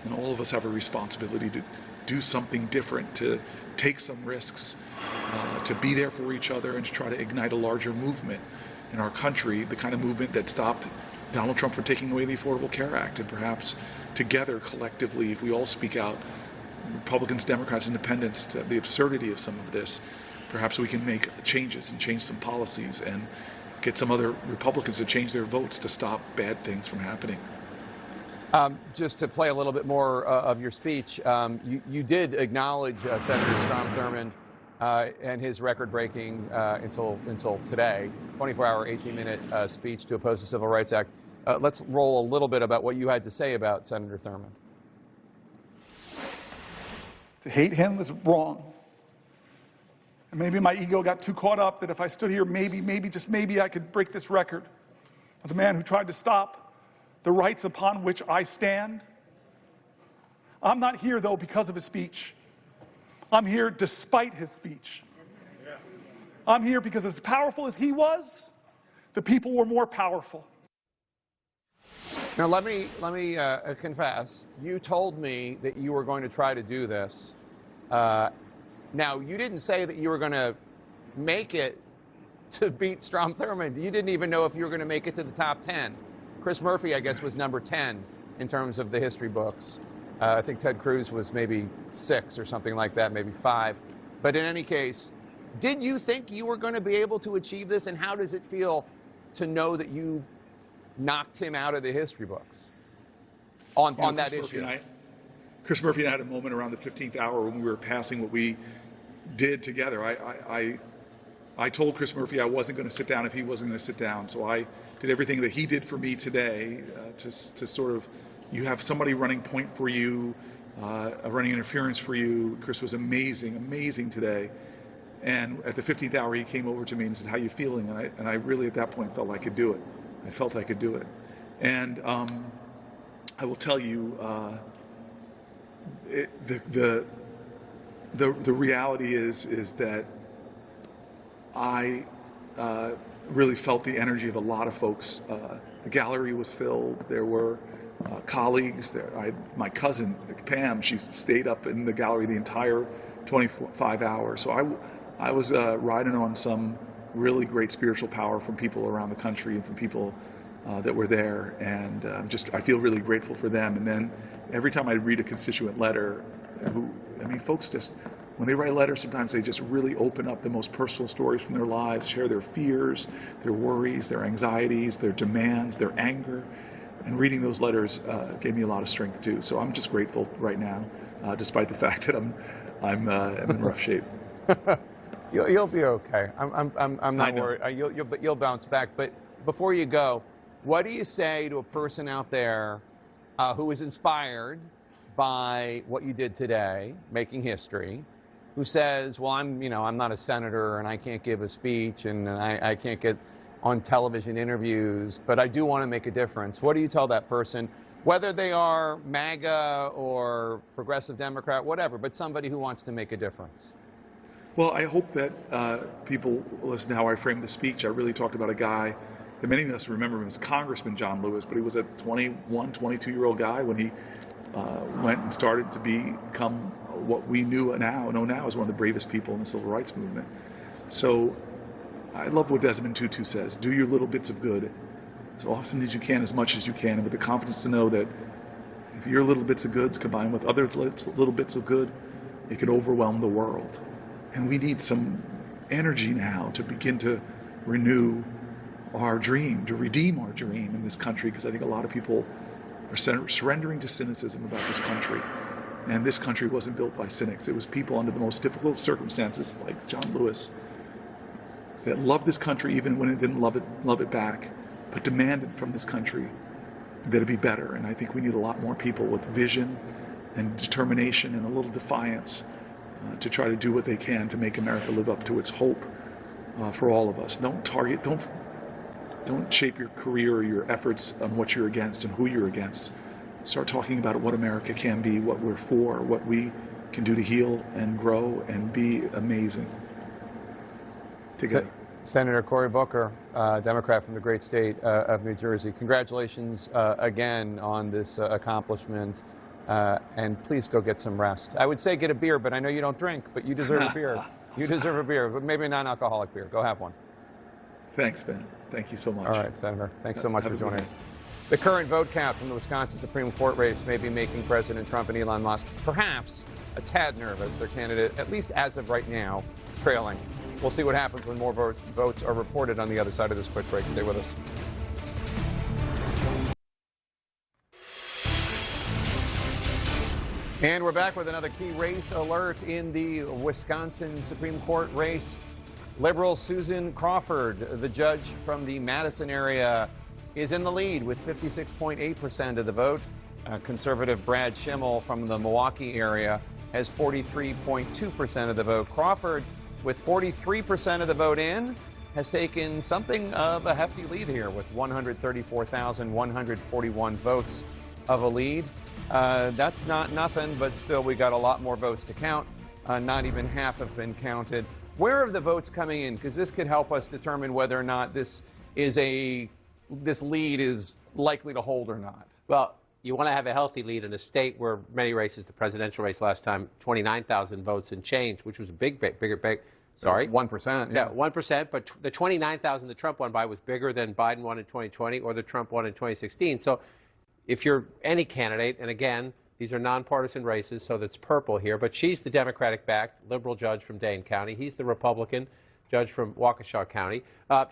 And all of us have a responsibility to do something different, to take some risks, to be there for each other and to try to ignite a larger movement in our country, the kind of movement that stopped Donald Trump from taking away the Affordable Care Act. And perhaps together, collectively, if we all speak out, Republicans, Democrats, Independents, to the absurdity of some of this, perhaps we can make changes and change some policies and get some other Republicans to change their votes to stop bad things from happening. Just to play a little bit more of your speech, you did acknowledge Senator Strom Thurmond and his record-breaking until today, 24-hour, 18-minute speech to oppose the Civil Rights Act. Let's roll a little bit about what you had to say about Senator Thurmond. To hate him was wrong. And maybe my ego got too caught up that if I stood here, maybe, just maybe I could break this record of the man who tried to stop the rights upon which I stand. I'm not here, though, because of his speech. I'm here despite his speech. I'm here because as powerful as he was, the people were more powerful. Now, let me confess. You told me that you were going to try to do this. Now, you didn't say that you were going to make it to beat Strom Thurmond. You didn't even know if you were going to make it to the top 10. Chris Murphy, I guess, was number 10 in terms of the history books. I think Ted Cruz was maybe 6 or something like that, maybe 5. But in any case, did you think you were going to be able to achieve this? And how does it feel to know that you knocked him out of the history books on that issue? Chris Murphy and I had a moment around the 15th hour when we were passing what we did together. I told Chris Murphy I wasn't going to sit down if he wasn't going to sit down. So I did everything that he did for me today to sort of, you have somebody running point for you, running interference for you. Chris was amazing today. And at the 15th hour, he came over to me and said, "How you feeling?" And I really, at that point, felt I could do it. I felt I could do it. And I will tell you, the reality is that I really felt the energy of a lot of folks. The gallery was filled. There were colleagues there. My cousin, Pam, she stayed up in the gallery the entire 25 hours. So I was riding on some really great spiritual power from people around the country and from people that were there. And I feel really grateful for them. And then every time I read a constituent letter, folks just, when they write letters, sometimes they just really open up the most personal stories from their lives, share their fears, their worries, their anxieties, their demands, their anger. And reading those letters gave me a lot of strength too. So I'm just grateful right now, despite the fact that I'm in rough shape. You'll be okay. I'm not worried. You'll bounce back. But before you go, what do you say to a person out there who is inspired by what you did today, making history, who says, "Well, I'm not a senator and I can't give a speech and I can't get on television interviews, but I do want to make a difference"? What do you tell that person, whether they are MAGA or progressive Democrat, whatever, but somebody who wants to make a difference? Well, I hope that people listen to how I framed the speech. I really talked about a guy that many of us remember him as Congressman John Lewis, but he was a 21, 22-year-old guy when he went and started to become what we know now as one of the bravest people in the civil rights movement. So I love what Desmond Tutu says: do your little bits of good as often as you can, as much as you can, and with the confidence to know that if your little bits of goods combined with other little bits of good, it can overwhelm the world. And we need some energy now to begin to renew our dream, to redeem our dream in this country, because I think a lot of people are surrendering to cynicism about this country. And this country wasn't built by cynics. It was people under the most difficult circumstances, like John Lewis, that loved this country even when it didn't love it back, but demanded from this country that it be better. And I think we need a lot more people with vision and determination and a little defiance to try to do what they can to make America live up to its hope for all of us. Don't shape your career or your efforts on what you're against and who you're against. Start talking about what America can be, what we're for, what we can do to heal and grow and be amazing together. Senator Cory Booker, Democrat from the great state of New Jersey, congratulations again on this accomplishment. And please go get some rest. I would say get a beer, but I know you don't drink, but you deserve a beer. You deserve a beer, but maybe a non-alcoholic beer. Go have one. Thanks, Ben. Thank you so much. All right, Senator. Thanks so much for joining us. The current vote count from the Wisconsin Supreme Court race may be making President Trump and Elon Musk perhaps a tad nervous. Their candidate, at least as of right now, trailing. We'll see what happens when more votes are reported on the other side of this quick break. Stay with us. And we're back with another key race alert in the Wisconsin Supreme Court race. Liberal Susan Crawford, the judge from the Madison area, is in the lead with 56.8% of the vote. Conservative Brad Schimmel from the Milwaukee area has 43.2% of the vote. Crawford, with 43% of the vote in, has taken something of a hefty lead here with 134,141 votes of a lead. That's not nothing, but still we got a lot more votes to count. Not even half have been counted. Where are the votes coming in? Because this could help us determine whether or not this lead is likely to hold or not. Well, you want to have a healthy lead in a state where many races, the presidential race last time, 29,000 votes and change, which was a big. Sorry, 1%. Yeah, 1%. But the 29,000 that Trump won by was bigger than Biden won in 2020 or the Trump won in 2016. So, if you're any candidate, and again, these are nonpartisan races, so that's purple here, but she's the Democratic-backed liberal judge from Dane County. He's the Republican judge from Waukesha County.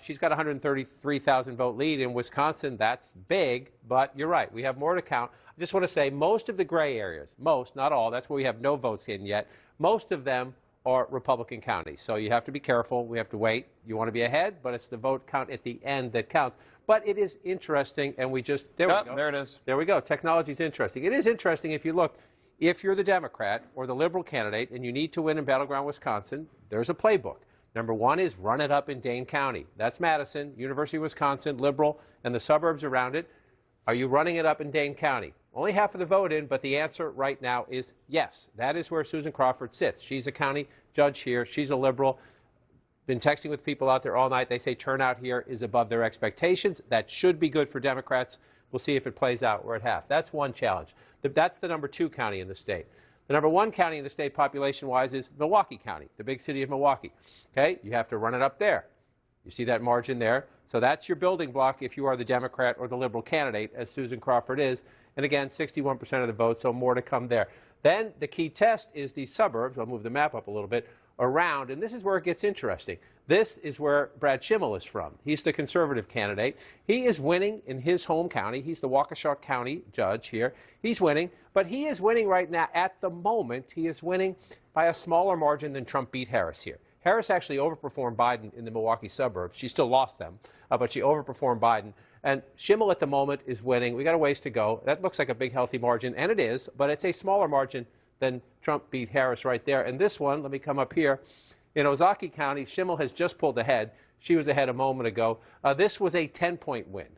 She's got a 133,000 vote lead in Wisconsin. That's big, but you're right. We have more to count. I just want to say most of the gray areas, most, not all, that's where we have no votes in yet, most of them are Republican counties. So you have to be careful. We have to wait. You want to be ahead, but it's the vote count at the end that counts. But it is interesting, and we just, there we go. There it is. There we go. Technology is interesting. It is interesting if you look, if you're the Democrat or the liberal candidate and you need to win in battleground Wisconsin, there's a playbook. Number one is run it up in Dane County. That's Madison, University of Wisconsin, liberal, and the suburbs around it. Are you running it up in Dane County? Only half of the vote in, but the answer right now is yes. That is where Susan Crawford sits. She's a county judge here. She's a liberal. Been texting with people out there all night. They say turnout here is above their expectations. That should be good for Democrats. We'll see if it plays out. We're at half. That's one challenge. That's the number 2 county in the state. The number 1 county in the state population-wise is Milwaukee County, the big city of Milwaukee. Okay, you have to run it up there. You see that margin there? So that's your building block if you are the Democrat or the liberal candidate, as Susan Crawford is. And again, 61% of the vote, so more to come there. Then the key test is the suburbs. I'll move the map up a little bit. Around, and this is where it gets interesting. This is where Brad Schimmel is from. He's the conservative candidate. He is winning in his home county. He's the Waukesha County judge here. He's winning, but he is winning right now. At the moment, he is winning by a smaller margin than Trump beat Harris here. Harris actually overperformed Biden in the Milwaukee suburbs. She still lost them, but she overperformed Biden. And Schimmel at the moment is winning. We got a ways to go. That looks like a big, healthy margin, and it is, but it's a smaller margin than Trump beat Harris right there. And this one, let me come up here. In Ozaukee County, Schimmel has just pulled ahead. She was ahead a moment ago. This was a 10-point win.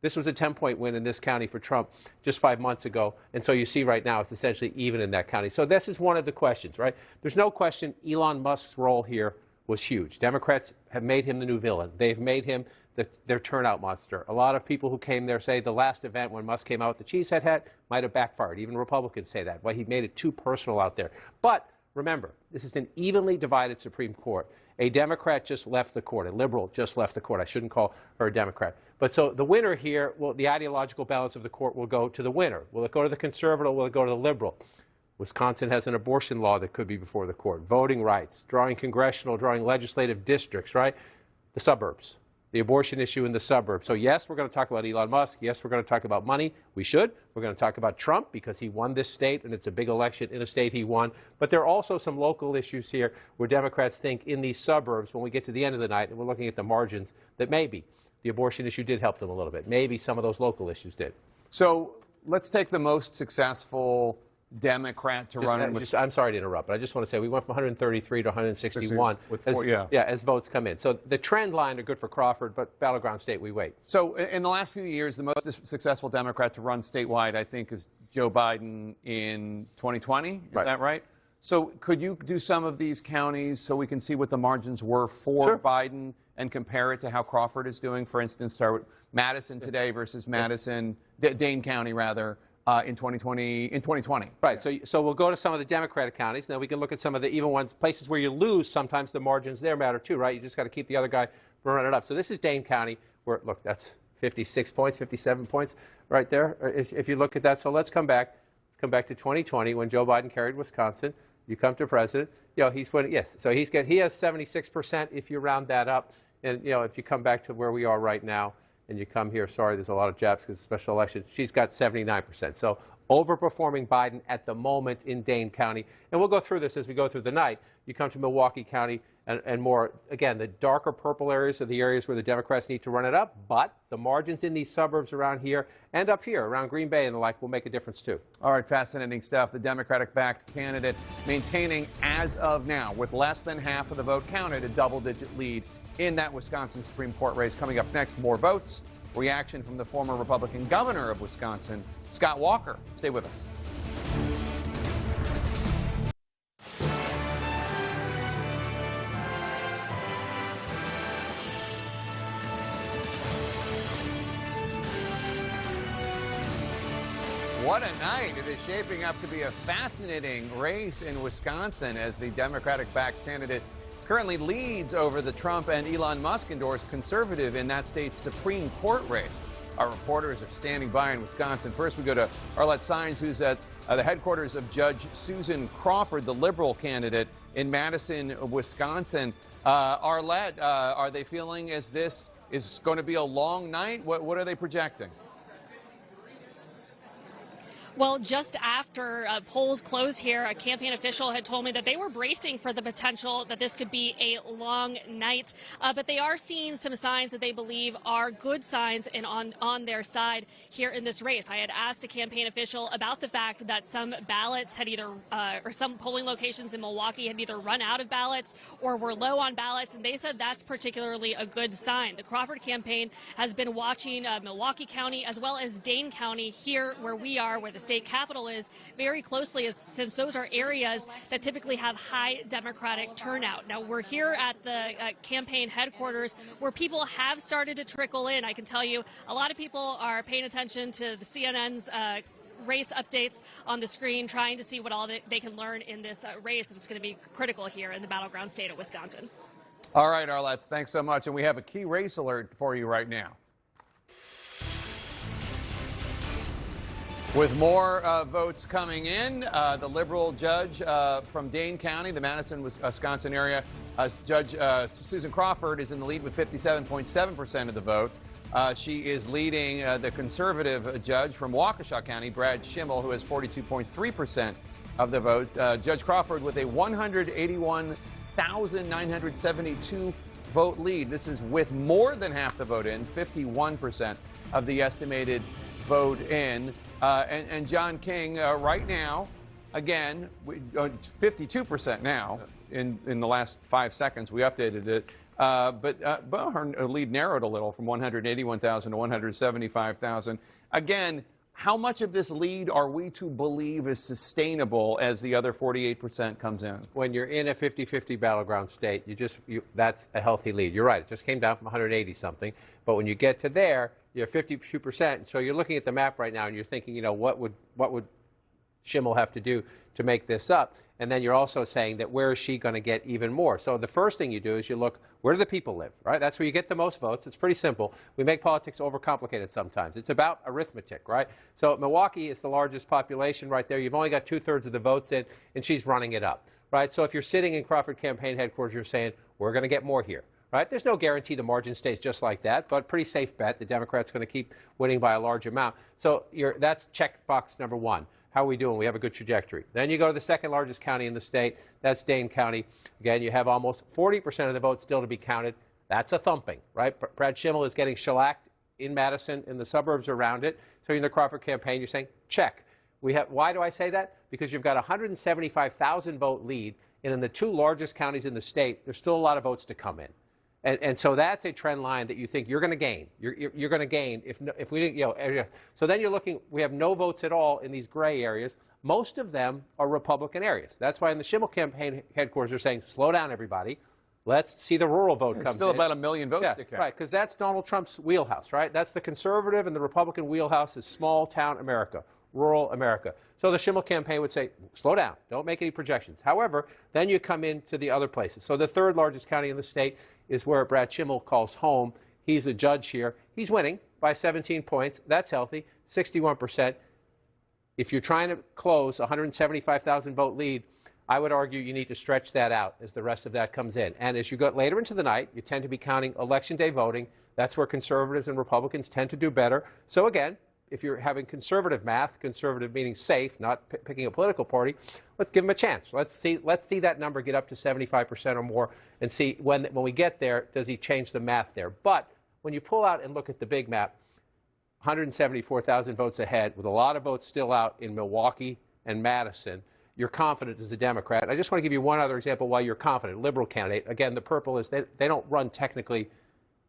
This was a 10-point win in this county for Trump just 5 months ago. And so you see right now it's essentially even in that county. So this is one of the questions, right? There's no question Elon Musk's role here was huge. Democrats have made him the new villain. They've made him their turnout monster. A lot of people who came there say the last event when Musk came out with the cheesehead hat might have backfired. Even Republicans say that. Well, he made it too personal out there. But remember, this is an evenly divided Supreme Court. A Democrat just left the court. A liberal just left the court. I shouldn't call her a Democrat. But so the winner here, well, the ideological balance of the court will go to the winner. Will it go to the conservative? Will it go to the liberal? Wisconsin has an abortion law that could be before the court. Voting rights, drawing legislative districts, right? The suburbs. the abortion issue in the suburbs. So yes, we're going to talk about Elon Musk. Yes, we're going to talk about money. We should. We're going to talk about Trump because he won this state, and it's a big election in a state he won. But there are also some local issues here where Democrats think in these suburbs, when we get to the end of the night and we're looking at the margins, that maybe the abortion issue did help them a little bit. Maybe some of those local issues did. So let's take the most successful Democrat to run in. I'm sorry to interrupt, but I just want to say we went from 133 to 161 as votes come in. So the trend line are good for Crawford, but battleground state, we wait. So in the last few years, the most successful Democrat to run statewide, I think, is Joe Biden in 2020. Is that right? So could you do some of these counties so we can see what the margins were for Biden and compare it to how Crawford is doing? For instance, start with Madison today versus Madison, Dane County rather. In 2020. Right. So we'll go to some of the Democratic counties. Now we can look at some of the even ones, places where you lose. Sometimes the margins there matter too, right? You just got to keep the other guy from running it up. So this is Dane County, where look, that's 56 points, 57 points, right there. If you look at that, so let's come back. Let's come back to 2020 when Joe Biden carried Wisconsin. You come to president. You know he's winning. Yes. So he has 76% if you round that up, and you know if you come back to where we are right now. And you come here, sorry, there's a lot of jabs because it's a special election. She's got 79%. So overperforming Biden at the moment in Dane County. And we'll go through this as we go through the night. You come to Milwaukee County and more, again, the darker purple areas are the areas where the Democrats need to run it up. But the margins in these suburbs around here and up here, around Green Bay and the like, will make a difference too. All right, fascinating stuff. The Democratic-backed candidate maintaining, as of now, with less than half of the vote counted, a double-digit lead in that Wisconsin Supreme Court race. Coming up next, more votes, reaction from the former Republican governor of Wisconsin, Scott Walker. Stay with us. What a night. It is shaping up to be a fascinating race in Wisconsin as the Democratic-backed candidate currently leads over the Trump and Elon Musk-endorsed conservative in that state's Supreme Court race. Our reporters are standing by in Wisconsin. First, we go to Arlette Saenz, who's at the headquarters of Judge Susan Crawford, the liberal candidate in Madison, Wisconsin. Arlette, are they feeling as this is going to be a long night? What are they projecting? Well, just after polls close here, a campaign official had told me that they were bracing for the potential that this could be a long night. But they are seeing some signs that they believe are good signs and on their side here in this race. I had asked a campaign official about the fact that some ballots had either, or some polling locations in Milwaukee had either run out of ballots or were low on ballots, and they said that's particularly a good sign. The Crawford campaign has been watching Milwaukee County as well as Dane County here where we are, where the state capital is, very closely, since those are areas that typically have high Democratic turnout. Now, we're here at the campaign headquarters where people have started to trickle in. I can tell you a lot of people are paying attention to the CNN's race updates on the screen, trying to see what all they can learn in this race. It's going to be critical here in the battleground state of Wisconsin. All right, Arlette, thanks so much. And we have a key race alert for you right now. With more votes coming in, the liberal judge from Dane County, the Madison, Wisconsin area, Judge Susan Crawford is in the lead with 57.7% of the vote. She is leading the conservative judge from Waukesha County, Brad Schimmel, who has 42.3% of the vote. Judge Crawford with a 181,972 vote lead. This is with more than half the vote in, 51% of the estimated vote in. And John King, right now, again, it's 52% now. In the last 5 seconds, we updated it. But her lead narrowed a little from 181,000 to 175,000. Again, how much of this lead are we to believe is sustainable as the other 48% comes in? When you're in a 50-50 battleground state, that's a healthy lead. You're right. It just came down from 180-something. But when you get to there, you're 52%. So you're looking at the map right now and you're thinking, you know, what would Schimmel have to do to make this up? And then you're also saying that where is she going to get even more? So the first thing you do is you look, where do the people live, right? That's where you get the most votes. It's pretty simple. We make politics overcomplicated sometimes. It's about arithmetic, right? So Milwaukee is the largest population right there. You've only got 2/3 of the votes in, and she's running it up, right? So if you're sitting in Crawford campaign headquarters, you're saying, we're going to get more here. right? There's no guarantee the margin stays just like that, but pretty safe bet. The Democrats going to keep winning by a large amount. So that's checkbox number one. How are we doing? We have a good trajectory. Then you go to the second largest county in the state. That's Dane County. Again, you have almost 40% of the votes still to be counted. That's a thumping, right? Brad Schimmel is getting shellacked in Madison and the suburbs around it. So in the Crawford campaign, you're saying, check. Why do I say that? Because you've got a 175,000 vote lead, and in the two largest counties in the state, there's still a lot of votes to come in. And so that's a trend line that you think you're going to gain. You're going to gain if we didn't, So then you're looking, we have no votes at all in these gray areas. Most of them are Republican areas. That's why in the Schimmel campaign headquarters, they're saying, slow down, everybody. Let's see the rural vote come in. Still about 1 million votes to count. Right, because that's Donald Trump's wheelhouse, right? That's the conservative and the Republican wheelhouse is small town America, rural America. So the Schimmel campaign would say, slow down, don't make any projections. However, then you come into the other places. So the third largest county in the state is where Brad Schimmel calls home. He's a judge here. He's winning by 17 points. That's healthy, 61%. If you're trying to close a 175,000 vote lead, I would argue you need to stretch that out as the rest of that comes in. And as you go later into the night, you tend to be counting Election Day voting. That's where conservatives and Republicans tend to do better. So again, if you're having conservative math, conservative meaning safe, not picking a political party, let's give them a chance. Let's see that number get up to 75% or more and see when we get there, does he change the math there? But when you pull out and look at the big map, 174,000 votes ahead with a lot of votes still out in Milwaukee and Madison, you're confident as a Democrat. I just want to give you one other example why you're confident. Liberal candidate, again, the purple is they don't run technically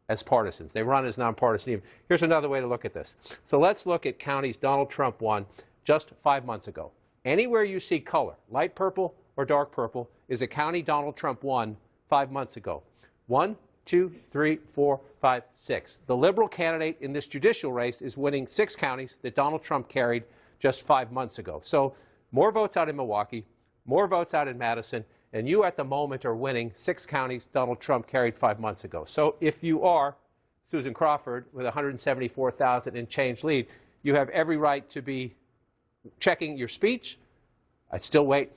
as partisans. They run as nonpartisan. Here's another way to look at this. So let's look at counties Donald Trump won just 5 months ago. Anywhere you see color, light purple or dark purple, is a county Donald Trump won 5 months ago. 1, 2, 3, 4, 5, 6. The liberal candidate in this judicial race is winning 6 counties that Donald Trump carried just 5 months ago. So more votes out in Milwaukee, more votes out in Madison, and you at the moment are winning 6 counties Donald Trump carried 5 months ago. So if you are Susan Crawford with 174,000 and change lead, you have every right to be checking your speech. I'd still wait,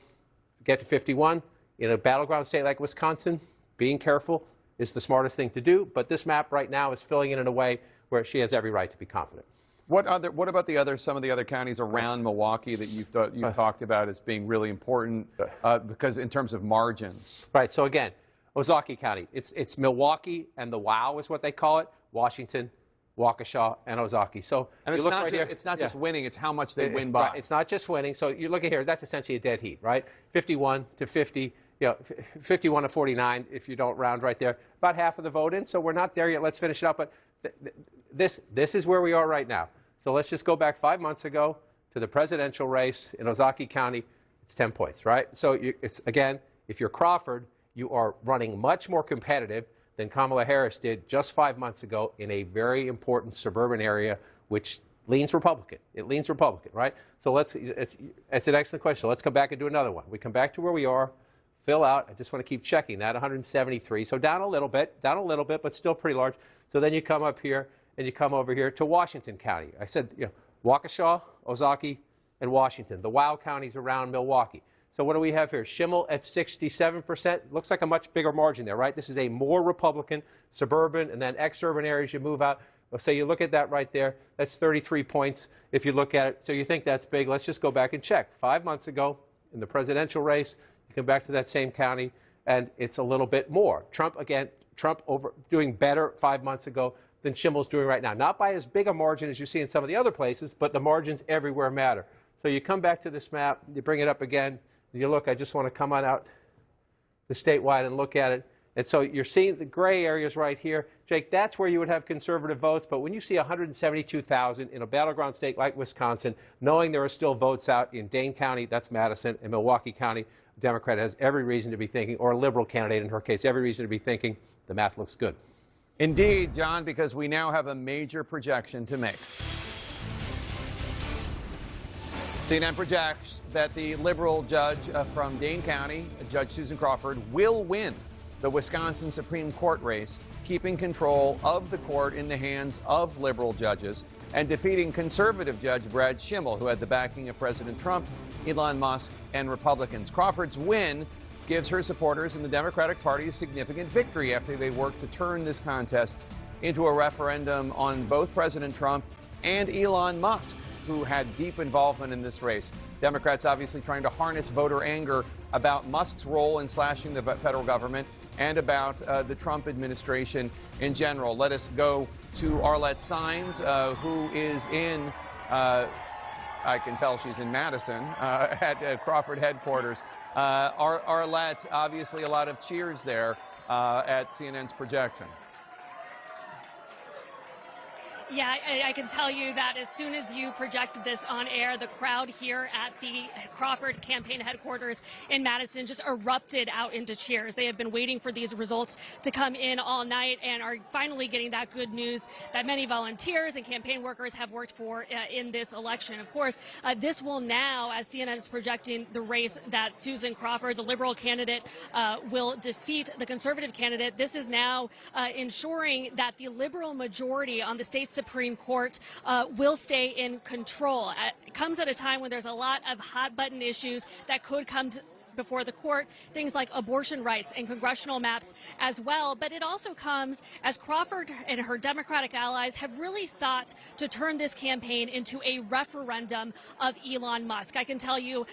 get to 51. In a battleground state like Wisconsin, being careful is the smartest thing to do. But this map right now is filling in a way where she has every right to be confident. What about some of the other counties around Milwaukee that you've talked about as being really important because in terms of margins? Right. So again, Ozaukee County. It's Milwaukee and the WOW is what they call it. Washington, Waukesha, and Ozaukee. So and it's not just winning; it's how much they win by. Right. It's not just winning. So you look at here. That's essentially a dead heat, right? 51 to 50. 51 to 49 if you don't round right there. About half of the vote in. So we're not there yet. Let's finish it up. But this is where we are right now. So let's just go back 5 months ago to the presidential race in Ozaukee County. It's 10 points, right? So it's again, if you're Crawford, you are running much more competitive than Kamala Harris did just 5 months ago in a very important suburban area, which leans Republican. It leans Republican, right? So it's an excellent question. So let's come back and do another one. We come back to where we are. Fill out. I just want to keep checking that 173. So down a little bit, but still pretty large. So then you come up here and you come over here to Washington County. I said, Waukesha, Ozaukee, and Washington. The WOW counties around Milwaukee. So what do we have here? Schimmel at 67%. Looks like a much bigger margin there, right? This is a more Republican, suburban, and then ex-urban areas you move out. So you look at that right there. That's 33 points if you look at it. So you think that's big. Let's just go back and check. 5 months ago in the presidential race, you come back to that same county, and it's a little bit more. Trump doing better 5 months ago than Schimmel's doing right now. Not by as big a margin as you see in some of the other places, but the margins everywhere matter. So you come back to this map, you bring it up again, and you look, I just want to come on out the statewide and look at it. And so you're seeing the gray areas right here. Jake, that's where you would have conservative votes. But when you see 172,000 in a battleground state like Wisconsin, knowing there are still votes out in Dane County, that's Madison, and Milwaukee County, a Democrat has every reason to be thinking, or a liberal candidate in her case, every reason to be thinking, the math looks good. Indeed, John, because we now have a major projection to make. CNN projects that the liberal judge from Dane County, Judge Susan Crawford, will win the Wisconsin Supreme Court race, keeping control of the court in the hands of liberal judges and defeating conservative Judge Brad Schimmel, who had the backing of President Trump, Elon Musk, and Republicans. Crawford's win gives her supporters in the Democratic Party a significant victory after they worked to turn this contest into a referendum on both President Trump and Elon Musk, who had deep involvement in this race. Democrats obviously trying to harness voter anger about Musk's role in slashing the federal government and about the Trump administration in general. Let us go to Arlette Saenz, who is in, I can tell she's in Madison, at Crawford headquarters. Arlette, obviously a lot of cheers there at CNN's projection. Yeah, I can tell you that as soon as you projected this on air, the crowd here at the Crawford campaign headquarters in Madison just erupted out into cheers. They have been waiting for these results to come in all night and are finally getting that good news that many volunteers and campaign workers have worked for in this election. Of course, this will now, as CNN is projecting the race that Susan Crawford, the liberal candidate, will defeat the conservative candidate. This is now ensuring that the liberal majority on the state's Supreme Court will stay in control. It comes at a time when there's a lot of hot button issues that could come before the court, things like abortion rights and congressional maps as well. But it also comes as Crawford and her Democratic allies have really sought to turn this campaign into a referendum of Elon Musk. I can tell you,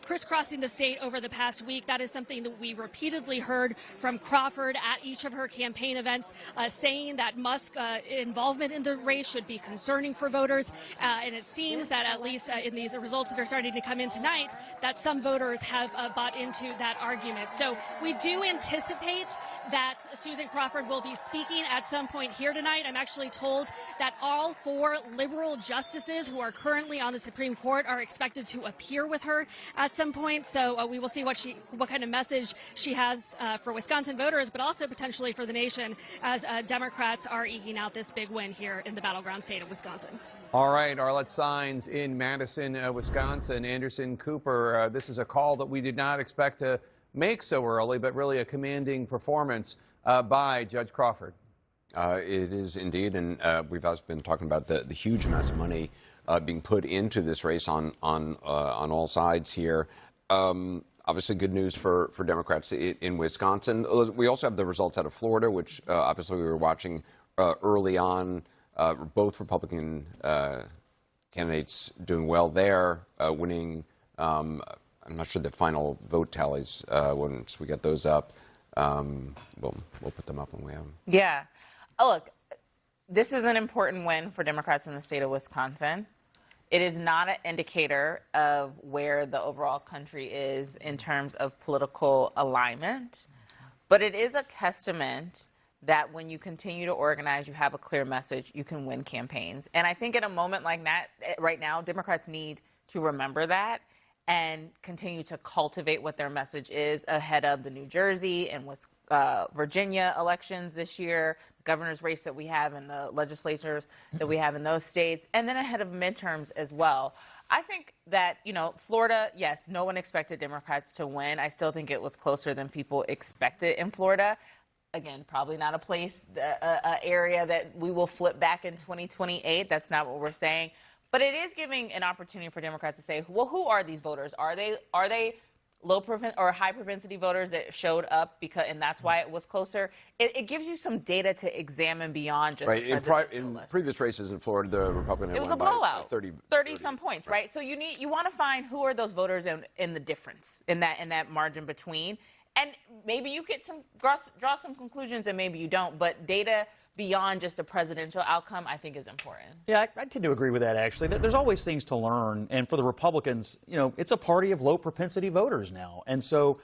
crisscrossing the state over the past week, that is something that we repeatedly heard from Crawford at each of her campaign events, saying that Musk's involvement in the race should be concerning for voters. And it seems that at least in these results that are starting to come in tonight, that some voters have bought into that argument. So we do anticipate that Susan Crawford will be speaking at some point here tonight. I'm actually told that all 4 liberal justices who are currently on the Supreme Court are expected to appear with her at some point. So we will see what kind of message she has for Wisconsin voters, but also potentially for the nation as Democrats are eking out this big win here in the battleground state of Wisconsin. All right, Arlette Saenz in Madison, Wisconsin. Anderson Cooper, this is a call that we did not expect to make so early, but really a commanding performance by Judge Crawford. It is indeed, and we've also been talking about the huge amounts of money being put into this race on all sides here. Obviously, good news for Democrats in Wisconsin. We also have the results out of Florida, which obviously we were watching early on. Both Republican candidates doing well there, winning. I'm not sure the final vote tallies once we get those up. We'll put them up when we have them. Yeah. Oh, look, this is an important win for Democrats in the state of Wisconsin. It is not an indicator of where the overall country is in terms of political alignment, but it is a testament that when you continue to organize, you have a clear message, you can win campaigns. And I think in a moment like that, right now, Democrats need to remember that and continue to cultivate what their message is ahead of the New Jersey and Virginia elections this year, the governor's race that we have and the legislatures that we have in those states, and then ahead of midterms as well. I think that, Florida, yes, no one expected Democrats to win. I still think it was closer than people expected in Florida. Again, probably not a place, an area that we will flip back in 2028. That's not what we're saying. But it is giving an opportunity for Democrats to say, well, who are these voters? Are they low or high propensity voters that showed up and that's why it was closer? It gives you some data to examine beyond just right. In previous races in Florida, the Republican had it was won a blowout, by 30 some points, right? So you want to find who are those voters in the difference in that margin between. And maybe you get draw some conclusions and maybe you don't, but data beyond just a presidential outcome, I think is important. Yeah, I tend to agree with that, actually. There's always things to learn. And for the Republicans, it's a party of low propensity voters now. And so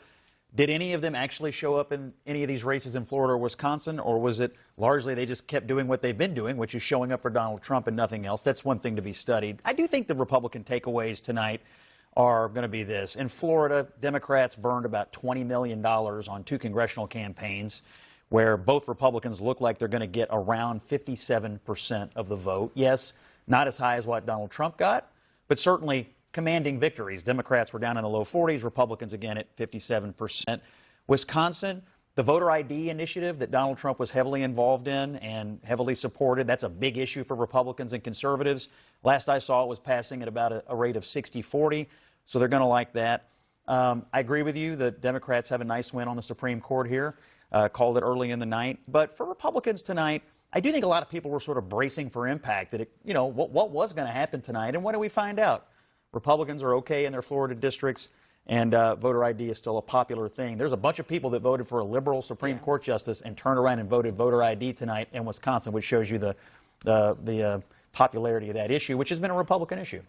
did any of them actually show up in any of these races in Florida or Wisconsin? Or was it largely they just kept doing what they've been doing, which is showing up for Donald Trump and nothing else? That's one thing to be studied. I do think the Republican takeaways tonight are going to be this. In Florida, Democrats burned about $20 million on 2 congressional campaigns where both Republicans look like they're going to get around 57% of the vote. Yes, not as high as what Donald Trump got, but certainly commanding victories. Democrats were down in the low 40s, Republicans again at 57%. Wisconsin, the voter ID initiative that Donald Trump was heavily involved in and heavily supported, that's a big issue for Republicans and conservatives. Last I saw, it was passing at about a rate of 60-40, so they're going to like that. I agree with you that Democrats have a nice win on the Supreme Court here, called it early in the night. But for Republicans tonight, I do think a lot of people were sort of bracing for impact, that, what was going to happen tonight. And what do we find out? Republicans are okay in their Florida districts, and voter ID is still a popular thing. There's a bunch of people that voted for a liberal Supreme Court justice and turned around and voted voter ID tonight in Wisconsin, which shows you the popularity of that issue, which has been a Republican issue.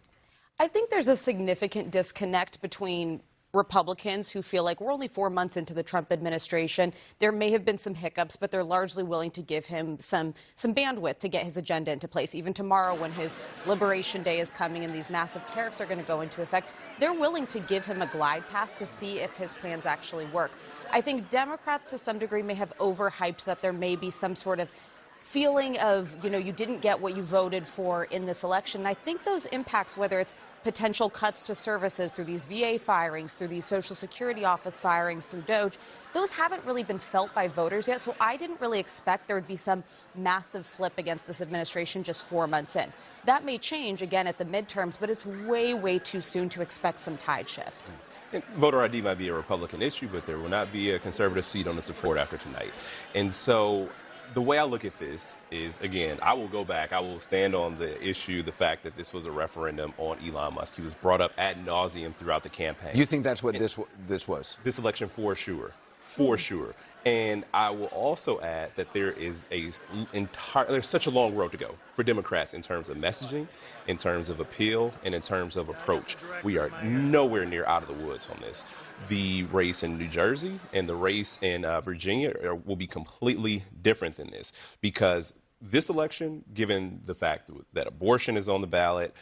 I think there's a significant disconnect between Republicans who feel like we're only 4 months into the Trump administration. There may have been some hiccups, but they're largely willing to give him some bandwidth to get his agenda into place. Even tomorrow, when his Liberation Day is coming and these massive tariffs are going to go into effect, they're willing to give him a glide path to see if his plans actually work. I think Democrats, to some degree, may have overhyped that there may be some sort of feeling of, you didn't get what you voted for in this election. And I think those impacts, whether it's potential cuts to services through these VA firings, through these Social Security office firings, through DOJ, those haven't really been felt by voters yet. So I didn't really expect there would be some massive flip against this administration just 4 months in. That may change again at the midterms, but it's way, way too soon to expect some tide shift. And voter ID might be a Republican issue, but there will not be a conservative seat on the support after tonight. And so the way I look at this is, again, I will go back. I will stand on the issue, the fact that this was a referendum on Elon Musk. He was brought up ad nauseum throughout the campaign. You think that's what this was? This election, for sure. For sure. And I will also add that there is there's such a long road to go for Democrats in terms of messaging, in terms of appeal, and in terms of approach. We are nowhere near out of the woods on this. The race in New Jersey and the race in Virginia will be completely different than this, because this election, given the fact that abortion is on the ballot,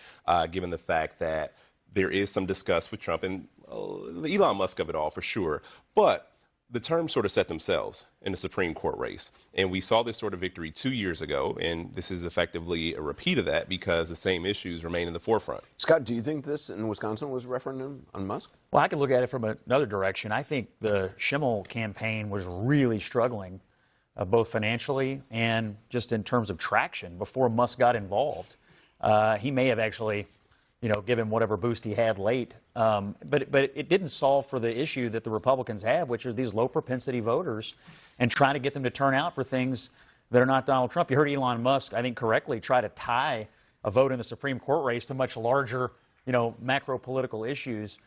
given the fact that there is some disgust with Trump and Elon Musk of it all, for sure, but the terms sort of set themselves in the Supreme Court race. And we saw this sort of victory 2 years ago, and this is effectively a repeat of that because the same issues remain in the forefront. Scott, do you think this in Wisconsin was a referendum on Musk? Well, I could look at it from another direction. I think the Schimmel campaign was really struggling, both financially and just in terms of traction before Musk got involved. He may have actually give him whatever boost he had late. But it didn't solve for the issue that the Republicans have, which are these low propensity voters, and trying to get them to turn out for things that are not Donald Trump. You heard Elon Musk, I think correctly, try to tie a vote in the Supreme Court race to much larger, macro political issues,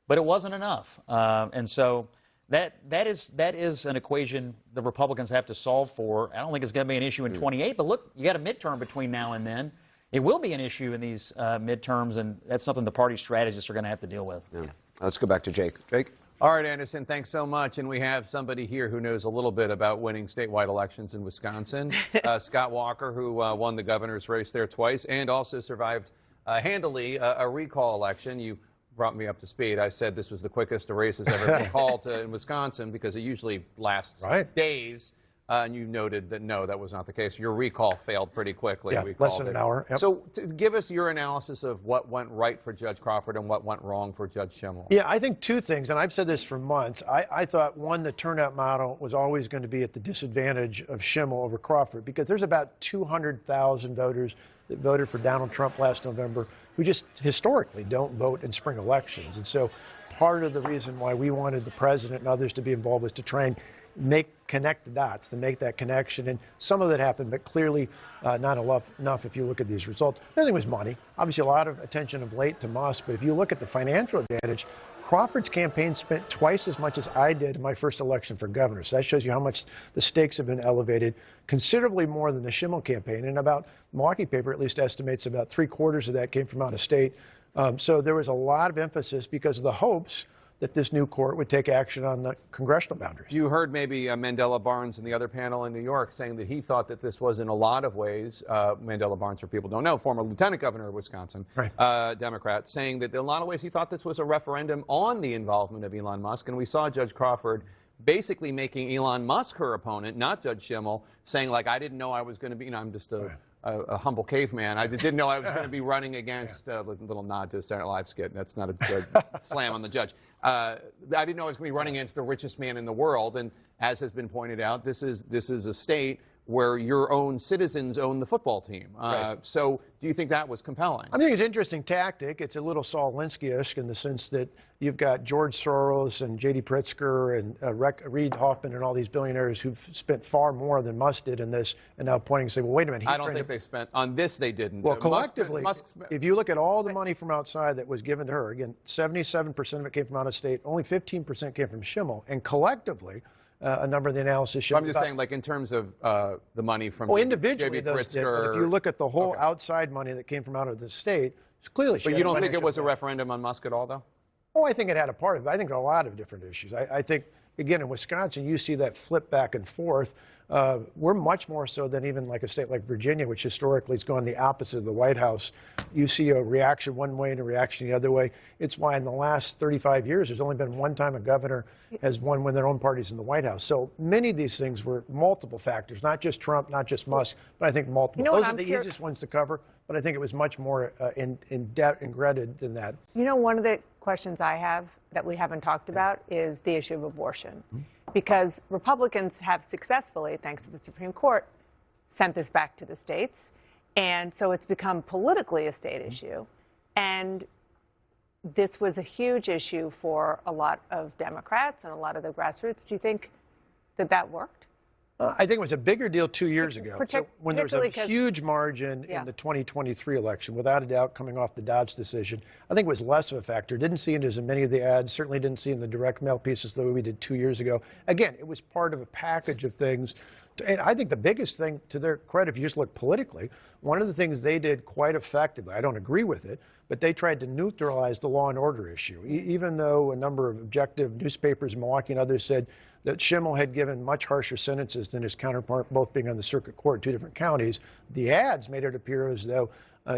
but it wasn't enough. And so that is an equation the Republicans have to solve for. I don't think it's going to be an issue in 28, but look, you got a midterm between now and then. It will be an issue in these midterms, and that's something the party strategists are going to have to deal with. Yeah. Let's go back to Jake. Jake? All right, Anderson, thanks so much. And we have somebody here who knows a little bit about winning statewide elections in Wisconsin. Scott Walker, who won the governor's race there twice and also survived handily a recall election. You brought me up to speed. I said this was the quickest a race has ever been called in Wisconsin because it usually lasts days. And you noted that, no, that was not the case. Your recall failed pretty quickly. Yeah, less than an hour. Yep. So give us your analysis of what went right for Judge Crawford and what went wrong for Judge Schimmel. Yeah, I think two things, and I've said this for months. I thought, one, the turnout model was always going to be at the disadvantage of Schimmel over Crawford, because there's about 200,000 voters that voted for Donald Trump last November who just historically don't vote in spring elections. And so part of the reason why we wanted the president and others to be involved was to try and connect the dots, to make that connection. And some of that happened, but clearly not enough if you look at these results. The other thing was money. Obviously, a lot of attention of late to Musk, but if you look at the financial advantage, Crawford's campaign spent twice as much as I did in my first election for governor. So that shows you how much the stakes have been elevated, considerably more than the Schimmel campaign. And about, the Milwaukee paper at least estimates about 3/4 of that came from out of state. So there was a lot of emphasis because of the hopes that this new court would take action on the congressional boundaries. You heard maybe Mandela Barnes in the other panel in New York saying that he thought that this was in a lot of ways, Mandela Barnes, for people who don't know, former lieutenant governor of Wisconsin, Democrat, saying that in a lot of ways he thought this was a referendum on the involvement of Elon Musk. And we saw Judge Crawford basically making Elon Musk her opponent, not Judge Schimmel, saying, like, I didn't know I was going to be, I'm just a humble caveman. I didn't know I was going to be running against a little nod to a Saturday Night Live skit. That's not a slam on the judge. I didn't know I was going to be running against the richest man in the world. And as has been pointed out, this is a state where your own citizens own the football team. Right. So do you think that was compelling? I think it's an interesting tactic. It's a little Saul Alinsky-ish in the sense that you've got George Soros and J.D. Pritzker and Reid Hoffman and all these billionaires who've spent far more than Musk did in this, and now pointing and say, well, wait a minute. I don't think they spent on this. They didn't. Well, collectively, Musk if you look at all the money from outside that was given to her, again, 77% of it came from out of state, only 15% came from Schimmel, and collectively, a number of the analysis showed. I'm just saying, like in terms of the money from individually, J.B. those did, but Pritzker. if you look at the whole outside money that came from out of the state, it's clearly. But you don't think it was a referendum on Musk at all, though? Oh, I think it had a part of it. I think a lot of different issues. I think, again, in Wisconsin, you see that flip back and forth. We're much more so than even like a state like Virginia, which historically has gone the opposite of the White House. You see a reaction one way and a reaction the other way. It's why in the last 35 years, there's only been one time a governor has won when their own party's in the White House. So many of these things were multiple factors, not just Trump, not just Musk, but I think multiple. Those are the easiest ones to cover, but I think it was much more ingredient than that. You know, one of the questions I have that we haven't talked about is the issue of abortion. Because Republicans have successfully, thanks to the Supreme Court, sent this back to the states. And so it's become politically a state issue. And this was a huge issue for a lot of Democrats and a lot of the grassroots. Do you think that that worked? I think it was a bigger deal 2 years ago. So when there was a huge margin in the 2023 election, without a doubt, coming off the Dodge decision, I think it was less of a factor. Didn't see it as in many of the ads, certainly didn't see it in the direct mail pieces the way we did 2 years ago. Again, it was part of a package of things. And I think the biggest thing, to their credit, if you just look politically, one of the things they did quite effectively, I don't agree with it, but they tried to neutralize the law and order issue. Even though a number of objective newspapers, Milwaukee and others, said that Schimmel had given much harsher sentences than his counterpart, both being on the circuit court in 2 different counties, the ads made it appear as though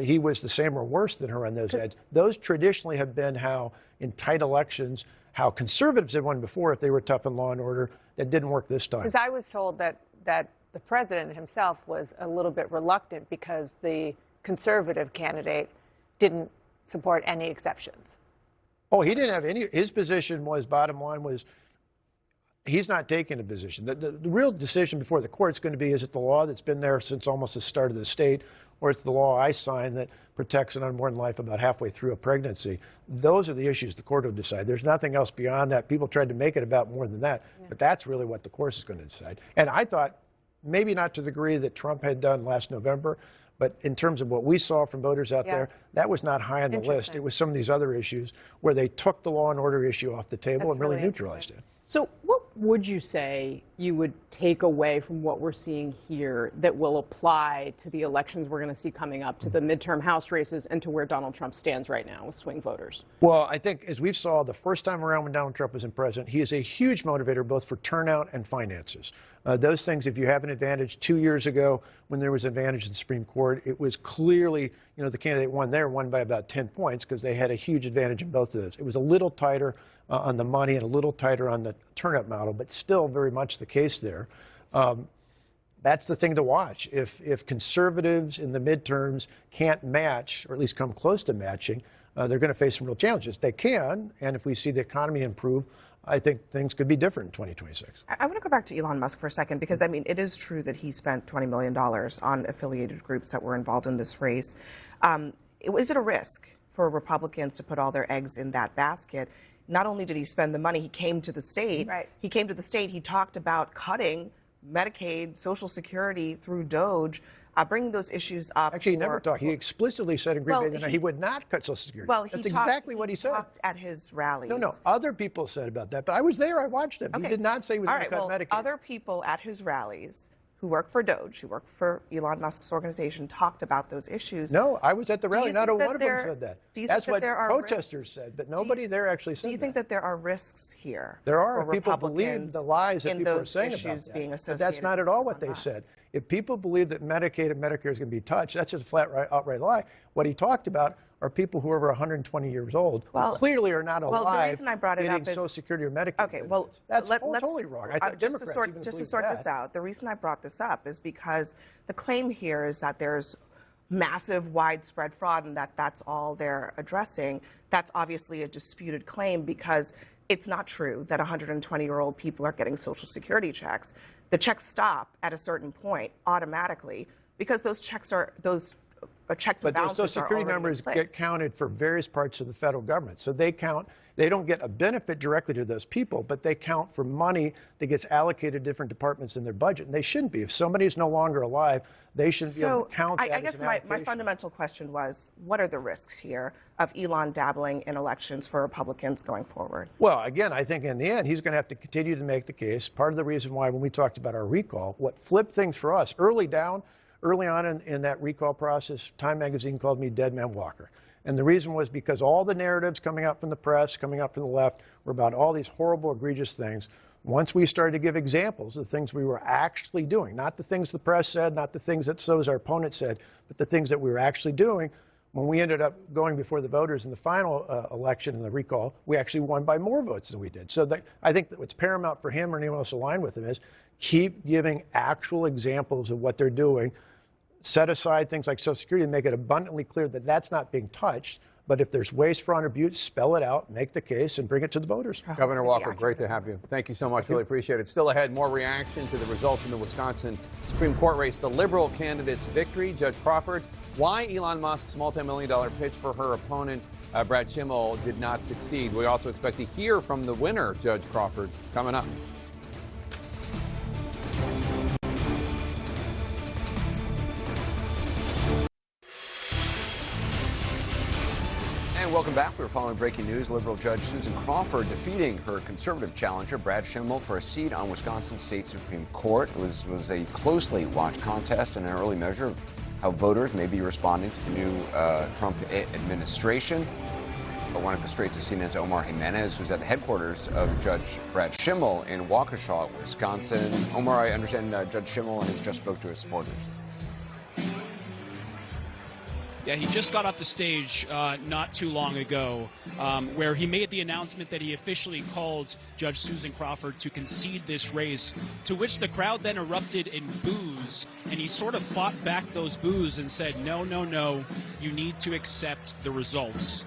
he was the same or worse than her on those ads. Those traditionally have been how, in tight elections, how conservatives had won before if they were tough in law and order. That didn't work this time. Because I was told that the president himself was a little bit reluctant because the conservative candidate didn't support any exceptions. Oh, he didn't have any. His position was, bottom line was, he's not taking a position. The real decision before the court is going to be, is it the law that's been there since almost the start of the state, or it's the law I signed that protects an unborn life about halfway through a pregnancy? Those are the issues the court will decide. There's nothing else beyond that. People tried to make it about more than that, but that's really what the court is going to decide. And I thought, maybe not to the degree that Trump had done last November, but in terms of what we saw from voters out there, that was not high on the list. It was some of these other issues where they took the law and order issue off the table and really neutralized it. So what would you say you would take away from what we're seeing here that will apply to the elections we're going to see coming up, to the midterm House races, and to where Donald Trump stands right now with swing voters? Well, I think, as we saw the first time around when Donald Trump was in president, he is a huge motivator both for turnout and finances. Those things, if you have an advantage, 2 years ago when there was an advantage in the Supreme Court, it was clearly, the candidate won by about 10 points because they had a huge advantage in both of those. It was a little tighter on the money and a little tighter on the turnout model, but still very much the case there. That's the thing to watch. If conservatives in the midterms can't match, or at least come close to matching, they're going to face some real challenges. They can, and if we see the economy improve, I think things could be different in 2026. I want to go back to Elon Musk for a second, because, I mean, it is true that he spent $20 million on affiliated groups that were involved in this race. Is it a risk for Republicans to put all their eggs in that basket? Not only did he spend the money, he came to the state. Right. He came to the state. He talked about cutting Medicaid, Social Security through DOGE, bringing those issues up. Actually, he never talked. He explicitly said in Green Bay that he would not cut Social Security. Well, that's exactly what he said. He talked at his rallies. No, other people said about that, but I was there. I watched him. Okay. He did not say he was going to cut Medicaid. Other people at his rallies who work for DOGE, who work for Elon Musk's organization, talked about those issues. No, I was at the rally. Not a one of them said that. That's what protesters risks? said, but nobody there actually said that. Do you think that there are risks here? There are. People believe the lies that people are saying about that. Being but that's not at all what they said. If people believe that Medicaid and Medicare is going to be touched, that's just a flat, outright lie. What he talked about are people who are over 120 years old, who clearly are not alive. Well, the reason I brought it up is Social Security or Medicaid. Okay, well, that's totally wrong. I think just to sort this out, the reason I brought this up is because the claim here is that there's massive, widespread fraud, and that's all they're addressing. That's obviously a disputed claim, because it's not true that 120-year-old people are getting Social Security checks. the checks stop at a certain point automatically because those checks and But those balances Social Security are already numbers in place. get counted for various parts of the federal government. So they count, they don't get a benefit directly to those people, but they count for money that gets allocated to different departments in their budget. And they shouldn't be. If somebody's no longer alive, they shouldn't be able to count that I as guess an my allocation. fundamental question was, what are the risks here of Elon dabbling in elections for Republicans going forward? Well, again, I think in the end, he's going to have to continue to make the case. Part of the reason why, when we talked about our recall, what flipped things for us early on in that recall process, Time Magazine called me Dead Man Walker. And the reason was because all the narratives coming out from the press, coming out from the left, were about all these horrible, egregious things. Once we started to give examples of the things we were actually doing, not the things the press said, not the things that our opponents said, but the things that we were actually doing, when we ended up going before the voters in the final election in the recall, we actually won by more votes than we did. So I think that what's paramount for him or anyone else aligned with him is keep giving actual examples of what they're doing. Set aside things like Social Security and make it abundantly clear that that's not being touched. But if there's waste, fraud, or abuse, spell it out, make the case, and bring it to the voters. Governor Walker, great to have you. Thank you so much. Really appreciate it. Still ahead, more reaction to the results in the Wisconsin Supreme Court race, the liberal candidate's victory, Judge Crawford, why Elon Musk's multi-million-dollar pitch for her opponent, Brad Schimmel, did not succeed. We also expect to hear from the winner, Judge Crawford, coming up. Welcome back. We're following breaking news. Liberal Judge Susan Crawford defeating her conservative challenger, Brad Schimmel, for a seat on Wisconsin State Supreme Court. It was a closely watched contest and an early measure of how voters may be responding to the new Trump administration. I want to go straight to CNN's Omar Jimenez, who's at the headquarters of Judge Brad Schimmel in Waukesha, Wisconsin. Omar, I understand Judge Schimmel has just spoke to his supporters. Yeah, he just got off the stage not too long ago where he made the announcement that he officially called Judge Susan Crawford to concede this race, to which the crowd then erupted in boos, and he sort of fought back those boos and said, no, no, no, you need to accept the results.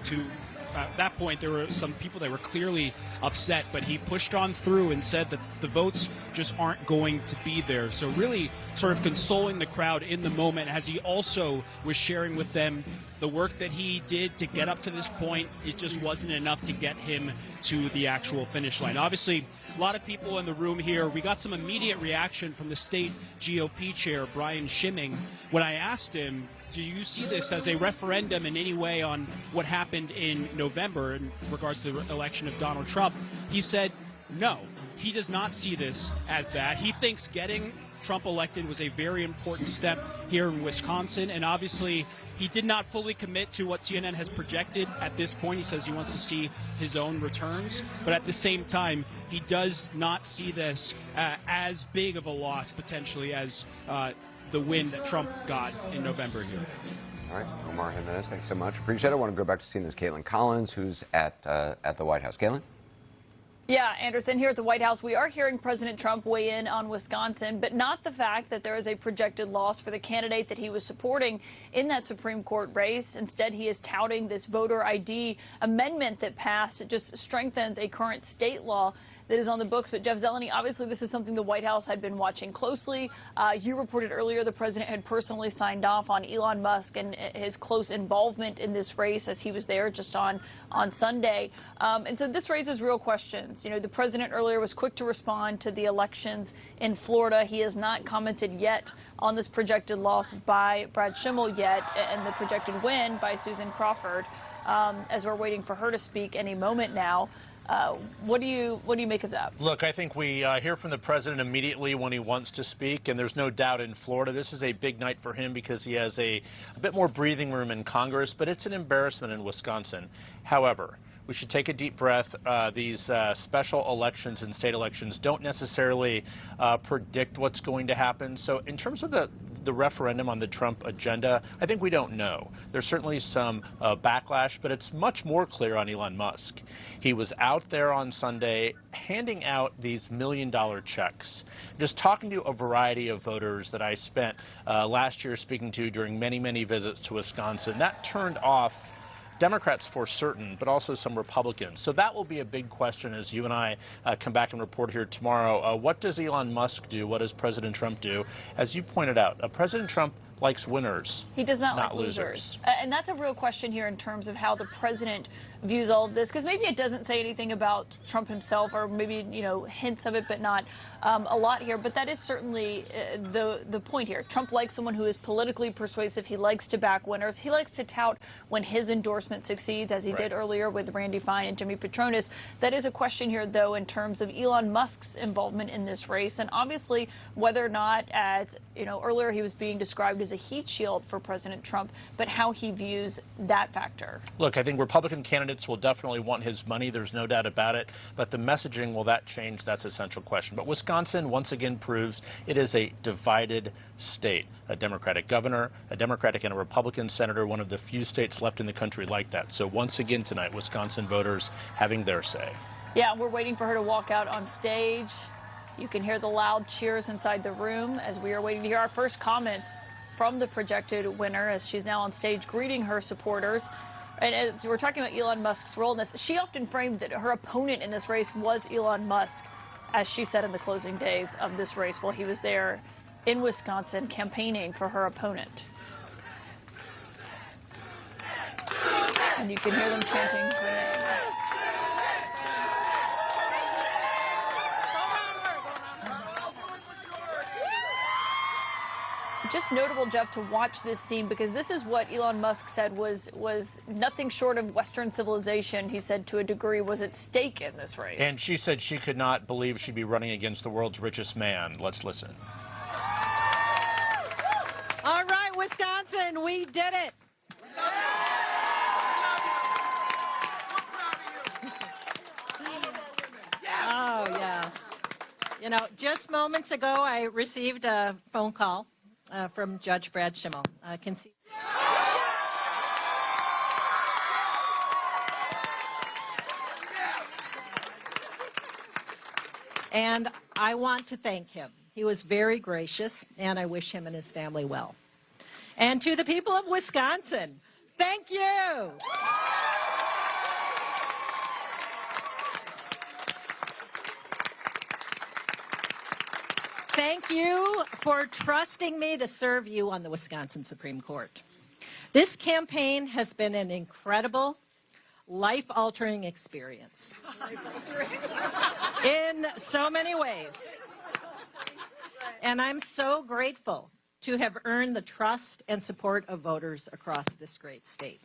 At that point, there were some people that were clearly upset, but he pushed on through and said that the votes just aren't going to be there. So really sort of consoling the crowd in the moment, as he also was sharing with them the work that he did to get up to this point. It just wasn't enough to get him to the actual finish line. Obviously, a lot of people in the room here, we got some immediate reaction from the state GOP chair, Brian Schimming, when I asked him, do you see this as a referendum in any way on what happened in November in regards to the election of Donald Trump? He said no, he does not see this as that. He thinks getting Trump elected was a very important step here in Wisconsin, and obviously he did not fully commit to what CNN has projected at this point. He says he wants to see his own returns, but at the same time, he does not see this as big of a loss potentially as the win that Trump got in November here. All right, Omar Jimenez, thanks so much. Appreciate it. I want to go back to CNN's Caitlin Collins, who's at the White House. Caitlin? Yeah, Anderson, here at the White House, we are hearing President Trump weigh in on Wisconsin, but not the fact that there is a projected loss for the candidate that he was supporting in that Supreme Court race. Instead, he is touting this voter ID amendment that passed. It just strengthens a current state law that is on the books. But Jeff Zeleny, obviously this is something the White House had been watching closely. You reported earlier the president had personally signed off on Elon Musk and his close involvement in this race as he was there just on Sunday. And so this raises real questions. You know, the president earlier was quick to respond to the elections in Florida. He has not commented yet on this projected loss by Brad Schimmel yet and the projected win by Susan Crawford, as we're waiting for her to speak any moment now. What do you make of that? Look, I think we hear from the president immediately when he wants to speak, and there's no doubt in Florida this is a big night for him because he has a bit more breathing room in Congress, but it's an embarrassment in Wisconsin. However, we should take a deep breath. These special elections and state elections don't necessarily predict what's going to happen. So in terms of the referendum on the Trump agenda, I think we don't know. There's certainly some backlash, but it's much more clear on Elon Musk. He was out there on Sunday handing out these $1 million checks, just talking to a variety of voters that I spent last year speaking to during many, many visits to Wisconsin. That turned off Democrats for certain, but also some Republicans. So that will be a big question as you and I come back and report here tomorrow. What does Elon Musk do? What does President Trump do? As you pointed out, President Trump likes winners. He does not like losers. And that's a real question here in terms of how the president views all of this, because maybe it doesn't say anything about Trump himself, or maybe, you know, hints of it, but not a lot here. But that is certainly the point here. Trump likes someone who is politically persuasive. He likes to back winners. He likes to tout when his endorsement succeeds, as he did earlier with Randy Fine and Jimmy Patronis. That is a question here, though, in terms of Elon Musk's involvement in this race, and obviously whether or not, as you know, earlier he was being described as a heat shield for President Trump, but how he views that factor. Look, I think Republican candidates will definitely want his money. There's no doubt about it. But the messaging, will that change? That's a central question. But Wisconsin, once again, proves it is a divided state. A Democratic governor, a Democratic and a Republican senator, one of the few states left in the country like that. So once again tonight, Wisconsin voters having their say. Yeah, we're waiting for her to walk out on stage. You can hear the loud cheers inside the room as we are waiting to hear our first comments from the projected winner, as she's now on stage greeting her supporters. And as we're talking about Elon Musk's role in this, she often framed that her opponent in this race was Elon Musk, as she said in the closing days of this race while he was there in Wisconsin campaigning for her opponent. And you can hear them chanting her name. Just notable, Jeff, to watch this scene, because this is what Elon Musk said was nothing short of Western civilization, he said, to a degree, was at stake in this race. And she said she could not believe she'd be running against the world's richest man. Let's listen. All right, Wisconsin, we did it. Oh, yeah. You know, just moments ago, I received a phone call from Judge Brad Schimmel. Can see. And I want to thank him. He was very gracious, and I wish him and his family well. And to the people of Wisconsin, thank you. Thank you for trusting me to serve you on the Wisconsin Supreme Court. This campaign has been an incredible, life-altering experience in so many ways. And I'm so grateful to have earned the trust and support of voters across this great state.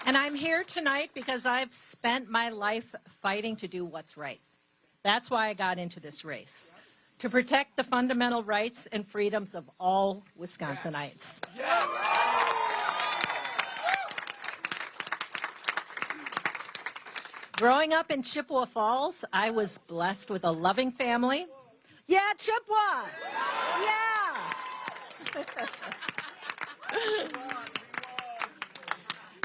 And I'm here tonight because I've spent my life fighting to do what's right. That's why I got into this race, to protect the fundamental rights and freedoms of all Wisconsinites. Yes. Growing up in Chippewa Falls, I was blessed with a loving family. Yeah, Chippewa! Yeah!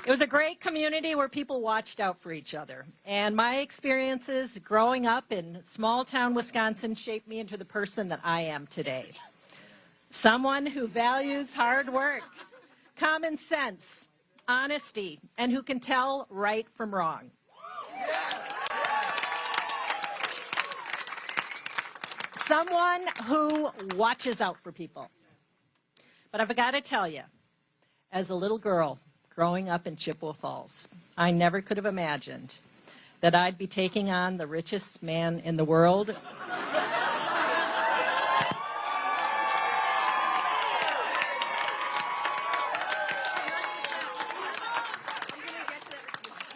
It was a great community where people watched out for each other. And my experiences growing up in small-town Wisconsin shaped me into the person that I am today. Someone who values hard work, common sense, honesty, and who can tell right from wrong. Someone who watches out for people. But I've got to tell you, as a little girl growing up in Chippewa Falls, I never could have imagined that I'd be taking on the richest man in the world.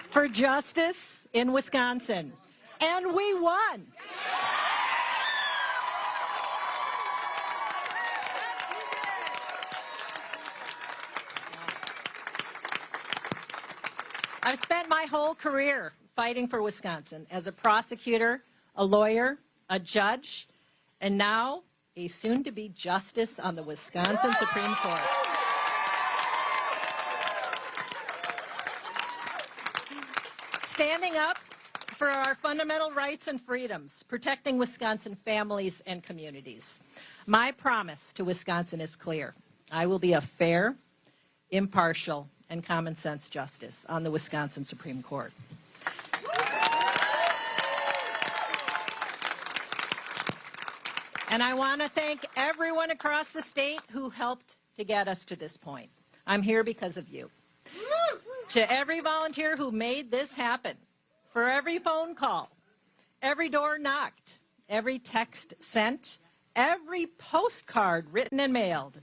For justice in Wisconsin. And we won. I've spent my whole career fighting for Wisconsin as a prosecutor, a lawyer, a judge, and now a soon-to-be justice on the Wisconsin Supreme Court. Standing up for our fundamental rights and freedoms, protecting Wisconsin families and communities. My promise to Wisconsin is clear. I will be a fair, impartial, and common sense justice on the Wisconsin Supreme Court. And I want to thank everyone across the state who helped to get us to this point. I'm here because of you. To every volunteer who made this happen, for every phone call, every door knocked, every text sent, every postcard written and mailed,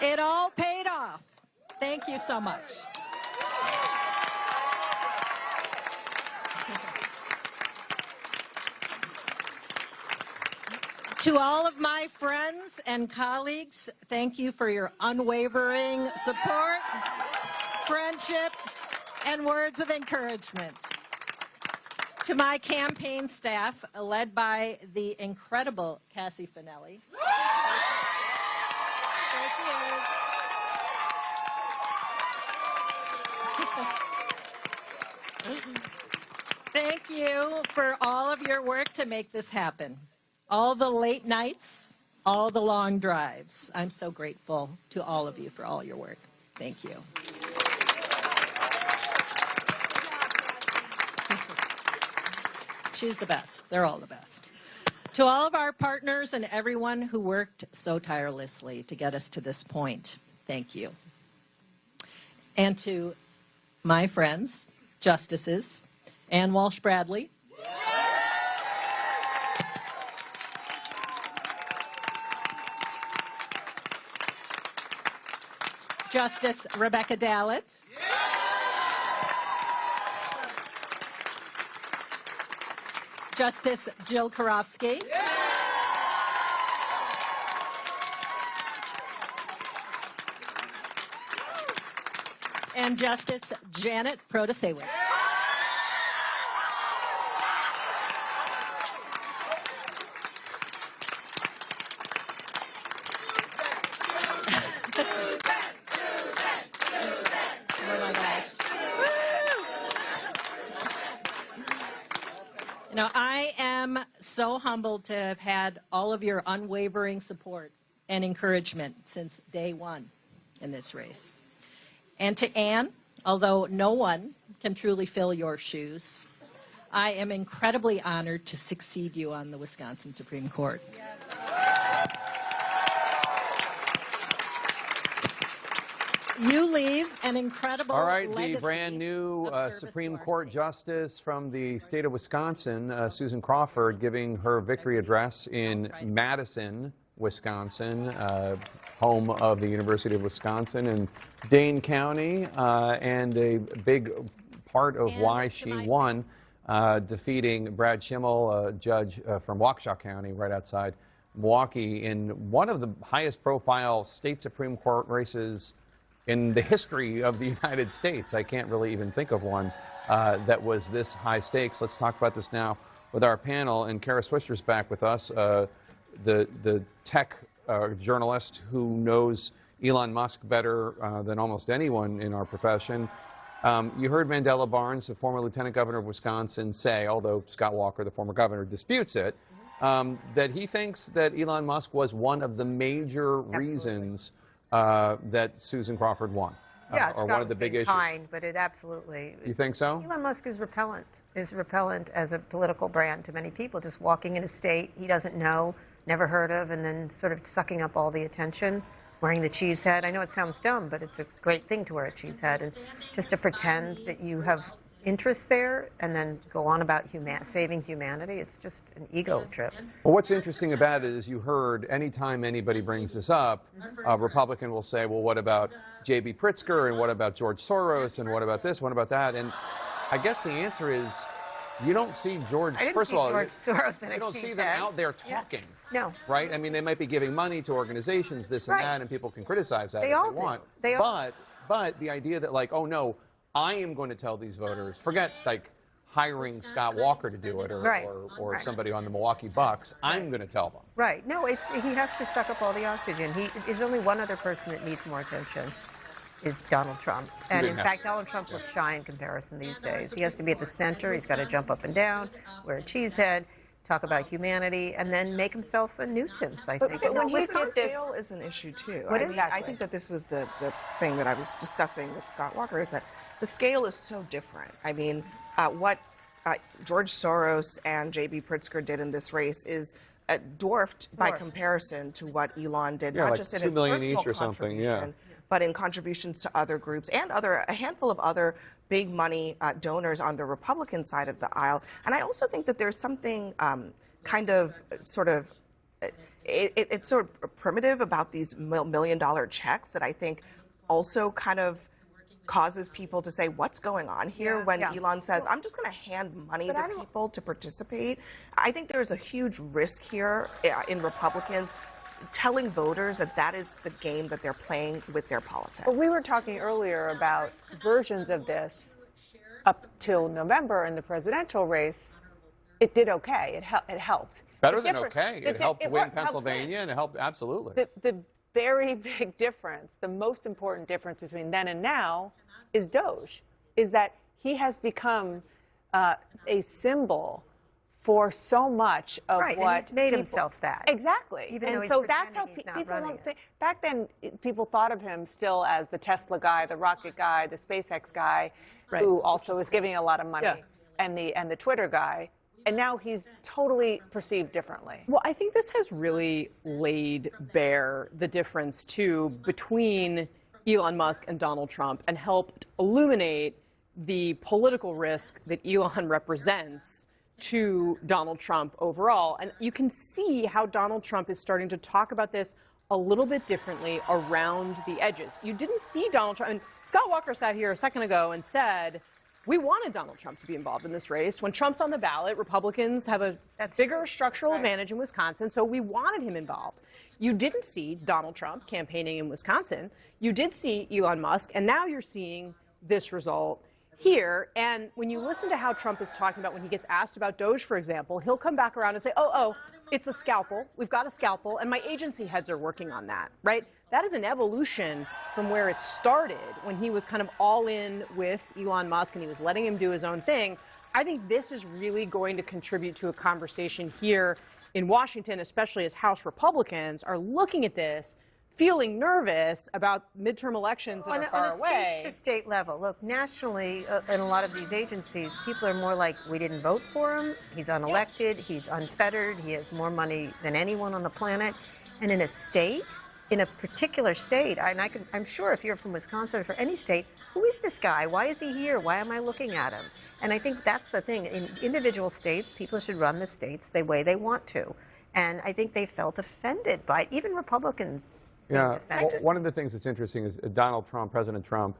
it all paid off. Thank you so much. To all of my friends and colleagues, thank you for your unwavering support, friendship, and words of encouragement. To my campaign staff, led by the incredible Cassie Finelli. There she is. Thank you for all of your work to make this happen. All the late nights, all the long drives. I'm so grateful to all of you for all your work. Thank you. She's the best. They're all the best. To all of our partners and everyone who worked so tirelessly to get us to this point, thank you. And to my friends, justices, Ann Walsh Bradley, Justice Rebecca Dallett, Justice Jill Karofsky, and Justice Janet Protasewicz. Now, I am so humbled to have had all of your unwavering support and encouragement since day one in this race. And to Ann, although no one can truly fill your shoes, I am incredibly honored to succeed you on the Wisconsin Supreme Court. You leave an incredible All right, legacy the brand new Supreme Court Justice from the state of Wisconsin, Susan Crawford, giving her victory address in Madison, Wisconsin, home of the University of Wisconsin and Dane County, and a big part of why she won, defeating Brad Schimmel, a judge from Waukesha County, right outside Milwaukee, in one of the highest profile state Supreme Court races in the history of the United States. I can't really even think of one that was this high stakes. Let's talk about this now with our panel. And Kara Swisher's back with us, the tech journalist who knows Elon Musk better than almost anyone in our profession. You heard Mandela Barnes, the former lieutenant governor of Wisconsin, say, although Scott Walker, the former governor, disputes it, that he thinks that Elon Musk was one of the major reasons that Susan Crawford won, Yeah, or one of the big issues. Kind, but it absolutely. You think so? Elon Musk is repellent as a political brand to many people. Just walking in a state he doesn't know, never heard of, and then sort of sucking up all the attention, wearing the cheese head. I know it sounds dumb, but it's a great thing to wear a cheese head, and just to pretend that you have interests there and then go on about saving humanity. It's just an ego trip. Well, what's interesting about it is you heard anytime anybody brings this up, a Republican will say, well, what about J.B. Pritzker, and what about George Soros, and what about this, what about that? And I guess the answer is you don't see George, first of all, George Soros in you a don't cheese see them head. out there talking. No. Right? I mean, they might be giving money to organizations, this and Right. that, and people can criticize that They if all they do. want. They all But the idea that, like, oh, no, I am going to tell these voters, forget, like, hiring Scott Walker to do it or, Right. or Right. somebody on the Milwaukee Bucks, I'm going to tell them. Right. No, he has to suck up all the oxygen. There's only one other person that needs more attention, is Donald Trump. And in fact, Donald Trump looks shy in comparison these days. He has to be at the center. He's got to jump up and down, wear a cheese head, talk about humanity, and then make himself a nuisance, I think. But when And he this did this, scale is an issue too. What I mean, exactly? I think that this was the thing that I was discussing with Scott Walker, is that the scale is so different. I mean, what George Soros and J.B. Pritzker did in this race is dwarfed by comparison to what Elon did, Yeah, not like just in 2 his million personal each or something, yeah. contribution, but in contributions to other groups and a handful of other big money donors on the Republican side of the aisle. And I also think that there's something it's sort of primitive about these $1 million checks that I think also kind of causes people to say, what's going on here, when Elon says, I'm just going to hand money to people to participate. I think there's a huge risk here in Republicans telling voters that that is the game that they're playing with their politics. But we were talking earlier about versions of this up till November in the presidential race. It did okay. It helped. Better The than difference- okay. the It di- helped it win helped Pennsylvania, win. and it helped absolutely. The very big difference, the most important difference between then and now, is Doge. Is that he has become a symbol for so much of Right, and what he's made people- himself that. Exactly. Even though and he's so that's how pretending he's not people running don't it. think. Back then, people thought of him still as the Tesla guy, the rocket guy, the SpaceX guy, who also is giving a lot of money, and the Twitter guy. And now he's totally perceived differently. Well, I think this has really laid bare the difference, too, between Elon Musk and Donald Trump, and helped illuminate the political risk that Elon represents to Donald Trump overall. And you can see how Donald Trump is starting to talk about this a little bit differently around the edges. You didn't see Donald Trump. And Scott Walker sat here a second ago and said, we wanted Donald Trump to be involved in this race. When Trump's on the ballot, Republicans have a bigger structural advantage in Wisconsin, so we wanted him involved. You didn't see Donald Trump campaigning in Wisconsin. You did see Elon Musk, and now you're seeing this result here. And when you listen to how Trump is talking about, when he gets asked about Doge, for example, he'll come back around and say, oh, it's a scalpel. We've got a scalpel, and my agency heads are working on that, right? That is an evolution from where it started when he was kind of all in with Elon Musk and he was letting him do his own thing. I think this is really going to contribute to a conversation here in Washington, especially as House Republicans are looking at this, feeling nervous about midterm elections that are far on a away. state-to-state level, look, nationally, in a lot of these agencies, people are more like, we didn't vote for him, he's unelected, he's unfettered, he has more money than anyone on the planet. And in a state, in a particular state, and I'm sure if you're from Wisconsin or for any state, who is this guy? Why is he here? Why am I looking at him? And I think that's the thing. In individual states, people should run the states the way they want to. And I think they felt offended by it. Even Republicans seemed offended. Well, one of the things that's interesting is Donald Trump, President Trump,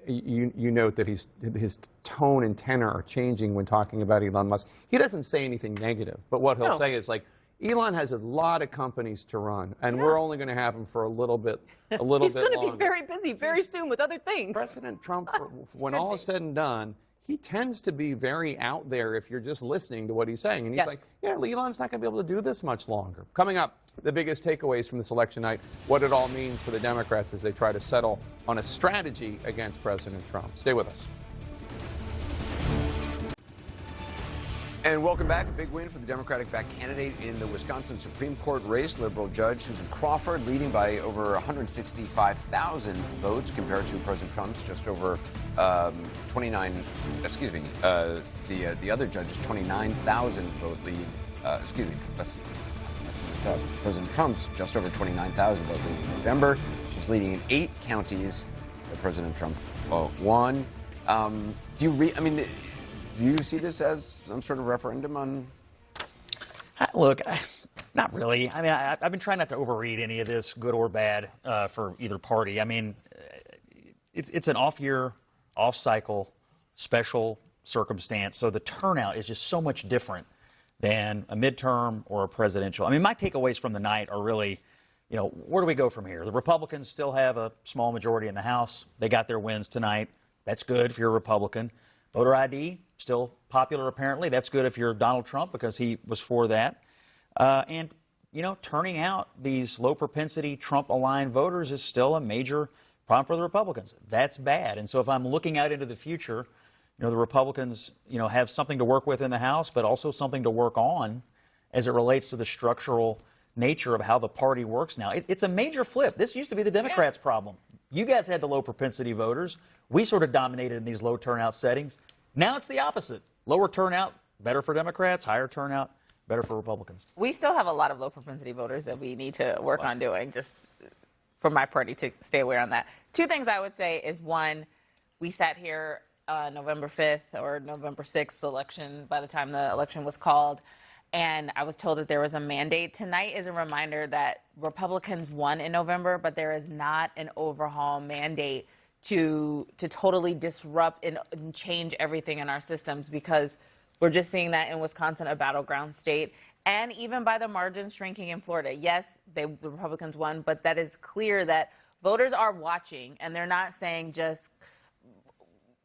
you note that his tone and tenor are changing when talking about Elon Musk. He doesn't say anything negative, but what he'll say is like, Elon has a lot of companies to run, and we're only going to have him for a little bit He's bit longer. going to be very busy very soon with other things. President Trump, when all is said and done, he tends to be very out there if you're just listening to what he's saying. And he's like, yeah, Elon's not going to be able to do this much longer. Coming up, the biggest takeaways from this election night, what it all means for the Democrats as they try to settle on a strategy against President Trump. Stay with us. And welcome back. A big win for the Democratic-backed candidate in the Wisconsin Supreme Court race. Liberal Judge Susan Crawford leading by over 165,000 votes compared to President Trump's just over 29. Excuse me. The other judge's 29,000 vote lead. Excuse me. Messing this up. President Trump's just over 29,000 vote lead in November. She's leading in 8 counties that President Trump won. Do you see this as some sort of referendum on? Look, not really. I mean, I've been trying not to overread any of this, good or bad, for either party. I mean, it's an off-year, off-cycle, special circumstance, so the turnout is just so much different than a midterm or a presidential. I mean, my takeaways from the night are really, where do we go from here? The Republicans still have a small majority in the House. They got their wins tonight. That's good if you're a Republican. Voter ID, still popular apparently. That's good if you're Donald Trump because he was for that. And, turning out these low-propensity Trump-aligned voters is still a major problem for the Republicans. That's bad. And so if I'm looking out into the future, the Republicans, have something to work with in the House, but also something to work on as it relates to the structural nature of how the party works now. It's a major flip. This used to be the Democrats' problem. You guys had the low propensity voters. We sort of dominated in these low turnout settings. Now it's the opposite. Lower turnout, better for Democrats. Higher turnout, better for Republicans. We still have a lot of low propensity voters that we need to work on doing, just for my party to stay aware on that. Two things I would say is, one, we sat here November 5th or November 6th election, by the time the election was called, and I was told that there was a mandate. Tonight is a reminder that Republicans won in November, but there is not an overhaul mandate to totally disrupt and change everything in our systems, because we're just seeing that in Wisconsin, a battleground state, and even by the margin shrinking in Florida. Yes, the Republicans won, but that is clear that voters are watching, and they're not saying just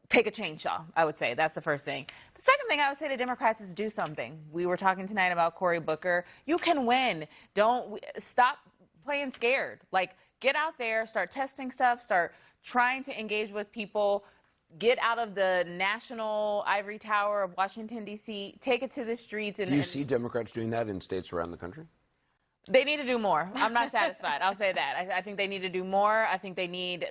take a chainsaw, I would say. That's the first thing. The second thing I would say to Democrats is do something. We were talking tonight about Cory Booker. You can win. Don't stop playing scared. Like, get out there, start testing stuff, start trying to engage with people, get out of the national ivory tower of Washington, D.C., take it to the streets. Do you see Democrats doing that in states around the country? They need to do more. I'm not satisfied. I'll say that. I think they need to do more. I think they need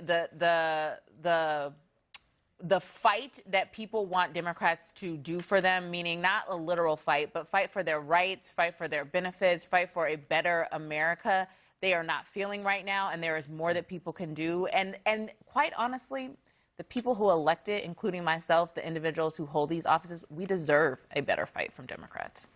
the fight that people want Democrats to do for them, meaning not a literal fight, but fight for their rights, fight for their benefits, fight for a better America. They are not feeling right now, and there is more that people can do. And quite honestly, the people who elect it, including myself, the individuals who hold these offices, we deserve a better fight from Democrats.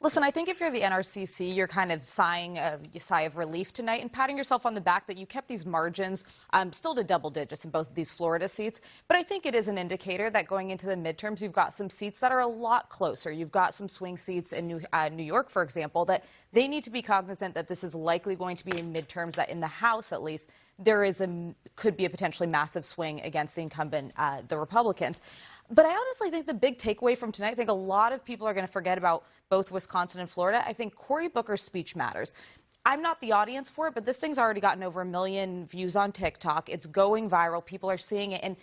Listen, I think if you're the NRCC, you're kind of sighing a sigh of relief tonight and patting yourself on the back that you kept these margins still to double digits in both of these Florida seats. But I think it is an indicator that going into the midterms, you've got some seats that are a lot closer. You've got some swing seats in New York, for example, that they need to be cognizant that this is likely going to be in midterms, that in the House, at least, there is could be a potentially massive swing against the incumbent, the Republicans. But I honestly think the big takeaway from tonight, I think a lot of people are going to forget about both Wisconsin and Florida. I think Cory Booker's speech matters. I'm not the audience for it, but this thing's already gotten over 1 million views on TikTok. It's going viral. People are seeing it. And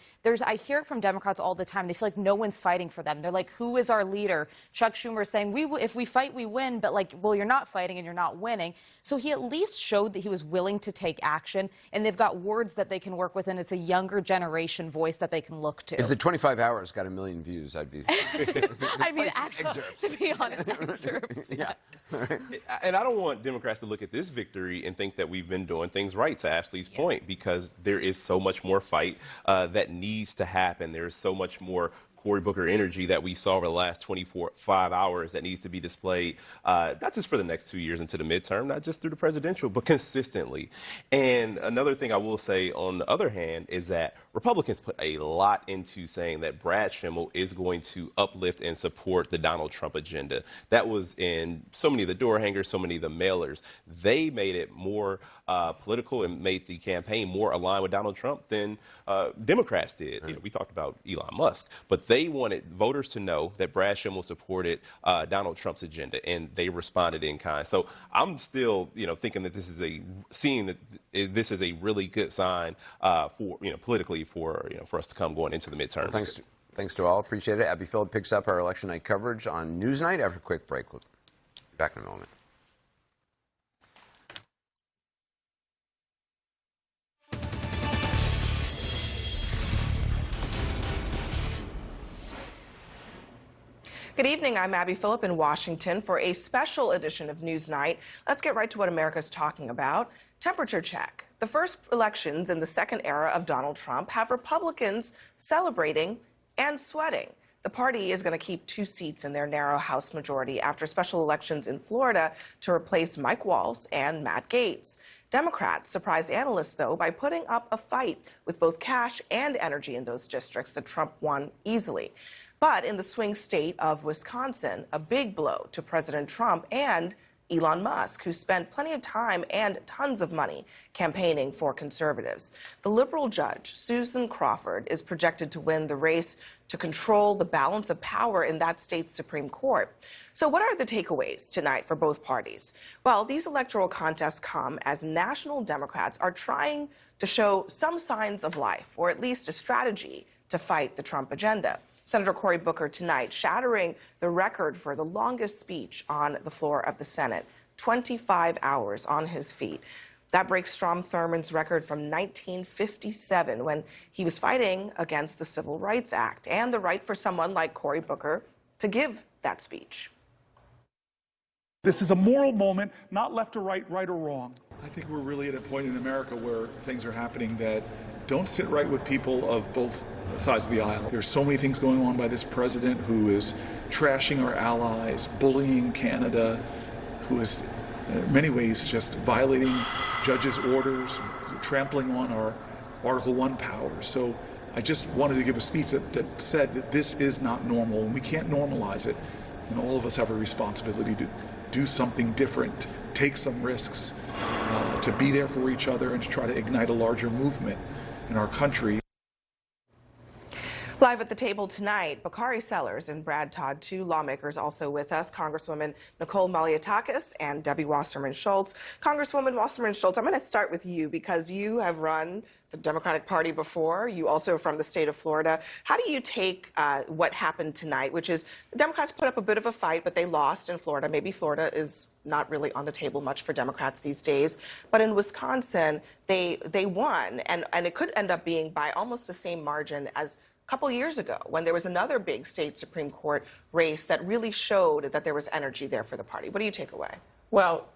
I hear it from Democrats all the time. They feel like no one's fighting for them. They're like, who is our leader? Chuck Schumer is saying, if we fight, we win. But well, you're not fighting and you're not winning. So he at least showed that he was willing to take action. And they've got words that they can work with. And it's a younger generation voice that they can look to. If the 25 hours got 1 million views, I'd be... I mean, actually, to be honest, excerpts. Yeah. And I don't want Democrats to look at this victory and think that we've been doing things right, to Ashley's point, because there is so much more fight that needs to happen. There is so much more Cory Booker energy that we saw over the last 5 hours that needs to be displayed, not just for the next 2 years into the midterm, not just through the presidential, but consistently. And another thing I will say, on the other hand, is that Republicans put a lot into saying that Brad Schimel is going to uplift and support the Donald Trump agenda. That was in so many of the door hangers, so many of the mailers. They made it more political and made the campaign more aligned with Donald Trump than Democrats did. Right. We talked about Elon Musk, but they wanted voters to know that Brad Schimel supported Donald Trump's agenda, and they responded in kind. So I'm still, thinking that this is this is a really good sign for, politically for us to come going into the midterm. Well, thanks to all. Appreciate it. Abby Phillip picks up our election night coverage on Newsnight after a quick break. We'll be back in a moment. Good evening. I'm Abby Phillip in Washington for a special edition of Newsnight. Let's get right to what America's talking about. Temperature check. The first elections in the second era of Donald Trump have Republicans celebrating and sweating. The party is going to keep 2 seats in their narrow House majority after special elections in Florida to replace Mike Waltz and Matt Gaetz. Democrats surprised analysts, though, by putting up a fight with both cash and energy in those districts that Trump won easily. But in the swing state of Wisconsin, a big blow to President Trump and Elon Musk, who spent plenty of time and tons of money campaigning for conservatives. The liberal judge, Susan Crawford, is projected to win the race to control the balance of power in that state's Supreme Court. So what are the takeaways tonight for both parties? Well, these electoral contests come as national Democrats are trying to show some signs of life, or at least a strategy to fight the Trump agenda. Senator Cory Booker tonight, shattering the record for the longest speech on the floor of the Senate, 25 hours on his feet. That breaks Strom Thurmond's record from 1957 when he was fighting against the Civil Rights Act and the right for someone like Cory Booker to give that speech. This is a moral moment, not left or right, right or wrong. I think we're really at a point in America where things are happening that don't sit right with people of both sides of the aisle. There's so many things going on by this president who is trashing our allies, bullying Canada, who is in many ways just violating judges' orders, trampling on our Article I powers. So I just wanted to give a speech that said that this is not normal and we can't normalize it. And all of us have a responsibility to do something different, take some risks, to be there for each other and to try to ignite a larger movement in our country. Live at the table tonight, Bakari Sellers and Brad Todd, two lawmakers also with us, Congresswoman Nicole Malliotakis and Debbie Wasserman Schultz. Congresswoman Wasserman Schultz, I'm going to start with you because you have run the Democratic Party before. You also are from the state of Florida. How do you take what happened tonight, which is the Democrats put up a bit of a fight, but they lost in Florida. Maybe Florida is not really on the table much for Democrats these days. But in Wisconsin, they won, and it could end up being by almost the same margin as a couple years ago when there was another big state Supreme Court race that really showed that there was energy there for the party. What do you take away? Well,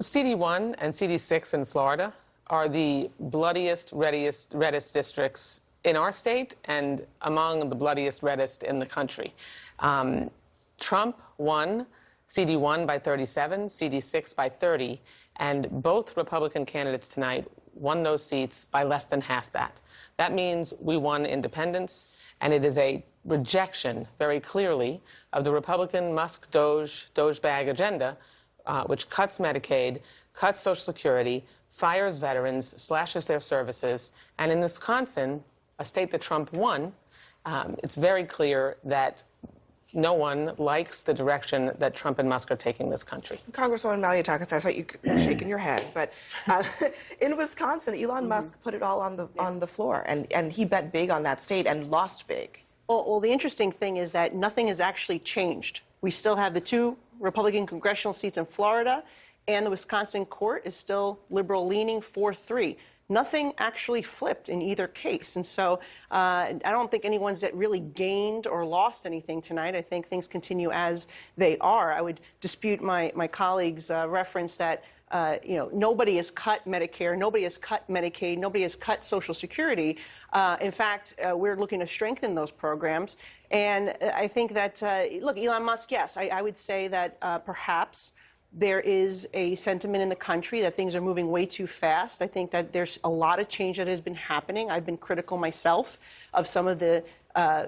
CD1 and CD6 in Florida are the bloodiest, reddest districts in our state and among the bloodiest, reddest in the country. Trump won CD1 by 37, CD6 by 30, and both Republican candidates tonight won those seats by less than half that. That means we won independence, and it is a rejection, very clearly, of the Republican Musk-Doge bag agenda, which cuts Medicaid, cuts Social Security, fires veterans, slashes their services. And in Wisconsin, a state that Trump won, it's very clear that no one likes the direction that Trump and Musk are taking this country. Congresswoman Malliotakis, I thought you were shaking your head, but in Wisconsin, Elon Musk put it all on the floor, and he bet big on that state and lost big. Well, the interesting thing is that nothing has actually changed. We still have the two Republican congressional seats in Florida, and the Wisconsin court is still liberal-leaning 4-3. Nothing actually flipped in either case. And so I don't think anyone's really gained or lost anything tonight. I think things continue as they are. I would dispute my colleague's reference that nobody has cut Medicare, nobody has cut Medicaid, nobody has cut Social Security. In fact, we're looking to strengthen those programs. And I think that, look, Elon Musk, yes, I would say that perhaps there is a sentiment in the country that things are moving way too fast. I think that there's a lot of change that has been happening. I've been critical myself of some of the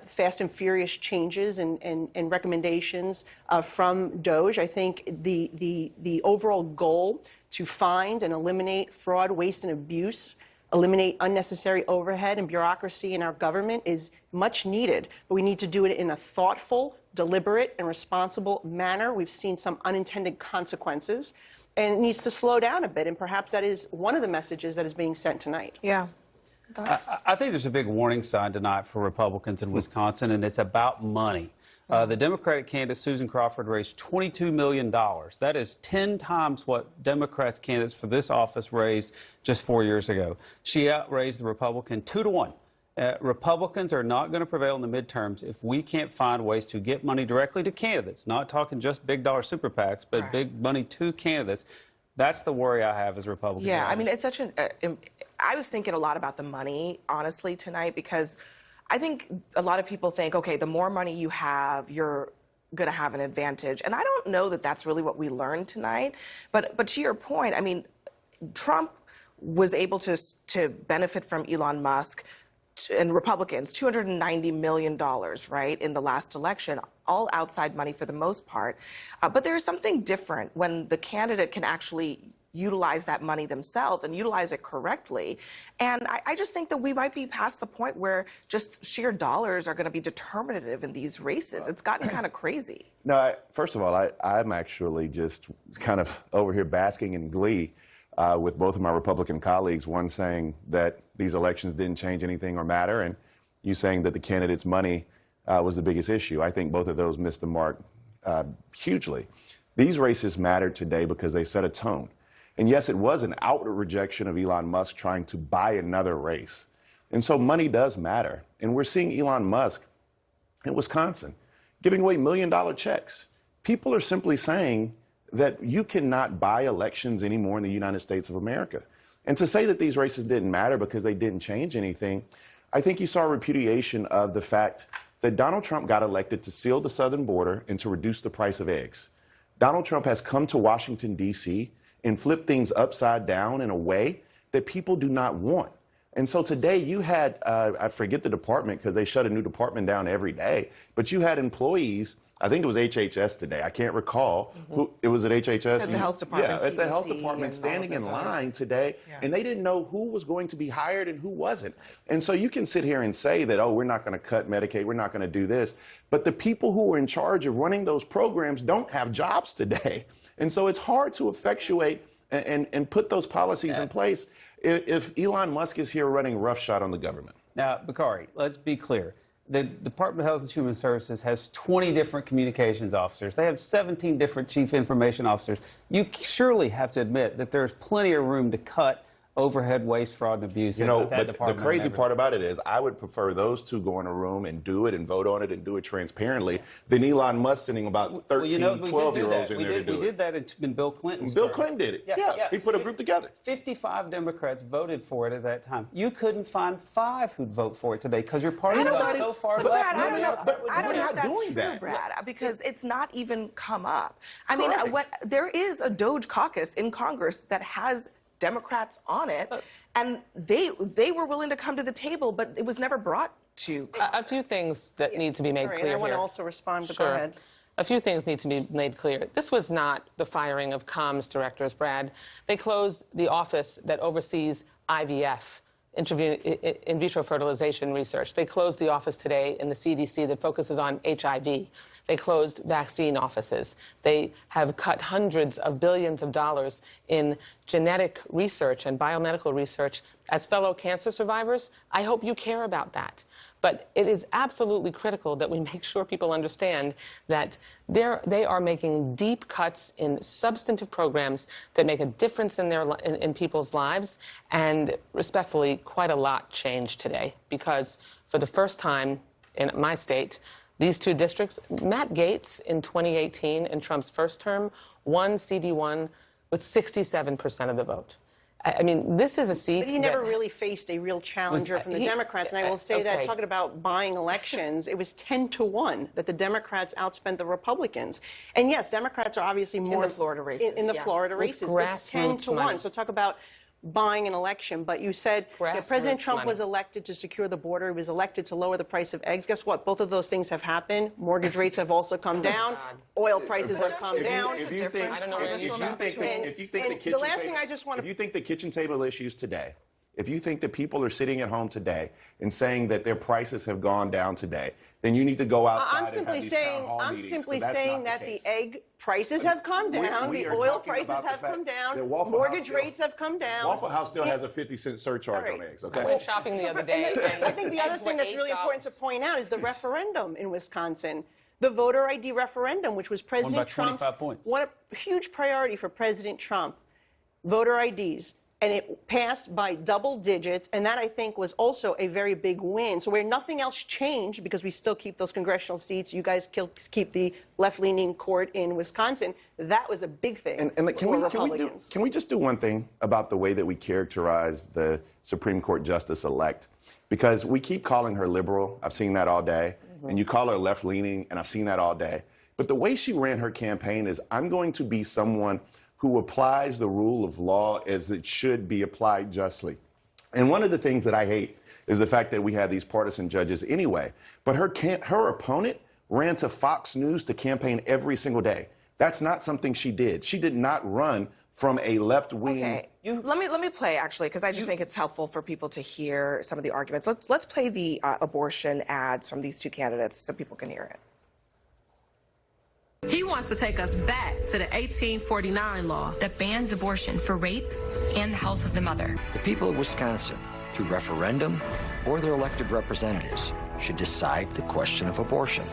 fast and furious changes and recommendations from Doge. I think the overall goal to find and eliminate fraud, waste, and abuse, eliminate unnecessary overhead and bureaucracy in our government is much needed, but we need to do it in a thoughtful, deliberate, and responsible manner. We've seen some unintended consequences, and it needs to slow down a bit, and perhaps that is one of the messages that is being sent tonight. Yeah. I think there's a big warning sign tonight for Republicans in Wisconsin, and it's about money. The Democratic candidate, Susan Crawford, raised $22 million. That is 10 times what Democrat candidates for this office raised just 4 years ago. She outraised the Republican 2-1. Republicans are not going to prevail in the midterms if we can't find ways to get money directly to candidates, not talking just big dollar super PACs, but big money to candidates. That's the worry I have as a Republican. Yeah, I mean, it's such an... I was thinking a lot about the money, honestly, tonight, because I think a lot of people think, okay, the more money you have, you're going to have an advantage. And I don't know that that's really what we learned tonight. But to your point, I mean, Trump was able to benefit from Elon Musk and Republicans, $290 million, right, in the last election, all outside money for the most part. But there's something different when the candidate can actually utilize that money themselves and utilize it correctly. And I just think that we might be past the point where just sheer dollars are going to be determinative in these races. It's gotten kind of crazy. No, first of all, I'm actually just kind of over here basking in glee with both of my Republican colleagues, one saying that these elections didn't change anything or matter, and you saying that the candidate's money was the biggest issue. I think both of those missed the mark hugely. These races mattered today because they set a tone. And yes, it was an outright rejection of Elon Musk trying to buy another race. And so money does matter. And we're seeing Elon Musk in Wisconsin giving away $1 million checks. People are simply saying that you cannot buy elections anymore in the United States of America. And to say that these races didn't matter because they didn't change anything, I think you saw a repudiation of the fact that Donald Trump got elected to seal the southern border and to reduce the price of eggs. Donald Trump has come to Washington, D.C. and flipped things upside down in a way that people do not want. And so today you had, I forget the department because they shut a new department down every day, but you had employees, I think it was HHS today, I can't recall, who it was at HHS? At the health department, Yeah, at the health CDC, department, and standing all in of those line others. today, and they didn't know who was going to be hired and who wasn't. And so you can sit here and say that, oh, we're not going to cut Medicaid, we're not going to do this, but the people who were in charge of running those programs don't have jobs today. And so it's hard to effectuate and put those policies in place if Elon Musk is here running roughshod on the government. Now, Bakari, let's be clear. The Department of Health and Human Services has 20 different communications officers. They have 17 different chief information officers. You surely have to admit that there's plenty of room to cut overhead, waste, fraud, and abuse. You know, at that but the department crazy and part about it is I would prefer those two go in a room and do it and vote on it and do it transparently than Elon Musk sending about 13, 12-year-olds in there to do it. We did that in Bill Clinton's Bill term. Clinton did it. Yeah. He put a group together. 55 Democrats voted for it at that time. You couldn't find 5 who'd vote for it today because your party got so far But left. Brad, I don't know. But I don't we're know if not that's doing true, that. Brad, because it's not even come up. I mean, Correct. there is a Doge caucus in Congress that has Democrats on it, and they were willing to come to the table, but it was never brought to. A few things that need to be made Sorry, clear and I want to here. also respond, but Sure. go ahead. A few things need to be made clear. This was not the firing of comms directors, Brad. They closed the office that oversees IVF, in vitro fertilization research. They closed the office today in the CDC that focuses on HIV. They closed vaccine offices. They have cut hundreds of billions of dollars in genetic research and biomedical research. As fellow cancer survivors, I hope you care about that. But it is absolutely critical that we make sure people understand that they are making deep cuts in substantive programs that make a difference in people's lives. And respectfully, quite a lot changed today because for the first time in my state, these two districts, Matt Gaetz in 2018 in Trump's first term won CD1 with 67% of the vote. I mean, this is a seat. But he never really faced a real challenger from the Democrats. And I will say that, talking about buying elections, it was 10-1 that the Democrats outspent the Republicans. And yes, Democrats are obviously more. In the Florida races. In the yeah. Florida With races. It's grassroots 10-1. money. So talk about buying an election. But you said President Grassroots Trump money. was elected to secure the border. He was elected to lower the price of eggs. Guess what? Both of those things have happened. Mortgage rates have also come down. Oil prices have come down. If you think the kitchen table issues today, if you think that people are sitting at home today and saying that their prices have gone down today, then you need to go outside and have these town hall meetings, I'm simply but that's saying not that case. the egg prices have come down, we the are oil talking prices about the have fact come down, that Waffle mortgage House still- rates have come down. Waffle House still has a 50-cent surcharge on eggs, okay? I went shopping the other day. And I think the other eggs thing were that's really $8. important to point out is the referendum in Wisconsin. The voter ID referendum, which was President by Trump's 25 points. one huge priority for President Trump, voter IDs. And it passed by double digits, and that, I think, was also a very big win. So where nothing else changed, because we still keep those congressional seats, you guys keep the left-leaning court in Wisconsin, that was a big thing for Republicans. Can we just do one thing about the way that we characterize the Supreme Court Justice-elect? Because we keep calling her liberal. I've seen that all day. And you call her left-leaning, and I've seen that all day. But the way she ran her campaign is, I'm going to be someone who applies the rule of law as it should be applied justly. And one of the things that I hate is the fact that we have these partisan judges anyway. But her opponent ran to Fox News to campaign every single day. That's not something she did. She did not run from a left-wing. Okay. Let me play, actually, because I just think it's helpful for people to hear some of the arguments. Let's play the abortion ads from these two candidates so people can hear it. He wants to take us back to the 1849 law that bans abortion for rape and the health of the mother. The people of Wisconsin, through referendum or their elected representatives, should decide the question of abortion.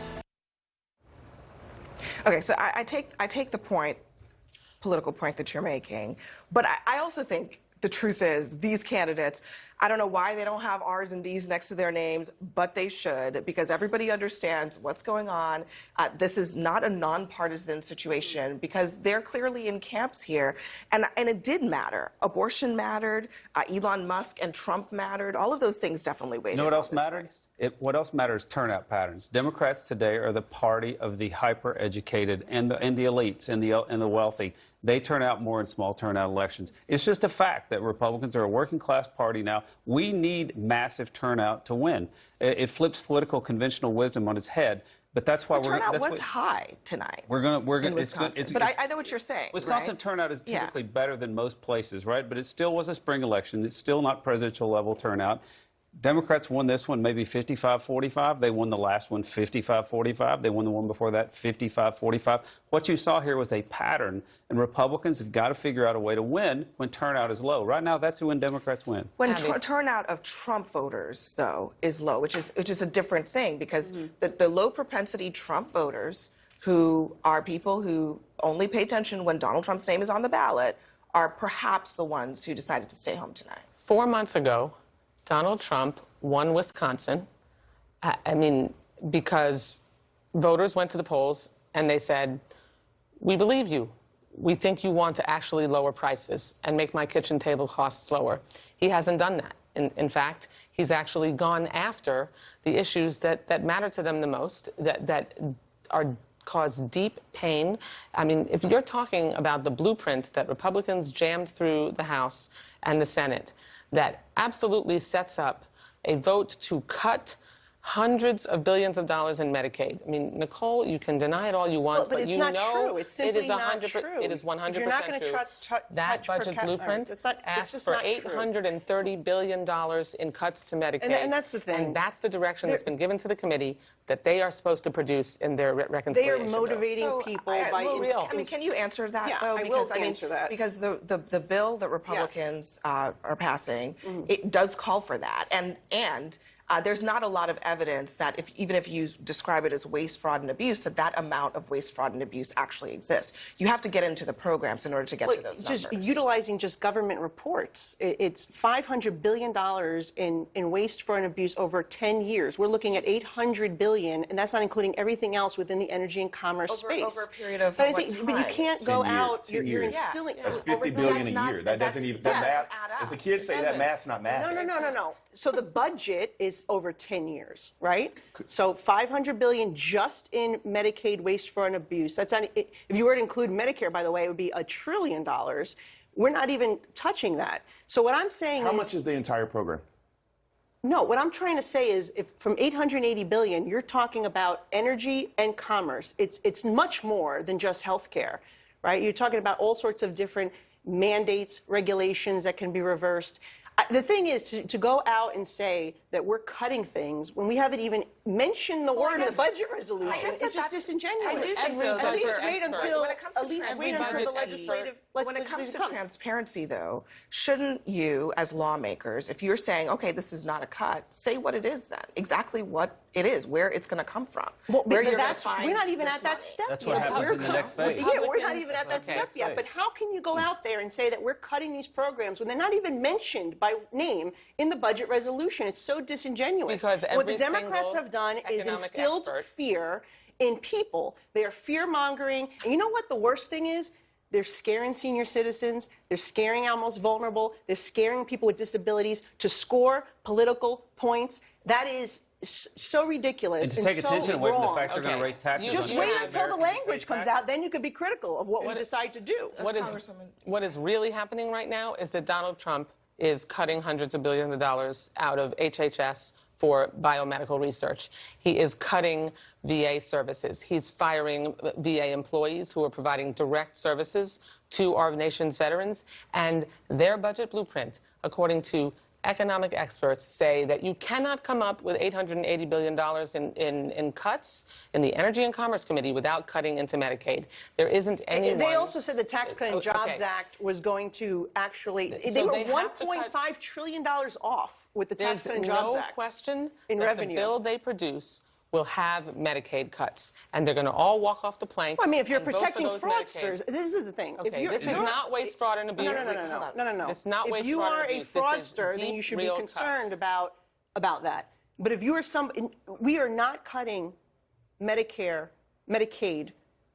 Okay, so I take the point, political point that you're making, but I also think the truth is these candidates, I don't know why they don't have R's and D's next to their names, but they should, because everybody understands what's going on. This is not a nonpartisan situation because they're clearly in camps here. And it did matter. Abortion mattered. Elon Musk and Trump mattered. All of those things definitely weighed in. You know what else matters? What else matters? Turnout patterns. Democrats today are the party of the hyper-educated and the elites and the wealthy. They turn out more in small turnout elections. It's just a fact that Republicans are a working-class party now. We need massive turnout to win. It flips political conventional wisdom on its head, but that's why the turnout was high tonight. We're gonna. In Wisconsin. But I know what you're saying. Wisconsin right? turnout is typically better than most places, right? But it still was a spring election. It's still not presidential level turnout. Democrats won this one maybe 55-45. They won the last one 55-45. They won the one before that 55-45. What you saw here was a pattern, and Republicans have got to figure out a way to win when turnout is low. Right now, that's when Democrats win. When turnout of Trump voters, though, is low, which is a different thing, because the low propensity Trump voters, who are people who only pay attention when Donald Trump's name is on the ballot, are perhaps the ones who decided to stay home tonight. 4 months ago, Donald Trump won Wisconsin, because voters went to the polls and they said, we believe you. We think you want to actually lower prices and make my kitchen table costs lower. He hasn't done that. In fact, he's actually gone after the issues that matter to them the most, that cause deep pain. If you're talking about the blueprint that Republicans jammed through the House and the Senate, that absolutely sets up a vote to cut hundreds of billions of dollars in Medicaid. Nicole, you can deny it all you want, but it's you not know true. It's simply not true. It is 100% You're not going true. to That budget blueprint asked for $830 billion in cuts to Medicaid. And that's the thing. And that's the direction that's been given to the committee that they are supposed to produce in their reconciliation. They are motivating people by... can you answer that, though? I will answer that. Because the bill that Republicans are passing, it does call for that. And there's not a lot of evidence that even if you describe it as waste, fraud, and abuse, that amount of waste, fraud, and abuse actually exists. You have to get into the programs in order to get to those numbers. Just utilizing just government reports, it's $500 billion in waste, fraud, and abuse over 10 years. We're looking at $800 billion, and that's not including everything else within the energy and commerce space. Over a period of but what time? But you can't go out. You're instilling. That's $50 billion a year. That doesn't even. That math, as the kids say, that math's not math. No. So the budget is over 10 years, right? So $500 billion just in Medicaid waste, fraud, and abuse. That's not. If you were to include Medicare, by the way, it would be $1 trillion. We're not even touching that. So what I'm saying is, how much is the entire program? No, what I'm trying to say is, if from $880 billion, you're talking about energy and commerce. It's much more than just healthcare, right? You're talking about all sorts of different mandates, regulations that can be reversed. The thing is to go out and say that we're cutting things when we haven't even mentioned the word in the budget resolution. It's just disingenuous. I do think, though, at least wait until the legislative. When it comes to transparency, though, shouldn't you, as lawmakers, if you're saying, okay, this is not a cut, say what it is then, exactly what it is, where it's going to come from, where you're going to find. We're not even at that step yet. That's what happens in the next phase. Yeah, we're not even at that step yet. But how can you go out there and say that we're cutting these programs when they're not even mentioned by name in the budget resolution? It's so disingenuous. Because what the Democrats have done is instilled fear in people. They are fear-mongering. And you know what the worst thing is? They're scaring senior citizens. They're scaring our most vulnerable. They're scaring people with disabilities to score political points. That is so ridiculous. And to take attention away from the fact they're going to raise taxes. Just wait until the language comes out. Then you could be critical of what we decide to do. What is really happening right now is that Donald Trump is cutting hundreds of billions of dollars out of HHS for biomedical research. He is cutting VA services. He's firing VA employees who are providing direct services to our nation's veterans. And their budget blueprint, according to economic experts say that you cannot come up with $880 billion in cuts in the Energy and Commerce Committee without cutting into Medicaid. There isn't anyone... They also said the Tax Cut and Jobs Act was going to actually... They were $1.5 trillion off with the Tax Cut and Jobs Act. There's no question in that revenue. The bill they produce will have Medicaid cuts, and they're going to all walk off the plank. Well, I mean, if you're and vote protecting for those fraudsters, Medicaid. this is the thing. Okay, this is not waste, fraud, and abuse. No. It's not waste, if you fraud, are and a abuse. This is fraudster, then deep, you should be real concerned cuts. about that. But if you are we are not cutting Medicare, Medicaid,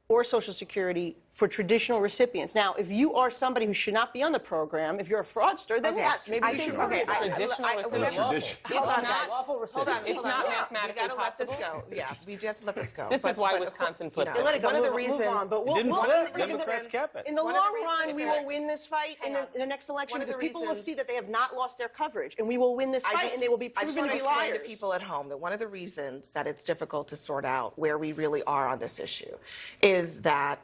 or Social Security for traditional recipients. Now, if you are somebody who should not be on the program, if you're a fraudster, then yes, maybe you should. Traditional recipients. Hold on. It's not mathematically we gotta possible. Let this go. Yeah, we do have to let this go. This is why Wisconsin flipped it. Let it go. One of the Move reasons. on, but Democrats kept it. in the long run, we will win this fight in the next election because people will see that they have not lost their coverage, and we will win this fight, and they will be proven to be liars. To people at home that one of the reasons that it's difficult to sort out where we really are on this issue is that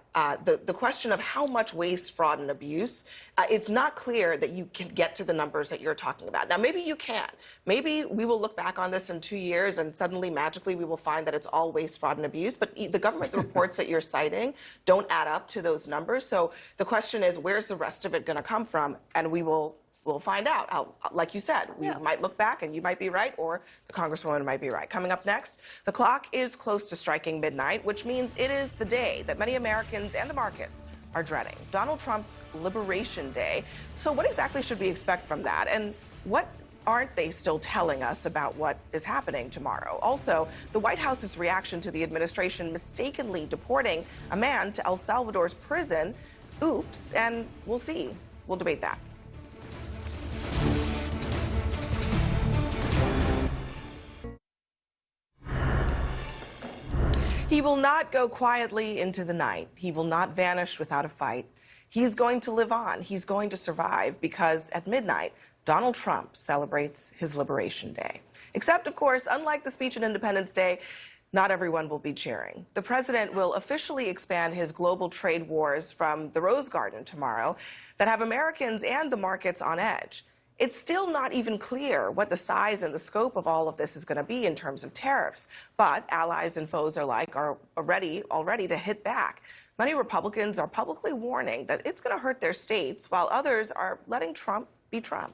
the question of how much waste, fraud, and abuse, it's not clear that you can get to the numbers that you're talking about. Now, maybe you can. Maybe we will look back on this in 2 years and suddenly, magically, we will find that it's all waste, fraud, and abuse. But the government reports that you're citing don't add up to those numbers. So the question is, where's the rest of it going to come from? And we'll find out. Like you said, we might look back and you might be right, or the Congresswoman might be right. Coming up next, the clock is close to striking midnight, which means it is the day that many Americans and the markets are dreading, Donald Trump's Liberation Day. So what exactly should we expect from that? And what aren't they still telling us about what is happening tomorrow? Also, the White House's reaction to the administration mistakenly deporting a man to El Salvador's prison. Oops, and we'll see. We'll debate that. He will not go quietly into the night. He will not vanish without a fight. He's going to live on. He's going to survive because at midnight, Donald Trump celebrates his Liberation Day. Except, of course, unlike the speech on Independence Day, not everyone will be cheering. The president will officially expand his global trade wars from the Rose Garden tomorrow that have Americans and the markets on edge. It's still not even clear what the size and the scope of all of this is going to be in terms of tariffs. But allies and foes alike are already to hit back. Many Republicans are publicly warning that it's going to hurt their states, while others are letting Trump be Trump.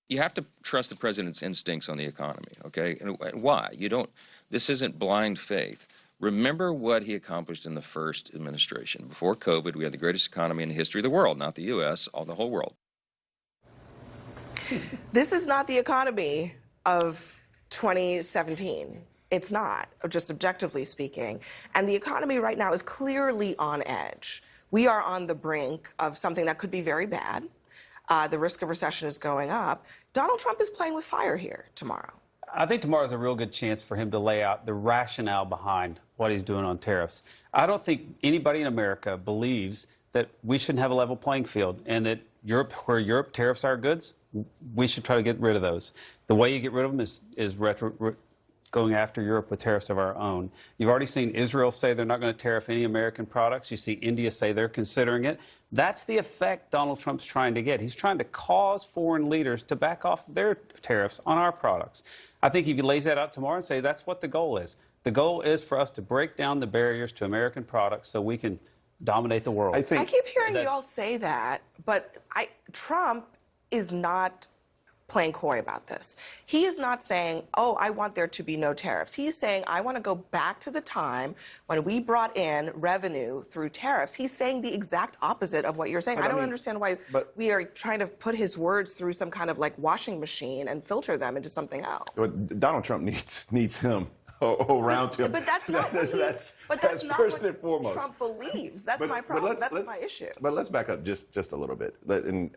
You have to trust the president's instincts on the economy, okay? And why? This isn't blind faith. Remember what he accomplished in the first administration. Before COVID, we had the greatest economy in the history of the world, not the U.S., the whole world. This is not the economy of 2017. It's not, just objectively speaking. And the economy right now is clearly on edge. We are on the brink of something that could be very bad. The risk of recession is going up. Donald Trump is playing with fire here tomorrow. I think tomorrow's a real good chance for him to lay out the rationale behind what he's doing on tariffs. I don't think anybody in America believes that we shouldn't have a level playing field and that where Europe tariffs our goods, we should try to get rid of those. The way you get rid of them is going after Europe with tariffs of our own. You've already seen Israel say they're not going to tariff any American products. You see India say they're considering it. That's the effect Donald Trump's trying to get. He's trying to cause foreign leaders to back off their tariffs on our products. I think if he lays that out tomorrow and say that's what the goal is. The goal is for us to break down the barriers to American products so we can dominate the world. I keep hearing you all say that, but Trump is not playing coy about this. He is not saying, oh, I want there to be no tariffs. He's saying, I want to go back to the time when we brought in revenue through tariffs. He's saying the exact opposite of what you're saying. I don't understand why we are trying to put his words through some kind of like washing machine and filter them into something else. Donald Trump needs him around him. But that's not what that's not first what and foremost. Trump believes. That's my problem. That's my issue. But let's back up just a little bit. And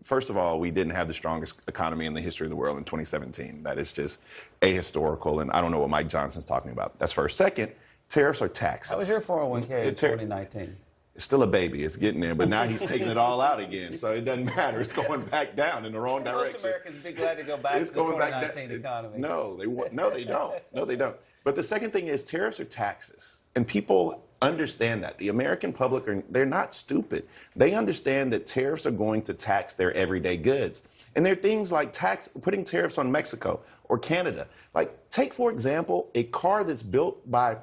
first of all, we didn't have the strongest economy in the history of the world in 2017. That is just ahistorical, and I don't know what Mike Johnson's talking about. That's first. Second, tariffs are taxes. How was your 401k in 2019? It's still a baby. It's getting there, but now he's taking it all out again, so it doesn't matter. It's going back down in the wrong direction. Most Americans would be glad to go back to the 2019 economy. No, they don't. No, they don't. But the second thing is tariffs are taxes, and people understand that. The American public, they're not stupid. They understand that tariffs are going to tax their everyday goods. And there are things like putting tariffs on Mexico or Canada. Like, take, for example, a car that's built by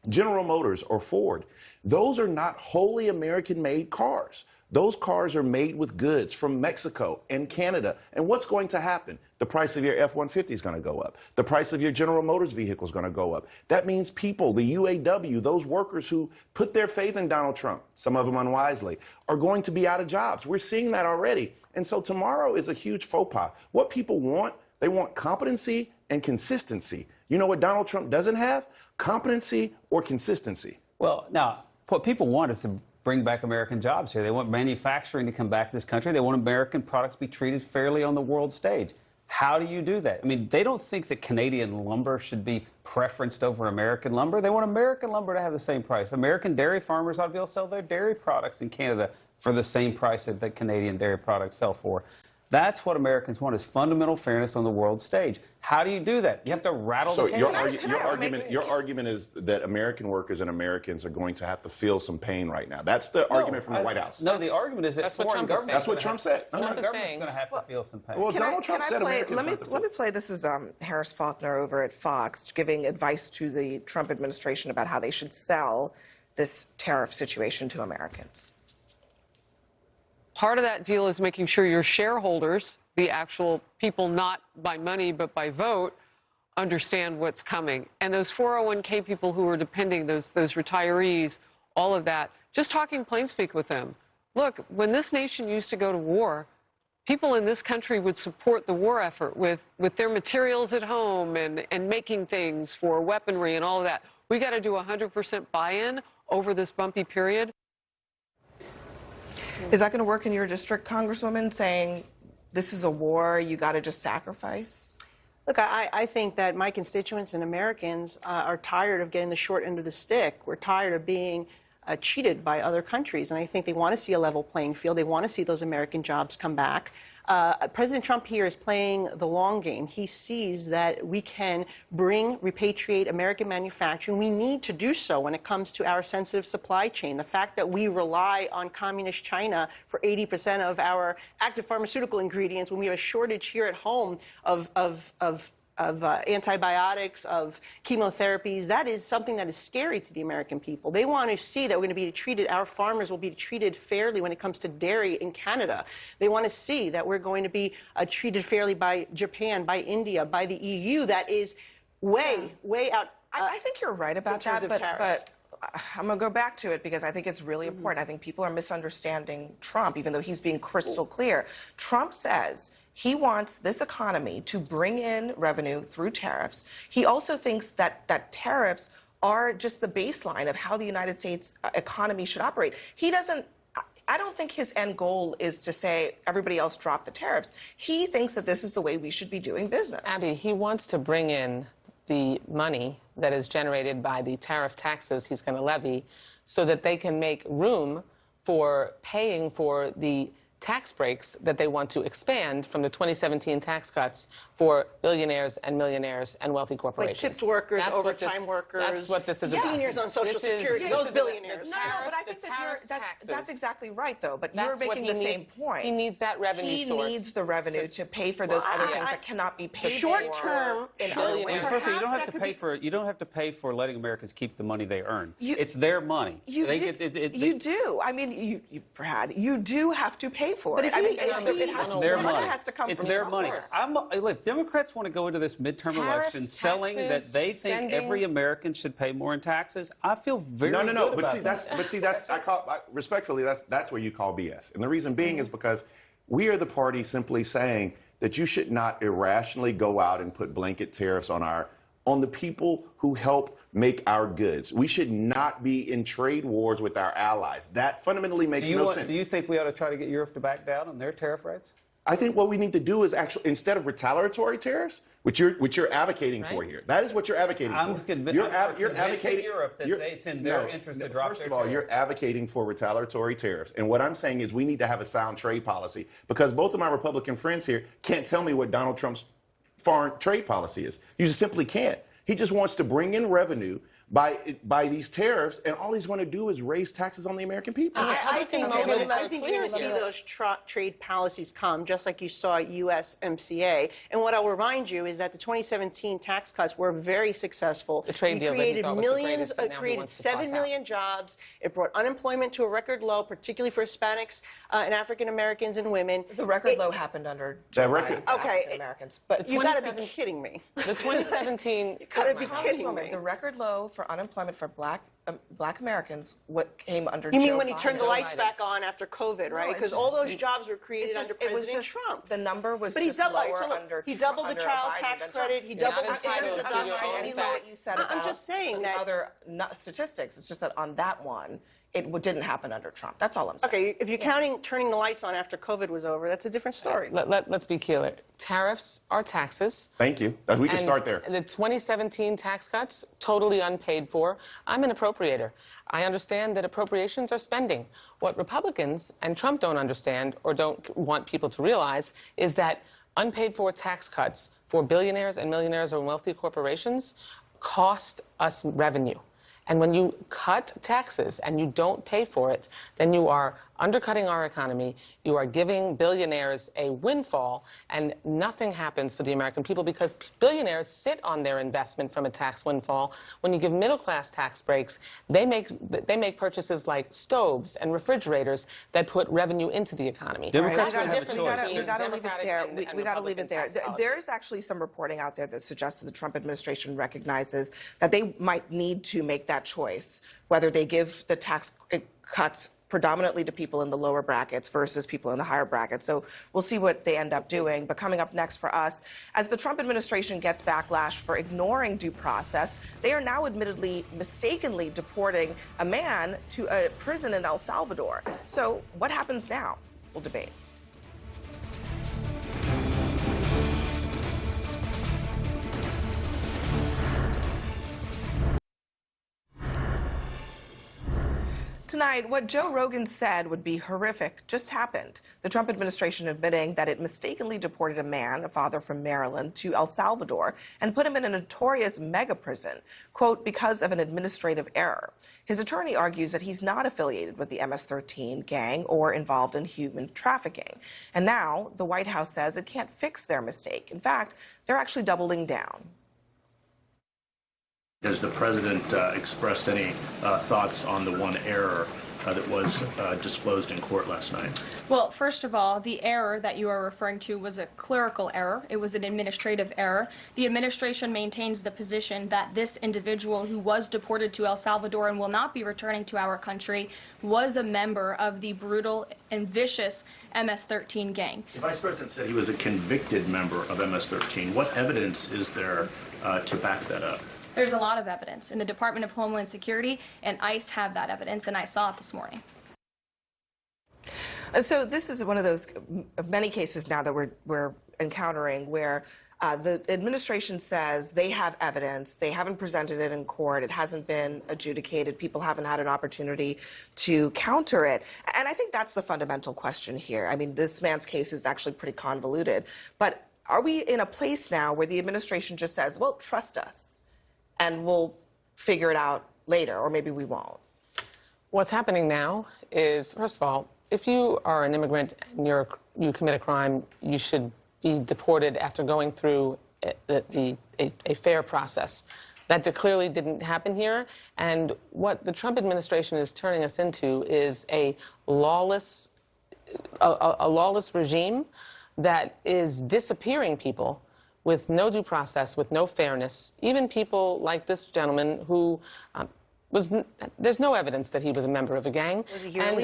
General Motors or Ford. Those are not wholly American-made cars. Those cars are made with goods from Mexico and Canada. And what's going to happen? The price of your F-150 is going to go up. The price of your General Motors vehicle is going to go up. That means people, the UAW, those workers who put their faith in Donald Trump, some of them unwisely, are going to be out of jobs. We're seeing that already. And so tomorrow is a huge faux pas. What people want, they want competency and consistency. You know what Donald Trump doesn't have? Competency or consistency. Well, now, what people want is to bring back American jobs here. They want manufacturing to come back to this country. They want American products to be treated fairly on the world stage. How do you do that? I mean, they don't think that Canadian lumber should be preferenced over American lumber. They want American lumber to have the same price. American dairy farmers ought to be able to sell their dairy products in Canada for the same price that Canadian dairy products sell for. That's what Americans want, is fundamental fairness on the world stage. How do you do that? You have to rattle the cage. Your argument is that American workers and Americans are going to have to feel some pain right now. That's the argument from the White House. No, the argument is that foreign governments. That's what Trump said. Foreign government's going to have to feel some pain. Well, Donald Trump said Americans let me play. This is Harris Faulkner over at Fox giving advice to the Trump administration about how they should sell this tariff situation to Americans. Part of that deal is making sure your shareholders, the actual people not by money but by vote, understand what's coming. And those 401k people who are depending, those retirees, all of that, just talking plain speak with them. Look, when this nation used to go to war, people in this country would support the war effort with their materials at home and making things for weaponry and all of that. We got to do 100% buy-in over this bumpy period. Is that going to work in your district, Congresswoman, saying this is a war, you got to just sacrifice? Look, I think that my constituents and Americans are tired of getting the short end of the stick. We're tired of being cheated by other countries, and I think they want to see a level playing field. They want to see those American jobs come back. President Trump here is playing the long game. He sees that we can repatriate American manufacturing. We need to do so when it comes to our sensitive supply chain. The fact that we rely on communist China for 80% of our active pharmaceutical ingredients when we have a shortage here at home of antibiotics, of chemotherapies, that is something that is scary to the American people. They want to see that we're going to be treated, our farmers will be treated fairly when it comes to dairy in Canada. They want to see that we're going to be treated fairly by Japan, by India, by the EU. That is way out. I think you're right about that, but I'm going to go back to it because I think it's really important. I think people are misunderstanding Trump, even though he's being crystal clear. Trump says he wants this economy to bring in revenue through tariffs. He also thinks that tariffs are just the baseline of how the United States economy should operate. I don't think his end goal is to say everybody else drop the tariffs. He thinks that this is the way we should be doing business. Abby, he wants to bring in the money that is generated by the tariff taxes he's going to levy so that they can make room for paying for the tax breaks that they want to expand from the 2017 tax cuts for billionaires and millionaires and wealthy corporations. Like tipped workers, overtime workers. That's what this is about. Seniors on Social Security, those billionaires. No, but I think that's exactly right, though. But you're making the same point. He needs that revenue source. He needs the revenue to pay for those other things that cannot be paid short term in other ways. First of all, you don't have to pay for letting Americans keep the money they earn. It's their money. You do. I mean, Brad, you do have to pay for it. It's their money. Has to come it's from their money. Look, Democrats want to go into this midterm election selling that they think every American should pay more in taxes. I feel very good about that. Respectfully, that's where you call BS. And the reason being is because we are the party simply saying that you should not irrationally go out and put blanket tariffs on the people who help make our goods. We should not be in trade wars with our allies. That fundamentally makes no sense. Do you think we ought to try to get Europe to back down on their tariff rates? I think what we need to do is actually, instead of retaliatory tariffs, which you're advocating for here, that is what you're advocating for. I'm convinced you're advocating Europe that it's in their interest to drop First of all, you're advocating for retaliatory tariffs. And what I'm saying is we need to have a sound trade policy because both of my Republican friends here can't tell me what Donald Trump's foreign trade policy is. You just simply can't. He just wants to bring in revenue by these tariffs, and all he's going to do is raise taxes on the American people. I think you're going to see those trade policies come, just like you saw at USMCA. And what I'll remind you is that the 2017 tax cuts were very successful. The trade deal created that he thought was millions, the greatest, and created 7 million jobs. It brought unemployment to a record low, particularly for Hispanics and African Americans and women. The record low happened under Joe Biden for African Americans. But you got to be kidding me. The 2017. You got to be kidding me. The record low for unemployment for Black Americans, what came under You Joe mean when he Biden. turned the lights back on after COVID, right? Because all those jobs were created under President Trump. The number was But he just doubled, lower under he doubled the under child Biden tax than credit. Trump. He doubled You're the not entitled to any of what you said about I'm just saying that other statistics. It's just that on that one, it didn't happen under Trump. That's all I'm saying. Okay, if you're counting turning the lights on after COVID was over, that's a different story. Let's be clear. Tariffs are taxes. Thank you. We can start there. The 2017 tax cuts, totally unpaid for. I'm an appropriator. I understand that appropriations are spending. What Republicans and Trump don't understand or don't want people to realize is that unpaid for tax cuts for billionaires and millionaires and wealthy corporations cost us revenue. And when you cut taxes and you don't pay for it, then you are undercutting our economy. You are giving billionaires a windfall, and nothing happens for the American people because billionaires sit on their investment from a tax windfall. When you give middle-class tax breaks, they make purchases like stoves and refrigerators that put revenue into the economy. Democrats have a choice. We got to leave it there. We got to leave it there. There's actually some reporting out there that suggests that the Trump administration recognizes that they might need to make that choice, whether they give the tax cuts predominantly to people in the lower brackets versus people in the higher brackets. So we'll see what they end up doing. But coming up next for us, as the Trump administration gets backlash for ignoring due process, they are now admittedly mistakenly deporting a man to a prison in El Salvador. So what happens now? We'll debate. Tonight, what Joe Rogan said would be horrific just happened. The Trump administration admitting that it mistakenly deported a man, a father from Maryland, to El Salvador and put him in a notorious mega prison, quote, because of an administrative error. His attorney argues that he's not affiliated with the MS-13 gang or involved in human trafficking. And now the White House says it can't fix their mistake. In fact, they're actually doubling down. Has the president expressed any thoughts on the one error that was disclosed in court last night? Well, first of all, the error that you are referring to was a clerical error. It was an administrative error. The administration maintains the position that this individual who was deported to El Salvador and will not be returning to our country was a member of the brutal and vicious MS-13 gang. The vice president said he was a convicted member of MS-13. What evidence is there to back that up? There's a lot of evidence, and the Department of Homeland Security and ICE have that evidence, and I saw it this morning. So this is one of those many cases now that we're encountering where the administration says they have evidence, they haven't presented it in court, it hasn't been adjudicated, people haven't had an opportunity to counter it. And I think that's the fundamental question here. I mean, this man's case is actually pretty convoluted, but are we in a place now where the administration just says, well, trust us, and we'll figure it out later, or maybe we won't? What's happening now is, first of all, if you are an immigrant and you commit a crime, you should be deported after going through a fair process. That clearly didn't happen here, and what the Trump administration is turning us into is a lawless regime that is disappearing people with no due process, with no fairness. Even people like this gentleman who there's no evidence that he was a member of a gang. Was he here and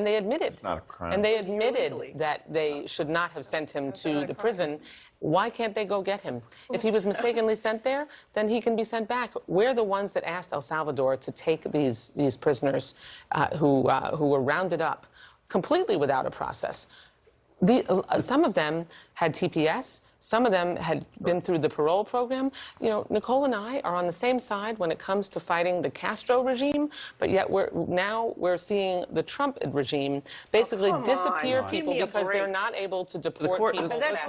they admitted. It's not a crime. And they admitted that they should not have sent him to the prison. Why can't they go get him? If he was mistakenly sent there, then he can be sent back. We're the ones that asked El Salvador to take these prisoners who were rounded up completely without a process. Some of them had TPS. Some of them had been through the parole program. You know, Nicole and I are on the same side when it comes to fighting the Castro regime, but yet we're seeing the Trump regime basically disappear people because they're not able to deport people. That's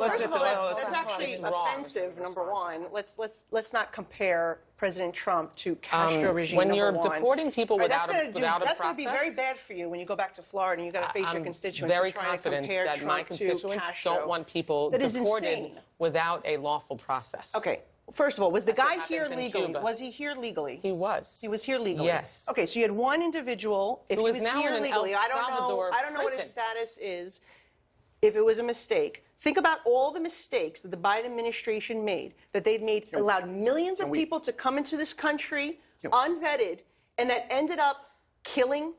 actually offensive, number one. Let's not compare President Trump to Castro regime. When you're number one. deporting people without That's a process, that's going to be very bad for you when you go back to Florida and you got to face your constituents. Very for trying confident to compare that Trump my constituents to Castro. don't want people That is deported insane. without a lawful process. Okay. First of all, was the That's what guy here happens in legally? Cuba. Was he here legally? He was. He was here legally. Yes. Okay, so you had one individual. If Who he is was now here in an legally, El I don't know. Salvador I don't know what his prison. status is. If it was a mistake, think about all the mistakes that the Biden administration made. That they'd allowed millions of people to come into this country unvetted, and that ended up killing.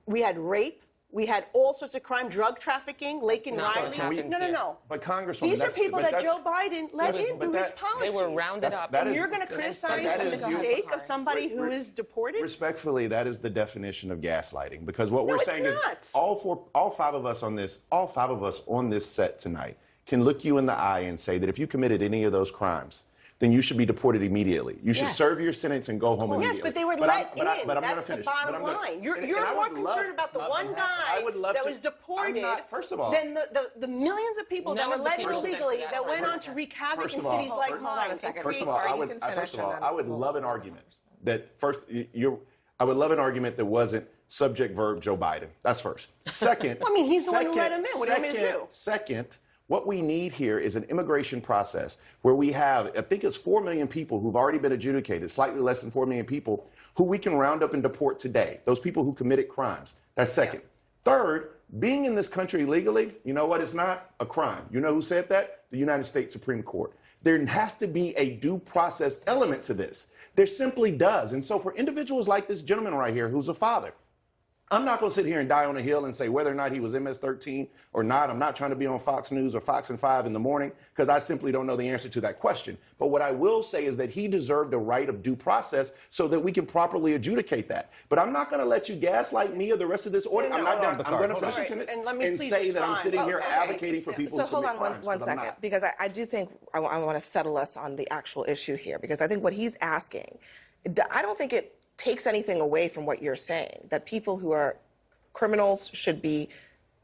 We had rape. We had all sorts of crime, drug trafficking, Lake and Riley. No. But Congresswoman, These are people but that Joe Biden let in through his policies. They were rounded up. And you're going to criticize the mistake of somebody who is deported? Respectfully, that is the definition of gaslighting. Because what No, we're it's saying not. is all five of us on this set tonight can look you in the eye and say that if you committed any of those crimes, then you should be deported immediately. You should serve your sentence and go home immediately. Yes, but they were let in. But I'm That's gonna finish. the bottom line. You're more concerned about the one guy that was deported first of all, than the millions of people that were let in illegally that went on to wreak havoc in cities like mine. First of all, I would love an argument that I would love an argument that wasn't subject verb Joe Biden. That's first. Second, Well, I mean, he's the one who let him in. What do you want me to do? Second, what we need here is an immigration process where we have, I think it's 4 million people who've already been adjudicated, slightly less than 4 million people, who we can round up and deport today. Those people who committed crimes. That's second. Third, being in this country legally, you know what? It's not a crime. You know who said that? The United States Supreme Court. There has to be a due process element to this. There simply does. And so for individuals like this gentleman right here, who's a father, I'm not going to sit here and die on a hill and say whether or not he was MS-13 or not. I'm not trying to be on Fox News or Fox and 5 in the morning because I simply don't know the answer to that question. But what I will say is that he deserved a right of due process so that we can properly adjudicate that. But I'm not going to let you gaslight me or the rest of this audience. I'm not done. I'm going to finish this sentence and say that I'm sitting here advocating for people so who commit hold on crimes, one because I'm second, not. because I do think I want to settle us on the actual issue here, because I think what he's asking, I don't think it takes anything away from what you're saying, that people who are criminals should be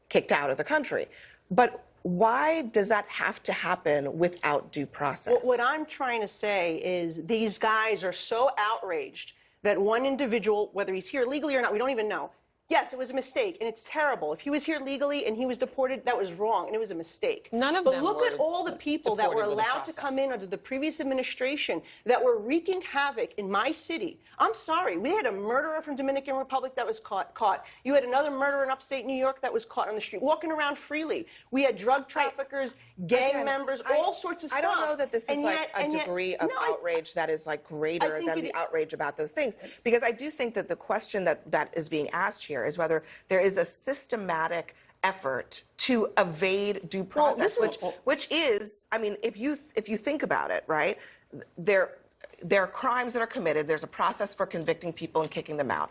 kicked out of the country. But why does that have to happen without due process? Well, what I'm trying to say is these guys are so outraged that one individual, whether he's here legally or not, we don't even know. Yes, it was a mistake, and it's terrible. If he was here legally and he was deported, that was wrong, and it was a mistake. None of but them look were at all the people that were deported with a allowed to process. come in under the previous administration that were wreaking havoc in my city. I'm sorry, we had a murderer from Dominican Republic that was caught. You had another murderer in upstate New York that was caught on the street, walking around freely. We had drug traffickers, gang members, all sorts of stuff. I don't know that this is And like yet- a degree of outrage that is like greater than the outrage about those things. Because I do think that the question that is being asked here is whether there is a systematic effort to evade due process, which is, I mean, if you think about it, right, there are crimes that are committed. There's a process for convicting people and kicking them out.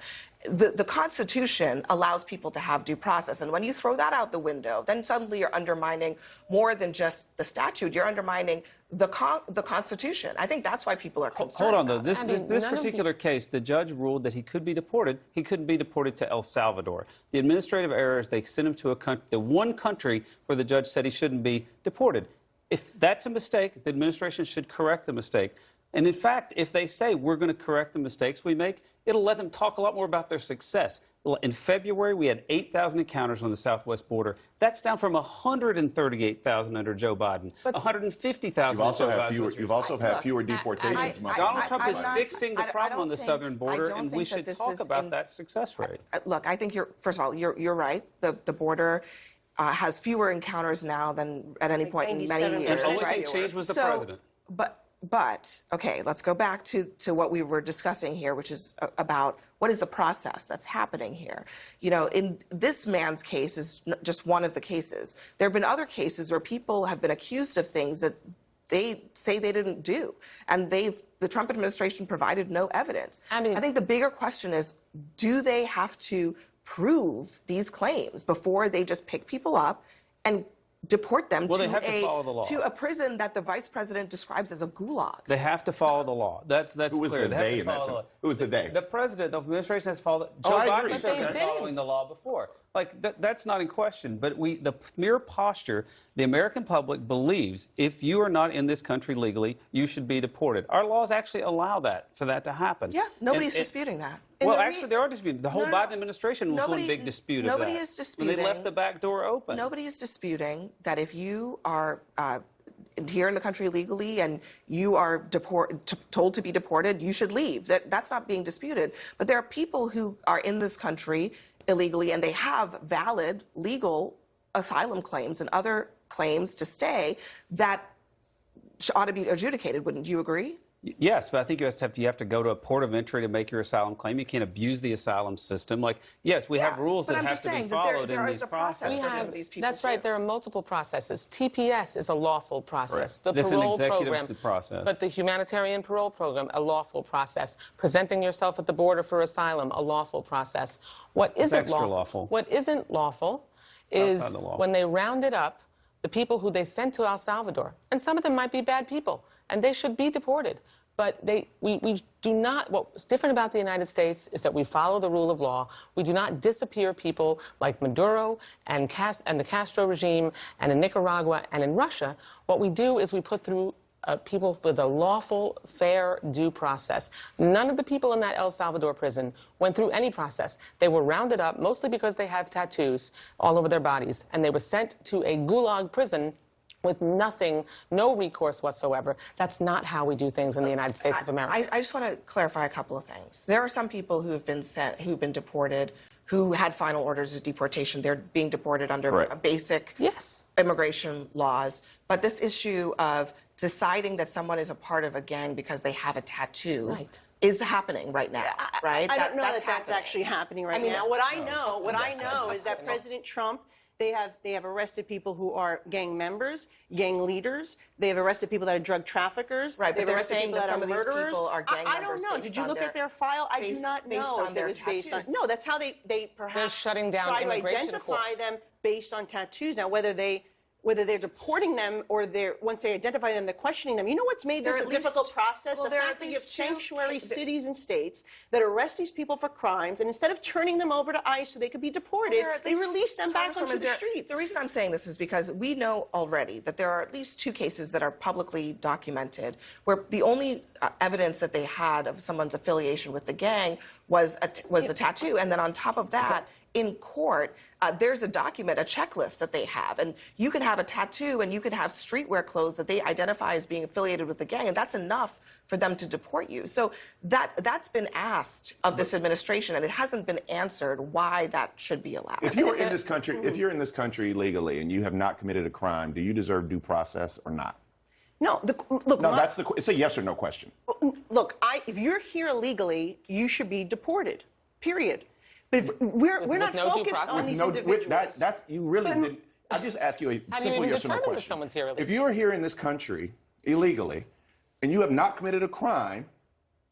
The Constitution allows people to have due process. And when you throw that out the window, then suddenly you're undermining more than just the statute. You're undermining the Constitution. I think that's why people are concerned. Hold on, though. about it. This particular case, the judge ruled that he could be deported. He couldn't be deported to El Salvador. The administrative error is they sent him to the one country where the judge said he shouldn't be deported. If that's a mistake, the administration should correct the mistake. And in fact, if they say we're going to correct the mistakes we make, it'll let them talk a lot more about their success. In February, we had 8,000 encounters on the southwest border. That's down from 138,000 under Joe Biden, 150,000 under Joe Biden. You've also had fewer deportations. Donald Trump is fixing the problem on the southern border, and we should talk about that success rate. Look, I think first of all, you're right. The border has fewer encounters now than at any point in many years. And the only thing changed was the president. But okay, let's go back to what we were discussing here, which is about what is the process that's happening here. You know, in this man's case is just one of the cases. There have been other cases where people have been accused of things that they say they didn't do, and the Trump administration provided no evidence. I think the bigger question is, do they have to prove these claims before they just pick people up and deport them Well, they have to follow the law. to a prison that the vice president describes as a gulag. They have to follow the law. That's Who was clear. the They have they to in that follow the sense? law. Who was the they? The president, the administration has followed. Joe I Biden agree. has been following the law before. Like that's not in question. But the mere posture, the American public believes if you are not in this country legally, you should be deported. Our laws actually allow that for that to happen. Yeah, nobody's disputing that. Well, actually, they are disputing. The whole No, no, Biden administration was one big dispute of that. Nobody is disputing. When they left the back door open. Nobody is disputing that if you are here in the country legally and you are told to be deported, you should leave. That's not being disputed. But there are people who are in this country illegally and they have valid legal asylum claims and other claims to stay that ought to be adjudicated. Wouldn't you agree? Yes, but I think you have to go to a port of entry to make your asylum claim. You can't abuse the asylum system. Like, yes, we have rules that have to be followed in these processes. That's right. There are multiple processes. TPS is a lawful process. Right. The That's an parole executive program, process. But the humanitarian parole program, a lawful process. Presenting yourself at the border for asylum, a lawful process. What isn't extra lawful. What isn't lawful is Outside the law. when they rounded up the people who they sent to El Salvador, and some of them might be bad people, and they should be deported. But we do not, what's different about the United States is that we follow the rule of law. We do not disappear people like Maduro and the Castro regime and in Nicaragua and in Russia. What we do is we put through people with a lawful, fair, due process. None of the people in that El Salvador prison went through any process. They were rounded up mostly because they have tattoos all over their bodies, and they were sent to a gulag prison with nothing, no recourse whatsoever. That's not how we do things in the United States of America. I just want to clarify a couple of things. There are some people who have been who've been deported, who had final orders of deportation. They're being deported under basic immigration laws. But this issue of deciding that someone is a part of a gang because they have a tattoo is happening right now, right? I don't know that that's actually happening right now. What I know is that President Trump, they have arrested people who are gang members, gang leaders. They have arrested people that are drug traffickers. Right, but They've they're arrested saying people that that some are of these murderers. people are gang I don't members know. based Did you on look their- at their file? I do not based know on if their it was based on. tattoos. No, that's how they perhaps They're shutting down try to immigration identify courts. them based on tattoos. Now, whether they're deporting them or once they identify them, they're questioning them. You know what's made this a difficult process? The fact that you have sanctuary cities and states that arrest these people for crimes, and instead of turning them over to ICE so they could be deported, they release them back onto the streets. The reason I'm saying this is because we know already that there are at least 2 cases that are publicly documented where the only evidence that they had of someone's affiliation with the gang was the tattoo, and then on top of that, in court, there's a document, a checklist that they have. And you can have a tattoo and you can have streetwear clothes that they identify as being affiliated with the gang, and that's enough for them to deport you. So that's been asked of this administration, and it hasn't been answered why that should be allowed. If you're in this country legally and you have not committed a crime, do you deserve due process or not? No, It's a yes or no question. Look, if you're here illegally, you should be deported. Period. But if we're not focused on these individuals. You really didn't. I just ask you a simple yes or no question. Someone's here illegally? If you are here in this country illegally and you have not committed a crime,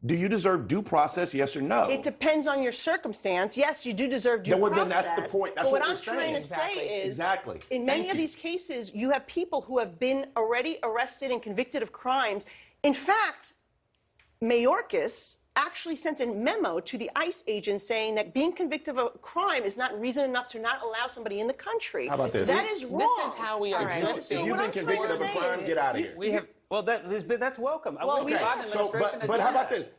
do you deserve due process, yes or no? It depends on your circumstance. Yes, you do deserve due process. Then that's the point. That's but what I'm trying to say is, in many of these cases, you have people who have been already arrested and convicted of crimes. In fact, Mayorkas actually sent a memo to the ICE agents saying that being convicted of a crime is not reason enough to not allow somebody in the country. How about this? That is wrong. This is how we are. If you've been convicted of a crime, get out of here. Well, that's welcome. But how about this?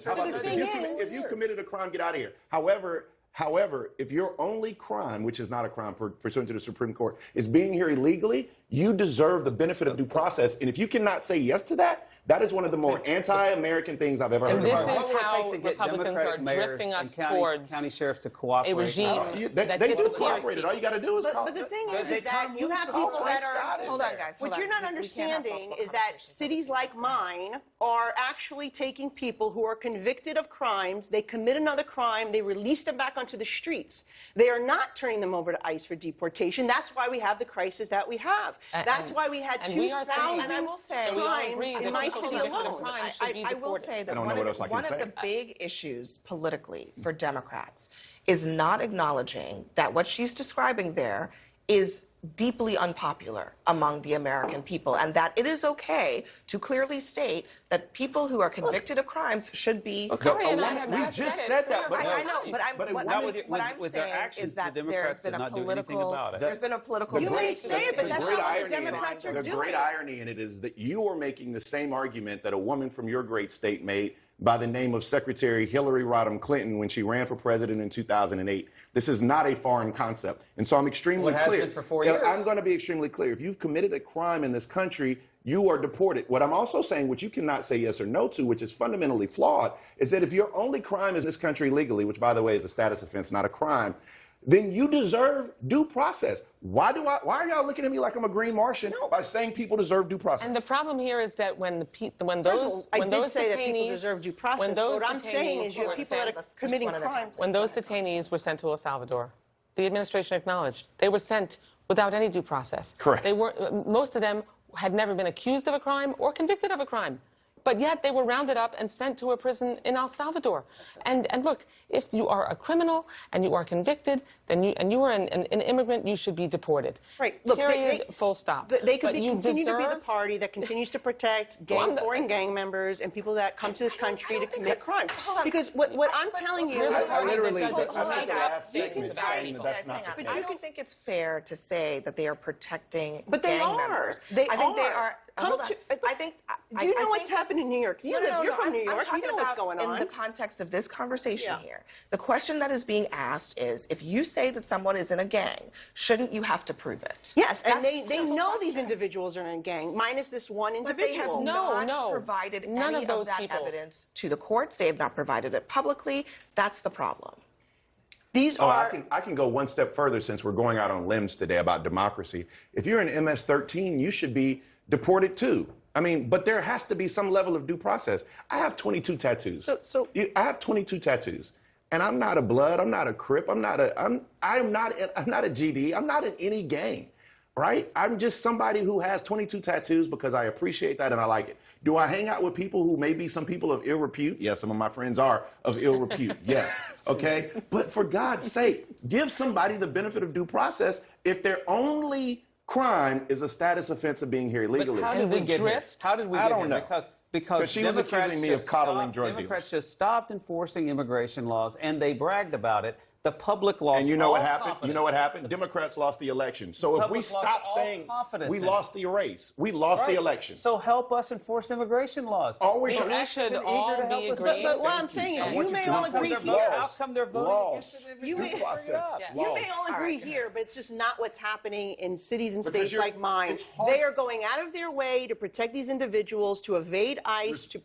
If you committed a crime, get out of here. However, if your only crime, which is not a crime pursuant to the Supreme Court, is being here illegally, you deserve the benefit of due process. And if you cannot say yes to that, that is one of the more anti-American things I've ever heard. And this is how Republicans are drifting us towards county sheriffs to cooperate. a regime they do cooperate. All you got to do is call. But the thing is that you have people that are. Hold on, guys. What you're not understanding is that cities like mine are actually taking people who are convicted of crimes. They commit another crime. They release them back onto the streets. They are not turning them over to ICE for deportation. That's why we have the crisis that we have. That's why we had 2,000 crimes in my city alone. I will say that one of the big issues politically for Democrats is not acknowledging that what she's describing there is deeply unpopular among the American people, and that it is okay to clearly state that people who are convicted of crimes should be. We just said that, but I know, but what I'm saying is that there's been a political. There's been a political. You may say it, but that's not what the Democrats are doing. The great irony in it is that you are making the same argument that a woman from your great state made by the name of Secretary Hillary Rodham Clinton when she ran for president in 2008. This is not a foreign concept. And so I'm extremely clear. It has been for 4 years. I'm going to be extremely clear. If you've committed a crime in this country, you are deported. What I'm also saying, which you cannot say yes or no to, which is fundamentally flawed, is that if your only crime is in this country legally, which by the way is a status offense, not a crime, then you deserve due process. Why are y'all looking at me like I'm a green Martian by saying people deserve due process? And the problem here is that when I did say that people deserve due process. What I'm saying is you have people that are committing crimes. When those detainees were sent to El Salvador, the administration acknowledged they were sent without any due process. Correct. Most of them had never been accused of a crime or convicted of a crime. But yet they were rounded up and sent to a prison in El Salvador. And look, if you are a criminal and you are convicted, then you are an immigrant, you should be deported. Right. Look, period. Full stop. They could continue to be the party that continues to protect foreign gang members and people that come to this country to commit crimes. Because what I'm telling you, I literally. But you don't think it's fair to say that they are protecting gang members? They I think they are. Do you know what's happened in New York? You're from New York. You know what's going on. In the context of this conversation here, the question that is being asked is, if you say that someone is in a gang, shouldn't you have to prove it? Yes, and they know these individuals are in a gang, minus this one individual. But they have not provided any of that evidence to the courts. They have not provided it publicly. That's the problem. I can go one step further since we're going out on limbs today about democracy. If you're in MS-13, you should be deported too. I mean, but there has to be some level of due process. I have 22 tattoos. I have 22 tattoos, and I'm not a Blood. I'm not a Crip. I'm not a GD. I'm not in any gang, right? I'm just somebody who has 22 tattoos because I appreciate that and I like it. Do I hang out with people who may be some people of ill repute? Yes, some of my friends are of ill repute. Yes, okay. But for God's sake, give somebody the benefit of due process if their only crime is a status offense of being here illegally. How did we get here? How did we get here? I don't know. Because she was accusing me of coddling drug dealers. Democrats just stopped enforcing immigration laws, and they bragged about it. The public lost. And you know what happened? Confidence. You know what happened? Democrats lost the election. So if we stop saying we lost the race, we lost the election. So help us enforce immigration laws. We should all be agreeing. But what I'm saying is, you may all agree here. How come they're voting? You may all agree here, but it's just not what's happening in cities and states like mine. They are going out of their way to protect these individuals, to evade ICE,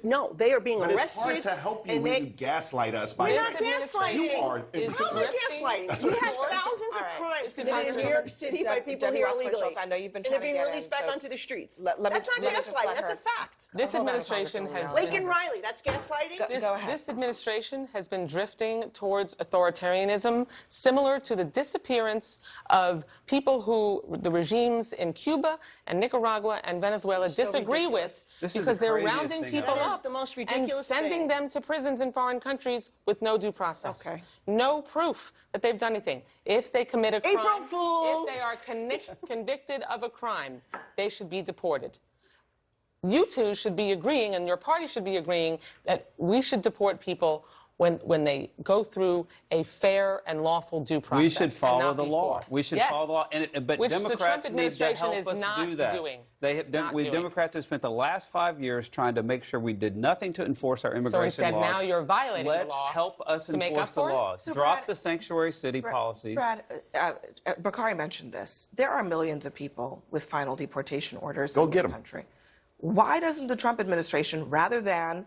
no, they are being arrested. It's hard to help you when you gaslight us by saying you are. How am I gaslighting? We have thousands of crimes committed in New York City by people here illegally. I know you've been and they're being released back onto the streets. That's not gaslighting. That's a fact. This administration has. Laken Riley, that's gaslighting? This administration has been drifting towards authoritarianism, similar to the disappearance of people who the regimes in Cuba and Nicaragua and Venezuela disagree with because they're rounding people up and sending them to prisons in foreign countries with no due process. Okay. No proof that they've done anything. If they commit a crime, April Fools! If they are convicted of a crime, they should be deported. You two should be agreeing, and your party should be agreeing, that we should deport people when they go through a fair and lawful due process. We should follow the law. We should follow the law. But which Democrats need to help us do that. Democrats have spent the last 5 years trying to make sure we did nothing to enforce our immigration laws. So instead, now you're violating the law. Let's help us enforce the laws. So Drop the sanctuary city policies. Brad, Bakari mentioned this. There are millions of people with final deportation orders in this country. Why doesn't the Trump administration, rather than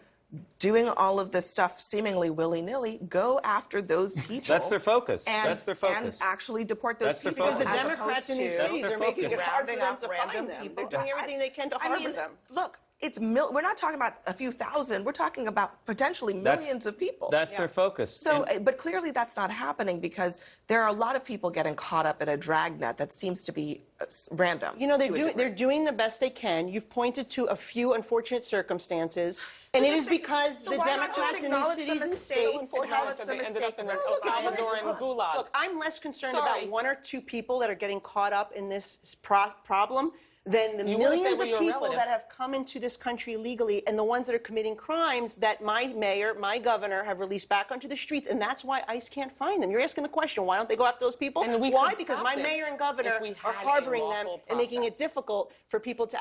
doing all of this stuff seemingly willy-nilly, go after those people? That's their focus. And actually deport those people. Because the Democrats in these cities are making it hard for them to find them. They're doing everything they can to harbor them. Look, we're not talking about a few thousand. We're talking about potentially millions of people. That's their focus. So, but clearly that's not happening because there are a lot of people getting caught up in a dragnet that seems to be random. You know, they're doing the best they can. You've pointed to a few unfortunate circumstances. And it is because the Democrats in these cities and states Look, I'm less concerned about one or two people that are getting caught up in this problem than the millions of people that have come into this country illegally and the ones that are committing crimes that my mayor, my governor have released back onto the streets. And that's why ICE can't find them. You're asking the question, why don't they go after those people? Why? Because my mayor and governor are harboring them and making it difficult for people to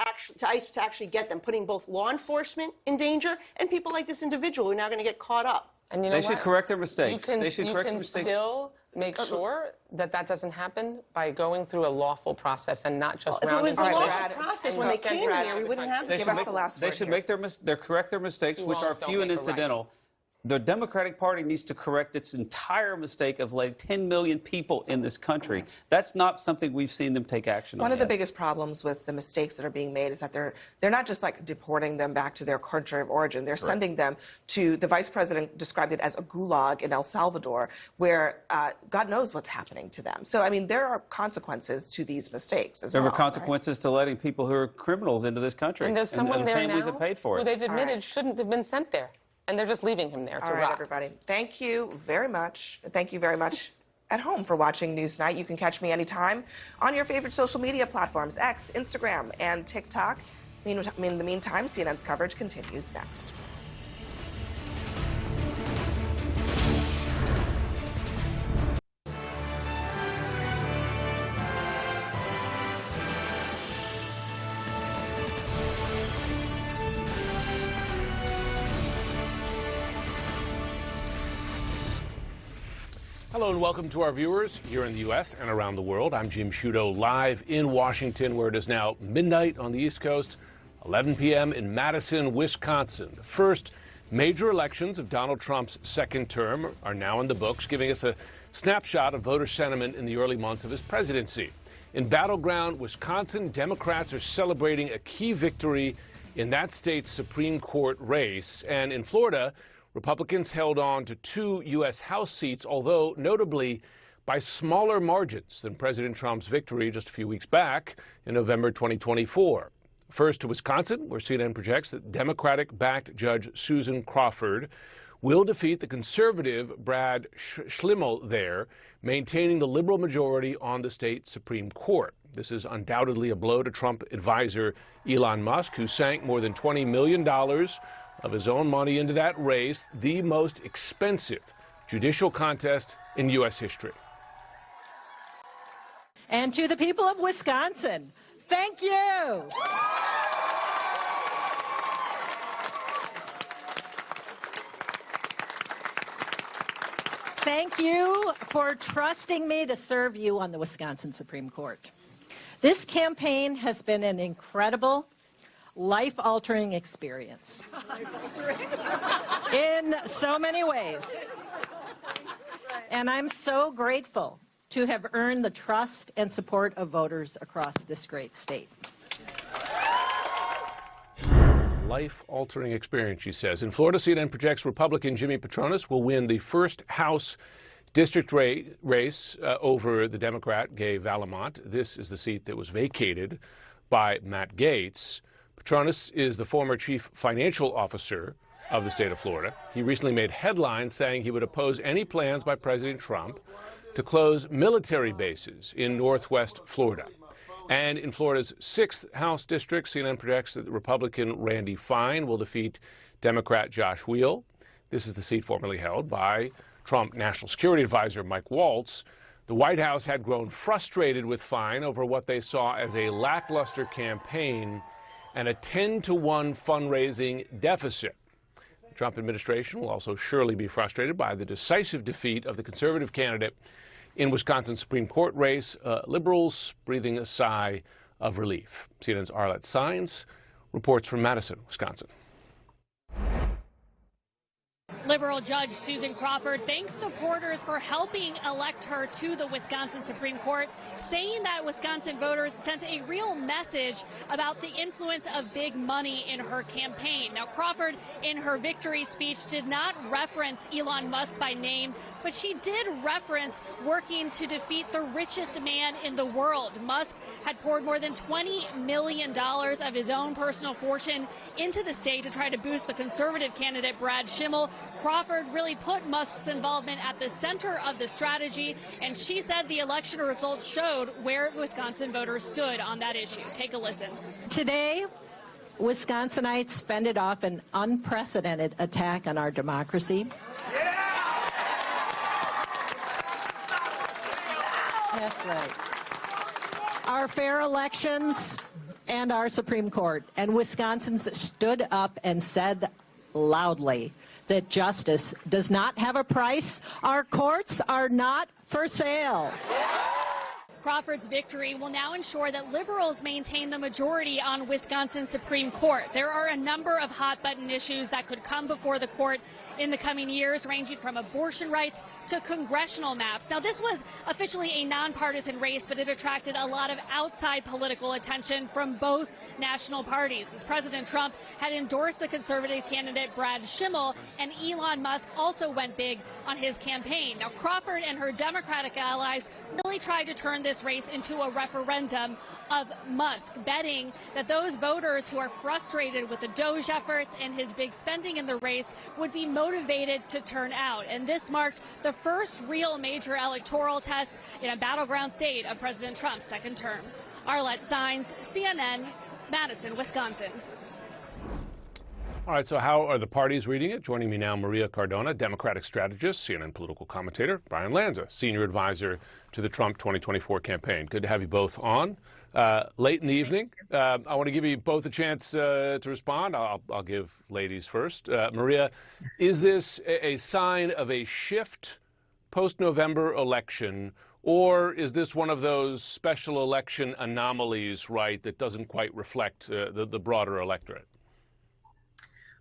ICE to actually get them, putting both law enforcement in danger and people like this individual who are now going to get caught up. And you know they should correct their mistakes. They should correct their mistakes. Still make sure that that doesn't happen by going through a lawful process and not just rounding people up. If it was a lawful process when they came here, we wouldn't have this. Give us the last word. They should make correct their mistakes, which are few and incidental. The Democratic Party needs to correct its entire mistake of letting 10 million people in this country. That's not something we've seen them take action on. One of the biggest problems with the mistakes that are being made is that they're not just like deporting them back to their country of origin. They're sending them to, the vice president described it as a gulag in El Salvador, where God knows what's happening to them. So, I mean, there are consequences to these mistakes as well. There are consequences to letting people who are criminals into this country. And there's someone there families now have paid for it. who they've admitted shouldn't have been sent there. And they're just leaving him there to rot. All right, everybody. Thank you very much. Thank you very much at home for watching Newsnight. You can catch me anytime on your favorite social media platforms, X, Instagram, and TikTok. In the meantime, CNN's coverage continues next. Hello and welcome to our viewers here in the U.S. and around the world. I'm Jim Sciutto, live in Washington, where it is now midnight on the East Coast, 11 p.m. in Madison, Wisconsin. The first major elections of Donald Trump's second term are now in the books, giving us a snapshot of voter sentiment in the early months of his presidency. In battleground Wisconsin, Democrats are celebrating a key victory in that state's Supreme Court race. And in Florida, Republicans held on to 2 U.S. House seats, although notably by smaller margins than President Trump's victory just a few weeks back in November 2024. First to Wisconsin, where CNN projects that Democratic-backed Judge Susan Crawford will defeat the conservative Brad Schlimmel there, maintaining the liberal majority on the state Supreme Court. This is undoubtedly a blow to Trump advisor Elon Musk, who sank more than $20 million of his own money into that race, the most expensive judicial contest in U.S. history. And to the people of Wisconsin, thank you. Thank you for trusting me to serve you on the Wisconsin Supreme Court. This campaign has been an incredible, life-altering experience in so many ways. And I'm so grateful to have earned the trust and support of voters across this great state. Life-altering experience, she says. In Florida, CNN projects Republican Jimmy Patronis will win the first House district race over the Democrat Gay Vallimont. This is the seat that was vacated by Matt Gaetz. Patronis is the former chief financial officer of the state of Florida. He recently made headlines saying he would oppose any plans by President Trump to close military bases in northwest Florida. And in Florida's 6th House district, CNN projects that Republican Randy Fine will defeat Democrat Josh Weil. This is the seat formerly held by Trump National Security Advisor Mike Waltz. The White House had grown frustrated with Fine over what they saw as a lackluster campaign and a 10-to-1 fundraising deficit. The Trump administration will also surely be frustrated by the decisive defeat of the conservative candidate in Wisconsin's Supreme Court race. Liberals breathing a sigh of relief. CNN's Arlette Saenz reports from Madison, Wisconsin. Liberal Judge Susan Crawford thanks supporters for helping elect her to the Wisconsin Supreme Court, saying that Wisconsin voters sent a real message about the influence of big money in her campaign. Now, Crawford, in her victory speech, did not reference Elon Musk by name, but she did reference working to defeat the richest man in the world. Musk had poured more than $20 million of his own personal fortune into the state to try to boost the conservative candidate Brad Schimmel. Crawford really put Musk's involvement at the center of the strategy, and she said the election results showed where Wisconsin voters stood on that issue. Take a listen. Today, Wisconsinites fended off an unprecedented attack on our democracy. That's right. Our fair elections and our Supreme Court. And Wisconsins stood up and said loudly that justice does not have a price. Our courts are not for sale. Crawford's victory will now ensure that liberals maintain the majority on Wisconsin's Supreme Court. There are a number of hot-button issues that could come before the court in the coming years, ranging from abortion rights to congressional maps. Now, this was officially a nonpartisan race, but it attracted a lot of outside political attention from both national parties, as President Trump had endorsed the conservative candidate Brad Schimmel, and Elon Musk also went big on his campaign. Now, Crawford and her Democratic allies really tried to turn this race into a referendum of Musk, betting that those voters who are frustrated with the Doge efforts and his big spending in the race would be motivated to turn out. And this marked the first real major electoral test in a battleground state of President Trump's second term. Arlette Saenz, CNN, Madison, Wisconsin. All right, so how are the parties reading it? Joining me now, Maria Cardona, Democratic strategist, CNN political commentator, Brian Lanza, senior advisor to the Trump 2024 campaign. Good to have you both on. Late in the evening, I want to give you both a chance to respond. I'll give ladies first. Maria, is this a sign of a shift post-November election, or is this one of those special election anomalies, right, that doesn't quite reflect the broader electorate?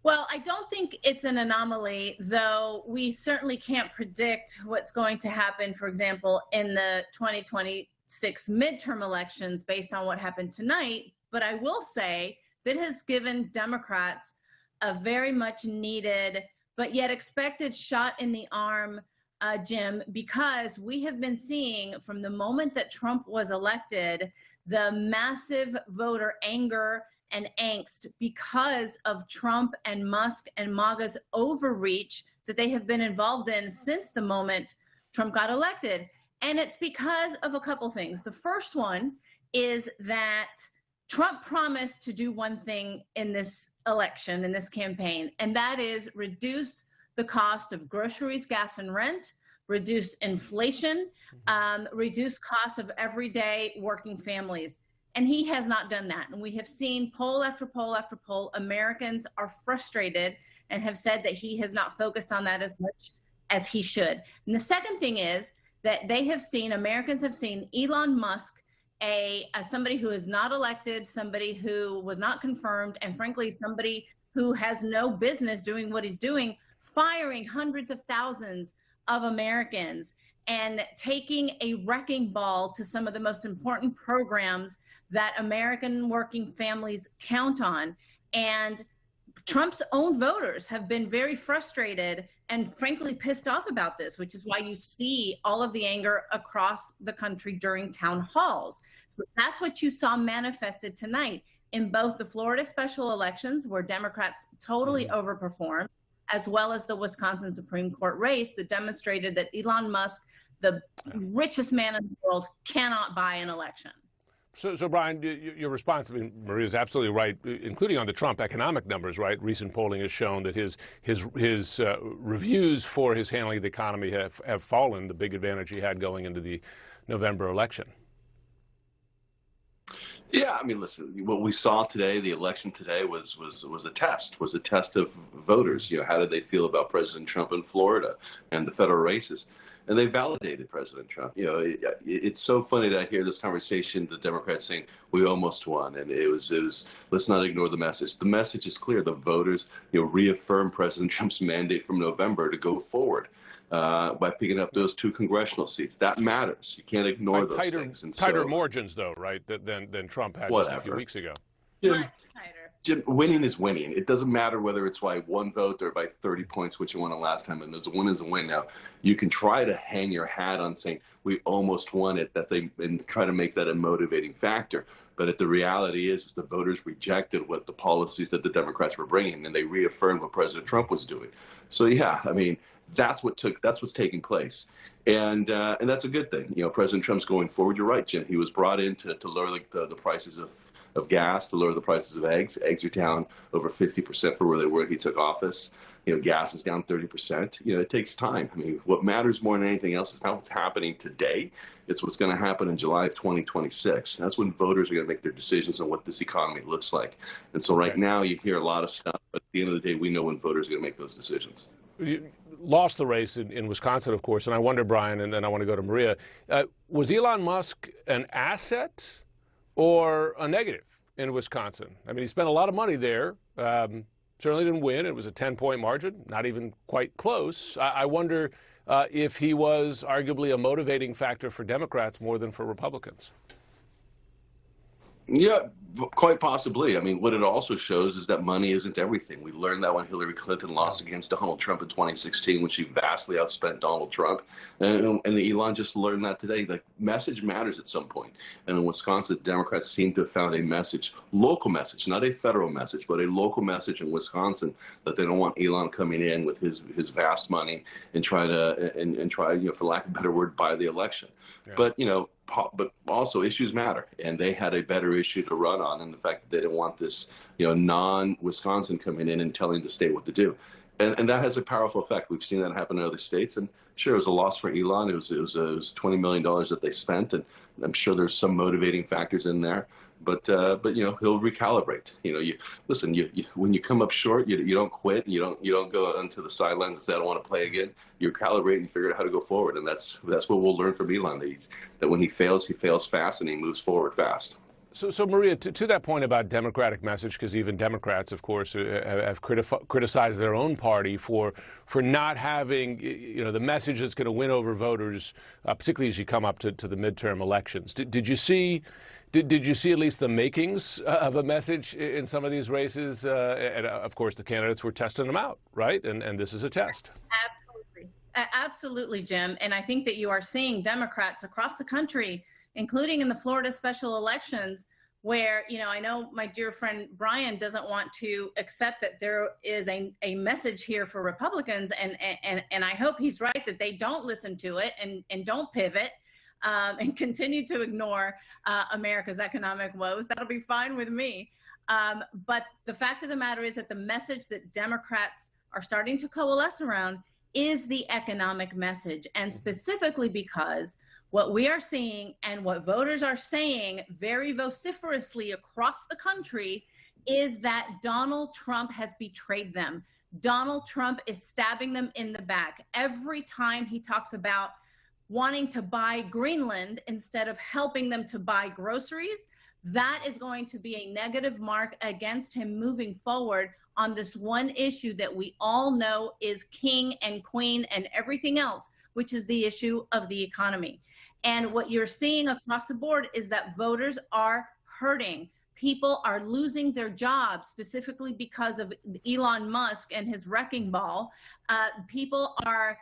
Well, I don't think it's an anomaly, though we certainly can't predict what's going to happen, for example, in the 2026 midterm elections based on what happened tonight. But I will say that has given Democrats a very much needed but yet expected shot in the arm, Jim, because we have been seeing from the moment that Trump was elected the massive voter anger and angst because of Trump and Musk and MAGA's overreach that they have been involved in since the moment Trump got elected. And it's because of a couple things. The first one is that Trump promised to do one thing in this election, in this campaign, and that is reduce the cost of groceries, gas, and rent, reduce inflation, reduce costs of everyday working families. And he has not done that. And we have seen poll after poll after poll, Americans are frustrated and have said that he has not focused on that as much as he should. And the second thing is that Americans have seen Elon Musk, somebody who is not elected, somebody who was not confirmed, and frankly, somebody who has no business doing what he's doing, firing hundreds of thousands of Americans and taking a wrecking ball to some of the most important programs that American working families count on. And Trump's own voters have been very frustrated and frankly pissed off about this, which is why you see all of the anger across the country during town halls. So that's what you saw manifested tonight in both the Florida special elections, where Democrats totally overperformed, as well as the Wisconsin Supreme Court race that demonstrated that Elon Musk, the richest man in the world, cannot buy an election. So Brian, your response, I mean, Maria's absolutely right, including on the Trump economic numbers, right? Recent polling has shown that his reviews for his handling of the economy have fallen, the big advantage he had going into the November election. Yeah, I mean, listen, what we saw today, the election today was a test of voters. You know, how did they feel about President Trump in Florida and the federal races? and they validated President Trump. You know, it's so funny to hear this conversation, the Democrats saying we almost won, and it was let's not ignore the message. The message is clear. The voters, reaffirmed President Trump's mandate from November to go forward by picking up those 2 congressional seats. That matters. You can't ignore those things. And tighter margins, though, right? Than Trump had just a few weeks ago. Jim, winning is winning. It doesn't matter whether it's by 1 vote or by 30 points, which you won the last time. And a win is a win. Now, you can try to hang your hat on saying we almost won it, and try to make that a motivating factor. But the reality is the voters rejected what the policies that the Democrats were bringing, and they reaffirmed what President Trump was doing. So yeah, I mean, that's what's taking place, and that's a good thing. President Trump's going forward. You're right, Jim. He was brought in to lower the prices of gas, to lower the prices of eggs. Eggs are down over 50% for where they were when he took office. Gas is down 30%. It takes time. I mean, what matters more than anything else is not what's happening today. It's what's going to happen in July of 2026. That's when voters are going to make their decisions on what this economy looks like. And so right now you hear a lot of stuff, but at the end of the day, we know when voters are going to make those decisions. You lost the race in Wisconsin, of course, and I wonder, Brian, and then I want to go to Maria, was Elon Musk an asset or a negative in Wisconsin? I mean, he spent a lot of money there. Certainly didn't win. It was a 10-point margin, not even quite close. I wonder if he was arguably a motivating factor for Democrats more than for Republicans. Yeah, quite possibly. I mean, what it also shows is that money isn't everything. We learned that when Hillary Clinton lost against Donald Trump in 2016, when she vastly outspent Donald Trump. And Elon just learned that today. The message matters at some point. And in Wisconsin, Democrats seem to have found a message, local message, not a federal message, but a local message in Wisconsin that they don't want Elon coming in with his vast money and try, for lack of a better word, buy the election. Yeah. But also issues matter, and they had a better issue to run on, and the fact that they didn't want this, non-Wisconsin coming in and telling the state what to do, and that has a powerful effect. We've seen that happen in other states, and sure, it was a loss for Elon. It was $20 million that they spent, and I'm sure there's some motivating factors in there. But he'll recalibrate. When you come up short, you don't quit. You don't go onto the sidelines and say I don't want to play again. You calibrate and figure out how to go forward, and that's what we'll learn from Elon. That when he fails fast and he moves forward fast. So Maria, to that point about Democratic message, because even Democrats, of course, have criticized their own party for not having the message that's going to win over voters, particularly as you come up to the midterm elections. Did you see at least the makings of a message in some of these races? And of course, the candidates were testing them out, right? And this is a test. Absolutely, Jim. And I think that you are seeing Democrats across the country, including in the Florida special elections, where, I know my dear friend Brian doesn't want to accept that there is a message here for Republicans. And I hope he's right that they don't listen to it and don't pivot. And continue to ignore America's economic woes. That'll be fine with me. But the fact of the matter is that the message that Democrats are starting to coalesce around is the economic message, and specifically because what we are seeing and what voters are saying very vociferously across the country is that Donald Trump has betrayed them. Donald Trump is stabbing them in the back. Every time he talks about wanting to buy Greenland instead of helping them to buy groceries, that is going to be a negative mark against him moving forward on this one issue that we all know is king and queen and everything else, which is the issue of the economy. And what you're seeing across the board is that voters are hurting. People are losing their jobs, specifically because of Elon Musk and his wrecking ball. People are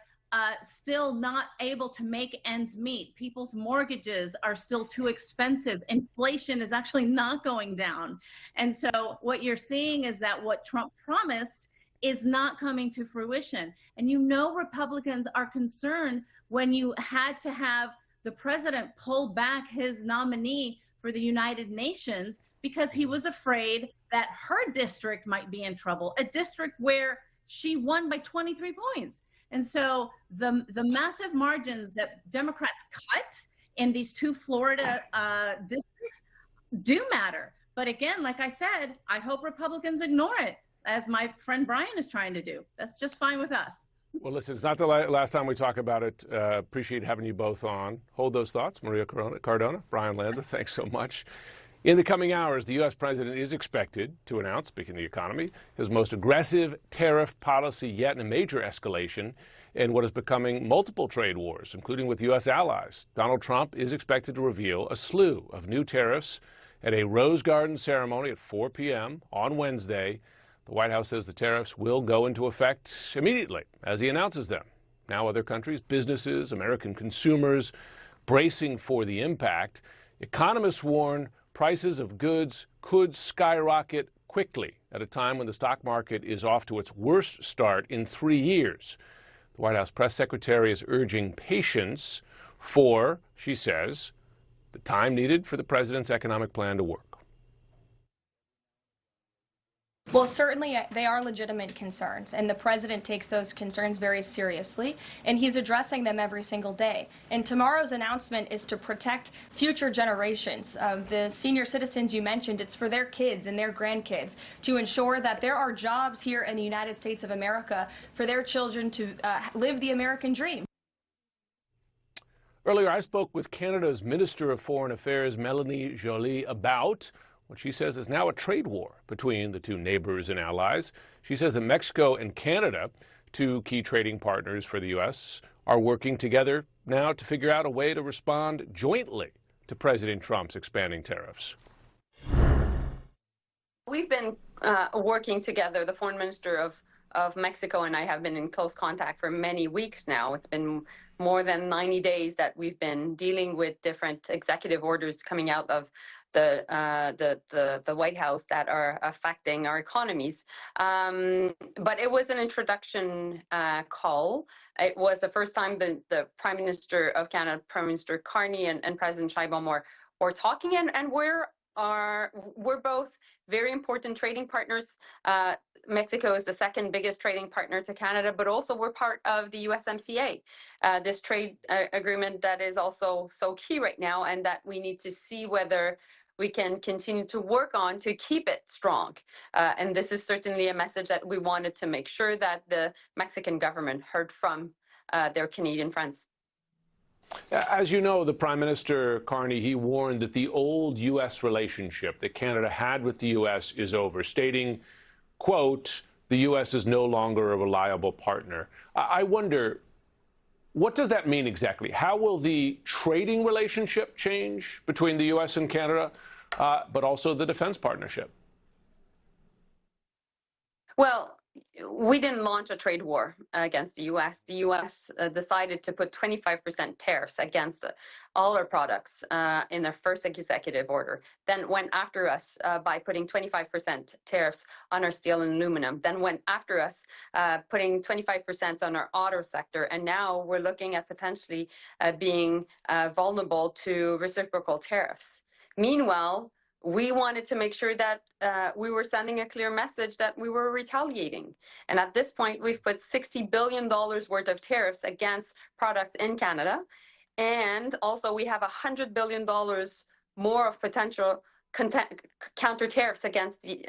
still not able to make ends meet. People's mortgages are still too expensive. Inflation is actually not going down. And so what you're seeing is that what Trump promised is not coming to fruition. And Republicans are concerned when you had to have the president pull back his nominee for the United Nations because he was afraid that her district might be in trouble, a district where she won by 23 points. And so the massive margins that Democrats cut in these 2 Florida districts do matter. But again, like I said, I hope Republicans ignore it, as my friend Brian is trying to do. That's just fine with us. Well, listen, it's not the last time we talk about it. Appreciate having you both on. Hold those thoughts. Maria Cardona, Brian Lanza, thanks so much. In the coming hours, the U.S. president is expected to announce, speaking of the economy, his most aggressive tariff policy yet in a major escalation in what is becoming multiple trade wars, including with U.S. allies. Donald Trump is expected to reveal a slew of new tariffs at a Rose Garden ceremony at 4 p.m. on Wednesday. The White House says the tariffs will go into effect immediately as he announces them. Now other countries, businesses, American consumers bracing for the impact. Economists warn prices of goods could skyrocket quickly at a time when the stock market is off to its worst start in 3 years. The White House press secretary is urging patience for, she says, the time needed for the president's economic plan to work. Well, certainly they are legitimate concerns, and the president takes those concerns very seriously, and he's addressing them every single day. And tomorrow's announcement is to protect future generations. The senior citizens you mentioned, it's for their kids and their grandkids to ensure that there are jobs here in the United States of America for their children to live the American dream. Earlier, I spoke with Canada's Minister of Foreign Affairs, Mélanie Joly, about what she says is now a trade war between the two neighbors and allies. She says that Mexico and Canada, two key trading partners for the U.S., are working together now to figure out a way to respond jointly to President Trump's expanding tariffs. We've been working together. The foreign minister of Mexico and I have been in close contact for many weeks now. It's been more than 90 days that we've been dealing with different executive orders coming out of the White House that are affecting our economies. But it was an introduction call. It was the first time the Prime Minister of Canada, Prime Minister Carney and President Sheinbaum were talking, and we're both very important trading partners. Mexico is the second biggest trading partner to Canada, but also we're part of the USMCA, this trade agreement that is also so key right now, and that we need to see whether we can continue to work on to keep it strong. And this is certainly a message that we wanted to make sure that the Mexican government heard from their Canadian friends. As you know, the Prime Minister, Carney, he warned that the old U.S. relationship that Canada had with the U.S. is over, stating, quote, the U.S. is no longer a reliable partner. I wonder, what does that mean exactly? How will the trading relationship change between the U.S. and Canada, but also the defense partnership? Well, we didn't launch a trade war against the U.S. The U.S. Decided to put 25% tariffs against all our products in their first executive order, then went after us by putting 25% tariffs on our steel and aluminum, then went after us putting 25% on our auto sector, and now we're looking at potentially being vulnerable to reciprocal tariffs. Meanwhile, we wanted to make sure that we were sending a clear message that we were retaliating. And at this point, we've put $60 billion worth of tariffs against products in Canada. And also we have $100 billion more of potential counter tariffs against the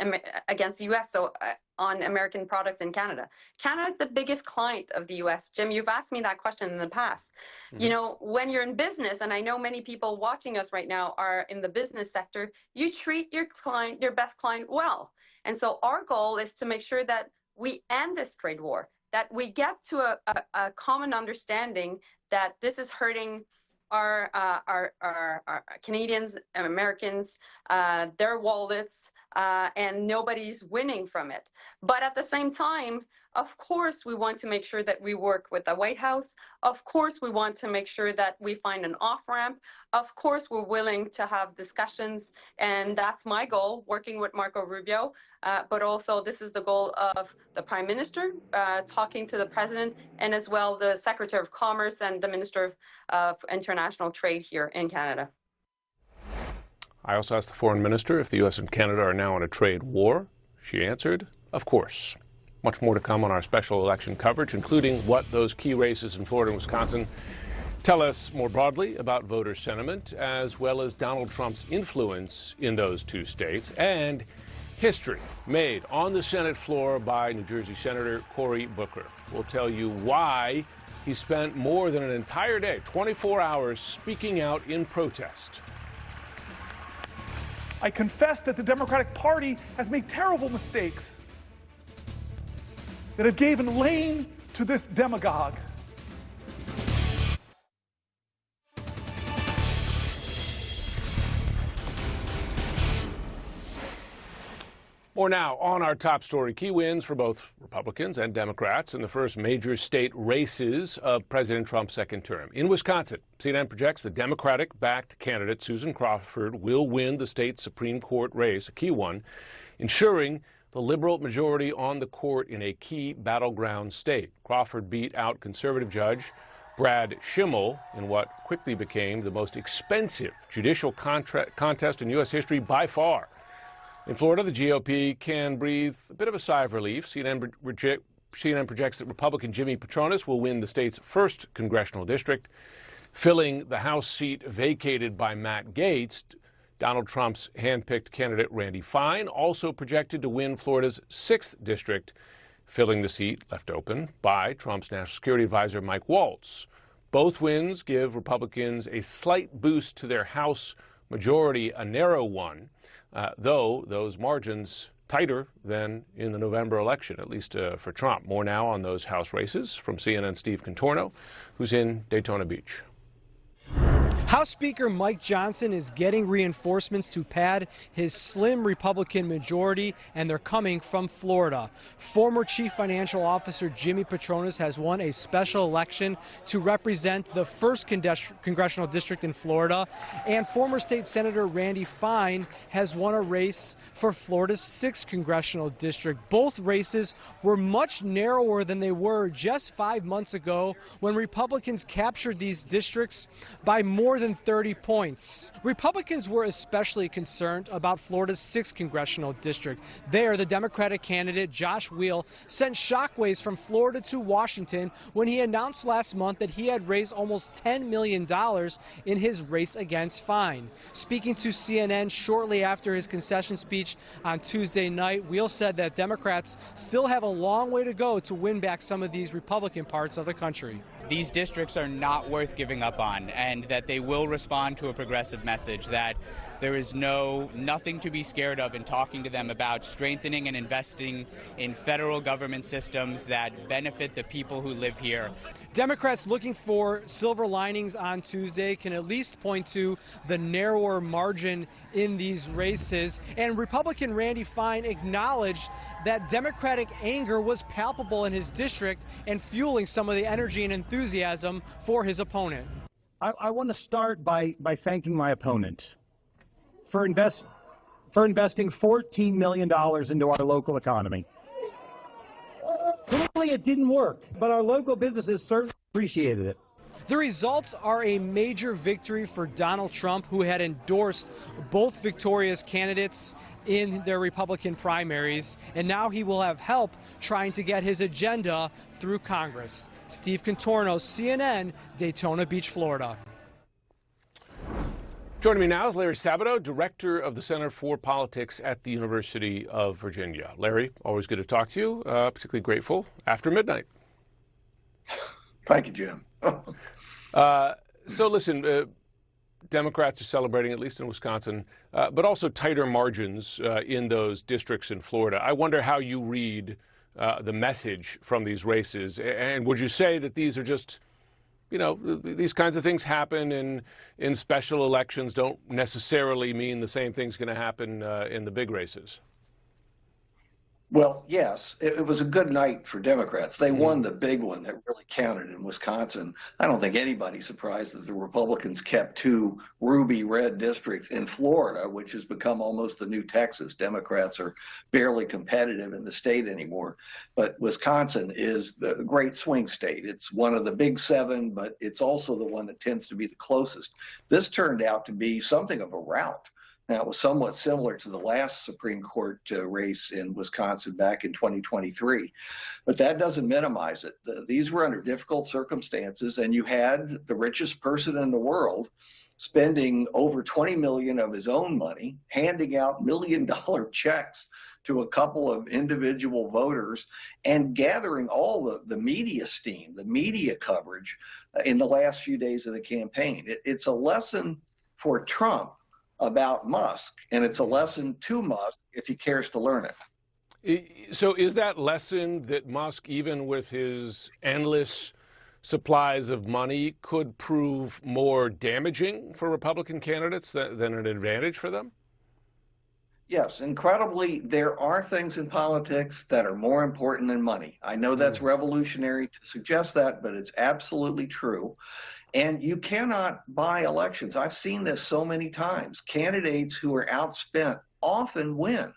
U.S. So on American products in Canada. Canada is the biggest client of the U.S. Jim, you've asked me that question in the past. Mm-hmm. You know, when you're in business, and I know many people watching us right now are in the business sector, you treat your client, your best client, well. And so our goal is to make sure that we end this trade war, that we get to a common understanding that this is hurting our Canadians and Americans, their wallets, and nobody's winning from it. But at the same time, of course, we want to make sure that we work with the White House. Of course, we want to make sure that we find an off-ramp. Of course, we're willing to have discussions, and that's my goal, working with Marco Rubio. But also, this is the goal of the Prime Minister, talking to the President, and as well the Secretary of Commerce and the Minister of International Trade here in Canada. I also asked the Foreign Minister if the U.S. and Canada are now in a trade war. She answered, of course. Much more to come on our special election coverage, including what those key races in Florida and Wisconsin tell us more broadly about voter sentiment, as well as Donald Trump's influence in those two states, and History made on the Senate floor by New Jersey Senator Cory Booker. We'll tell you why he spent more than an entire day, 24 hours, speaking out in protest. I confess that the Democratic Party has made terrible mistakes that have given lane to this demagogue. More now on our top story. Key wins for both Republicans and Democrats in the first major state races of President Trump's second term. In Wisconsin, CNN projects the Democratic-backed candidate Susan Crawford will win the state Supreme Court race, a key one, ensuring the liberal majority on the court in a key battleground state. Crawford beat out conservative judge Brad Schimmel in what quickly became the most expensive judicial contest in U.S. history by far. In Florida, the GOP can breathe a bit of a sigh of relief. CNN projects that Republican Jimmy Patronis will win the state's first congressional district, filling the House seat vacated by Matt Gaetz. Donald Trump's handpicked candidate Randy Fine also projected to win Florida's 6th district, filling the seat left open by Trump's national security advisor Mike Waltz. Both wins give Republicans a slight boost to their House majority, a narrow one. Though those margins tighter than in the November election, at least for Trump. More now on those House races from CNN's Steve Contorno, who's in Daytona Beach. House Speaker Mike Johnson is getting reinforcements to pad his slim Republican majority, and they're coming from Florida. Former Chief Financial Officer Jimmy Patronis has won a special election to represent the 1st congressional district in Florida, and former State Senator Randy Fine has won a race for Florida's 6th congressional district. Both races were much narrower than they were just 5 months ago when Republicans captured these districts by more than 30 points. Republicans were especially concerned about Florida's 6th congressional district. There, the Democratic candidate Josh Weil sent shockwaves from Florida to Washington when he announced last month that he had raised almost $10 million in his race against Fine. Speaking to CNN shortly after his concession speech on Tuesday night, Weil said that Democrats still have a long way to go to win back some of these Republican parts of the country. These districts are not worth giving up on, and that they will respond to a progressive message, that there is nothing to be scared of in talking to them about strengthening and investing in federal government systems that benefit the people who live here. Democrats looking for silver linings on Tuesday can at least point to the narrower margin in these races. And Republican Randy Fine acknowledged that Democratic anger was palpable in his district and fueling some of the energy and enthusiasm for his opponent. I want to start by thanking my opponent for investing $14 million into our local economy. Clearly it didn't work, but our local businesses certainly appreciated it. The results are a major victory for Donald Trump, who had endorsed both victorious candidates in their Republican primaries, and now he will have help trying to get his agenda through Congress. Steve Contorno, CNN, Daytona Beach, Florida. Joining me now is Larry Sabato, Director of the Center for Politics at the University of Virginia. Larry, always good to talk to you, particularly grateful after midnight. Thank you, Jim. So listen, Democrats are celebrating, at least in Wisconsin, but also tighter margins in those districts in Florida. I wonder how you read the message from these races. And would you say that these are just, these kinds of things happen in special elections, don't necessarily mean the same thing's going to happen in the big races? Well, yes, it was a good night for Democrats. They won the big one that really counted in Wisconsin. I don't think anybody's surprised that the Republicans kept 2 ruby red districts in Florida, which has become almost the new Texas. Democrats are barely competitive in the state anymore. But Wisconsin is the great swing state. It's one of the big 7, but it's also the one that tends to be the closest. This turned out to be something of a rout. Now, it was somewhat similar to the last Supreme Court race in Wisconsin back in 2023, but that doesn't minimize it. These were under difficult circumstances, and you had the richest person in the world spending over $20 million of his own money, handing out $1 million checks to a couple of individual voters, and gathering all the media steam, the media coverage in the last few days of the campaign. It's a lesson for Trump about Musk, and it's a lesson to Musk if he cares to learn it. So is that lesson that Musk, even with his endless supplies of money, could prove more damaging for Republican candidates than an advantage for them? Yes, incredibly, there are things in politics that are more important than money. I know that's revolutionary to suggest that, but it's absolutely true. And you cannot buy elections. I've seen this so many times. Candidates who are outspent often win.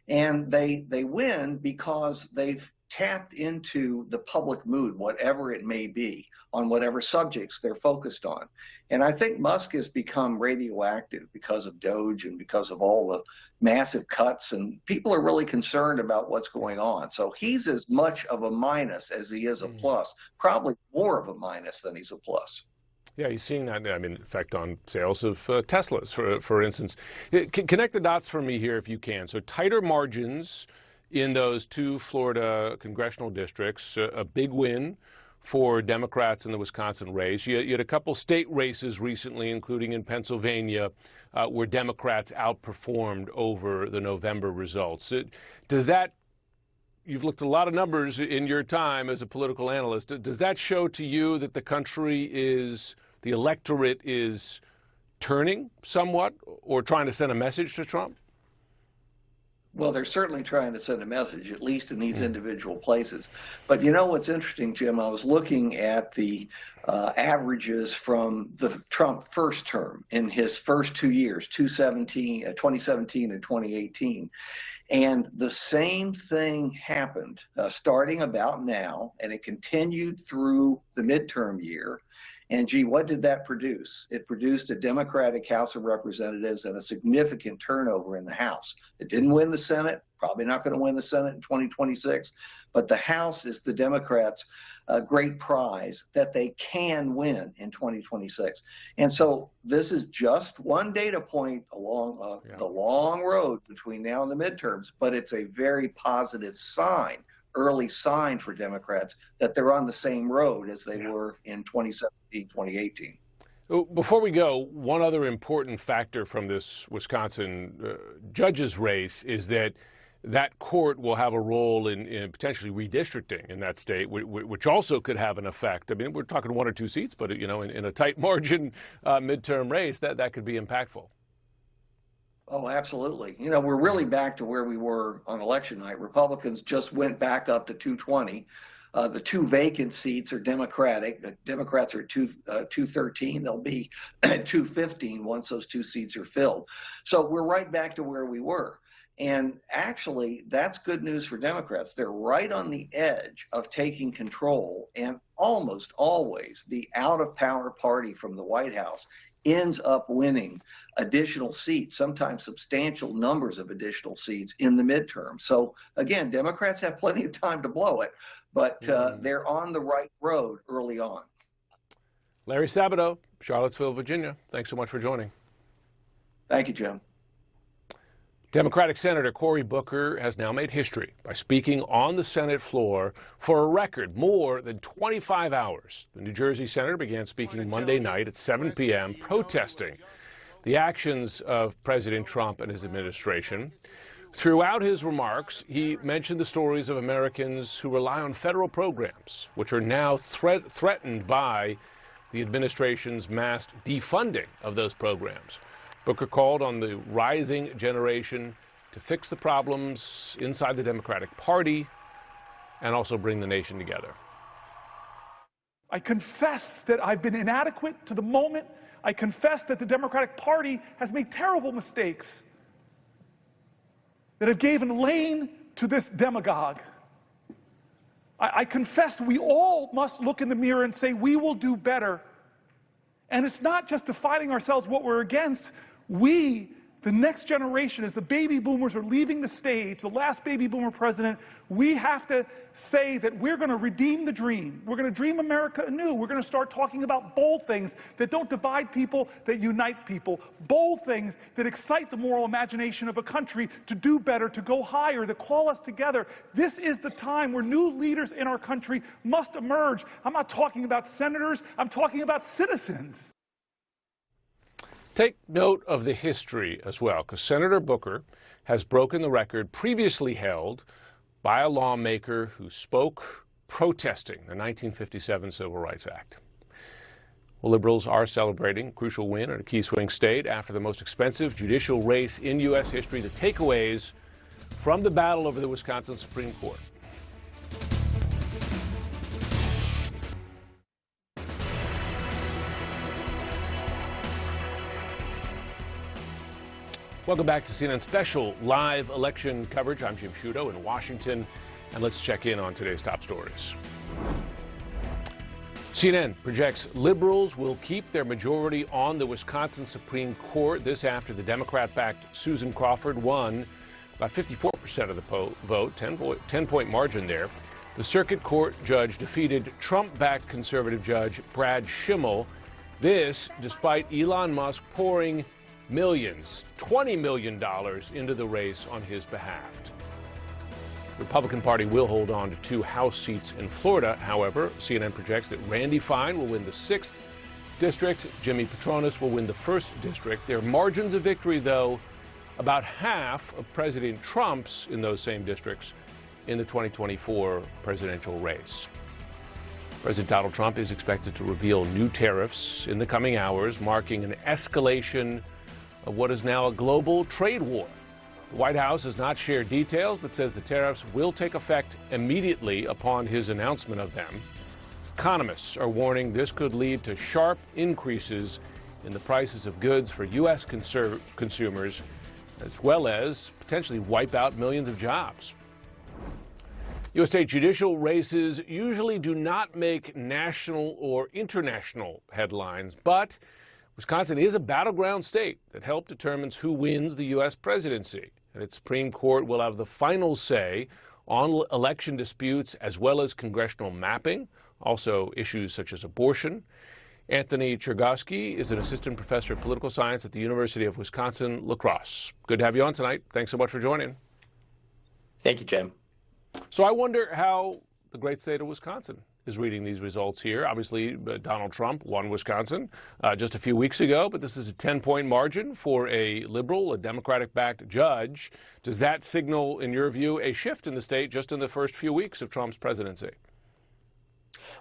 And they win because they've tapped into the public mood, whatever it may be, on whatever subjects they're focused on. And I think Musk has become radioactive because of Doge and because of all the massive cuts, and people are really concerned about what's going on. So he's as much of a minus as he is a plus, probably more of a minus than he's a plus. Yeah, he's seeing that, I mean, effect on sales of Teslas, for instance. Connect the dots for me here if you can. So tighter margins in those two Florida congressional districts, a big win for Democrats in the Wisconsin race. You had a couple state races recently, including in Pennsylvania, where Democrats outperformed over the November results. Does that, you've looked at a lot of numbers in your time as a political analyst, does that show to you that the country is, the electorate is turning somewhat or trying to send a message to Trump? Well, they're certainly trying to send a message, at least in these individual places. But you know what's interesting, Jim? I was looking at the averages from the Trump first term in his first 2 years, 2017 and 2018. And the same thing happened starting about now, and it continued through the midterm year. And gee, what did that produce? It produced a Democratic House of Representatives and a significant turnover in the House. It didn't win the Senate, probably not going to win the Senate in 2026, but the House is the Democrats' great prize that they can win in 2026. And so this is just one data point along the long road between now and the midterms, but it's a very positive sign, early sign for Democrats that they're on the same road as they were in 2017, 2018. Before we go, one other important factor from this Wisconsin judges race is that that court will have a role in potentially redistricting in that state, which also could have an effect. I mean, we're talking 1 or 2 seats, but you know, in a tight margin midterm race, that could be impactful. Oh, absolutely. You know, we're really back to where we were on election night. Republicans just went back up to 220. The 2 vacant seats are Democratic. The Democrats are 213. They'll be 215 once those 2 seats are filled. So we're right back to where we were. And actually, that's good news for Democrats. They're right on the edge of taking control, and almost always the out-of-power party from the White House ends up winning additional seats, sometimes substantial numbers of additional seats in the midterm. So again, Democrats have plenty of time to blow it, but they're on the right road early on. Larry Sabato, Charlottesville, Virginia. Thanks so much for joining. Thank you, Jim. Democratic Senator Cory Booker has now made history by speaking on the Senate floor for a record more than 25 hours. The New Jersey senator began speaking Monday night at 7 p.m., protesting the actions of President Trump and his administration. Throughout his remarks, he mentioned the stories of Americans who rely on federal programs, which are now threatened by the administration's mass defunding of those programs. Booker called on the rising generation to fix the problems inside the Democratic Party and also bring the nation together. I confess that I've been inadequate to the moment. I confess that the Democratic Party has made terrible mistakes, that have given lane to this demagogue. I confess we all must look in the mirror and say we will do better. And it's not just defining ourselves what we're against. We, the next generation, as the baby boomers are leaving the stage, the last baby boomer president, we have to say that we're going to redeem the dream. We're going to dream America anew. We're going to start talking about bold things that don't divide people, that unite people. Bold things that excite the moral imagination of a country to do better, to go higher, that call us together. This is the time where new leaders in our country must emerge. I'm not talking about senators. I'm talking about citizens. Take note of the history as well, because Senator Booker has broken the record previously held by a lawmaker who spoke protesting the 1957 Civil Rights Act. Well, liberals are celebrating a crucial win in a key swing state after the most expensive judicial race in U.S. history. The takeaways from the battle over the Wisconsin Supreme Court. Welcome back to CNN Special Live Election Coverage. I'm Jim Sciutto in Washington, and let's check in on today's top stories. CNN projects liberals will keep their majority on the Wisconsin Supreme Court. This after the Democrat-backed Susan Crawford won by 54% of the vote, 10-point margin there. The circuit court judge defeated Trump-backed conservative judge Brad Schimmel. This despite Elon Musk pouring millions, $20 million into the race on his behalf. The Republican Party will hold on to 2 House seats in Florida. However, CNN projects that Randy Fine will win the 6th district. Jimmy Patronis will win the 1st district. Their margins of victory, though, about half of President Trump's in those same districts in the 2024 presidential race. President Donald Trump is expected to reveal new tariffs in the coming hours, marking an escalation of what is now a global trade war. The White House has not shared details, but says the tariffs will take effect immediately upon his announcement of them. Economists are warning this could lead to sharp increases in the prices of goods for U.S. consumers, as well as potentially wipe out millions of jobs. U.S. state judicial races usually do not make national or international headlines, but Wisconsin is a battleground state that helps determine who wins the U.S. presidency. And its Supreme Court will have the final say on election disputes as well as congressional mapping, also issues such as abortion. Anthony Chergosky is an assistant professor of political science at the University of Wisconsin-La Crosse. Good to have you on tonight. Thanks so much for joining. Thank you, Jim. So I wonder how the great state of Wisconsin is reading these results here. Obviously, Donald Trump won Wisconsin just a few weeks ago, but this is a 10-point margin for a liberal, a Democratic-backed judge. Does that signal, in your view, a shift in the state just in the first few weeks of Trump's presidency?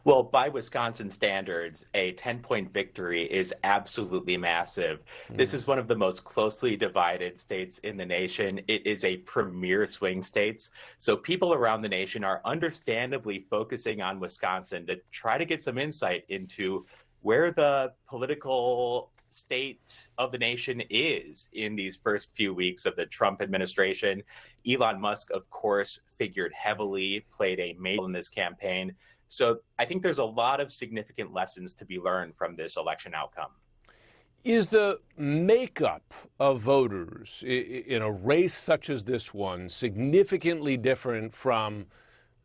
Well, by Wisconsin standards, a 10-point victory is absolutely massive. This is one of the most closely divided states in the nation. It is a premier swing state. So people around the nation are understandably focusing on Wisconsin to try to get some insight into where the political state of the nation is in these first few weeks of the Trump administration. Elon Musk, of course, figured heavily, played a major role in this campaign. So I think there's a lot of significant lessons to be learned from this election outcome. Is the makeup of voters in a race such as this one significantly different from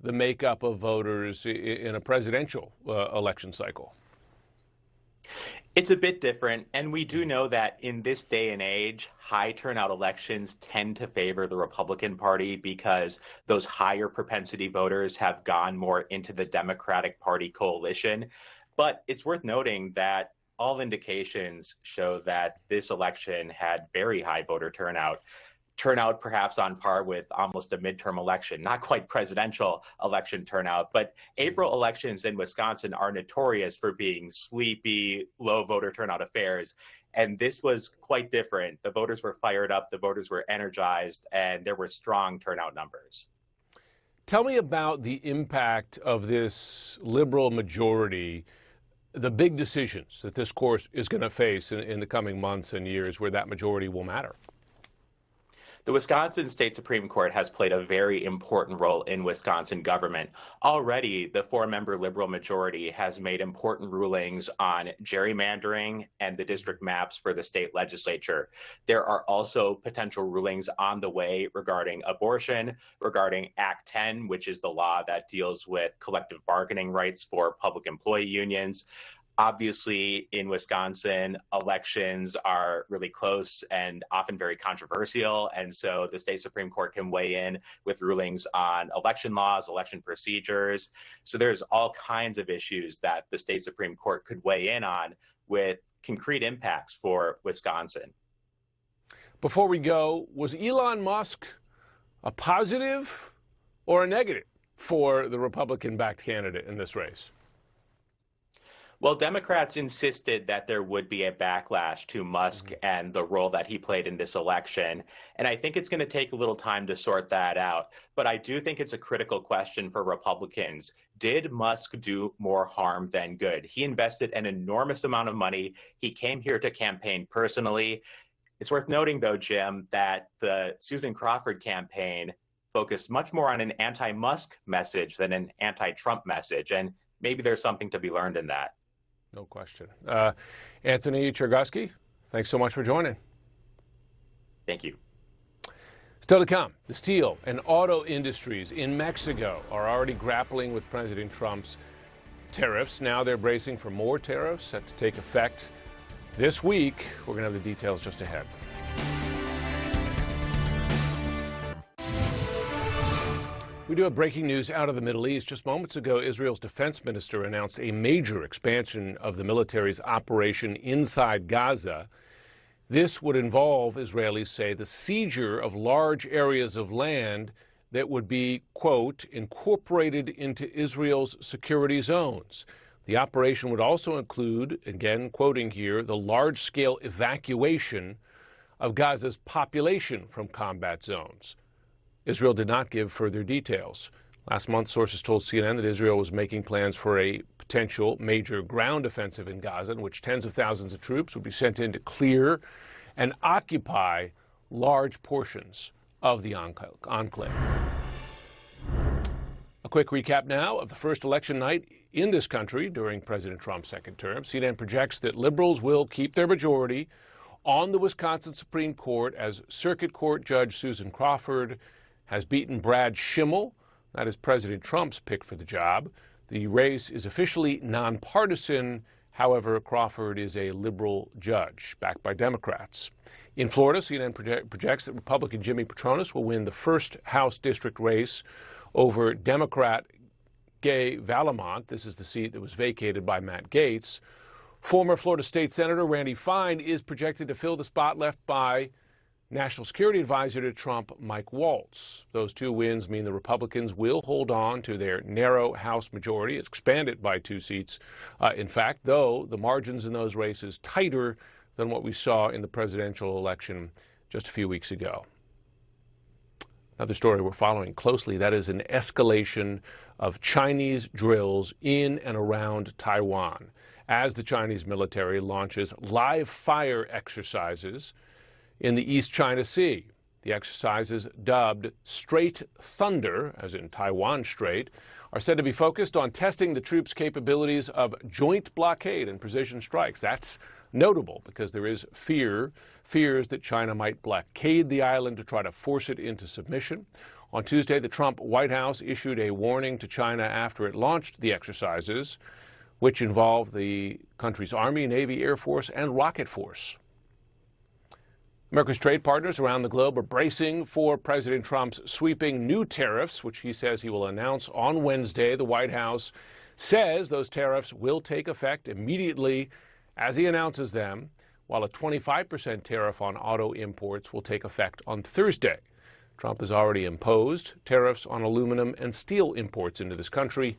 the makeup of voters in a presidential election cycle? It's a bit different, and we do know that in this day and age, high turnout elections tend to favor the Republican Party because those higher propensity voters have gone more into the Democratic Party coalition. But it's worth noting that all indications show that this election had very high voter turnout perhaps on par with almost a midterm election, not quite presidential election turnout, but April elections in Wisconsin are notorious for being sleepy, low voter turnout affairs. And this was quite different. The voters were fired up, the voters were energized, and there were strong turnout numbers. Tell me about the impact of this liberal majority, the big decisions that this court is going to face in the coming months and years where that majority will matter. The Wisconsin State Supreme Court has played a very important role in Wisconsin government. Already, the 4-member liberal majority has made important rulings on gerrymandering and the district maps for the state legislature. There are also potential rulings on the way regarding abortion, regarding Act 10, which is the law that deals with collective bargaining rights for public employee unions. Obviously, in Wisconsin, elections are really close and often very controversial. And so the state Supreme Court can weigh in with rulings on election laws, election procedures. So there's all kinds of issues that the state Supreme Court could weigh in on with concrete impacts for Wisconsin. Before we go, was Elon Musk a positive or a negative for the Republican-backed candidate in this race? Well, Democrats insisted that there would be a backlash to Musk and the role that he played in this election. And I think it's going to take a little time to sort that out. But I do think it's a critical question for Republicans. Did Musk do more harm than good? He invested an enormous amount of money. He came here to campaign personally. It's worth noting, though, Jim, that the Susan Crawford campaign focused much more on an anti-Musk message than an anti-Trump message. And maybe there's something to be learned in that. No question. Anthony Chergosky, thanks so much for joining. Thank you. Still to come, the steel and auto industries in Mexico are already grappling with President Trump's tariffs. Now they're bracing for more tariffs set to take effect this week. We're going to have the details just ahead. We do have breaking news out of the Middle East. Just moments ago, Israel's defense minister announced a major expansion of the military's operation inside Gaza. This would involve, Israelis say, the seizure of large areas of land that would be, quote, incorporated into Israel's security zones. The operation would also include, again, quoting here, the large-scale evacuation of Gaza's population from combat zones. Israel did not give further details. Last month, sources told CNN that Israel was making plans for a potential major ground offensive in Gaza, in which tens of thousands of troops would be sent in to clear and occupy large portions of the enclave. A quick recap now of the first election night in this country during President Trump's second term. CNN projects that liberals will keep their majority on the Wisconsin Supreme Court as Circuit Court Judge Susan Crawford has beaten Brad Schimmel. That is President Trump's pick for the job. The race is officially nonpartisan. However, Crawford is a liberal judge, backed by Democrats. In Florida, CNN projects that Republican Jimmy Patronis will win the first House district race over Democrat Gay Valamont. This is the seat that was vacated by Matt Gaetz. Former Florida State Senator Randy Fine is projected to fill the spot left by National Security Advisor to Trump, Mike Waltz. Those two wins mean the Republicans will hold on to their narrow House majority. It's expanded by 2 seats. In fact, though, the margins in those races tighter than what we saw in the presidential election just a few weeks ago. Another story we're following closely, that is an escalation of Chinese drills in and around Taiwan as the Chinese military launches live fire exercises in the East China Sea. The exercises, dubbed Strait Thunder, as in Taiwan Strait, are said to be focused on testing the troops' capabilities of joint blockade and precision strikes. That's notable because there is fears that China might blockade the island to try to force it into submission. On Tuesday, the Trump White House issued a warning to China after it launched the exercises, which involved the country's Army, Navy, Air Force, and Rocket Force. America's trade partners around the globe are bracing for President Trump's sweeping new tariffs, which he says he will announce on Wednesday. The White House says those tariffs will take effect immediately as he announces them, while a 25% tariff on auto imports will take effect on Thursday. Trump has already imposed tariffs on aluminum and steel imports into this country.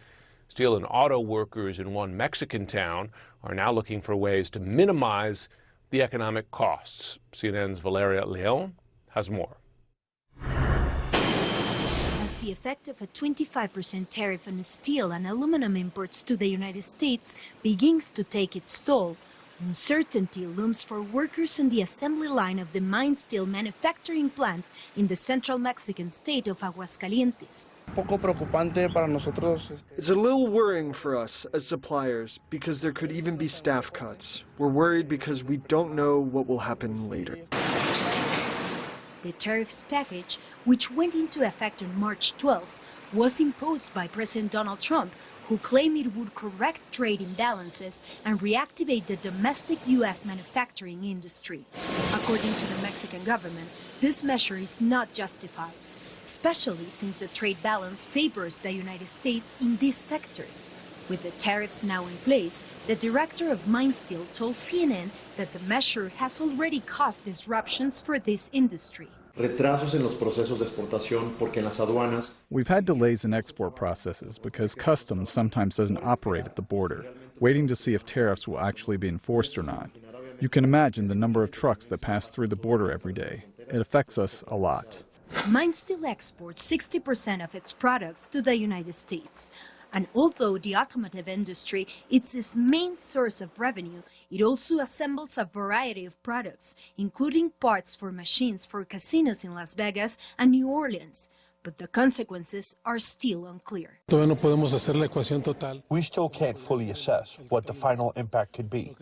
Steel and auto workers in one Mexican town are now looking for ways to minimize the economic costs. CNN's Valeria Leon has more. As the effect of a 25% tariff on steel and aluminum imports to the United States begins to take its toll, Uncertainty looms for workers on the assembly line of the mine steel manufacturing plant in the central Mexican state of Aguascalientes. It's a little worrying for us as suppliers because there could even be staff cuts. We're worried because we don't know what will happen later. The tariffs package, which went into effect on March 12th, was imposed by President Donald Trump, who claimed it would correct trade imbalances and reactivate the domestic U.S. manufacturing industry. According to the Mexican government, this measure is not justified, especially since the trade balance favors the United States in these sectors. With the tariffs now in place, the director of Mine Steel told CNN that the measure has already caused disruptions for this industry. We've had delays in export processes because customs sometimes doesn't operate at the border, waiting to see if tariffs will actually be enforced or not. You can imagine the number of trucks that pass through the border every day. It affects us a lot. Mine Steel exports 60% of its products to the United States. And although the automotive industry is its main source of revenue, it also assembles a variety of products, including parts for machines for casinos in Las Vegas and New Orleans. But the consequences are still unclear. We still can't fully assess what the final impact could be.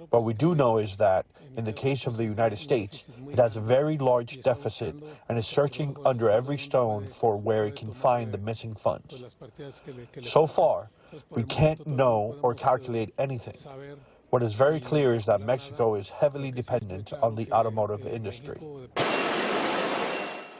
What we do know is that, in the case of the United States, it has a very large deficit and is searching under every stone for where it can find the missing funds. So far, we can't know or calculate anything. What is very clear is that Mexico is heavily dependent on the automotive industry.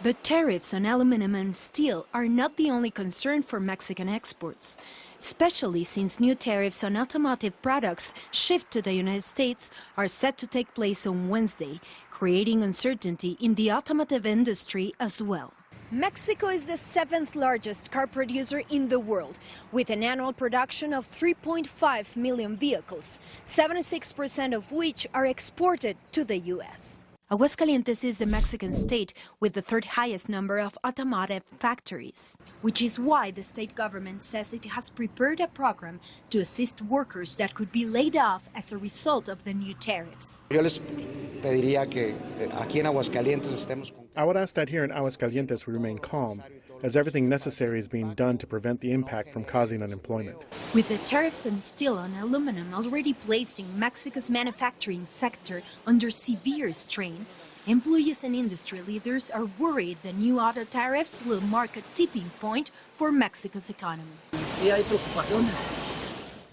But tariffs on aluminum and steel are not the only concern for Mexican exports, especially since new tariffs on automotive products shipped to the United States are set to take place on Wednesday, creating uncertainty in the automotive industry as well. Mexico is the 7th largest car producer in the world, with an annual production of 3.5 million vehicles, 76% of which are exported to the U.S. Aguascalientes is the Mexican state with the 3rd highest number of automotive factories, which is why the state government says it has prepared a program to assist workers that could be laid off as a result of the new tariffs. I would ask that here in Aguascalientes we remain calm, as everything necessary is being done to prevent the impact from causing unemployment. With the tariffs on steel and aluminum already placing Mexico's manufacturing sector under severe strain, employees and industry leaders are worried the new auto tariffs will mark a tipping point for Mexico's economy.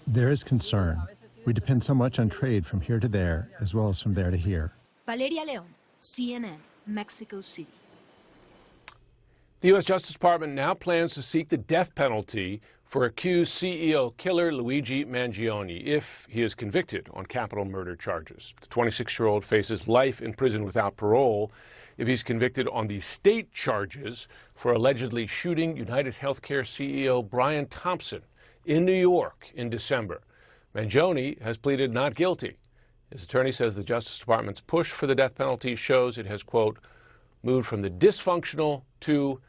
There is concern. We depend so much on trade from here to there, as well as from there to here. Valeria Leon, CNN, Mexico City. The U.S. Justice Department now plans to seek the death penalty for accused CEO killer Luigi Mangione if he is convicted on capital murder charges. The 26-year-old faces life in prison without parole if he's convicted on the state charges for allegedly shooting United Healthcare CEO Brian Thompson in New York in December. Mangione has pleaded not guilty. His attorney says the Justice Department's push for the death penalty shows it has, quote, moved from the dysfunctional to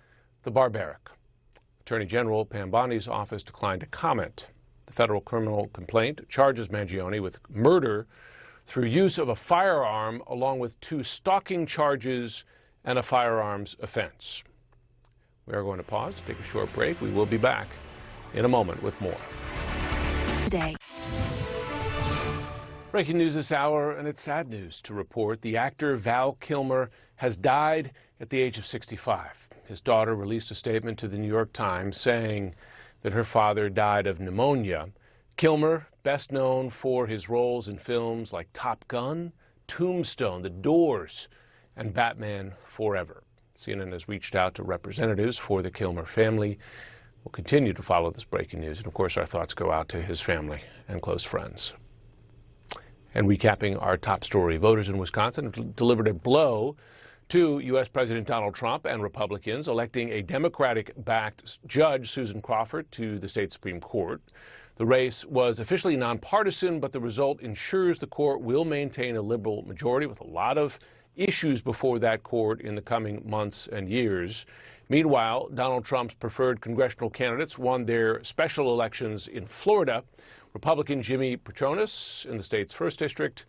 the barbaric. Attorney General Pam Bondi's office declined to comment. The federal criminal complaint charges Mangione with murder through use of a firearm, along with 2 stalking charges and a firearms offense. We are going to pause to take a short break. We will be back in a moment with more. Today. Breaking news this hour, and it's sad news to report. The actor Val Kilmer has died at the age of 65. His daughter released a statement to the New York Times saying that her father died of pneumonia. Kilmer, best known for his roles in films like Top Gun, Tombstone, The Doors, and Batman Forever. CNN has reached out to representatives for the Kilmer family. We'll continue to follow this breaking news, and of course our thoughts go out to his family and close friends. And recapping our top story, voters in Wisconsin delivered a blow to U.S. President Donald Trump and Republicans, electing a Democratic-backed Judge Susan Crawford to the state Supreme Court. The race was officially nonpartisan, but the result ensures the court will maintain a liberal majority with a lot of issues before that court in the coming months and years. Meanwhile, Donald Trump's preferred congressional candidates won their special elections in Florida. Republican Jimmy Patronis in the state's 1st district.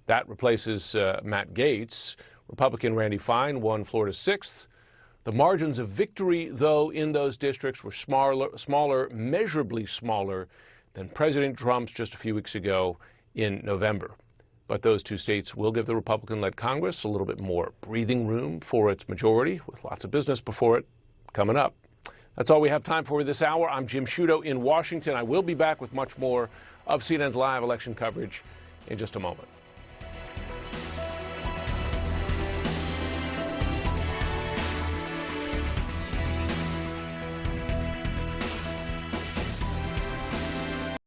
That replaces Matt Gaetz. Republican Randy Fine won Florida's 6th. The margins of victory, though, in those districts were smaller, measurably smaller than President Trump's just a few weeks ago in November. But those two states will give the Republican-led Congress a little bit more breathing room for its majority, with lots of business before it coming up. That's all we have time for this hour. I'm Jim Sciutto in Washington. I will be back with much more of CNN's live election coverage in just a moment.